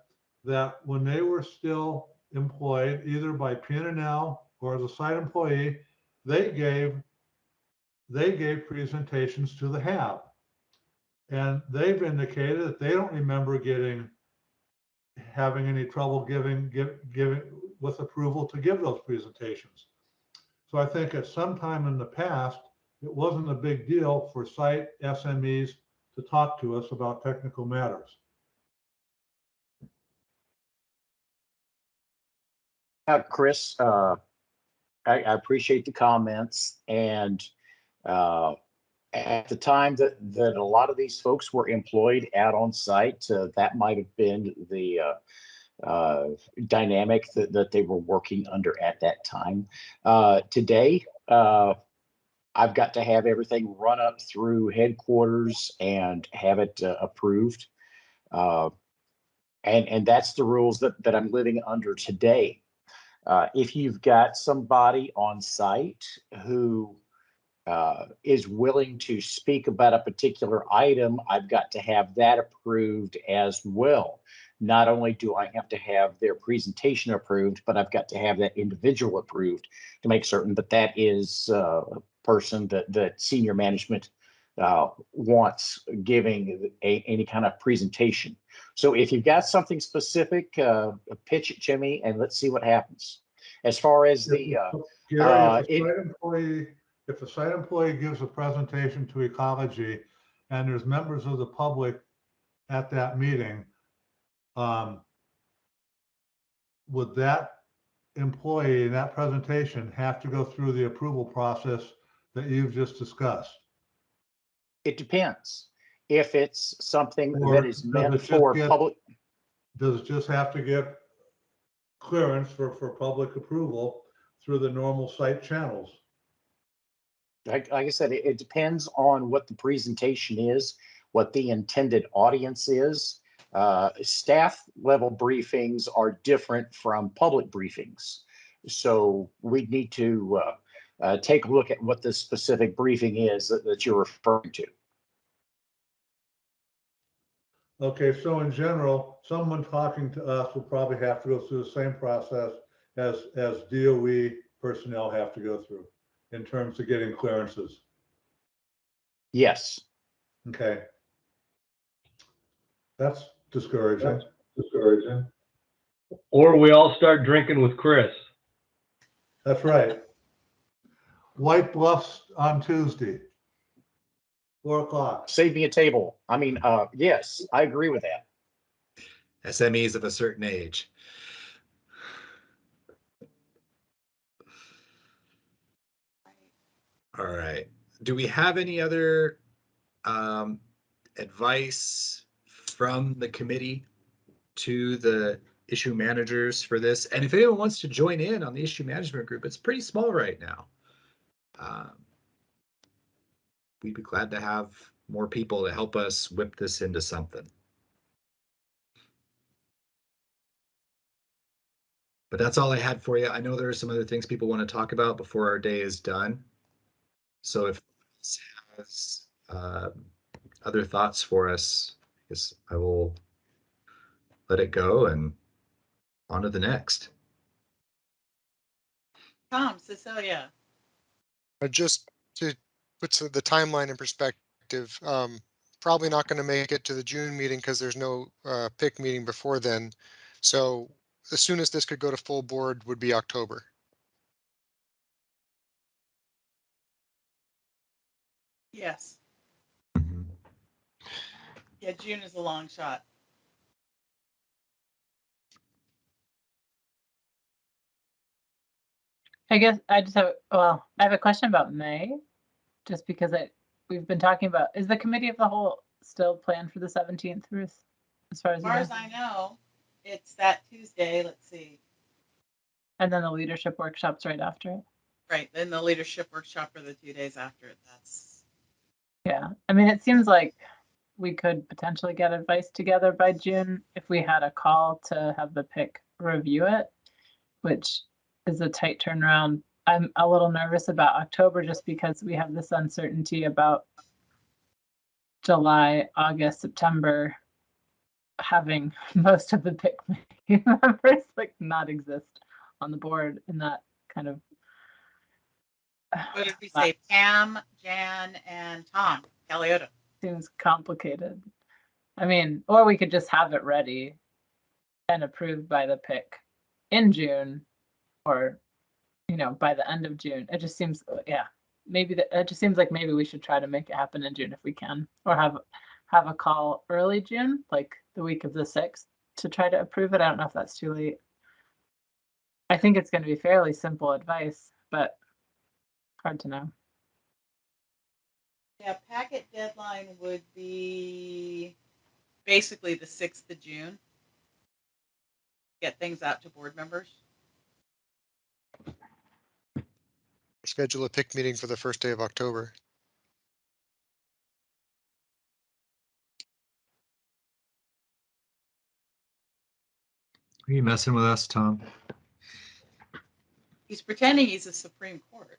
that when they were still employed either by P&L or as a site employee, they gave they gave presentations to the HAB. And they've indicated that they don't remember having any trouble giving with approval to give those presentations. So I think at some time in the past, it wasn't a big deal for site SMEs to talk to us about technical matters. Chris, I appreciate the comments, and at the time that a lot of these folks were employed out on site, that might have been the dynamic that they were working under at that time. Today, I've got to have everything run up through headquarters and have it approved. And that's the rules that I'm living under today. If you've got somebody on site who is willing to speak about a particular item, I've got to have that approved as well. Not only do I have to have their presentation approved, but I've got to have that individual approved to make certain that that is a person that senior management wants giving any kind of presentation. So if you've got something specific, pitch it to me and let's see what happens. As far as the if a site employee gives a presentation to ecology and there's members of the public at that meeting, would that employee in that presentation have to go through the approval process that you've just discussed? It depends. If it's something that is meant for public. Does it just have to get clearance for public approval through the normal site channels? Like I said, it depends on what the presentation is, what the intended audience is. Staff level briefings are different from public briefings. So we need to take a look at what the specific briefing is that you're referring to. Okay, so in general, someone talking to us will probably have to go through the same process as DOE personnel have to go through in terms of getting clearances. Yes. Okay. That's discouraging. Or we all start drinking with Chris. That's right. White Bluffs on Tuesday, 4 o'clock. Save me a table. I mean, yes, I agree with that. SMEs of a certain age. All right. Do we have any other advice from the committee to the issue managers for this? And if anyone wants to join in on the issue management group, it's pretty small right now. We'd be glad to have more people to help us whip this into something. But that's all I had for you. I know there are some other things people want to talk about before our day is done. So if this has other thoughts for us, I guess I will let it go and on to the next. Tom, Cecilia. Just to put the timeline in perspective, probably not going to make it to the June meeting because there's no PIC meeting before then. So the soonest this could go to full board would be October. Yes. Yeah, June is a long shot. I guess I just have, well, I have a question about May, just because we've been talking about, is the committee of the whole still planned for the 17th, Ruth? As far as I know, it's that Tuesday. Let's see. And then the leadership workshop's right after it. Right, then the leadership workshop are the 2 days after it. That's. Yeah, I mean, it seems like we could potentially get advice together by June if we had a call to have the PIC review it, which is a tight turnaround. I'm a little nervous about October just because we have this uncertainty about July, August, September having most of the PIC members like not exist on the board in that kind of What did we say? Pam, Jan, and Tom Caliota. Seems complicated. I mean, or we could just have it ready and approved by the PIC in June, or, you know, by the end of June. It just seems, yeah, maybe it just seems like maybe we should try to make it happen in June if we can, or have a call early June, like the week of the 6th, to try to approve it. I don't know if that's too late. I think it's going to be fairly simple advice, but hard to know. Yeah, packet deadline would be basically the 6th of June. Get things out to board members. Schedule a PIC meeting for the first day of October. Are you messing with us, Tom? He's pretending he's a Supreme Court.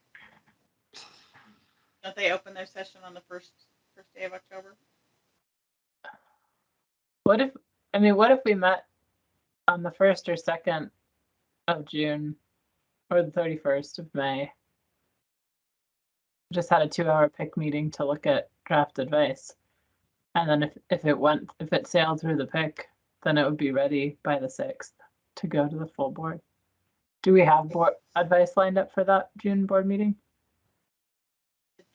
Don't they open their session on the first day of October? What if we met on the 1st or 2nd of June, or the 31st of May? Just had a 2-hour PIC meeting to look at draft advice. And then if it sailed through the PIC, then it would be ready by the 6th to go to the full board. Do we have board advice lined up for that June board meeting?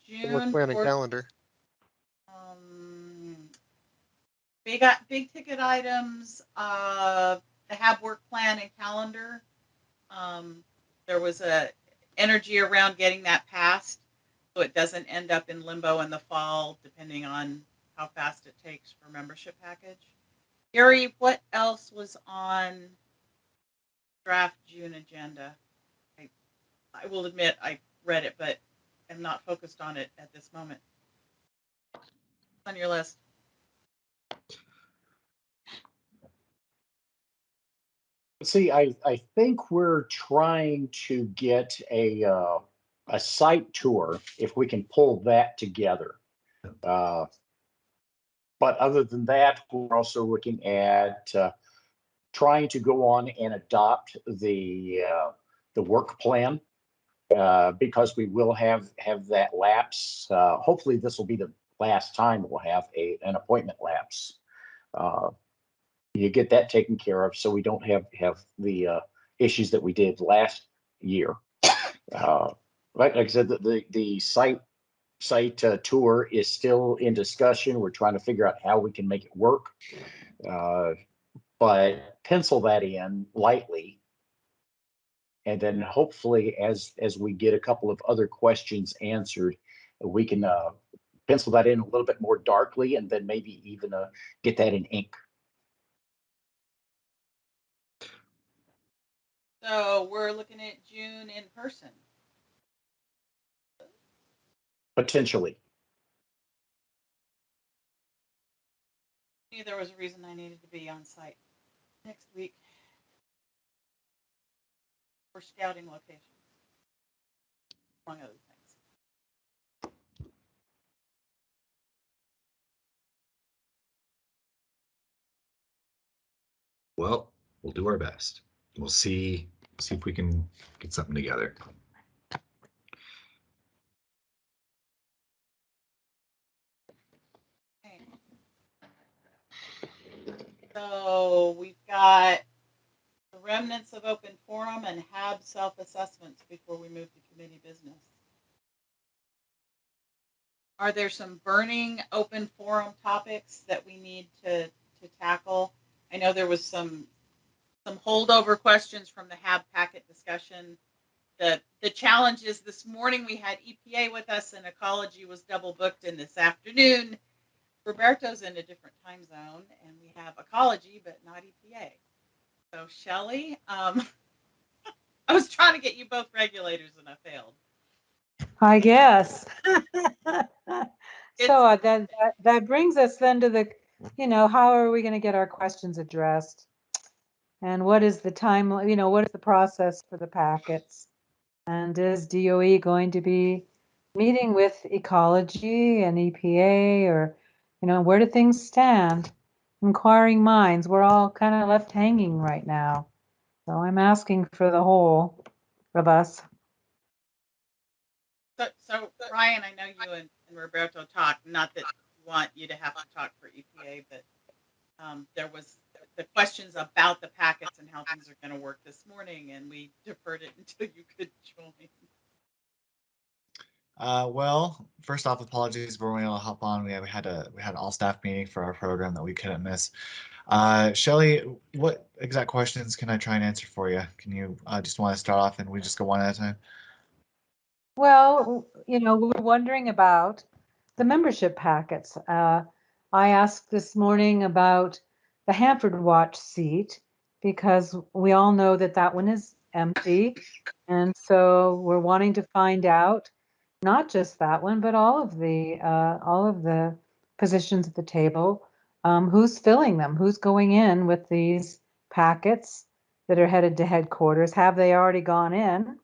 June Work plan and calendar. We got big ticket items, the HAB work plan and calendar. There was a energy around getting that passed, so it doesn't end up in limbo in the fall, depending on how fast it takes for membership package. Gary, what else was on draft June agenda? I will admit I read it, but am not focused on it at this moment. What's on your list? See, I think we're trying to get a site tour, if we can pull that together. But other than that, we're also looking at trying to go on and adopt the work plan, because we will have that lapse. Hopefully, this will be the last time we'll have an appointment lapse. You get that taken care of, so we don't have the issues that we did last year. Like I said, the site tour is still in discussion. We're trying to figure out how we can make it work, but pencil that in lightly, and then hopefully, as we get a couple of other questions answered, we can pencil that in a little bit more darkly, and then maybe even get that in ink. So we're looking at June in person. Potentially. I knew there was a reason I needed to be on site next week for scouting locations, among other things. Well, we'll do our best. We'll see if we can get something together. Okay. So we've got the remnants of open forum and HAB self-assessments before we move to committee business. Are there some burning open forum topics that we need to tackle? I know there was some holdover questions from the HAB packet discussion. The challenge is this morning we had EPA with us and ecology was double booked, and this afternoon Roberto's in a different time zone and we have ecology but not EPA. So Shelley, I was trying to get you both regulators and I failed. I guess. So that brings us then to the, how are we going to get our questions addressed? And what is the time, what is the process for the packets? And is DOE going to be meeting with ecology and EPA, or, where do things stand? Inquiring minds, we're all kind of left hanging right now. So I'm asking for the whole of us. So Ryan, I know you and Roberto talked, not that we want you to have to talk for EPA, but there was the questions about the packets and how things are going to work this morning, and we deferred it until you could join. Well, first off, apologies for when we all hop on. We had an all staff meeting for our program that we couldn't miss. Shelly, what exact questions can I try and answer for you? Can you just want to start off and we just go one at a time? Well, we're wondering about the membership packets. I asked this morning about the Hanford Watch seat because we all know that that one is empty. And so we're wanting to find out not just that one, but all of the positions at the table. Who's filling them? Who's going in with these packets that are headed to headquarters? Have they already gone in?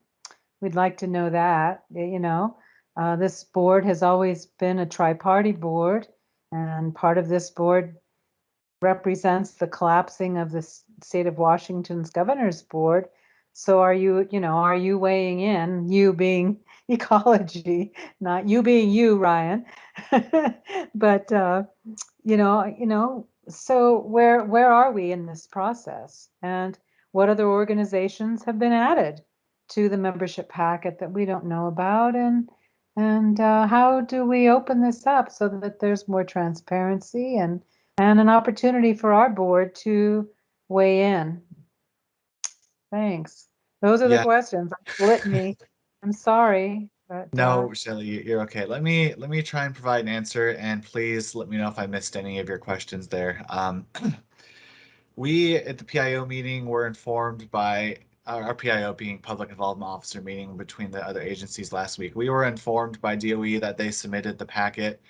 We'd like to know that. This board has always been a tri-party board, and part of this board represents the collapsing of the state of Washington's governor's board. So are you weighing in, you being ecology, not you being you, Ryan, but so where are we in this process, and what other organizations have been added to the membership packet that we don't know about, and how do we open this up so that there's more transparency and an opportunity for our board to weigh in? Thanks. Those are the questions. Litany. I'm sorry, but No, Shelly, you're okay. Let me try and provide an answer, and please let me know if I missed any of your questions there. We at the PIO meeting were informed by our PIO being Public Involvement Officer meeting between the other agencies last week. We were informed by DOE that they submitted the packet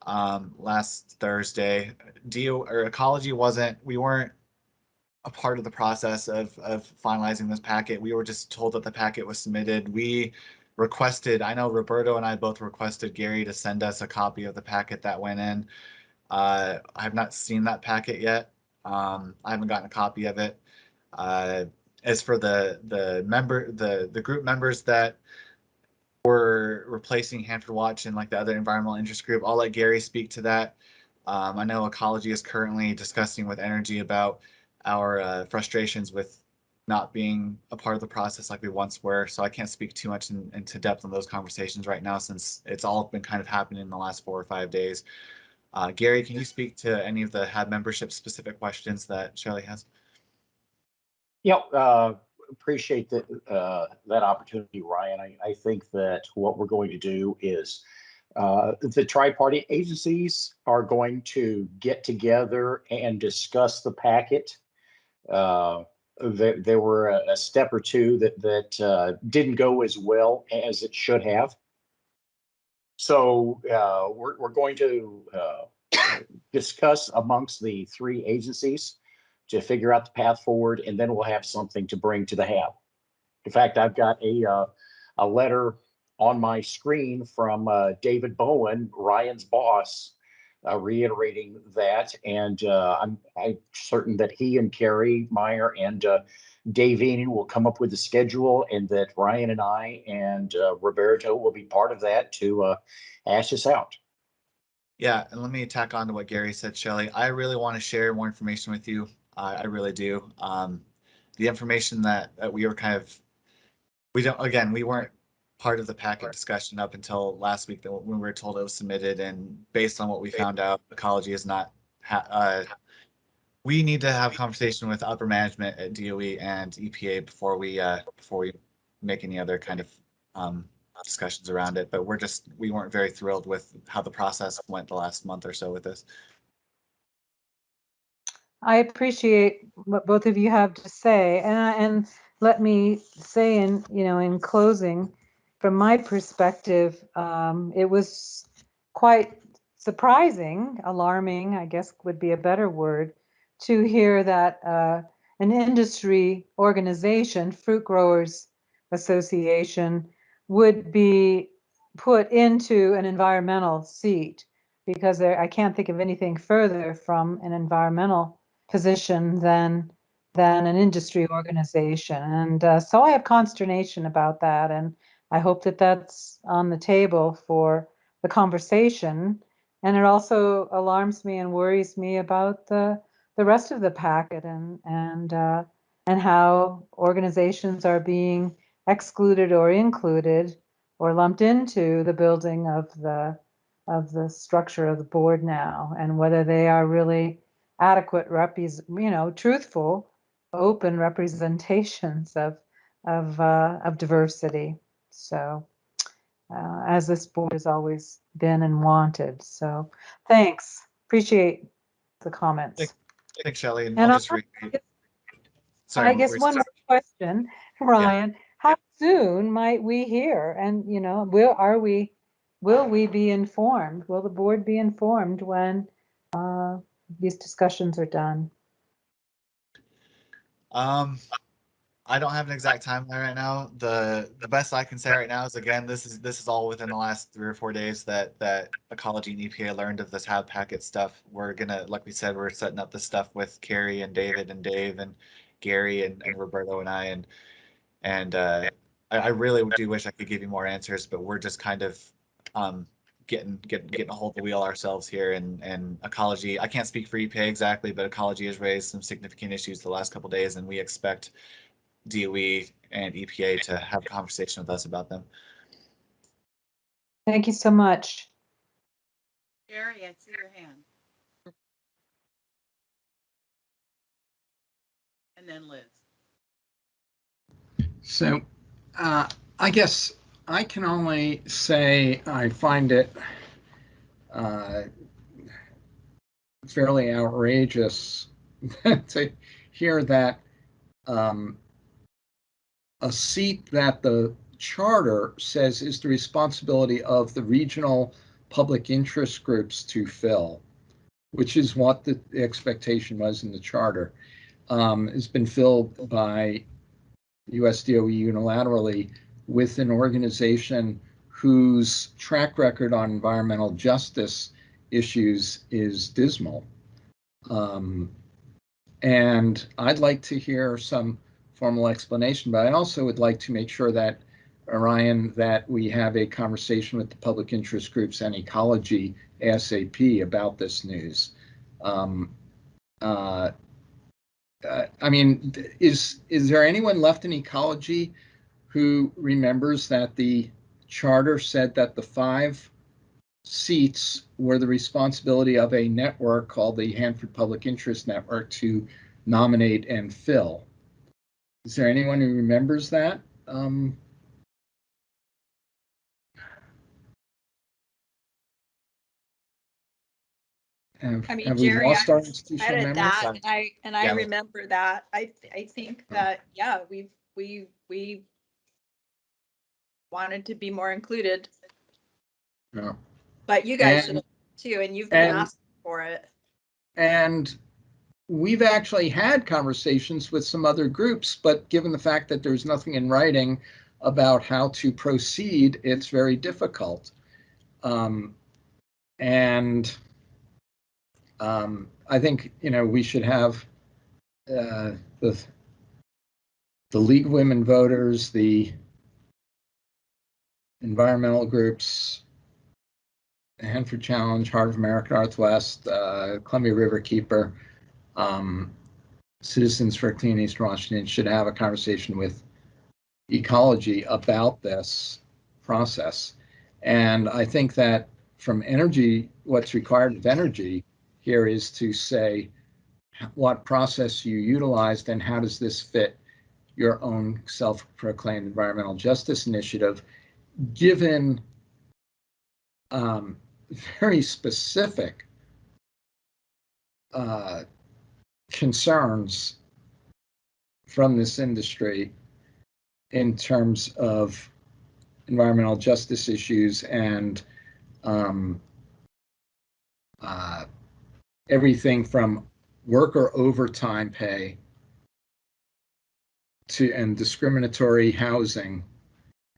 last Thursday. Ecology we weren't a part of the process of finalizing this packet. We were just told that the packet was submitted. We requested, I know Roberto and I both requested Gary to send us a copy of the packet that went in. I have not seen that packet yet. I haven't gotten a copy of it. As for the group members that were replacing Hanford Watch and like the other environmental interest group, I'll let Gary speak to that. I know Ecology is currently discussing with Energy about our frustrations with not being a part of the process like we once were. So I can't speak too much into depth on those conversations right now, since it's all been kind of happening in the last 4 or 5 days. Gary, can you speak to any of the HAB membership specific questions that Shelley has? Yeah, appreciate that opportunity, Ryan. I think that what we're going to do is the tri-party agencies are going to get together and discuss the packet. There were a step or two that didn't go as well as it should have. So we're going to discuss amongst the 3 agencies to figure out the path forward, and then we'll have something to bring to the HAB. In fact, I've got a letter on my screen from David Bowen, Ryan's boss, reiterating that, and I'm certain that he and Carrie Meyer and Dave Eny will come up with a schedule, and that Ryan and I and Roberto will be part of that to hash this out. Yeah, and let me tack on to what Gary said, Shelley. I really want to share more information with you. I really do. The information that we were we weren't part of the packet discussion up until last week when we were told it was submitted, and based on what we found out, Ecology is not. We need to have conversation with upper management at DOE and EPA before we make any other kind of discussions around it. But we weren't very thrilled with how the process went the last month or so with this. I appreciate what both of you have to say, and let me say in closing, from my perspective, it was quite surprising, alarming, I guess would be a better word, to hear that an industry organization, Fruit Growers Association, would be put into an environmental seat, because I can't think of anything further from an environmental position than an industry organization. And so I have consternation about that. And I hope that that's on the table for the conversation. And it also alarms me and worries me about the rest of the packet and how organizations are being excluded or included or lumped into the building of the structure of the board now, and whether they are really adequate, truthful, open representations of diversity. So, as this board has always been and wanted. So, thanks. Appreciate the comments. Thanks, Shelley. And And I'll just read. Sorry, I guess one more question, Ryan. How soon might we hear? And will we be informed? Will the board be informed when these discussions are done? I don't have an exact timeline right now. The best I can say right now is, again, this is all within the last 3 or 4 days that Ecology and EPA learned of this HAB packet stuff. We're gonna, like we said, we're setting up this stuff with Carrie and David and Dave and Gary and Roberto and I, and I really do wish I could give you more answers, but we're just kind of getting a hold of the wheel ourselves here, and Ecology, I can't speak for EPA exactly, but Ecology has raised some significant issues the last couple of days, and we expect DOE and EPA to have a conversation with us about them. Thank you so much. Gary, I see your hand. And then Liz. So I guess I can only say I find it fairly outrageous to hear that a seat that the charter says is the responsibility of the regional public interest groups to fill, which is what the expectation was in the charter, has been filled by US DOE unilaterally with an organization whose track record on environmental justice issues is dismal. And I'd like to hear some formal explanation, but I also would like to make sure that, Ryan, that we have a conversation with the public interest groups and Ecology ASAP about this news. I mean, is there anyone left in Ecology who remembers that the charter said that the 5 seats were the responsibility of a network called the Hanford Public Interest Network to nominate and fill? Is there anyone who remembers that? I mean, have we Jerry, lost our I institutional read memory? that, and I remember that. I think that, yeah, we wanted to be more included, Yeah. but you guys should have too, and you've been asking for it. And we've actually had conversations with some other groups, but given the fact that there's nothing in writing about how to proceed, it's very difficult. I think, we should have the League of Women Voters, the environmental groups, Hanford Challenge, Heart of America Northwest, Columbia River Keeper, Citizens for Clean East Washington should have a conversation with Ecology about this process. And I think that from energy, what's required of energy here is to say what process you utilized and how does this fit your own self-proclaimed environmental justice initiative, given very specific concerns from this industry in terms of environmental justice issues and everything from worker overtime pay and discriminatory housing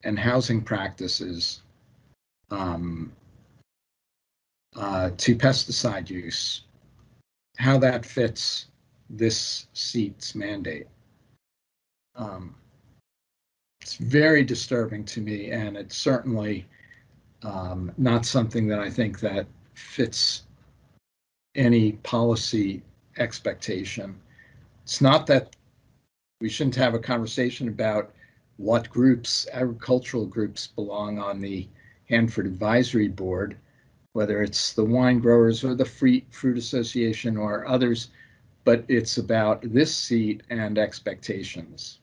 and housing practices to pesticide use, how that fits this seat's mandate. It's very disturbing to me, and it's certainly not something that I think that fits any policy expectation. It's not that we shouldn't have a conversation about what groups, agricultural groups, belong on the Hanford Advisory Board, whether it's the wine growers or the Fruit Association or others, but it's about this seat and expectations.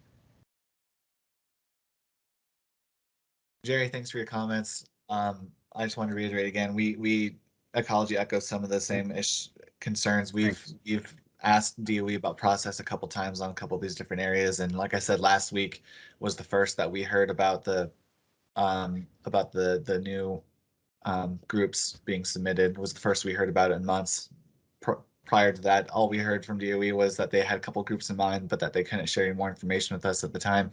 Jerry, thanks for your comments. I just want to reiterate again, we Ecology echoes some of the same concerns. We've asked DOE about process a couple times on a couple of these different areas, and like I said, last week was the first that we heard about the new groups being submitted. It was the first we heard about it in months. Prior to that, all we heard from DOE was that they had a couple groups in mind, but that they couldn't share any more information with us at the time.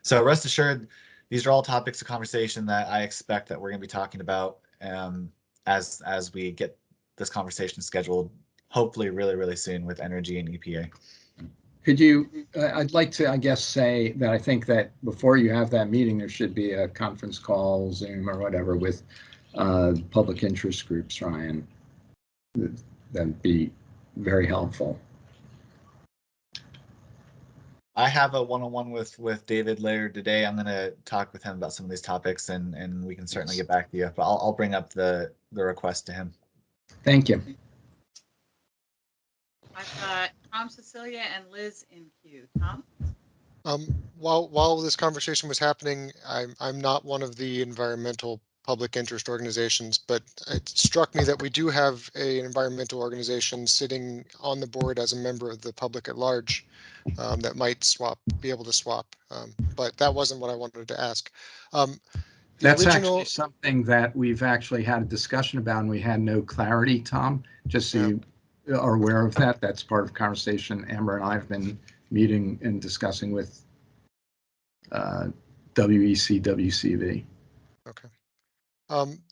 So rest assured, these are all topics of conversation that I expect that we're going to be talking about as we get this conversation scheduled, hopefully really soon with Energy and EPA. Could you, I'd like to, I guess, say that I think that before you have that meeting, there should be a conference call, Zoom or whatever with public interest groups, Ryan. That'd be very helpful. I have a one-on-one with David later today. I'm going to talk with him about some of these topics, and we can certainly get back to you. But I'll bring up the request to him. Thank you. I've got Tom, Cecilia, and Liz in queue. Tom? While this conversation was happening, I'm not one of the environmental public interest organizations, but it struck me that we do have an environmental organization sitting on the board as a member of the public at large that might be able to swap. But that wasn't what I wanted to ask. That's actually something that we've actually had a discussion about, and we had no clarity, Tom, just so you are aware of that. That's part of the conversation Amber and I have been meeting and discussing with WEC, WCV. Okay.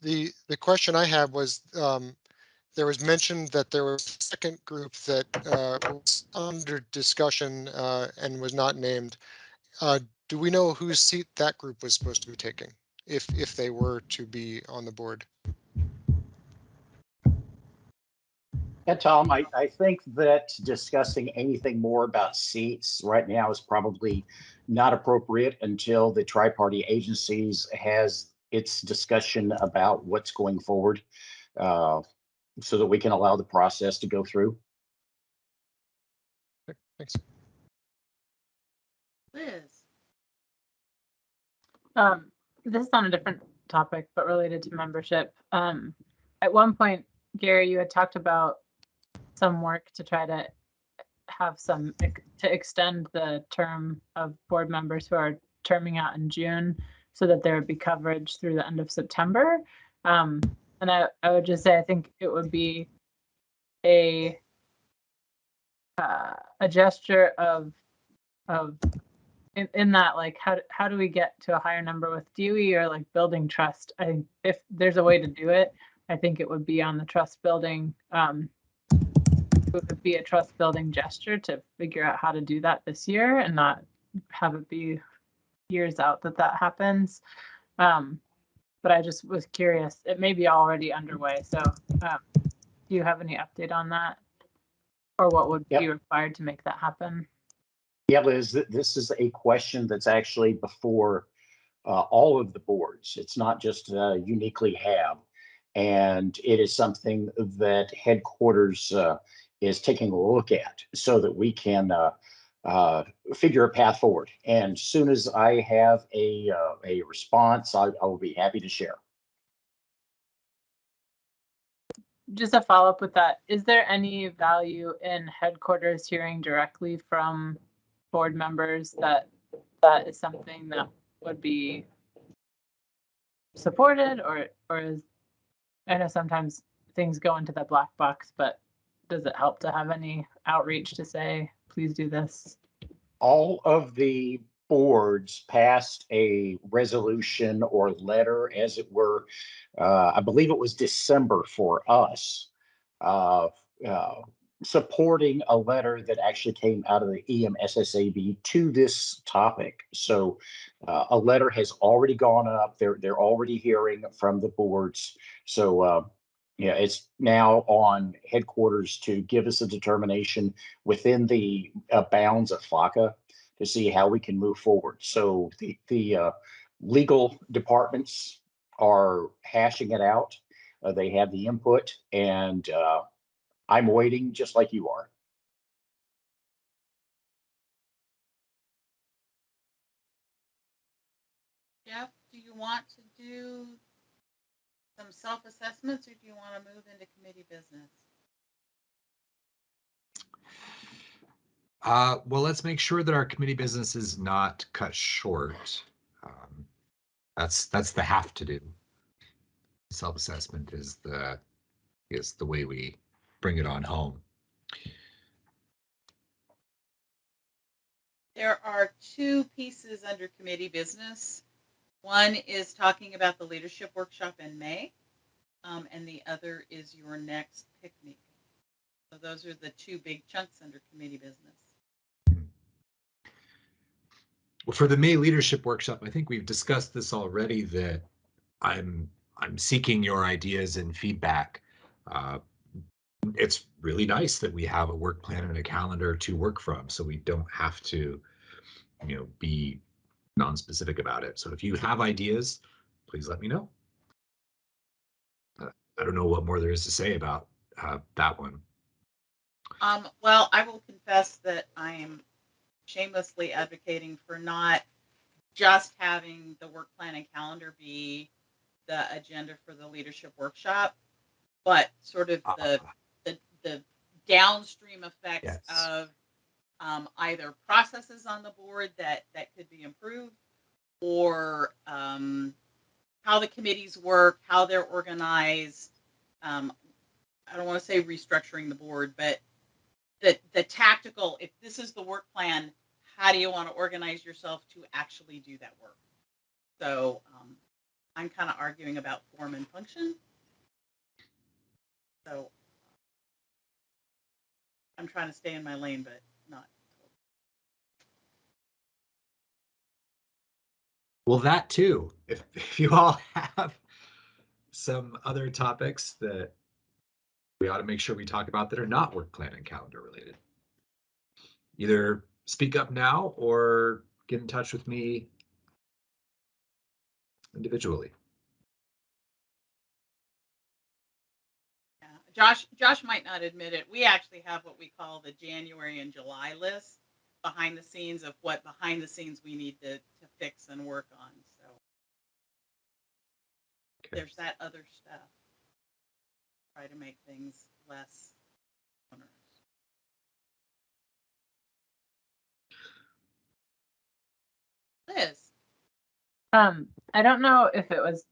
The question I had was, there was mention that there was a second group that was under discussion and was not named. Do we know whose seat that group was supposed to be taking, if they were to be on the board? Yeah, Tom, I think that discussing anything more about seats right now is probably not appropriate until the tri-party agencies has its discussion about what's going forward, so that we can allow the process to go through. Okay, thanks. Liz? This is on a different topic, but related to membership. At one point, Gary, you had talked about some work to try to have to extend the term of board members who are terming out in June so that there would be coverage through the end of September. And I would just say, I think it would be a gesture of in that, like, how do we get to a higher number with DOE or like building trust? I think if there's a way to do it, I think it would be on the trust building. It would be a trust building gesture to figure out how to do that this year and not have it be years out that happens. But I just was curious. It may be already underway. So do you have any update on that? Or what would be required to make that happen? Yeah, Liz, this is a question that's actually before all of the boards. It's not just uniquely HAB. And it is something that headquarters is taking a look at so that we can figure a path forward. And as soon as I have a response, I will be happy to share. Just a follow-up with that. Is there any value in headquarters hearing directly from board members that is something that would be supported, or is, I know sometimes things go into the black box, but does it help to have any outreach to say, please do this? All of the boards passed a resolution or letter, as it were. I believe it was December for us, supporting a letter that actually came out of the EMSSAB to this topic. So a letter has already gone up. They're already hearing from the boards. So yeah, it's now on headquarters to give us a determination within the bounds of FACA to see how we can move forward. So the legal departments are hashing it out. They have the input, and I'm waiting just like you are. Jeff, do you want to do some self-assessments, or do you want to move into committee business? Well, let's make sure that our committee business is not cut short. That's the have to do. Self-assessment is the way we bring it on home. There are two pieces under committee business. One is talking about the leadership workshop in May, and the other is your next PIC meeting. So those are the two big chunks under committee business. Well, for the May leadership workshop, I think we've discussed this already, that I'm seeking your ideas and feedback. It's really nice that we have a work plan and a calendar to work from, so we don't have to, be non-specific about it. So if you have ideas, please let me know. I don't know what more there is to say about that one. Well, I will confess that I am shamelessly advocating for not just having the work plan and calendar be the agenda for the leadership workshop, but sort of the downstream effects of either processes on the board that could be improved, or how the committees work, how they're organized. I don't want to say restructuring the board, but the tactical, if this is the work plan, how do you want to organize yourself to actually do that work? So I'm kind of arguing about form and function. So I'm trying to stay in my lane, but not. Well, that too. If you all have some other topics that we ought to make sure we talk about that are not work plan and calendar related, either speak up now or get in touch with me individually. Yeah. Josh might not admit it. We actually have what we call the January and July list behind the scenes of what behind the scenes we need to fix and work on. So there's that other stuff. Try to make things less onerous. Liz. I don't know if it was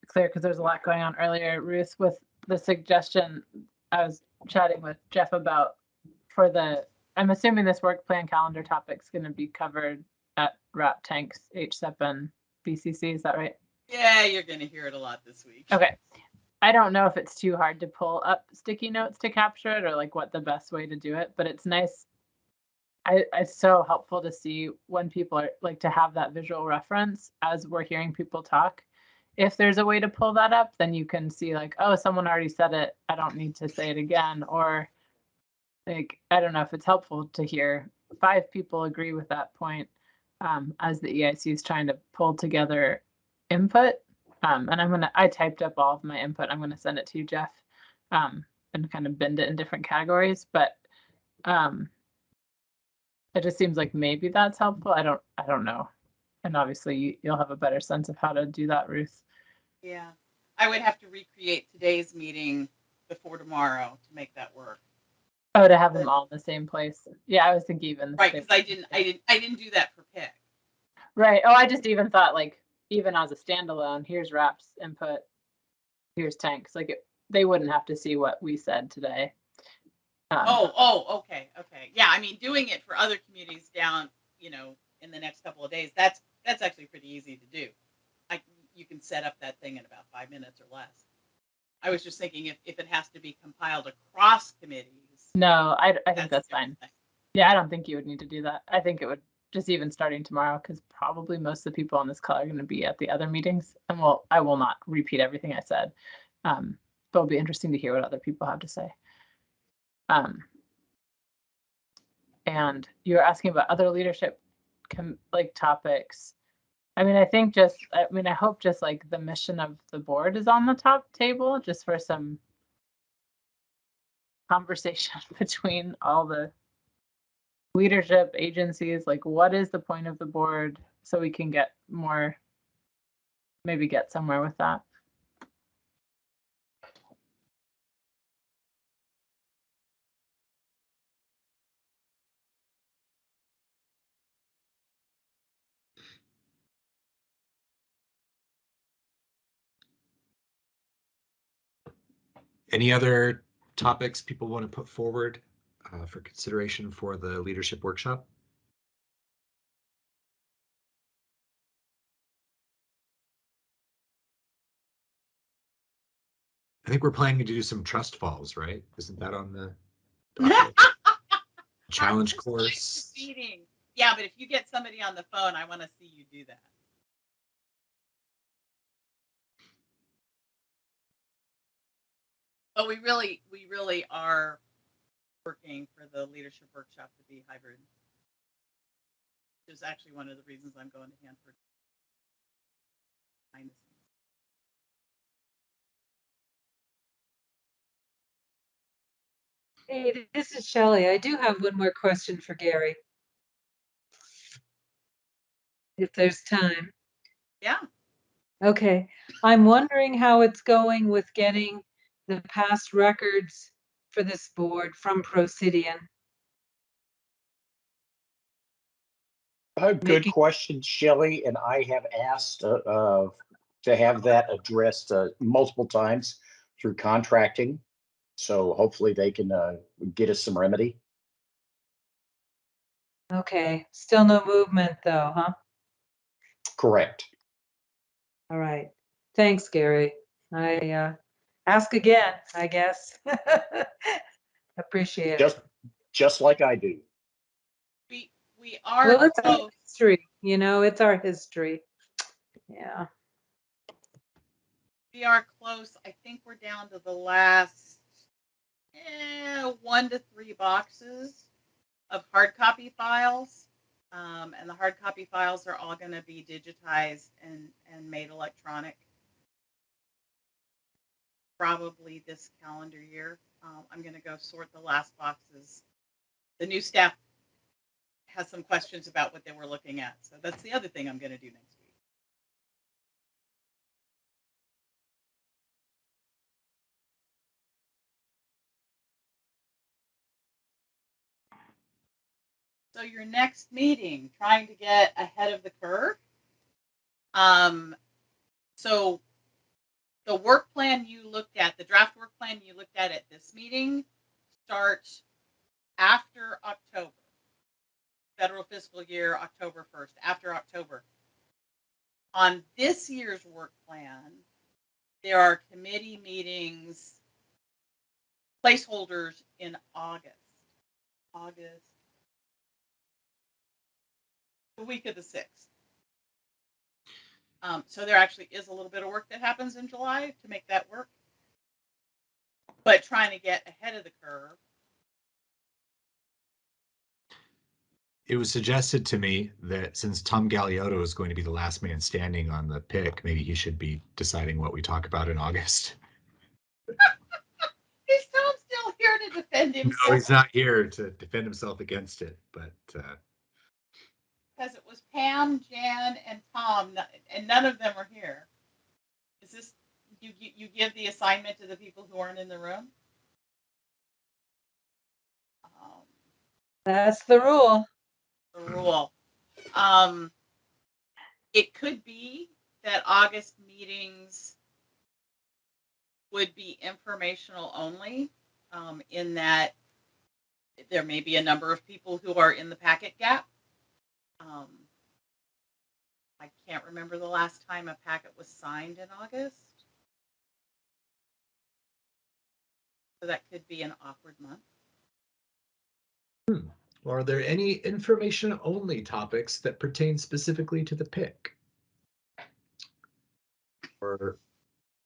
clear because there's a lot going on earlier, Ruth, with the suggestion I was chatting with Jeff about for the, I'm assuming this work plan calendar topic is going to be covered at RAP Tanks H7 BCC. Is that right? Yeah, you're going to hear it a lot this week. Okay. I don't know if it's too hard to pull up sticky notes to capture it or like what the best way to do it, but it's nice. It's so helpful to see when people are like to have that visual reference as we're hearing people talk. If there's a way to pull that up, then you can see like, oh, someone already said it. I don't need to say it again. Or like, I don't know if it's helpful to hear 5 people agree with that point as the EIC is trying to pull together input. And I typed up all of my input. I'm going to send it to you, Jeff, and kind of bend it in different categories. But it just seems like maybe that's helpful. I don't know. And obviously you'll have a better sense of how to do that, Ruth. Yeah, I would have to recreate today's meeting before tomorrow to make that work. Oh, to have them all in the same place. Yeah, I was thinking even right, because I didn't do that for PIC. Right. Oh, I just even thought like even as a standalone, here's RAP's input, here's Tanks. Like they wouldn't have to see what we said today. Okay. Yeah, I mean, doing it for other communities down, in the next couple of days, that's actually pretty easy to do. You can set up that thing in about 5 minutes or less. I was just thinking if it has to be compiled across committees, No, I think that's fine. Yeah, I don't think you would need to do that. I think it would just even starting tomorrow, because probably most of the people on this call are going to be at the other meetings, and I will not repeat everything I said. But it'll be interesting to hear what other people have to say. And you're asking about other leadership like topics. I mean, I hope just like the mission of the board is on the top table, just for some conversation between all the leadership agencies. Like, what is the point of the board, so we can get more, maybe get somewhere with that. Any other topics people want to put forward for consideration for the leadership workshop? I think we're planning to do some trust falls, right? Isn't that on the docket? Challenge course? Defeating. Yeah, but if you get somebody on the phone, I want to see you do that. But we really are working for the leadership workshop to be hybrid. Which is actually one of the reasons I'm going to Hanford. Hey, this is Shelley. I do have one more question for Gary, if there's time. Yeah. Okay. I'm wondering how it's going with getting the past records for this board from Procidian. Good question, Shelley, and I have asked to have that addressed multiple times through contracting. So hopefully they can get us some remedy. Okay. Still no movement though, huh? Correct. All right. Thanks, Gary. I ask again, I guess. Appreciate it. Just like I do. We are Well, it's our close. history, it's our history. Yeah. We are close. I think we're down to the last 1 to 3 boxes of hard copy files. And the hard copy files are all going to be digitized and made electronic probably this calendar year. I'm going to go sort the last boxes. The new staff has some questions about what they were looking at. So that's the other thing I'm going to do next week. So your next meeting, trying to get ahead of the curve. So the work plan you looked at, the draft work plan you looked at this meeting, starts after October. Federal fiscal year, October 1st, after October. On this year's work plan, there are committee meetings, placeholders in August. The week of the 6th. So there actually is a little bit of work that happens in July to make that work. But trying to get ahead of the curve. It was suggested to me that since Tom Galeotto is going to be the last man standing on the PIC, maybe he should be deciding what we talk about in August. Is Tom still here to defend himself? No, he's not here to defend himself against it, but because it was Pam, Jan, and Tom, and none of them are here. Is this you give the assignment to the people who aren't in the room? That's the rule. The rule. It could be that August meetings would be informational only, in that there may be a number of people who are in the packet gap. I can't remember the last time a packet was signed in August. So that could be an awkward month. Are there any information-only topics that pertain specifically to the PIC? Or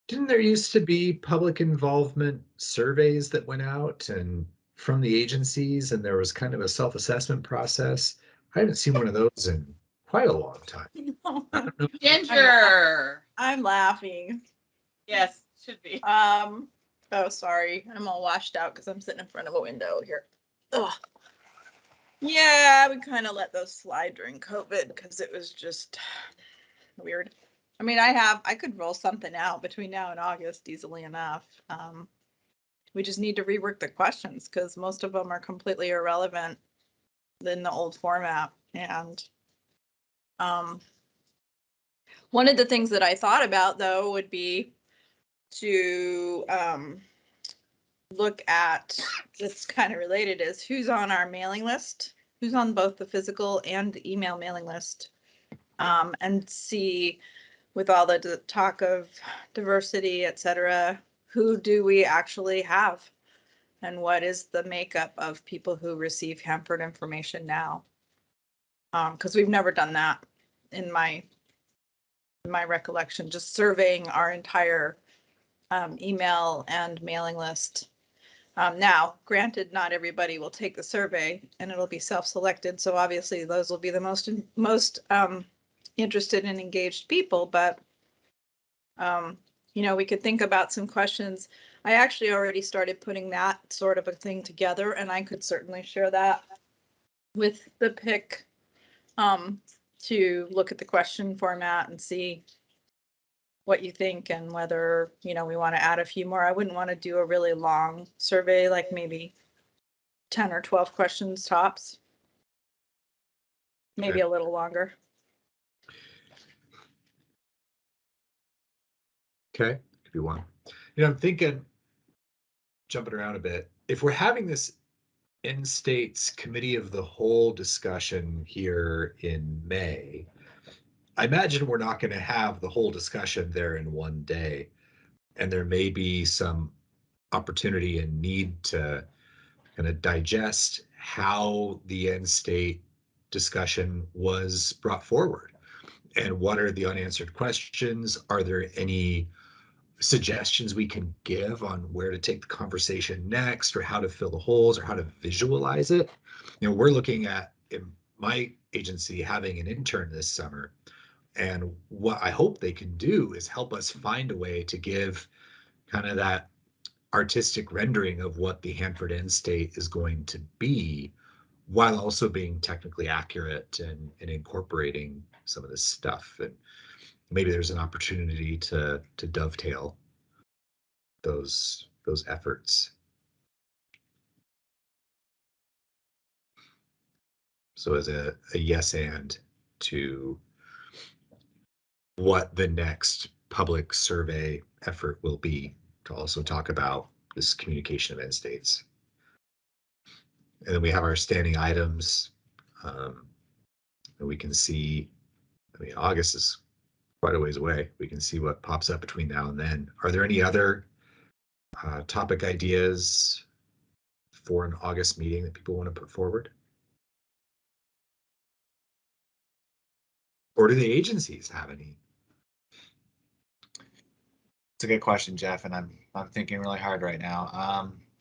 didn't there used to be public involvement surveys that went out and from the agencies, and there was kind of a self-assessment process? I haven't seen one of those in quite a long time. Ginger. I'm laughing. Yes, should be. Oh, sorry. I'm all washed out because I'm sitting in front of a window here. Ugh. Yeah, we kind of let those slide during COVID because it was just weird. I mean, I could roll something out between now and August easily enough. We just need to rework the questions because most of them are completely irrelevant in the old format. And one of the things that I thought about though would be to look at, this kind of related, is who's on our mailing list, who's on both the physical and the email mailing list, and see, with all the talk of diversity, et cetera, who do we actually have and what is the makeup of people who receive Hanford information now? Because we've never done that in my recollection, just surveying our entire email and mailing list. Now, granted, not everybody will take the survey and it'll be self-selected. So obviously those will be the most interested and engaged people. But, you know, we could think about some questions. I actually already started putting that sort of a thing together, and I could certainly share that with the PIC to look at the question format and see what you think and whether, you know, we want to add a few more. I wouldn't want to do a really long survey, like maybe 10 or 12 questions tops. Maybe a little longer. Okay, could be one. You know, I'm thinking, jumping around a bit, if we're having this in-states committee of the whole discussion here in May, I imagine we're not going to have the whole discussion there in one day. And there may be some opportunity and need to kind of digest how the end state discussion was brought forward. And what are the unanswered questions? Are there any suggestions we can give on where to take the conversation next, or how to fill the holes, or how to visualize it? You know, we're looking at, in my agency, having an intern this summer. And what I hope they can do is help us find a way to give kind of that artistic rendering of what the Hanford end state is going to be, while also being technically accurate and incorporating some of this stuff. And maybe there's an opportunity to dovetail those efforts. So as a yes and to what the next public survey effort will be, to also talk about this communication of end states. And then we have our standing items. And we can see, I mean, August is quite a ways away. We can see what pops up between now and then. Are there any other topic ideas for an August meeting that people want to put forward? Or do the agencies have any? It's a good question, Jeff, and I'm thinking really hard right now.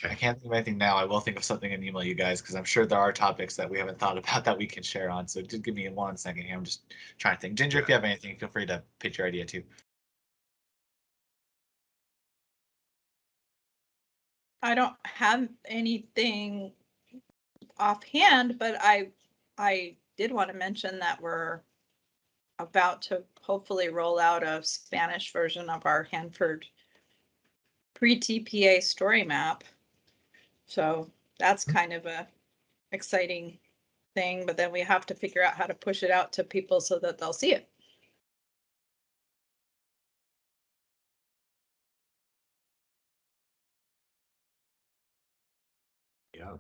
I can't think of anything now. I will think of something and email you guys, because I'm sure there are topics that we haven't thought about that we can share on. So just give me 1 second here. I'm just trying to think. Ginger, if you have anything, feel free to pitch your idea too. I don't have anything offhand, but I did want to mention that we're about to hopefully roll out a Spanish version of our Hanford pre-TPA story map. So that's kind of a exciting thing, but then we have to figure out how to push it out to people so that they'll see it. Yeah.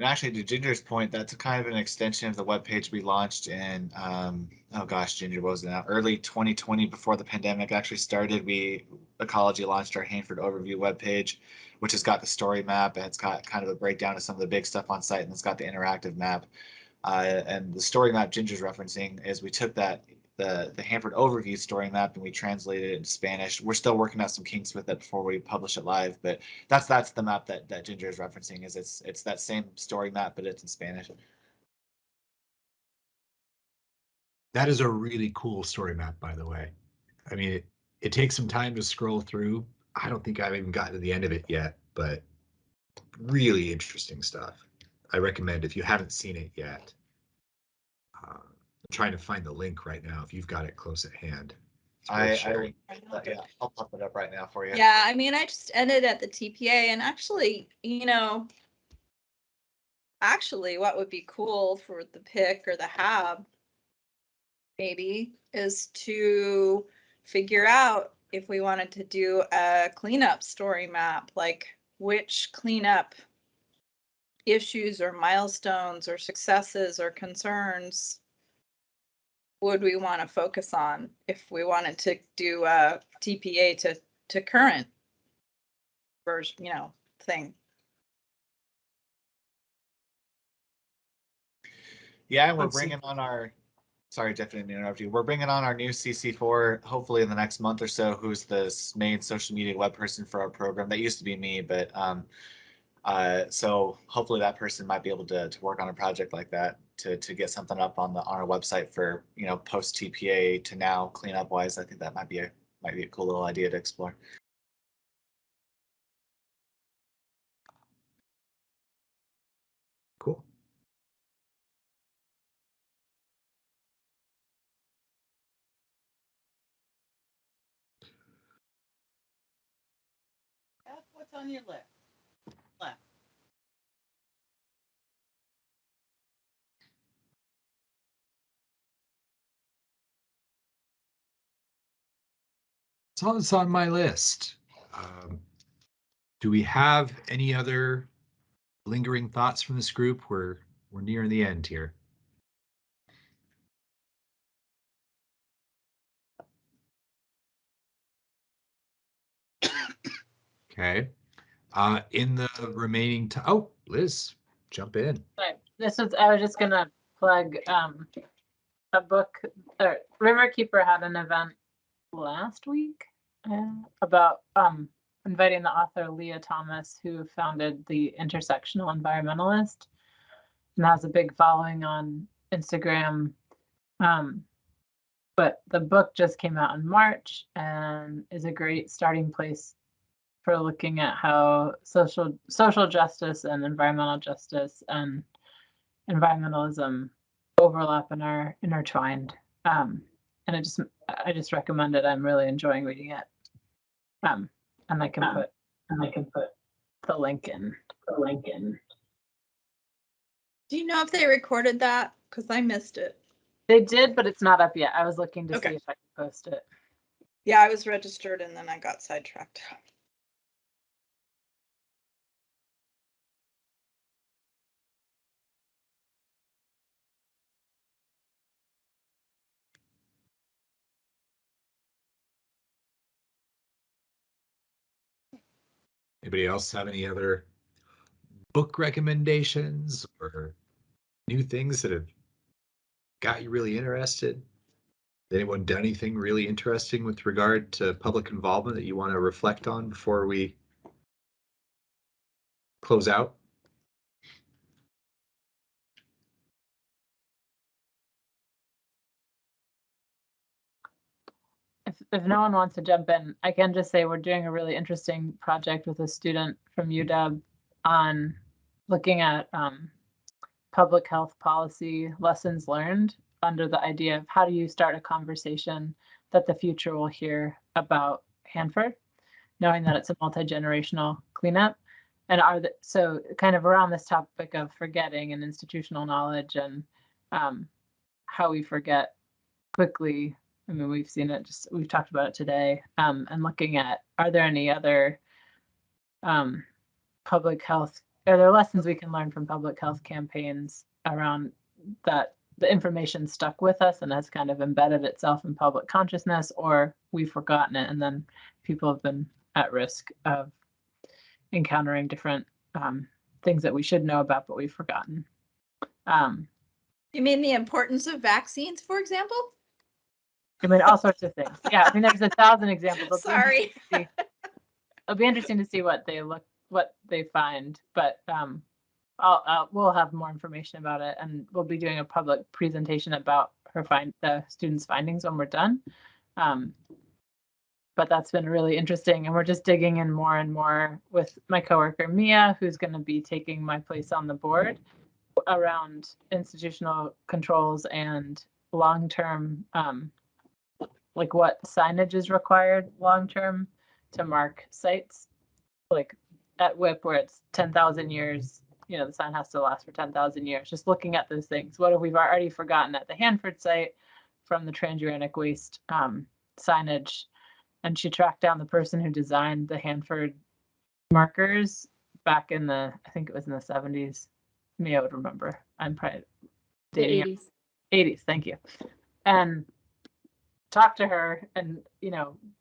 And actually, to Ginger's point, that's kind of an extension of the webpage we launched in, oh gosh, Ginger, what was it now? Early 2020, before the pandemic actually started. Ecology launched our Hanford Overview webpage, which has got the story map, and it's got kind of a breakdown of some of the big stuff on site, and it's got the interactive map. And the story map Ginger's referencing is we took that the Hanford Overview story map and we translated it into Spanish. We're still working out some kinks with it before we publish it live, but that's the map that Ginger is referencing. Is it's that same story map, but it's in Spanish. That is a really cool story map, by the way. I mean, it takes some time to scroll through. I don't think I've even gotten to the end of it yet, but really interesting stuff. I recommend if you haven't seen it yet. I'm trying to find the link right now if you've got it close at hand. Yeah, I'll pop it up right now for you. Yeah, I mean, I just ended at the TPA, and actually, you know, what would be cool for the PIC or the HAB maybe is to figure out if we wanted to do a cleanup story map, like which cleanup issues or milestones or successes or concerns would we want to focus on if we wanted to do a TPA to current version, you know, thing. Yeah, and we're bringing on our, sorry, Jeff, didn't interrupt you. We're bringing on our new CC4 hopefully in the next month or so, who's the main social media web person for our program. That used to be me, but so hopefully that person might be able to work on a project like that to get something up on our website for, you know, post TPA to now cleanup wise. I think that might be a cool little idea to explore. Cool. What's on your list? Left. So it's on my list. Do we have any other lingering thoughts from this group? We're nearing the end here. Okay. In the remaining time, oh, Liz, jump in. Sorry. I was just gonna plug a book. Riverkeeper had an event last week about inviting the author Leah Thomas, who founded the Intersectional Environmentalist and has a big following on Instagram. But the book just came out in March and is a great starting place for looking at how social justice and environmental justice and environmentalism overlap and are intertwined. And I just recommend it. I'm really enjoying reading it. And I can put the link in. Do you know if they recorded that? Because I missed it. They did, but it's not up yet. I was looking to see if I could post it. Yeah, I was registered and then I got sidetracked. Anybody else have any other book recommendations or new things that have got you really interested? Anyone done anything really interesting with regard to public involvement that you want to reflect on before we close out? If no one wants to jump in, I can just say we're doing a really interesting project with a student from UW on looking at public health policy lessons learned under the idea of how do you start a conversation that the future will hear about Hanford, knowing that it's a multi-generational cleanup. And so kind of around this topic of forgetting and institutional knowledge and how we forget quickly. I mean, we've seen it, we've talked about it today, and looking at, are there any other public health there are lessons we can learn from public health campaigns around that the information stuck with us and has kind of embedded itself in public consciousness, or we've forgotten it, and then people have been at risk of encountering different things that we should know about, but we've forgotten. You mean the importance of vaccines, for example? I mean, all sorts of things. Yeah, I mean, there's 1,000 examples. Sorry. It'll be interesting to see what they find, but we'll have more information about it, and we'll be doing a public presentation about the students' findings when we're done. But that's been really interesting, and we're just digging in more and more with my coworker Mia, who's going to be taking my place on the board, around institutional controls and long-term, like what signage is required long-term to mark sites, like at WIP where it's 10,000 years, the sign has to last for 10,000 years. Just looking at those things. What have we already forgotten at the Hanford site from the transuranic waste signage? And she tracked down the person who designed the Hanford markers back in I think it was in the 70s. Mia would remember. I'm probably dating the 80s. Thank you. And talked to her and,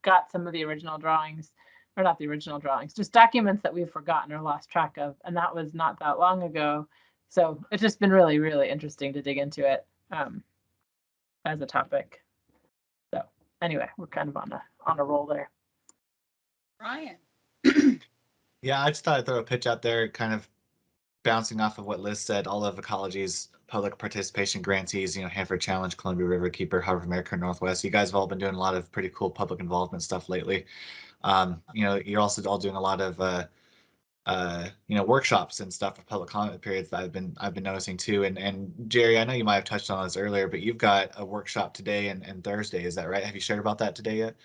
got some of the original drawings, or not the original drawings, just documents that we've forgotten or lost track of. And that was not that long ago. So it's just been really, really interesting to dig into it as a topic. So anyway, we're kind of on a roll there. Ryan. Yeah, I just thought I'd throw a pitch out there, kind of bouncing off of what Liz said. All of Ecology's public participation grantees, Hanford Challenge, Columbia River Keeper, Harvard America Northwest. You guys have all been doing a lot of pretty cool public involvement stuff lately. You're also all doing a lot of workshops and stuff for public comment periods that I've been noticing too. And Jerry, I know you might have touched on this earlier, but you've got a workshop today and Thursday. Is that right? Have you shared about that today yet?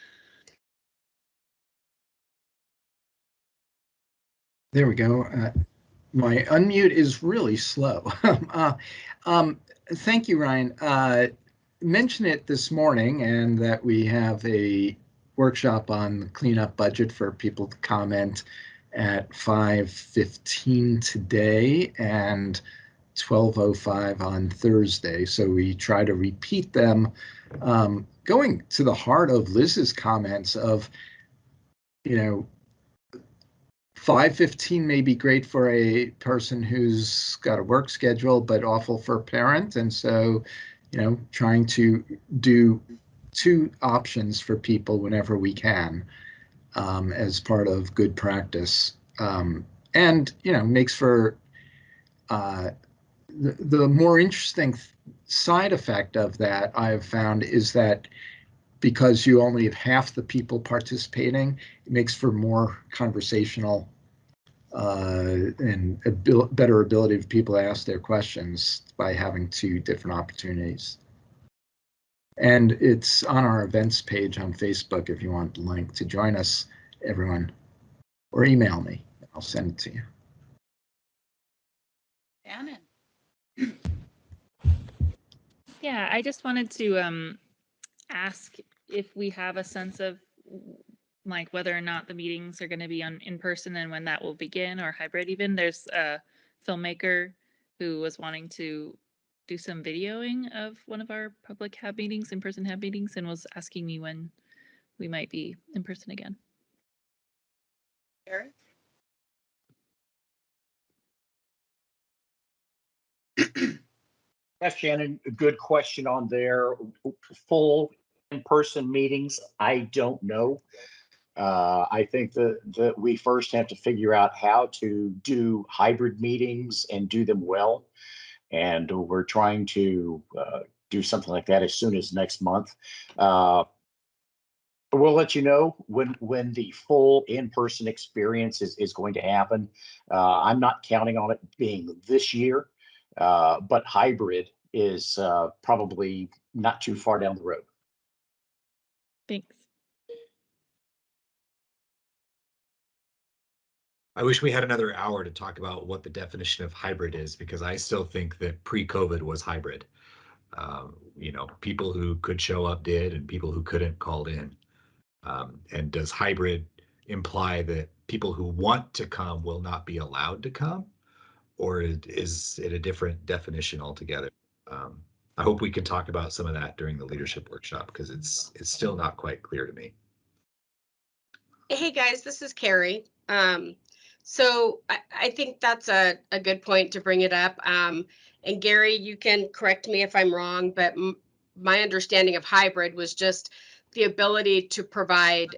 There we go. My unmute is really slow. Thank you, Ryan. Mentioned it this morning, and that we have a workshop on the cleanup budget for people to comment at 5:15 today and 12:05 on Thursday. So we try to repeat them, going to the heart of Liz's comments of, 5:15 may be great for a person who's got a work schedule, but awful for a parent. And so, trying to do 2 options for people whenever we can, as part of good practice. And, makes for the more interesting side effect of that I've found is that because you only have half the people participating, it makes for more conversational and better ability of people to ask their questions by having 2 different opportunities. And it's on our events page on Facebook if you want the link to join us, everyone, or email me. I'll send it to you. Shannon. Yeah, I just wanted to ask if we have a sense of like whether or not the meetings are going to be in person and when that will begin, or hybrid even. There's a filmmaker who was wanting to do some videoing of one of our public HAB meetings, in-person HAB meetings, and was asking me when we might be in person again. Eric? Yeah, Shannon, a good question on their full in-person meetings. I don't know. I think that we first have to figure out how to do hybrid meetings and do them well. And we're trying to do something like that as soon as next month. We'll let you know when the full in-person experience is going to happen. I'm not counting on it being this year, but hybrid is probably not too far down the road. Thanks. I wish we had another hour to talk about what the definition of hybrid is, because I still think that pre-COVID was hybrid. People who could show up did, and people who couldn't called in. And does hybrid imply that people who want to come will not be allowed to come? or is it a different definition altogether? I hope we can talk about some of that during the leadership workshop because it's still not quite clear to me. Hey guys, this is Carrie. So I think that's a good point to bring it up. And Gary, you can correct me if I'm wrong, but my understanding of hybrid was just the ability to provide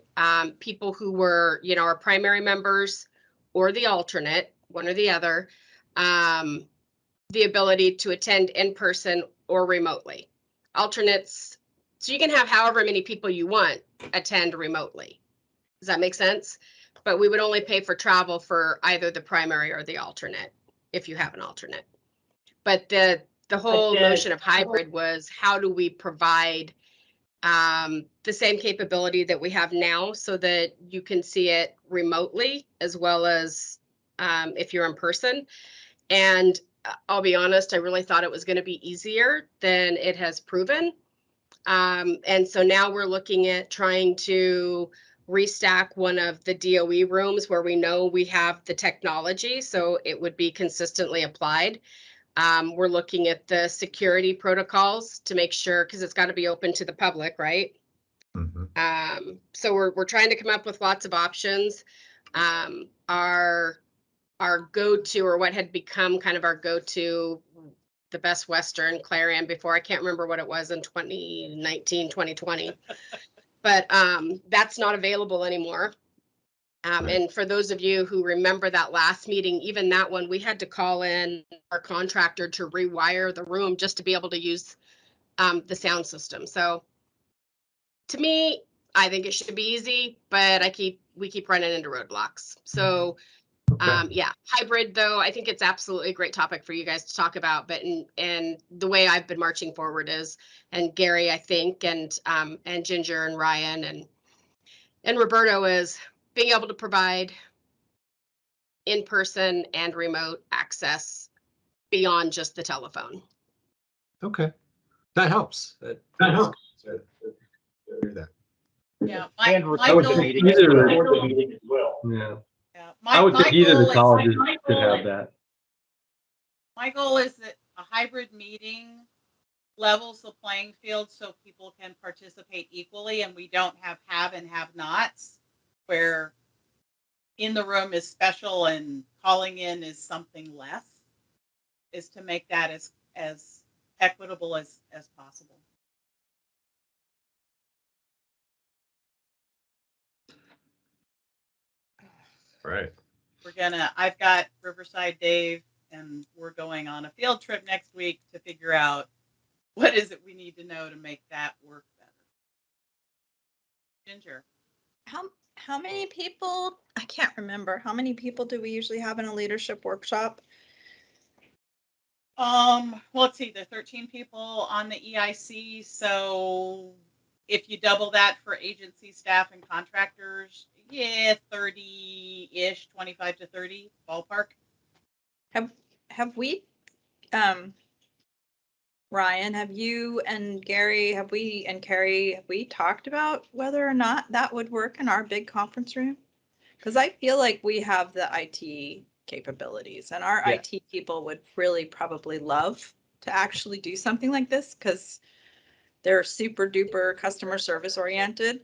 people who were, you know, our primary members or the alternate, one or the other, the ability to attend in person or remotely. Alternates, so you can have however many people you want attend remotely. Does that make sense? But we would only pay for travel for either the primary or the alternate, if you have an alternate. But the whole notion of hybrid was how do we provide the same capability that we have now so that you can see it remotely as well as if you're in person. And I'll be honest, I really thought it was going to be easier than it has proven. And so now we're looking at trying to restack one of the DOE rooms where we know we have the technology, so it would be consistently applied. We're looking at the security protocols to make sure, because it's got to be open to the public, right? Mm-hmm. So we're trying to come up with lots of options. Our go-to, or what had become kind of our go-to, the Best Western Clarion before, I can't remember what it was in 2019, 2020. But that's not available anymore. And for those of you who remember that last meeting, even that one, we had to call in our contractor to rewire the room just to be able to use the sound system. So to me, I think it should be easy, but we keep running into roadblocks. So yeah, hybrid though, I think it's absolutely a great topic for you guys to talk about. But and the way I've been marching forward is, and Gary, I think, and Ginger and Ryan and Roberto, is being able to provide in-person and remote access beyond just the telephone. Okay, that helps. That helps. Hear that. Yeah, And my record the goal, meeting as well. Yeah. yeah, I would think either of the colleges my should have that. My goal is that a hybrid meeting levels the playing field so people can participate equally, and we don't have and have nots, where in the room is special and calling in is something less, is to make that as equitable as possible. Right. I've got Riverside Dave, and we're going on a field trip next week to figure out what is it we need to know to make that work better. Ginger. How many people, I can't remember, how many people do we usually have in a leadership workshop? Well, let's see, there are 13 people on the EIC. So if you double that for agency staff and contractors, yeah, 30-ish, 25 to 30 ballpark. Have we, Ryan, have you and Gary, and Carrie, have we talked about whether or not that would work in our big conference room? Because I feel like we have the IT capabilities, and our IT people would really probably love to actually do something like this because they're super duper customer service oriented.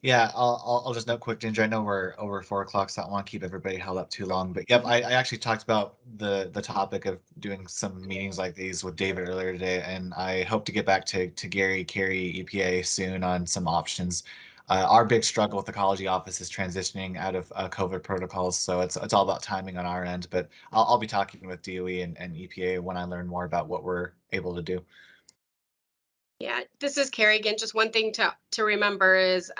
Yeah, I'll just note quick, Ginger. I know we're over 4 o'clock, so I don't want to keep everybody held up too long. But yep, I actually talked about the topic of doing some meetings like these with David earlier today, and I hope to get back to Gary, Carrie, EPA soon on some options. Our big struggle with the ecology office is transitioning out of COVID protocols, so it's all about timing on our end. But I'll be talking with DOE and EPA when I learn more about what we're able to do. Yeah, this is Carrie again. Just one thing to remember is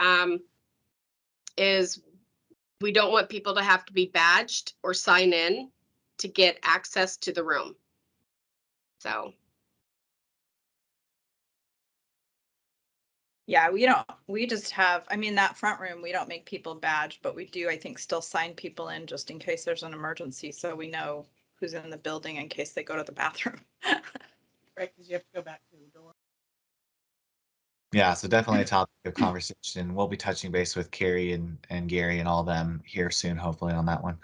we don't want people to have to be badged or sign in to get access to the room. So. Yeah, we just have, I mean, that front room, we don't make people badged, but we do, I think, still sign people in just in case there's an emergency. So we know who's in the building in case they go to the bathroom. Right, because you have to go back to the door. Yeah, so definitely a topic of conversation. We'll be touching base with Carrie and Gary and all them here soon, hopefully on that one.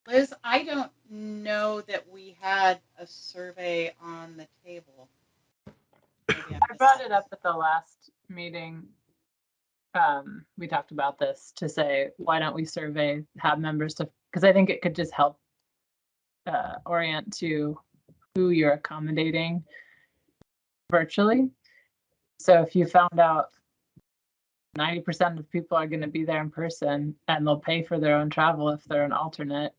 Liz, I don't know that we had a survey on the table. Maybe I brought it up at the last meeting. We talked about this to say, why don't we survey HAB members to, because I think it could just help orient to who you're accommodating virtually. So if you found out 90% of people are going to be there in person and they'll pay for their own travel if they're an alternate,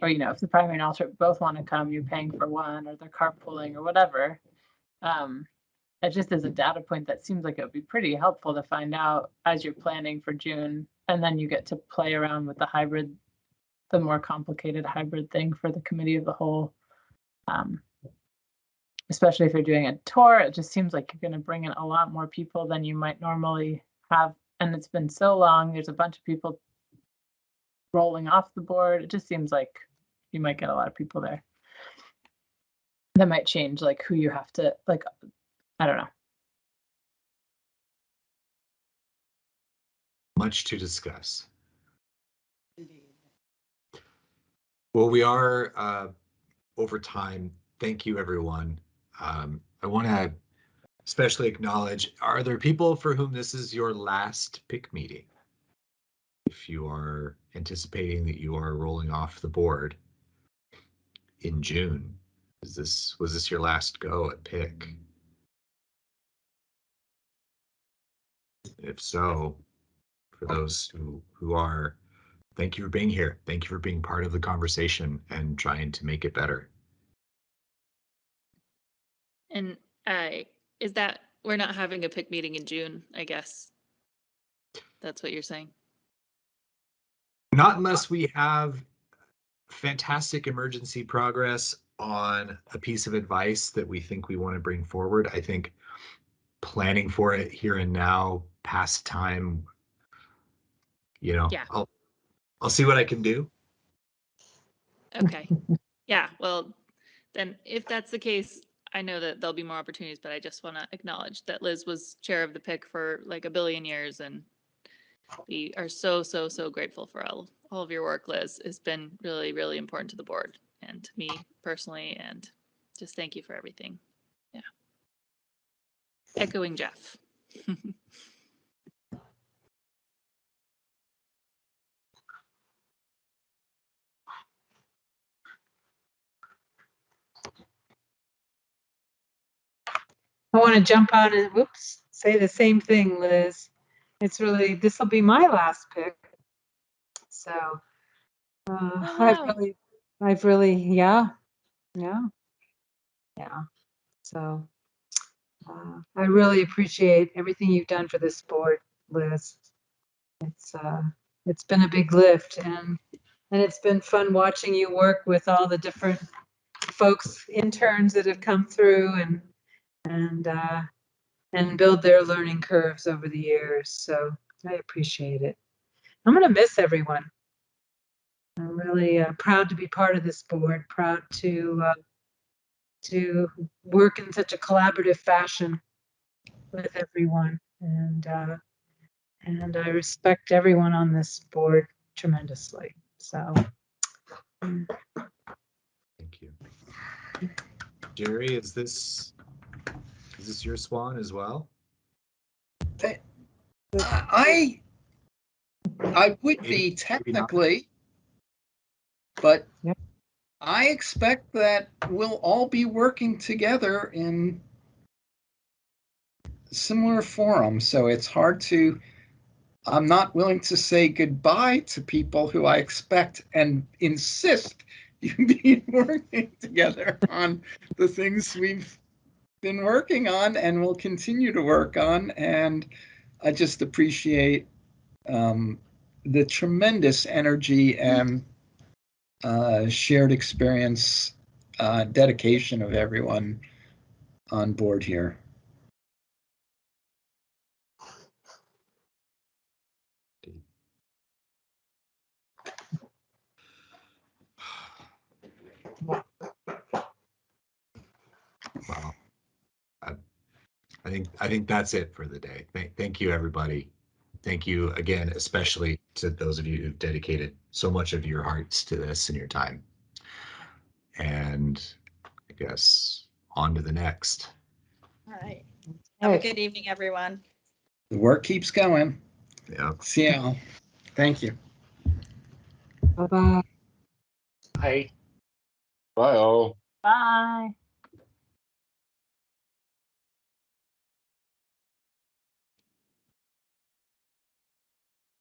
or, you know, if the primary and alternate both want to come, you're paying for one, or they're carpooling or whatever. It just is a data point that seems like it would be pretty helpful to find out as you're planning for June, and then you get to play around with the hybrid, the more complicated hybrid thing for the committee of the whole. Especially if you're doing a tour, it just seems like you're going to bring in a lot more people than you might normally have. And it's been so long, there's a bunch of people rolling off the board. It just seems like you might get a lot of people there. That might change like who you have to, like, I don't know. Much to discuss. Well, we are over time. Thank you, everyone. I want to especially acknowledge, are there people for whom this is your last PIC meeting? If you are anticipating that you are rolling off the board in June, was this your last go at PIC? If so, for those who are, thank you for being here. Thank you for being part of the conversation and trying to make it better. And is that we're not having a PIC meeting in June, I guess. That's what you're saying. Not unless we have fantastic emergency progress on a piece of advice that we think we want to bring forward. I think planning for it here and now, past time, you know, Yeah. I'll see what I can do. Okay. Yeah. Well, then if that's the case, I know that there'll be more opportunities, but I just want to acknowledge that Liz was chair of the PIC for like a billion years, and we are so grateful for all of your work, Liz. It's been really, really important to the board and to me personally, and just thank you for everything. Yeah. Echoing Jeff. I want to jump on and say the same thing, Liz. It's really, this will be my last PIC. So I've really, yeah. So I really appreciate everything you've done for this board, Liz. It's been a big lift, and it's been fun watching you work with all the different folks, interns that have come through and build their learning curves over the years. So I appreciate it. I'm going to miss everyone. I'm really proud to be part of this board, proud to work in such a collaborative fashion with everyone. And I respect everyone on this board tremendously. So. Thank you. Jerry, is this your swan as well? I would be technically, but I expect that we'll all be working together in similar forums. So it's hard to, I'm not willing to say goodbye to people who I expect and insist you be working together on the things we've been working on and will continue to work on. And I just appreciate the tremendous energy and shared experience, dedication of everyone on board here. Well, I think that's it for the day. Thank you, everybody. thank you again, especially to those of you who've dedicated so much of your hearts to this and your time. And I guess on to the next. All right. Have a good evening, everyone. The work keeps going. Yeah. See y'all. Thank you. Bye-bye. Bye. Bye all. Bye.